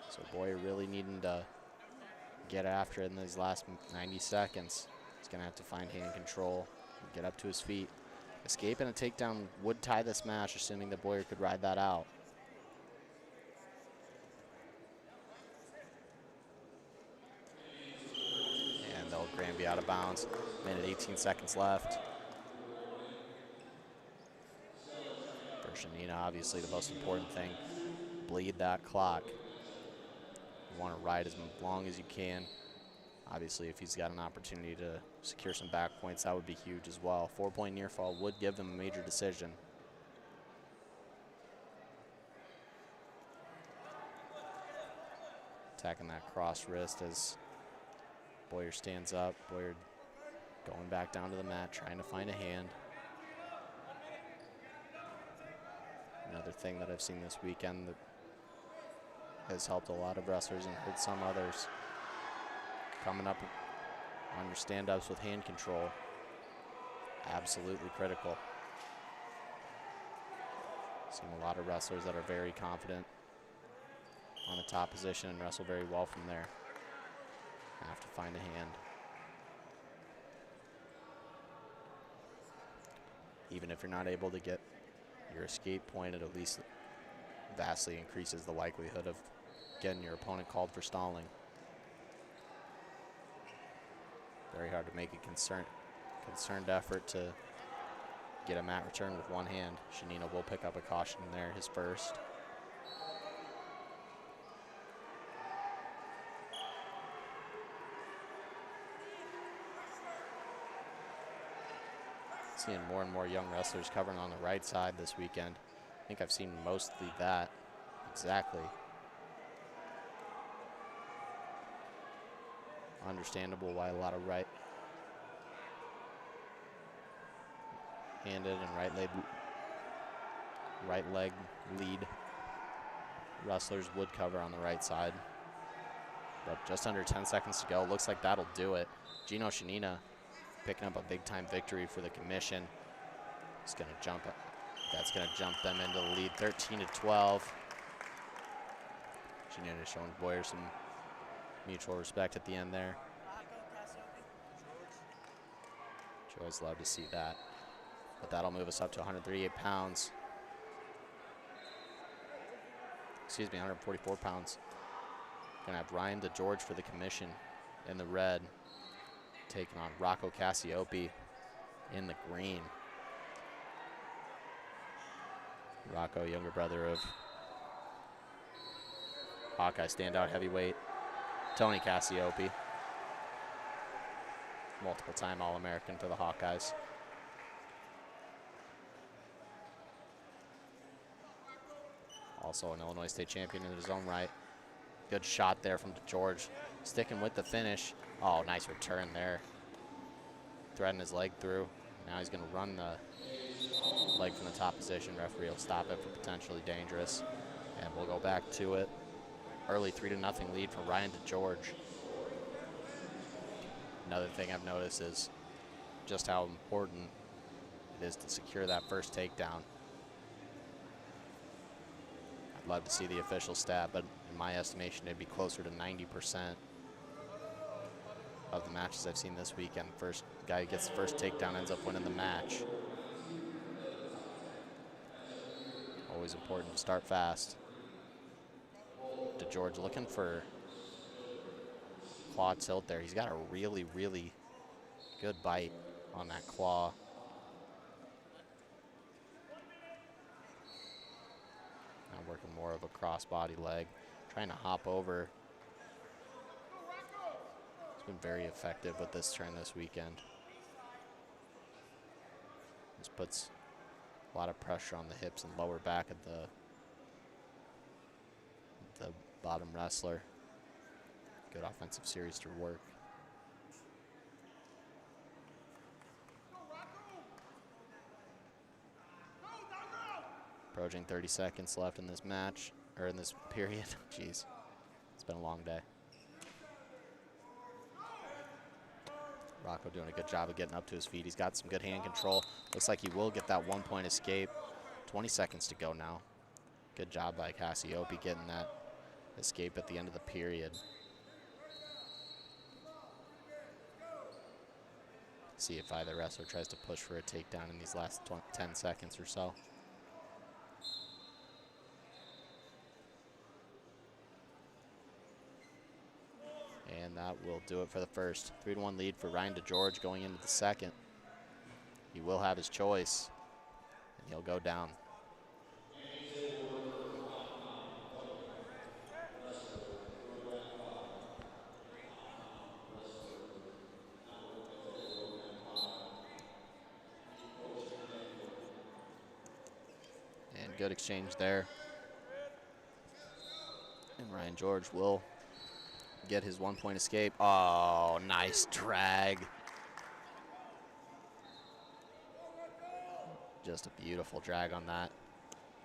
So Boyer really needing to get after it in these last 90 seconds. He's gonna have to find hand control, get up to his feet. Escape and a takedown would tie this match, assuming that Boyer could ride that out. And they'll Granby out of bounds. Minute 18 seconds left. For Shanina, obviously the most important thing, bleed that clock. You want to ride as long as you can. Obviously, if he's got an opportunity to secure some back points, that would be huge as well. 4-point near fall would give them a major decision. Attacking that cross wrist as Boyer stands up. Boyer going back down to the mat, trying to find a hand. Another thing that I've seen this weekend that has helped a lot of wrestlers and hurt some others. Coming up on your stand-ups with hand control. Absolutely critical. Seen a lot of wrestlers that are very confident on the top position and wrestle very well from there. Have to find a hand. Even if you're not able to get your escape point, it at least vastly increases the likelihood of getting your opponent called for stalling. Very hard to make a concerned effort to get a mat return with one hand. Shanino will pick up a caution there, his first. Seeing more and more young wrestlers covering on the right side this weekend. I think I've seen mostly that. Exactly. Understandable why a lot of right-handed and right leg lead wrestlers would cover on the right side. But just under 10 seconds to go. Looks like that'll do it. Gino Shanina picking up a big-time victory for the commission. He's going to jump. That's going to jump them into the lead, 13-12. Shanina showing Boyer some mutual respect at the end there. You always love to see that. But that'll move us up to 138 pounds. Excuse me, 144 pounds. Gonna have Ryan DeGeorge for the commission in the red, taking on Rocco Cassiope in the green. Rocco, younger brother of Hawkeye standout heavyweight Tony Cassiope. Multiple-time All-American for the Hawkeyes. Also an Illinois State champion in his own right. Good shot there from DeGeorge. Sticking with the finish. Oh, nice return there. Threading his leg through. Now he's going to run the leg from the top position. Referee will stop it for potentially dangerous. And we'll go back to it. Early 3-0 lead for Ryan DeGeorge. Another thing I've noticed is just how important it is to secure that first takedown. I'd love to see the official stat, but in my estimation, it'd be closer to 90% of the matches I've seen this weekend. First guy who gets the first takedown ends up winning the match. Always important to start fast. DeGeorge looking for claw tilt there. He's got a really, really good bite on that claw. Now working more of a cross-body leg. Trying to hop over. He's been very effective with this turn this weekend. This puts a lot of pressure on the hips and lower back of the bottom wrestler. Good offensive series to work. Approaching 30 seconds left in this match, or in this period. Jeez, it's been a long day. Rocco doing a good job of getting up to his feet. He's got some good hand control. Looks like he will get that 1-point escape. 20 seconds to go now. Good job by Cassiope getting that escape at the end of the period. See if either wrestler tries to push for a takedown in these last 10 seconds or so. And that will do it for the first. 3-1 lead for Ryan DeGeorge going into the second. He will have his choice, and he'll go down. And good exchange there. And Ryan DeGeorge will get his 1-point escape. Oh, nice drag. Just a beautiful drag on that.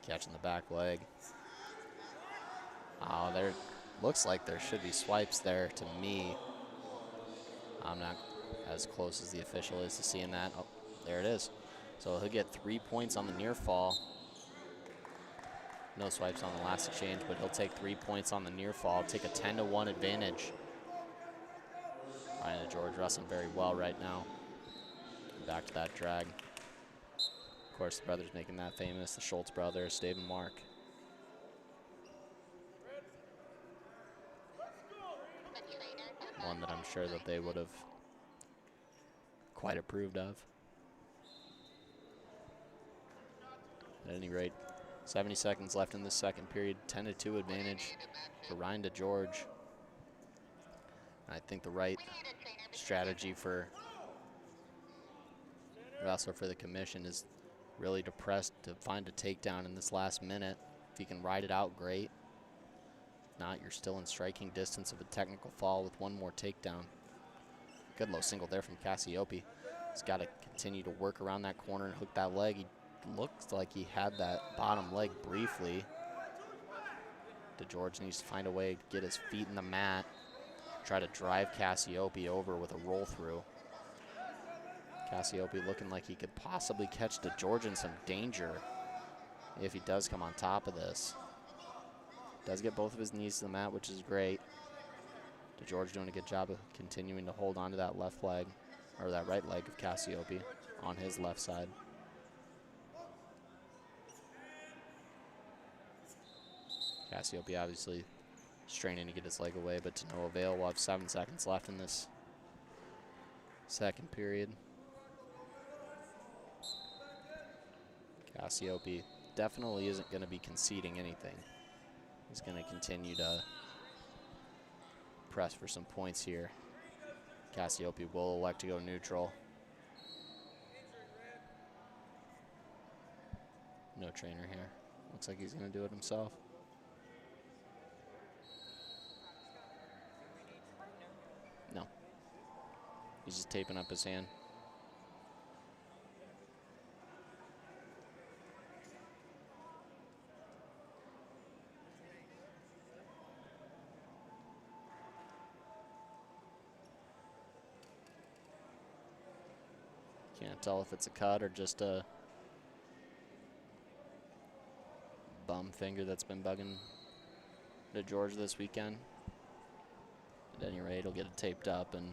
Catching the back leg. Oh, there looks like there should be swipes there to me. I'm not as close as the official is to seeing that. Oh, there it is. So he'll get 3 points on the near fall. No swipes on the last exchange, but he'll take 3 points on the near fall, take a 10-1 advantage. Ryan DeGeorge wrestling very well right now. Back to that drag. Of course, the brothers making that famous, the Schultz brothers, Dave and Mark. One that I'm sure that they would have quite approved of. At any rate, 70 seconds left in this second period, 10-2 advantage for Ryan DeGeorge. I think the right strategy for wrestler for the commission, is really depressed to find a takedown in this last minute. If he can ride it out, great. If not, you're still in striking distance of a technical fall with one more takedown. Good low single there from Cassiope. He's got to continue to work around that corner and hook that leg. He looks like he had that bottom leg briefly. DeGeorge needs to find a way to get his feet in the mat, try to drive Cassiope over with a roll through. Cassiope looking like he could possibly catch DeGeorge in some danger if he does come on top of this. Does get both of his knees to the mat, which is great. DeGeorge doing a good job of continuing to hold on to that left leg, or that right leg of Cassiope on his left side. Cassiope obviously straining to get his leg away, but to no avail. We'll have 7 seconds left in this second period. Cassiope definitely isn't going to be conceding anything. He's going to continue to press for some points here. Cassiope will elect to go neutral. No trainer here. Looks like he's going to do it himself. No. He's just taping up his hand. Can't tell if it's a cut or just a bum finger that's been bugging DeGeorge this weekend. At any rate, he'll get it taped up and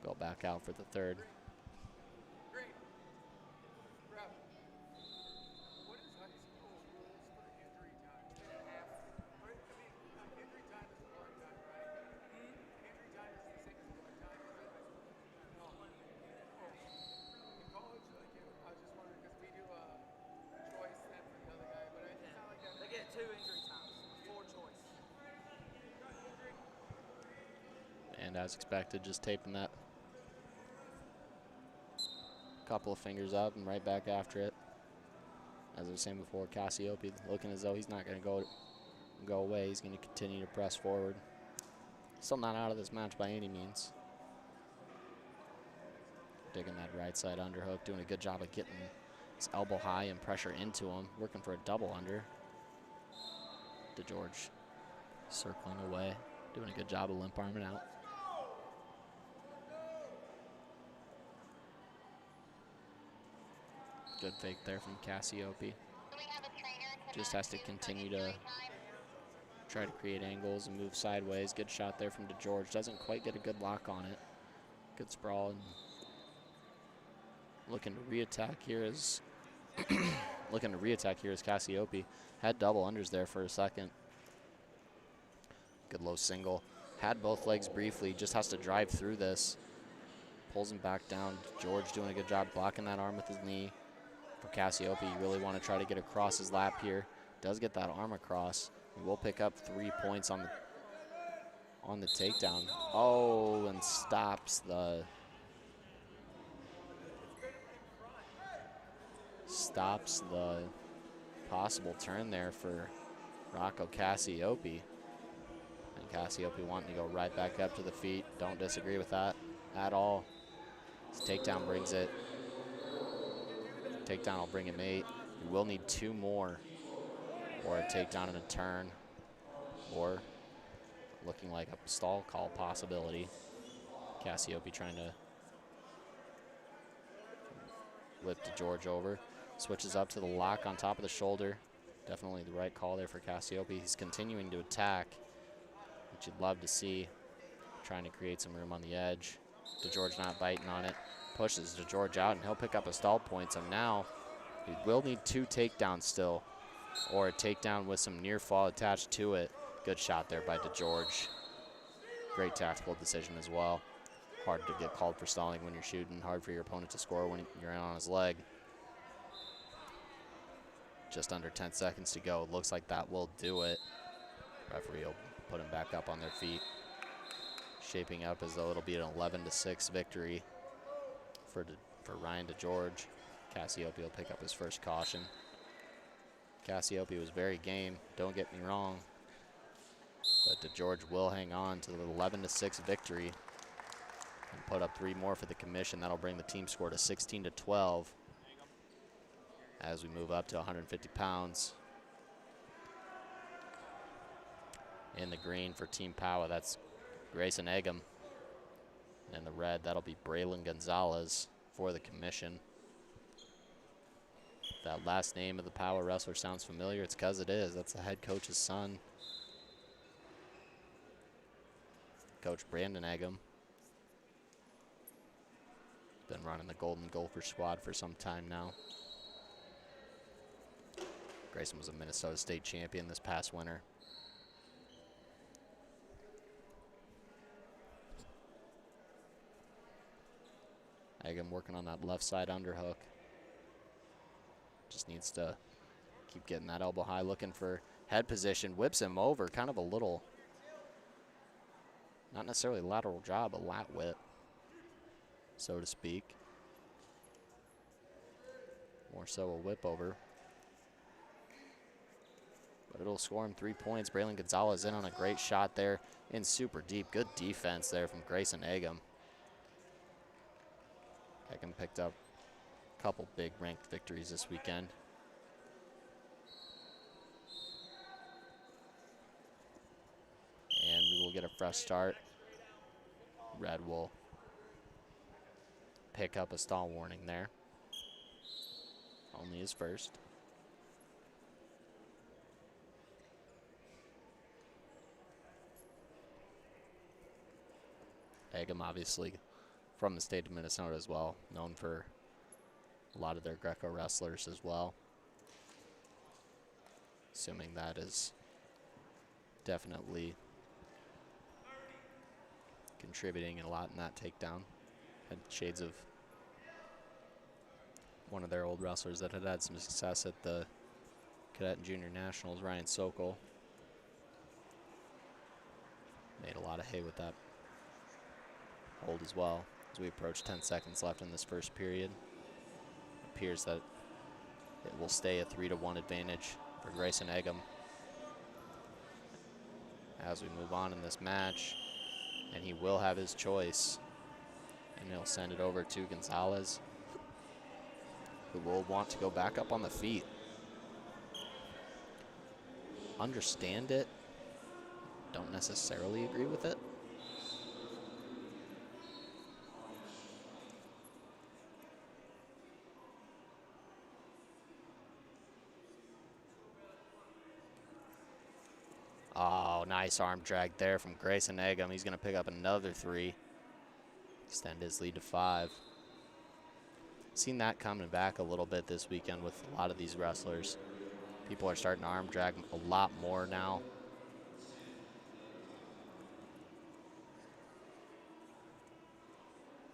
go back out for the third. And as expected, just taping that couple of fingers up and right back after it. As I was saying before, Cassiope looking as though he's not going to go away. He's going to continue to press forward. Still not out of this match by any means. Digging that right side underhook, doing a good job of getting his elbow high and pressure into him, working for a double under. DeGeorge circling away, doing a good job of limp arming out. Good fake there from Cassiope. Just has to continue to try to create angles and move sideways. Good shot there from DeGeorge. Doesn't quite get a good lock on it. Good sprawl. And looking to reattack here is Cassiope. Had double unders there for a second. Good low single. Had both legs briefly. Just has to drive through this. Pulls him back down. George doing a good job blocking that arm with his knee. For Cassiope, you really want to try to get across his lap here. Does get that arm across. He will pick up 3 points on the takedown. Oh, and stops the possible turn there for Rocco Cassiope. And Cassiope wanting to go right back up to the feet. Don't disagree with that at all. His takedown brings it. Takedown will bring him 8. You will need 2 more, or a takedown and a turn, or looking like a stall call possibility. Cassiope trying to whip DeGeorge over. Switches up to the lock on top of the shoulder. Definitely the right call there for Cassiope. He's continuing to attack, which you'd love to see. Trying to create some room on the edge. DeGeorge not biting on it. Pushes DeGeorge out, and he'll pick up a stall point. So now he will need 2 takedowns still, or a takedown with some near fall attached to it. Good shot there by DeGeorge. Great tactical decision as well. Hard to get called for stalling when you're shooting. Hard for your opponent to score when you're in on his leg. Just under 10 seconds to go. Looks like that will do it. Referee will put him back up on their feet. Shaping up as though it'll be an 11-6 victory for Ryan DeGeorge. Cassiope will pick up his first caution. Cassiope was very game, don't get me wrong, but DeGeorge will hang on to the 11-6 victory and put up 3 more for the commission. That'll bring the team score to 16-12 as we move up to 150 pounds. In the green for Team Power, that's Grayson Eggum. And in the red, that'll be Braylon Gonzalez for the commission. If that last name of the Power wrestler sounds familiar, it's because it is. That's the head coach's son, Coach Brandon Eggum. Been running the Golden Gopher squad for some time now. Grayson was a Minnesota State champion this past winter. Eggum working on that left side underhook. Just needs to keep getting that elbow high, looking for head position. Whips him over, kind of a little, not necessarily lateral job, a lat whip, so to speak. More so a whip over. But it'll score him 3 points. Braylon Gonzalez in on a great shot there, in super deep. Good defense there from Grayson Eggum. Eggum picked up a couple big ranked victories this weekend. And we will get a fresh start. Red will pick up a stall warning there. Only his first. Eggum obviously from the state of Minnesota as well, known for a lot of their Greco wrestlers as well. Assuming that is definitely contributing a lot in that takedown. Had shades of one of their old wrestlers that had some success at the Cadet and Junior Nationals, Ryan Sokol. Made a lot of hay with that hold as well. As we approach 10 seconds left in this first period, it appears that it will stay a 3-1 advantage for Grayson Eggum as we move on in this match. And he will have his choice, and he'll send it over to Gonzalez, who will want to go back up on the feet. Understand it, don't necessarily agree with it. Oh, nice arm drag there from Grayson Eggum. He's going to pick up another 3, extend his lead to 5. Seen that coming back a little bit this weekend with a lot of these wrestlers. People are starting to arm drag a lot more now.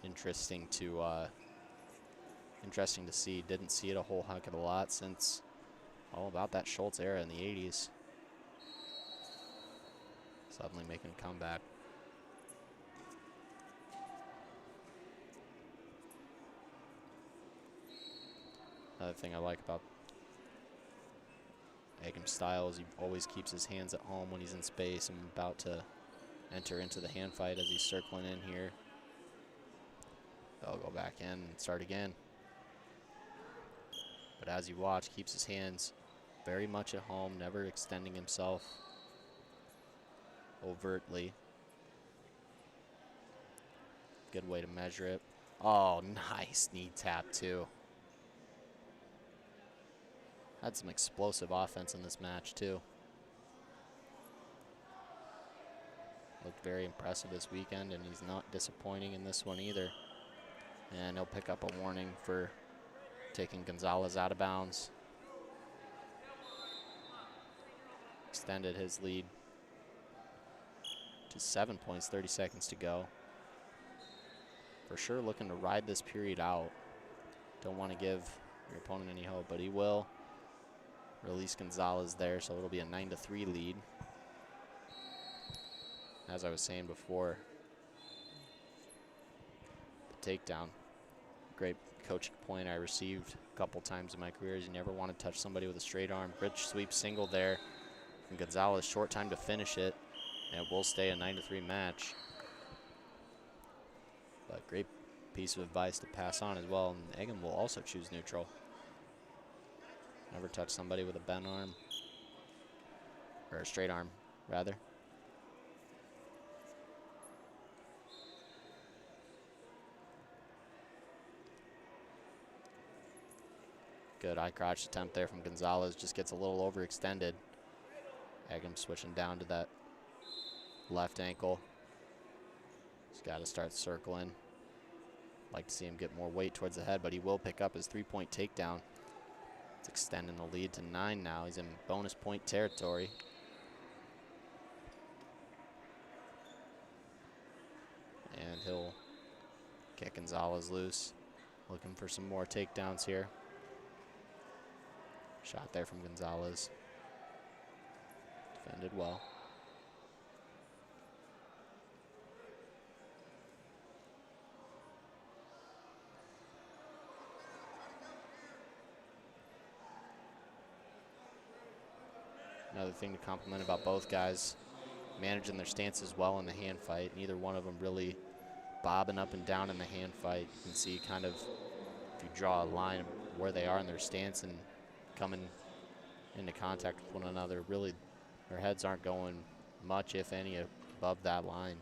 Interesting to see. Didn't see it a whole heck of a lot since all about that Schultz era in the 80s. Suddenly making a comeback. Another thing I like about Eggum's style is he always keeps his hands at home when he's in space. I'm about to enter into the hand fight as he's circling in here. They'll go back in and start again. But as you watch, keeps his hands very much at home, never extending himself overtly. Good way to measure it. Oh, nice knee tap too. Had some explosive offense in this match too. Looked very impressive this weekend, and he's not disappointing in this one either. And he'll pick up a warning for taking Gonzalez out of bounds. Extended his lead to 7 points, 30 seconds to go. For sure looking to ride this period out. Don't want to give your opponent any hope, but he will release Gonzalez there, so it'll be a 9-3 lead. As I was saying before, the takedown. Great coaching point I received a couple times in my career is you never want to touch somebody with a straight arm. Rich sweep single there from Gonzalez. Short time to finish it. And it will stay a 9-3 match. But great piece of advice to pass on as well. And Egan will also choose neutral. Never touch somebody with a bent arm. Or a straight arm, rather. Good eye crotch attempt there from Gonzalez. Just gets a little overextended. Egan switching down to that left ankle. He's got to start circling. Like to see him get more weight towards the head, but he will pick up his 3-point takedown. It's extending the lead to 9 now. He's in bonus point territory. And he'll kick Gonzalez loose. Looking for some more takedowns here. Shot there from Gonzalez. Defended well. Another thing to compliment about both guys, managing their stances well in the hand fight. Neither one of them really bobbing up and down in the hand fight. You can see kind of, if you draw a line of where they are in their stance and coming into contact with one another, really their heads aren't going much, if any, above that line.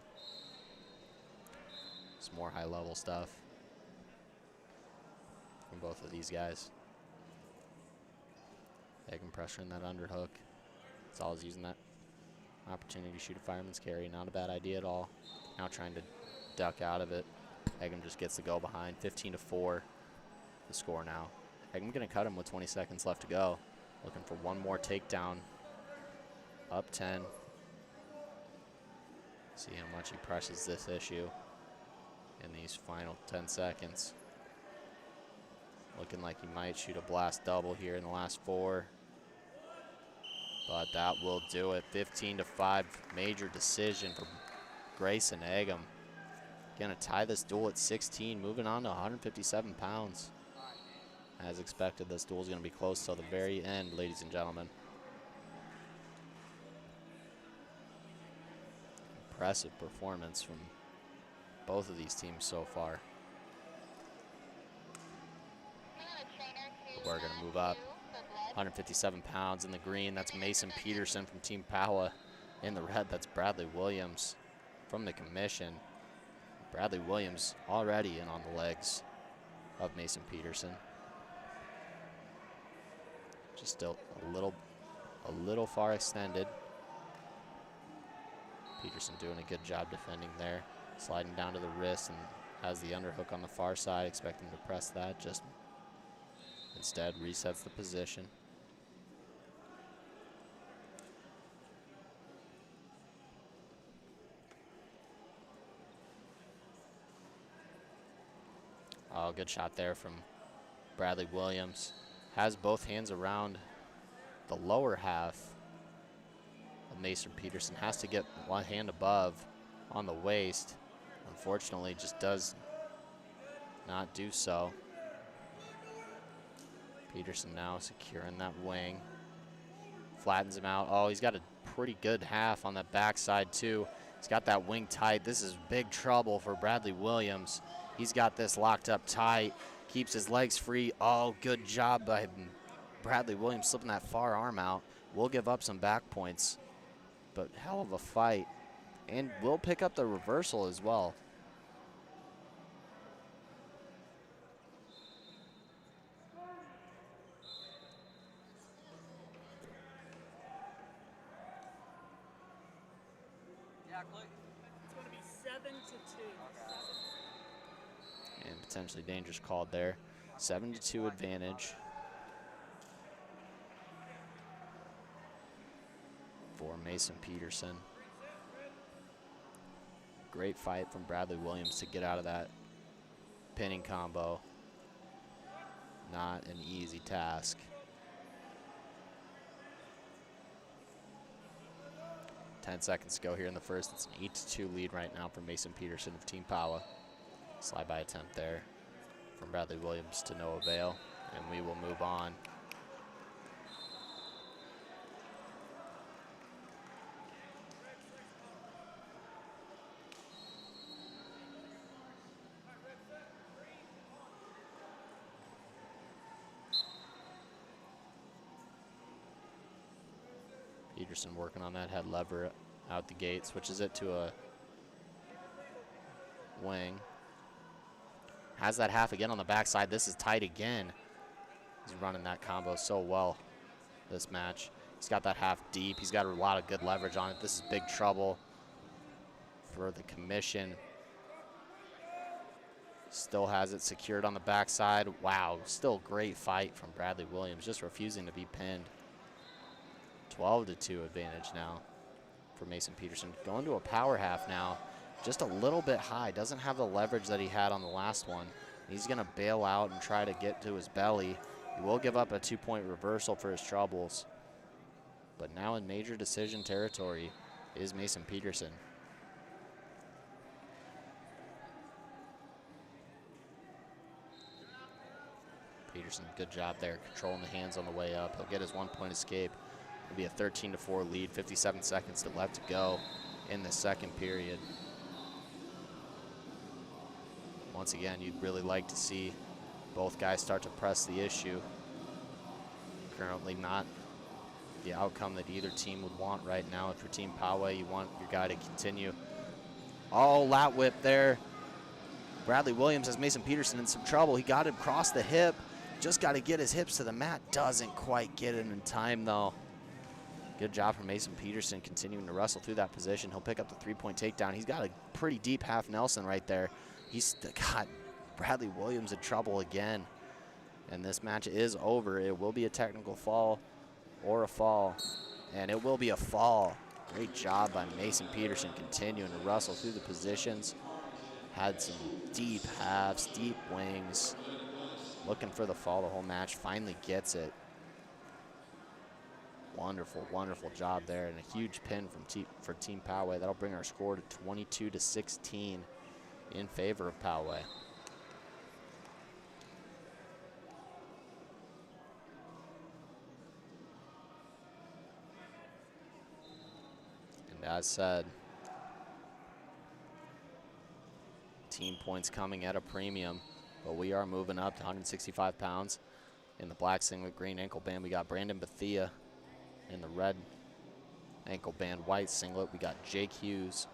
It's more high-level stuff from both of these guys. Egan pressuring that underhook. Gonzalez using that opportunity to shoot a fireman's carry. Not a bad idea at all. Now trying to duck out of it. Egan just gets the go behind. 15-4 the score now. Egan going to cut him with 20 seconds left to go. Looking for one more takedown. Up 10. See how much he presses this issue in these final 10 seconds. Looking like he might shoot a blast double here in the last 4. But that will do it. 15-5, major decision for Grayson Egan. Gonna tie this duel at 16, moving on to 157 pounds. As expected, this duel is gonna be close till the very end, ladies and gentlemen. Impressive performance from both of these teams so far. We're gonna move up. 157 pounds in the green, that's Mason Peterson from Team Powa. In the red, that's Bradley Williams from the commission. Bradley Williams already in on the legs of Mason Peterson. Just still a little far extended. Peterson doing a good job defending there. Sliding down to the wrist and has the underhook on the far side, expecting to press that. Just instead resets the position. Oh, good shot there from Bradley Williams. Has both hands around the lower half of Mason Peterson. Has to get one hand above on the waist. Unfortunately, just does not do so. Peterson now securing that wing. Flattens him out. Oh, he's got a pretty good half on that backside too. He's got that wing tight. This is big trouble for Bradley Williams. He's got this locked up tight. Keeps his legs free. Oh, good job by Bradley Williams slipping that far arm out. Will give up some back points, but hell of a fight. And will pick up the reversal as well. It's going to be 7-2. And potentially dangerous called there. 7-2 advantage for Mason Peterson. Great fight from Bradley Williams to get out of that pinning combo. Not an easy task. Ten seconds to go here in the first. It's an 8-2 lead right now for Mason Peterson of Team Powa. Slide by attempt there from Bradley Williams to no avail, and we will move on. Peterson working on that head lever out the gate, switches it to a wing. Has that half again on the backside. This is tight again. He's running that combo so well this match. He's got that half deep. He's got a lot of good leverage on it. This is big trouble for the commission. Still has it secured on the backside. Wow, still great fight from Bradley Williams, just refusing to be pinned. 12-2 advantage now for Mason Peterson. Going to a power half now. Just a little bit high. Doesn't have the leverage that he had on the last one. He's going to bail out and try to get to his belly. He will give up a 2-point reversal for his troubles. But now in major decision territory is Mason Peterson. Peterson, good job there, controlling the hands on the way up. He'll get his 1-point escape. It'll be a 13-4 lead, 57 seconds left to go in the second period. Once again, you'd really like to see both guys start to press the issue. Currently not the outcome that either team would want right now. If you're Team Poway, you want your guy to continue. Oh, lat whip there. Bradley Williams has Mason Peterson in some trouble. He got him across the hip. Just got to get his hips to the mat. Doesn't quite get it in time, though. Good job from Mason Peterson continuing to wrestle through that position. He'll pick up the 3-point takedown. He's got a pretty deep half Nelson right there. He's got Bradley Williams in trouble again. And this match is over. It will be a technical fall or a fall. And it will be a fall. Great job by Mason Peterson continuing to wrestle through the positions. Had some deep halves, deep wings. Looking for the fall the whole match. Finally gets it. Wonderful, wonderful job there. And a huge pin for Team Poway. That'll bring our score to 22-16 in favor of Poway. And as said, team points coming at a premium, but we are moving up to 165 pounds. In the black singlet, green ankle band, we got Brandon Bethia. In the red ankle band, white singlet, we got Jake Hughes.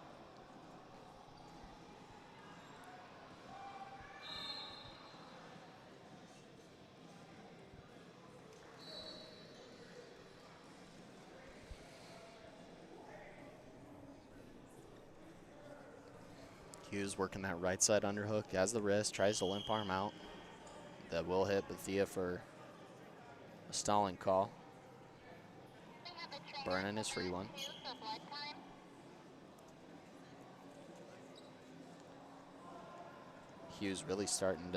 Hughes working that right side underhook, has the wrist, tries to limp arm out. That will hit Bethia for a stalling call. Burning his free one. Hughes really starting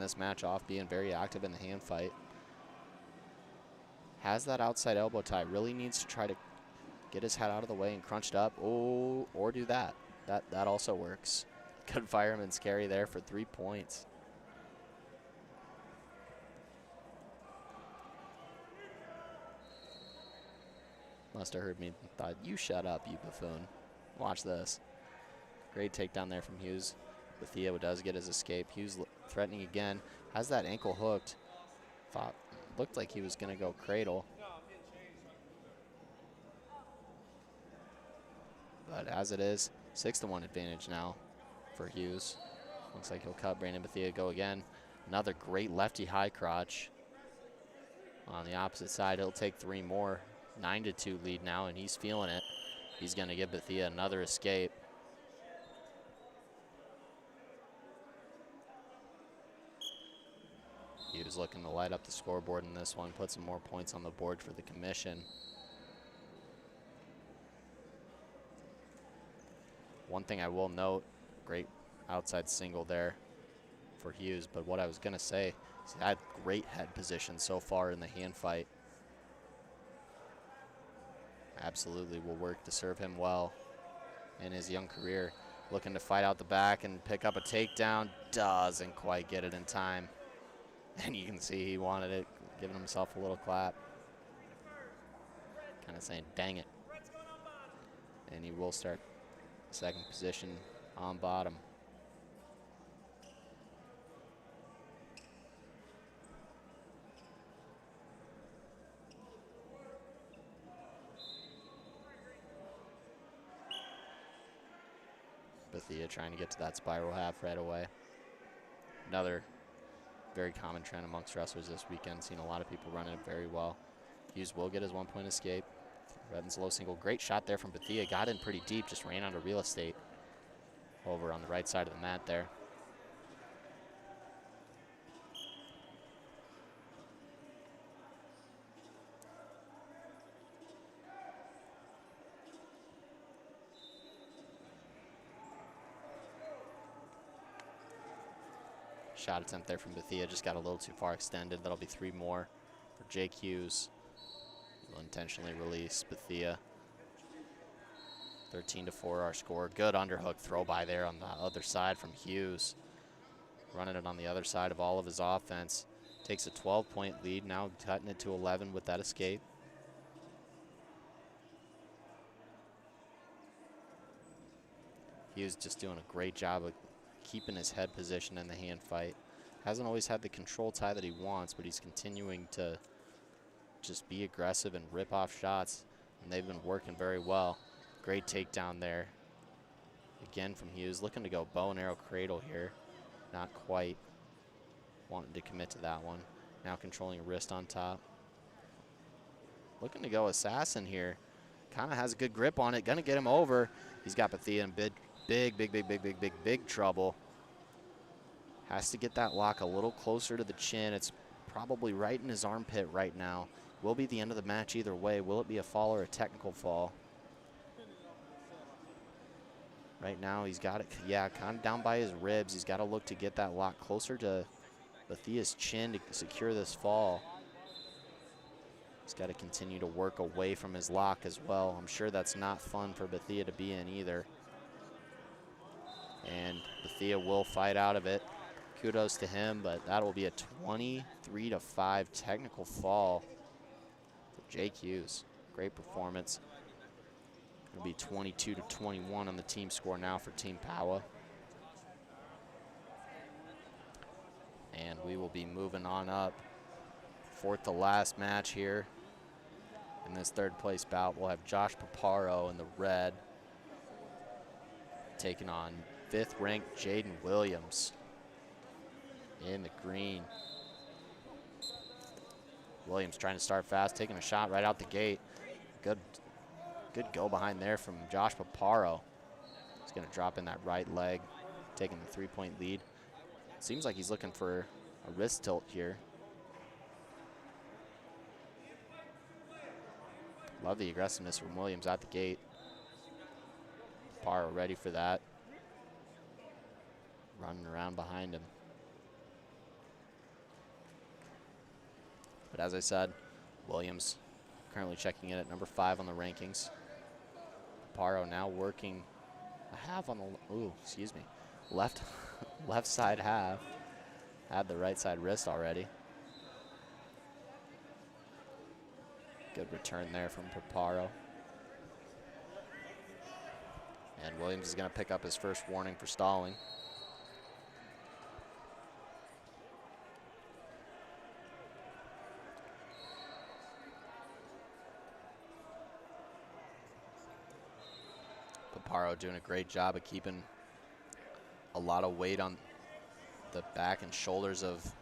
this match off, being very active in the hand fight. Has that outside elbow tie, really needs to try to get his head out of the way and crunched up. Oh, or do that. That also works. Good fireman's carry there for 3 points. Must have heard me and thought, you shut up, you buffoon. Watch this. Great takedown there from Hughes. Bethia does get his escape. Hughes threatening again. Has that ankle hooked. Looked like he was going to go cradle. But as it is, 6-1 advantage now for Hughes. Looks like he'll cut Brandon Bethia, go again. Another great lefty high crotch. On the opposite side, he'll take 3 more. 9-2 lead now, and he's feeling it. He's going to give Bethia another escape. Hughes looking to light up the scoreboard in this one, put some more points on the board for the commission. One thing I will note, great outside single there for Hughes, but what I was going to say, he's had great head position so far in the hand fight. Absolutely will work to serve him well in his young career. Looking to fight out the back and pick up a takedown. doesn't quite get it in time. And you can see he wanted it, giving himself a little clap. Kind of saying, dang it. And he will start second position on bottom. Bethia trying to get to that spiral half right away. Another very common trend amongst wrestlers this weekend. Seen a lot of people running it very well. Hughes will get his 1-point escape. Redden's low single. Great shot there from Bethia. Got in pretty deep, just ran out of real estate. Over on the right side of the mat there. Shot attempt there from Bethia, just got a little too far extended. That'll be 3 more for Jake Hughes. He'll intentionally release Bethia. 13-4 our score. Good underhook throw by there on the other side from Hughes. Running it on the other side of all of his offense. Takes a 12-point lead, now cutting it to 11 with that escape. Hughes just doing a great job of keeping his head position in the hand fight. Hasn't always had the control tie that he wants, but he's continuing to just be aggressive and rip off shots, and they've been working very well. Great takedown there. Again from Hughes, looking to go bow and arrow cradle here. Not quite wanting to commit to that one. Now controlling a wrist on top. Looking to go assassin here. Kind of has a good grip on it, gonna get him over. He's got Bethia in big trouble. Has to get that lock a little closer to the chin. It's probably right in his armpit right now. Will be the end of the match either way. Will it be a fall or a technical fall? Right now he's got it, yeah, kind of down by his ribs. He's got to look to get that lock closer to Bethia's chin to secure this fall. He's got to continue to work away from his lock as well. I'm sure that's not fun for Bethia to be in either. And Bethia will fight out of it. Kudos to him, but that will be a 23-5 technical fall for Jake Hughes. Great performance. It'll be 22-21 on the team score now for Team Powa. And we will be moving on up. Fourth to last match here. In this third place bout, we'll have Josh Paparo in the red, taking on 5th ranked Jaden Williams in the green. Williams trying to start fast, taking a shot right out the gate. Good go behind there from Josh Paparo. He's gonna drop in that right leg, taking the 3-point lead. Seems like he's looking for a wrist tilt here. Love the aggressiveness from Williams out the gate. Paparo ready for that. Running around behind him. But as I said, Williams currently checking in at number 5 on the rankings. Paparo now working a half on the, left side half. Had the right side wrist already. Good return there from Paparo. And Williams is going to pick up his first warning for stalling. Paparo doing a great job of keeping a lot of weight on the back and shoulders of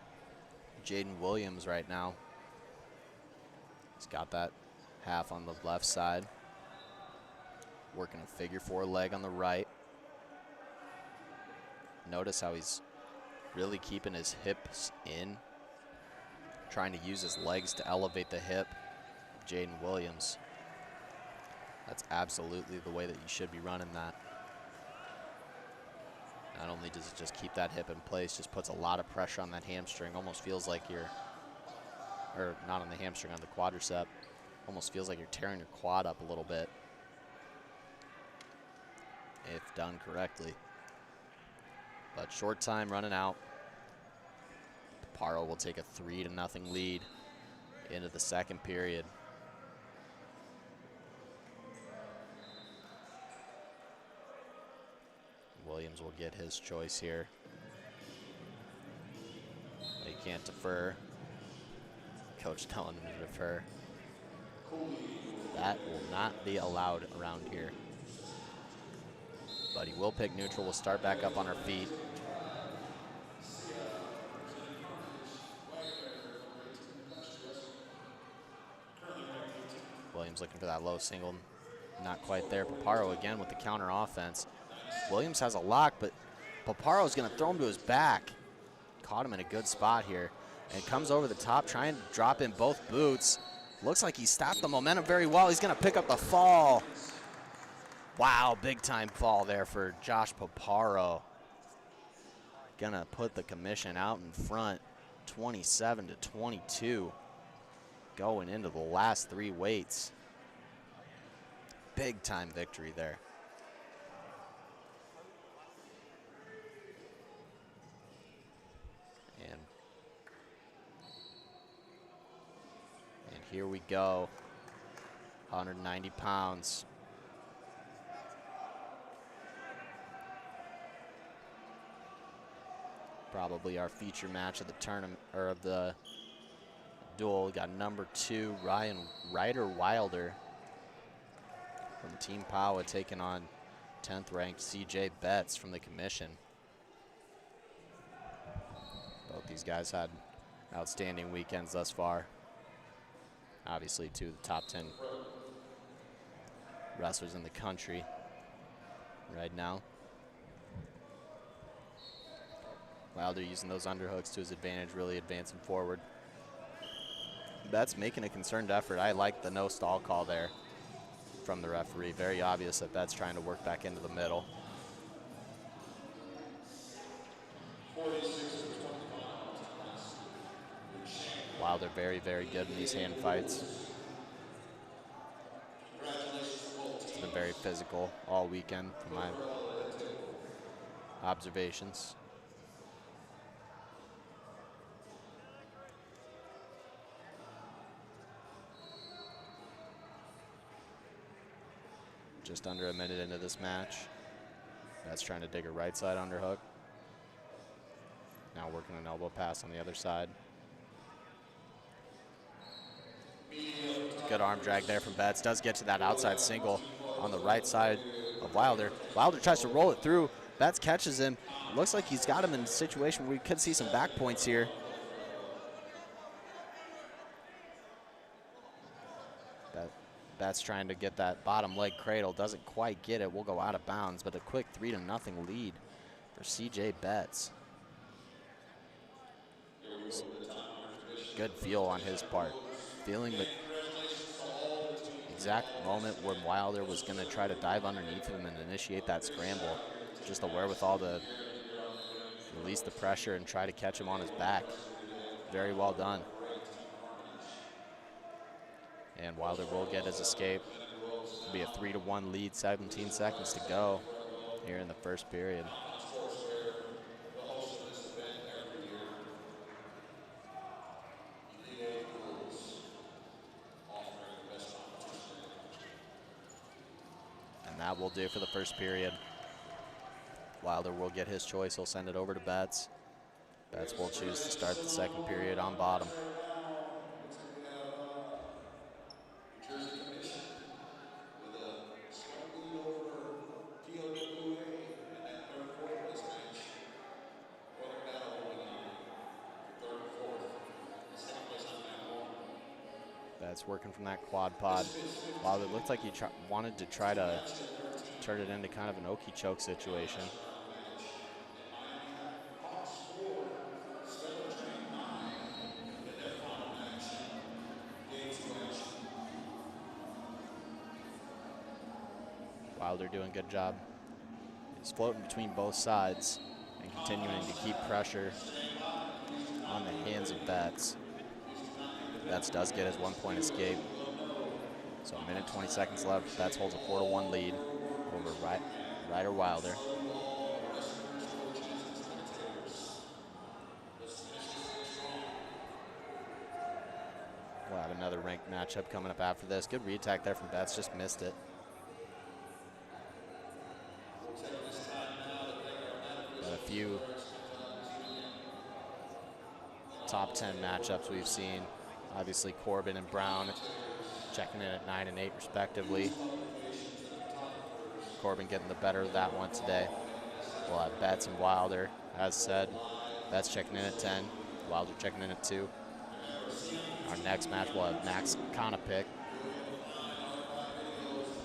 Jaden Williams right now. He's got that half on the left side. Working a figure 4 leg on the right. Notice how he's really keeping his hips in, trying to use his legs to elevate the hip of Jaden Williams. That's absolutely the way that you should be running that. Not only does it just keep that hip in place, just puts a lot of pressure on that hamstring. Almost feels like you're, or not on the hamstring, on the quadricep. Almost feels like you're tearing your quad up a little bit, if done correctly. but short time running out. Paro will take a 3-0 lead into the second period. Williams will get his choice here. He can't defer. Coach telling him to defer. That will not be allowed around here. But he will pick neutral. We'll start back up on our feet. Williams looking for that low single. Not quite there. Paparo again with the counter offense. Williams has a lock, but Paparo's going to throw him to his back. Caught him in a good spot here. And comes over the top, trying to drop in both boots. Looks like he stopped the momentum very well. He's going to pick up the fall. Wow, big time fall there for Josh Paparo. Going to put the commission out in front, 27-22. Going into the last 3 weights. Big time victory there. And here we go. 190 pounds. Probably our feature match of the tournament, or of the duel. We got number 2, Ryder Wilder from Team Powa taking on 10th ranked CJ Betts from the commission. Both these guys had outstanding weekends thus far. Obviously 2 of the top 10 wrestlers in the country right now. Wilder using those underhooks to his advantage, really advancing forward. Betts making a concerned effort. I like the no stall call there from the referee. Very obvious that Betts trying to work back into the middle. Wilder very, very good in these hand fights. He's been very physical all weekend from my observations. Just under a minute into this match. That's trying to dig a right side underhook. Now working an elbow pass on the other side. Good arm drag there from Betts. Does get to that outside single on the right side of Wilder. Wilder tries to roll it through. Betts catches him. Looks like he's got him in a situation where we could see some back points here. Betts trying to get that bottom leg cradle. Doesn't quite get it. We'll go out of bounds, but a quick 3-0 lead for CJ Betts. Good feel on his part. Feeling the exact moment when Wilder was going to try to dive underneath him and initiate that scramble. Just the wherewithal to release the pressure and try to catch him on his back. Very well done. And Wilder will get his escape. It'll be a 3-1 lead, 17 seconds to go here in the first period. And that will do for the first period. Wilder will get his choice. He'll send it over to Betts. Betts will choose to start the second period on bottom. Betts working from that quad pod. Wilder looked like he wanted to try to turn it into kind of an okie choke situation. Wilder doing a good job. He's floating between both sides and continuing to keep pressure on the hands of Betts. Betts does get his 1-point escape. So a minute, 20 seconds left. Betts holds a 4-1 lead over Ryder Wilder. ranked matchup coming up after this. Good re-attack there from Betts, just missed it. But a few top 10 matchups we've seen. Obviously Corbin and Brown checking in at 9 and 8 respectively. Corbin getting the better of that one today. We'll have Betts and Wilder, as said. Betts checking in at 10, Wilder checking in at 2. Our next match we'll have Max Konopick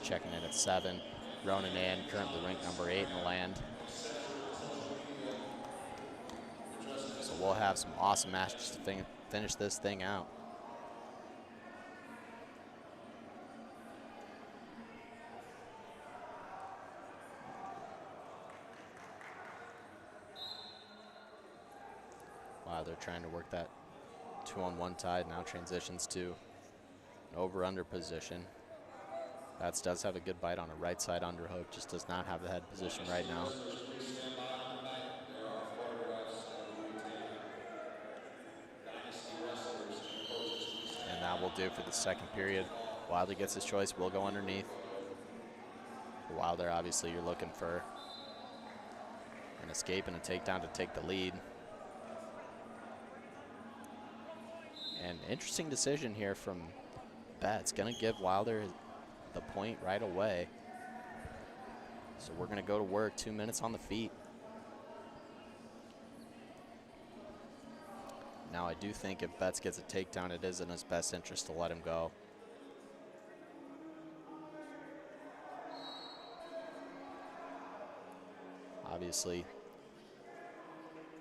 checking in at 7. Ronan Ann, currently ranked number 8 in the land. So we'll have some awesome matches to finish this thing out. Wow, they're trying to work that 2-on-1 tide, now transitions to an over-under position. Betts does have a good bite on a right side underhook, just does not have the head position right now. And that will do for the second period. Wilder gets his choice, will go underneath. For Wilder, obviously you're looking for an escape and a takedown to take the lead. And interesting decision here from Betts. Gonna give Wilder the point right away. So we're gonna go to work, 2 minutes on the feet. Now I do think if Betts gets a takedown, it is in his best interest to let him go. Obviously,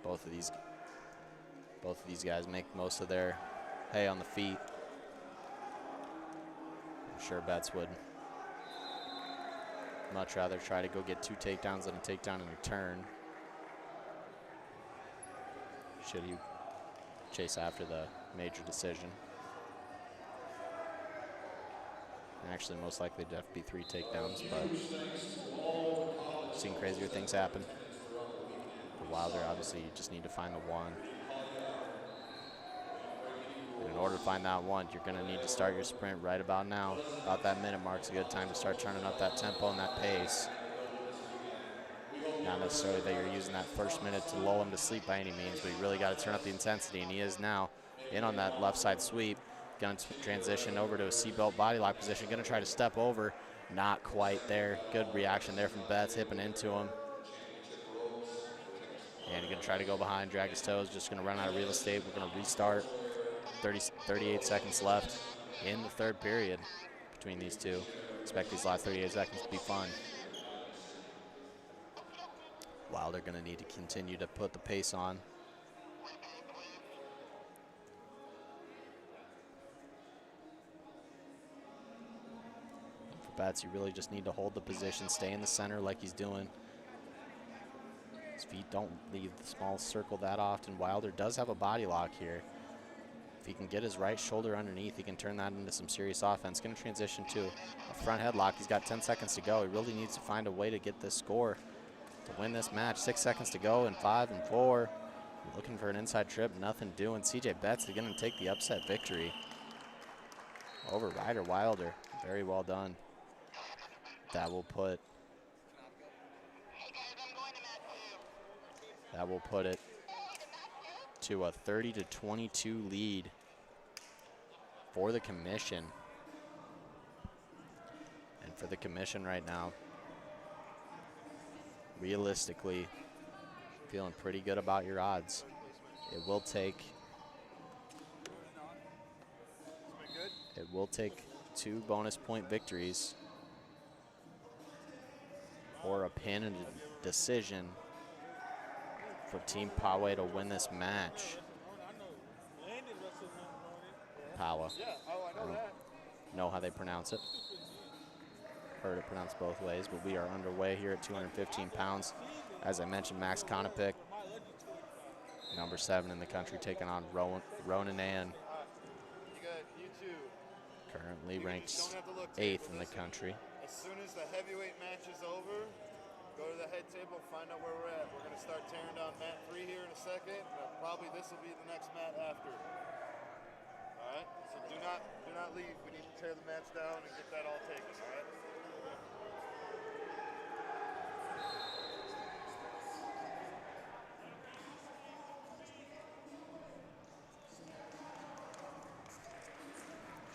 both of these guys make most of their hay on the feet. I'm sure Betts would much rather try to go get 2 takedowns than a takedown in return. Should he chase after the major decision. Actually, most likely it'd have to be 3 takedowns, but I've seen crazier things happen. For Wilder, obviously, you just need to find the one. And in order to find that one, you're gonna need to start your sprint right about now. About that minute mark's a good time to start turning up that tempo and that pace. Not necessarily that you're using that first minute to lull him to sleep by any means, but you really got to turn up the intensity, and he is now in on that left side sweep. Going to transition over to a seatbelt body lock position. Going to try to step over. Not quite there. Good reaction there from Betts, hipping into him. And going to try to go behind, drag his toes. Just going to run out of real estate. We're going to restart. 38 seconds left in the third period between these two. Expect these last 38 seconds to be fun. Wilder going to need to continue to put the pace on. For Betts, you really just need to hold the position, stay in the center like he's doing. His feet don't leave the small circle that often. Wilder does have a body lock here. If he can get his right shoulder underneath, he can turn that into some serious offense. Going to transition to a front headlock. He's got 10 seconds to go. He really needs to find a way to get this score to win this match. 6 seconds to go in 5 and 4. Looking for an inside trip, nothing doing. CJ Betts is going to take the upset victory over Ryder Wilder. Very well done. That will put it to a 30-22 lead for the commission. And for the commission right now, realistically, feeling pretty good about your odds. It will take 2 bonus point victories or a pin and a decision for Team Pawe to win this match. Pawe. I don't know how they pronounce it. Heard it pronounced both ways, but we are underway here at 215 pounds. As I mentioned, Max Konopick, number 7 in the country, taking on Ronan Ann, currently ranked 8th in the country. As soon as the heavyweight match is over, go to the head table, find out where we're at. We're going to start tearing down mat 3 here in a second. Probably this will be the next mat after. All right? So do do not leave. We need to tear the mats down and get that all taken, all right?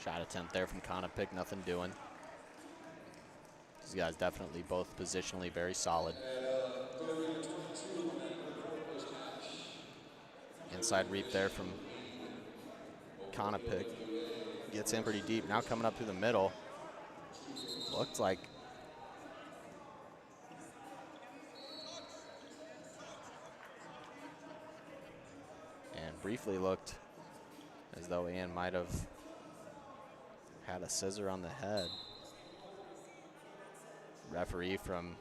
Shot attempt there from Konopic, nothing doing. These guys definitely both positionally very solid. Inside reap there from Konopic. Gets in pretty deep. Now coming up through the middle. Looked like and briefly looked as though Ann might have had a scissor on the head. Referee from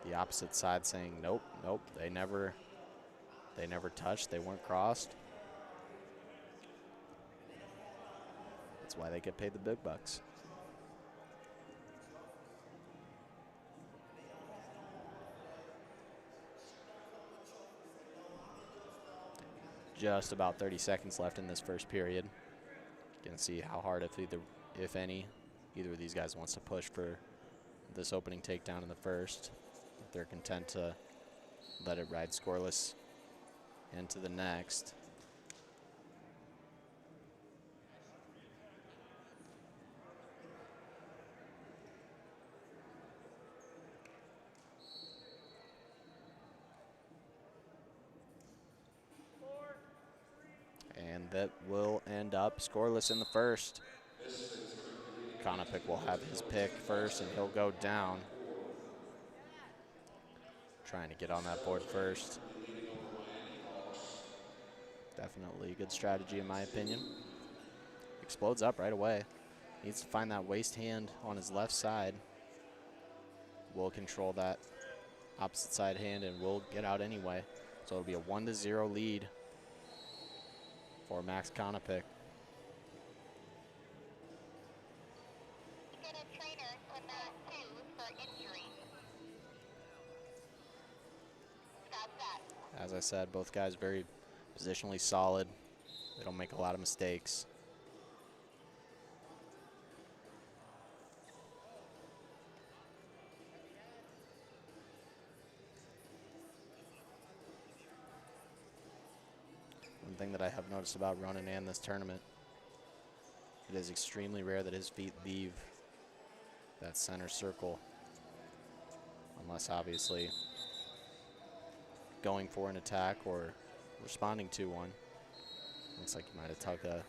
the opposite side saying, nope, nope, they never touched, they weren't crossed. That's why they get paid the big bucks. Just about 30 seconds left in this first period. You can see how hard, if any, either of these guys wants to push for this opening takedown in the first. If they're content to let it ride scoreless into the next. And that will end up scoreless in the first. Konopic will have his pick first, and he'll go down. Trying to get on that board first. Definitely a good strategy in my opinion. Explodes up right away. Needs to find that waist hand on his left side. Will control that opposite side hand and will get out anyway. So it'll be a 1-0 lead for Max Konopic. Get a trainer to mat 2 for injury. Stop that. As I said, both guys very positionally solid. They don't make a lot of mistakes. One thing that I have noticed about Ronan and this tournament, it is extremely rare that his feet leave that center circle, unless obviously going for an attack or responding to one. Looks like he might have tucked a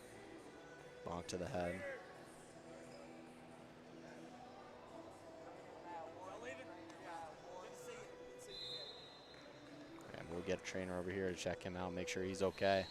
bonk to the head. And we'll get a trainer over here to check him out, make sure he's okay.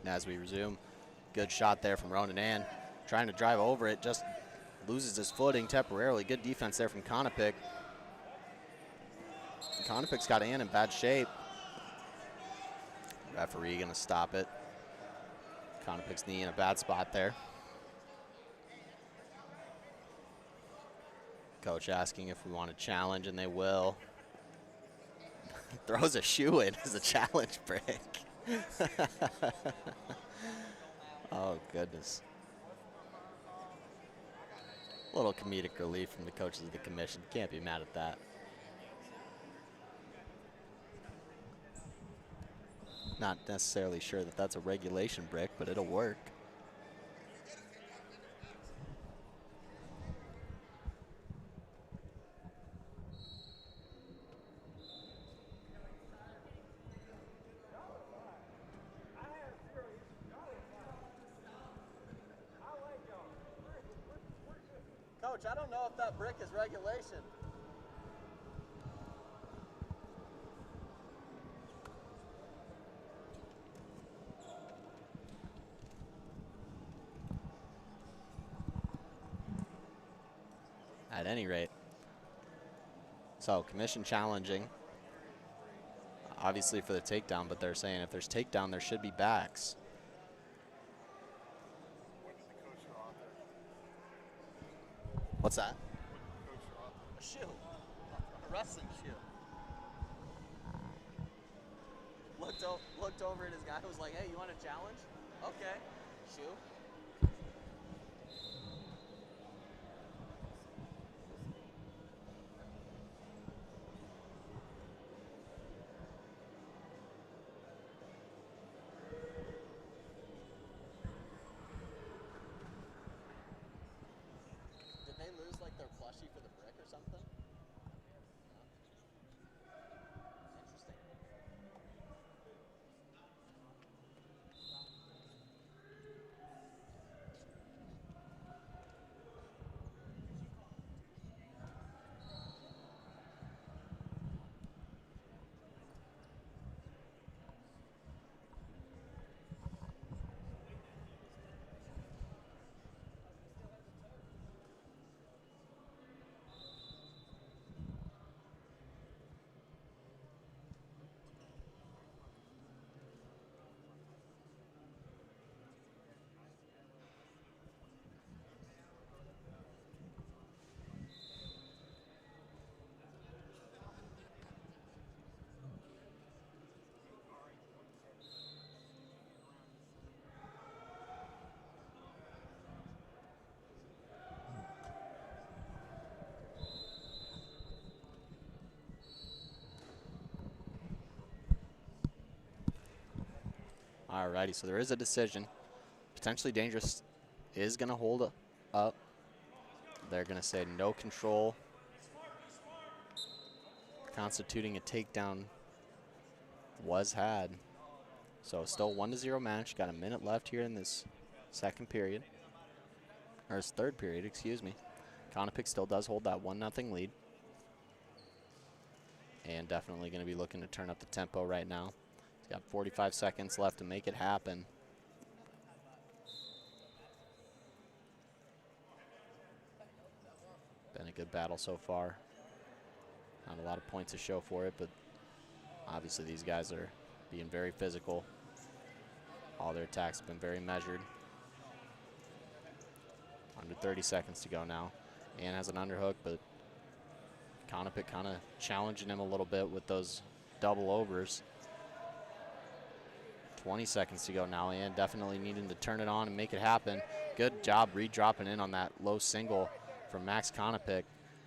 as we resume. Good shot there from Ronan Ann. Trying to drive over it, just loses his footing temporarily. Good defense there from Konopik. Konopik's got Ann in bad shape. Referee gonna stop it. Konopik's knee in a bad spot there. Coach asking if we want to challenge, and they will. Throws a shoe in as a challenge break. Oh, goodness. A little comedic relief from the coaches of the commission. Can't be mad at that. Not necessarily sure that that's a regulation brick, but it'll work. Coach, I don't know if that brick is regulation. At any rate. So, commission challenging. Obviously for the takedown, but they're saying if there's takedown, there should be backs. What's that? A shoe. A wrestling shoe. Looked over at his guy, was like, hey, you want a challenge? Okay. Shoe. Did they lose like their plushie for the brick or something? Interesting. Alrighty, so there is a decision. Potentially dangerous is going to hold up. They're going to say no control, constituting a takedown was had. So still 1-0 match. Got a minute left here in this second period. Or his third period, excuse me. Konopik still does hold that 1-0 lead. And definitely going to be looking to turn up the tempo right now. He's got 45 seconds left to make it happen. Been a good battle so far. Not a lot of points to show for it, but obviously these guys are being very physical. All their attacks have been very measured. Under 30 seconds to go now. Ann has an underhook, but Konopik kind of challenging him a little bit with those double overs. 20 seconds to go now. Ann definitely needing to turn it on and make it happen. Good job re-dropping in on that low single from Max Konopik.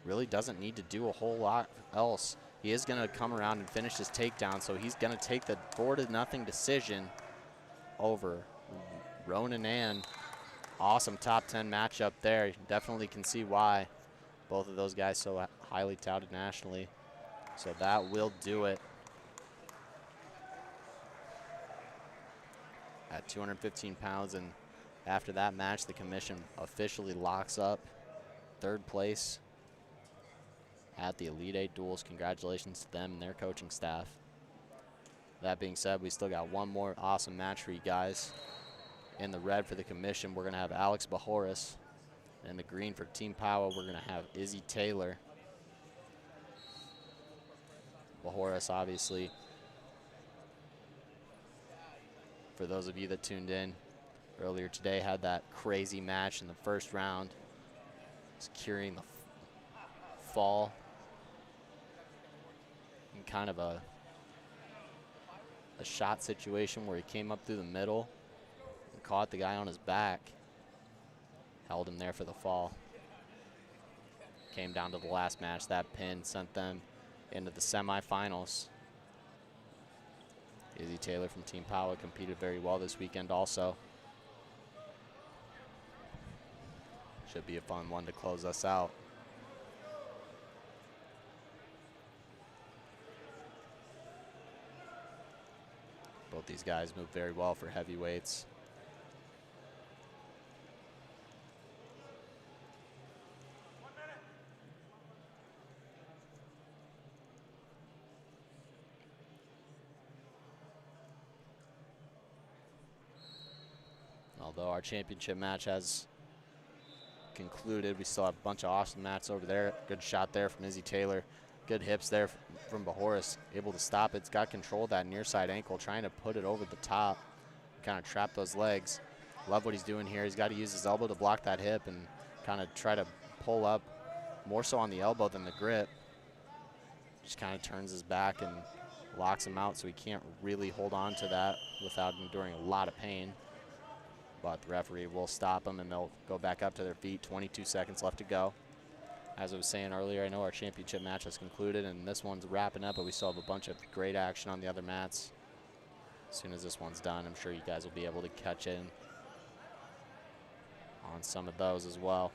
Really doesn't need to do a whole lot else. He is going to come around and finish his takedown, so he's going to take the 4-0 decision over Ronan Ann. Awesome top 10 matchup there. You definitely can see why both of those guys so highly touted nationally. So that will do it. At 215 pounds, and after that match, the commission officially locks up third place at the Elite Eight Duels. Congratulations to them and their coaching staff. That being said, we still got one more awesome match for you guys. In the red for the commission, we're going to have Alex Bajoris. In the green for Team Power, we're going to have Izzy Taylor. Bajoris, obviously, for those of you that tuned in earlier today, had that crazy match in the first round, securing the fall in kind of a shot situation where he came up through the middle and caught the guy on his back, held him there for the fall. Came down to the last match. That pin sent them into the semifinals. Izzy Taylor from Team Power competed very well this weekend also. Should be a fun one to close us out. Both these guys move very well for heavyweights. Although our championship match has concluded, we still have a bunch of awesome matches over there. Good shot there from Izzy Taylor. Good hips there from Bajoris. Able to stop it. It's got control of that near side ankle, trying to put it over the top. Kind of trap those legs. Love what he's doing here. He's got to use his elbow to block that hip and kind of try to pull up more so on the elbow than the grip. Just kind of turns his back and locks him out so he can't really hold on to that without enduring a lot of pain. But the referee will stop them, and they'll go back up to their feet. 22 seconds left to go. As I was saying earlier, I know our championship match has concluded, and this one's wrapping up, but we still have a bunch of great action on the other mats. As soon as this one's done, I'm sure you guys will be able to catch in on some of those as well.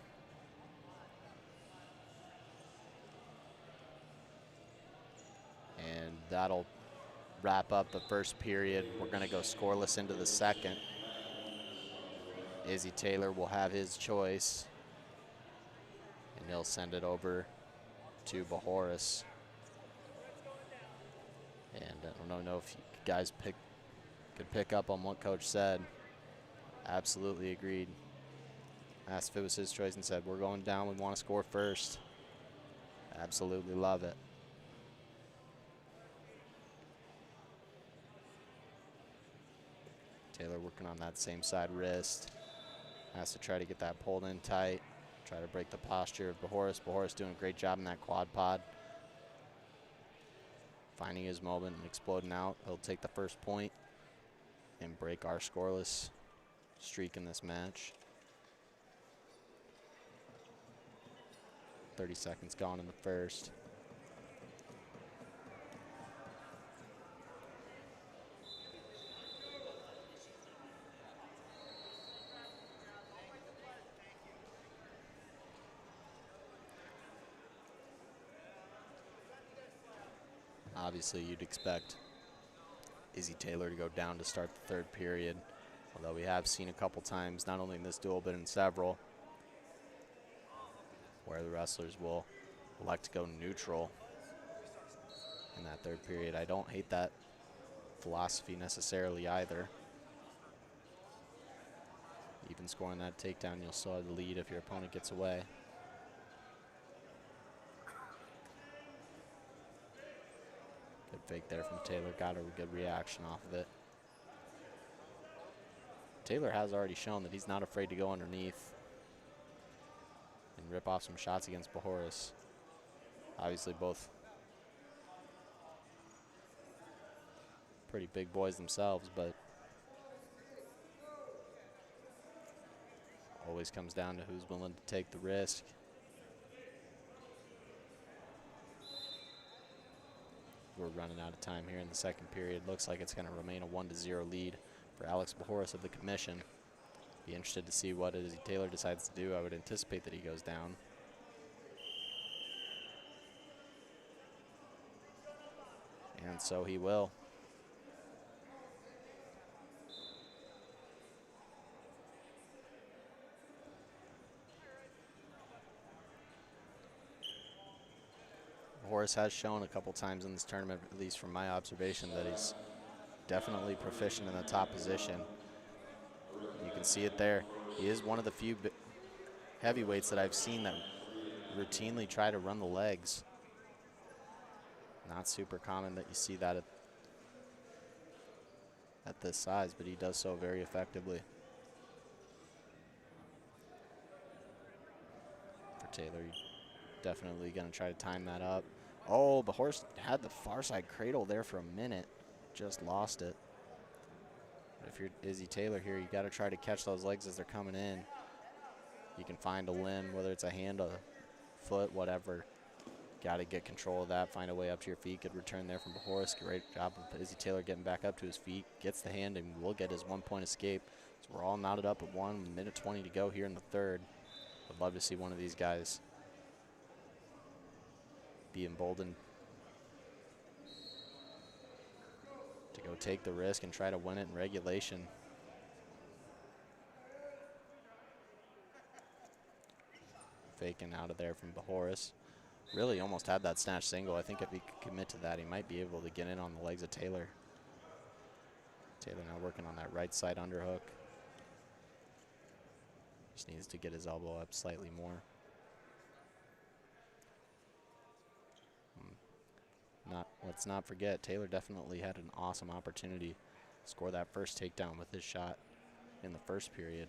And that'll wrap up the first period. We're going to go scoreless into the second. Izzy Taylor will have his choice, and he'll send it over to Bajoris. And I don't know if you guys could pick up on what Coach said. Absolutely agreed. Asked if it was his choice and said, we're going down, we want to score first. Absolutely love it. Taylor working on that same side wrist. Has to try to get that pulled in tight. Try to break the posture of Bajoris. Bajoris doing a great job in that quad pod. Finding his moment and exploding out. He'll take the first point and break our scoreless streak in this match. 30 seconds gone in the first. Obviously, you'd expect Izzy Taylor to go down to start the third period, although we have seen a couple times, not only in this duel, but in several, where the wrestlers will elect to go neutral in that third period. I don't hate that philosophy necessarily either. Even scoring that takedown, you'll still have the lead if your opponent gets away. Good fake there from Taylor. Got a good reaction off of it. Taylor has already shown that he's not afraid to go underneath and rip off some shots against Bajoris. Obviously both pretty big boys themselves, but always comes down to who's willing to take the risk. We're running out of time here in the second period. Looks like it's going to remain a 1-0 lead for Alex Bajoris of the commission. Be interested to see what Izzy Taylor decides to do. I would anticipate that he goes down. And so he will. Bajoris has shown a couple times in this tournament, at least from my observation, that he's definitely proficient in the top position. You can see it there. He is one of the few heavyweights that I've seen that routinely try to run the legs. Not super common that you see that at this size, but he does so very effectively. For Taylor, definitely going to try to time that up. Oh, the horse had the far side cradle there for a minute. Just lost it. But if you're Izzy Taylor here, you got to try to catch those legs as they're coming in. You can find a limb, whether it's a hand, a foot, whatever. Got to get control of that, find a way up to your feet. Good return there from Horace. Great job of Izzy Taylor getting back up to his feet. Gets the hand and will get his 1 point escape. So we're all knotted up at 1 minute 20 to go here in the third. Would love to see one of these guys be emboldened to go take the risk and try to win it in regulation. Faking out of there from Bahoris. Really almost had that snatch single. I think if he could commit to that, he might be able to get in on the legs of Taylor. Taylor now working on that right side underhook. Just needs to get his elbow up slightly more. Let's not forget, Taylor definitely had an awesome opportunity to score that first takedown with his shot in the first period.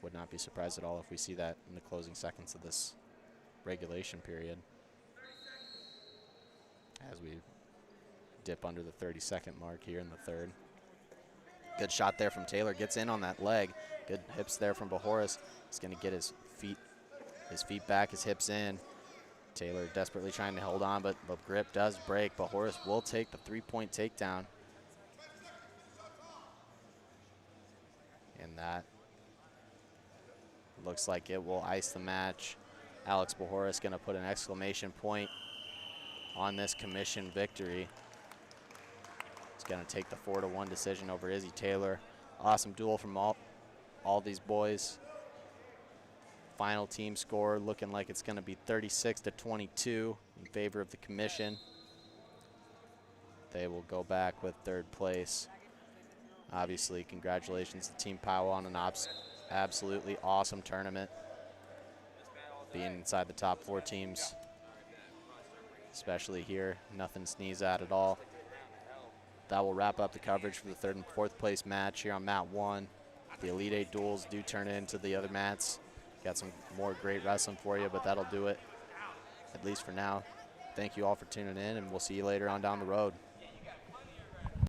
Would not be surprised at all if we see that in the closing seconds of this regulation period. As we dip under the 30-second mark here in the third. Good shot there from Taylor, gets in on that leg. Good hips there from Bahoris. He's gonna get his feet back, his hips in. Taylor desperately trying to hold on, but the grip does break. Bahoris will take the 3-point takedown. And that looks like it will ice the match. Alex Bahoris gonna put an exclamation point on this commission victory. He's gonna take the 4-1 decision over Izzy Taylor. Awesome duel from all these boys. Final team score looking like it's gonna be 36-22 in favor of the commission. They will go back with third place. Obviously, congratulations to Team Powell on an absolutely awesome tournament. Being inside the top 4 teams, especially here, nothing to sneeze at all. That will wrap up the coverage for the 3rd and 4th place match here on mat 1. The Elite 8 duels do turn into the other mats. Got some more great wrestling for you, but that'll do it, at least for now. Thank you all for tuning in, and we'll see you later on down the road.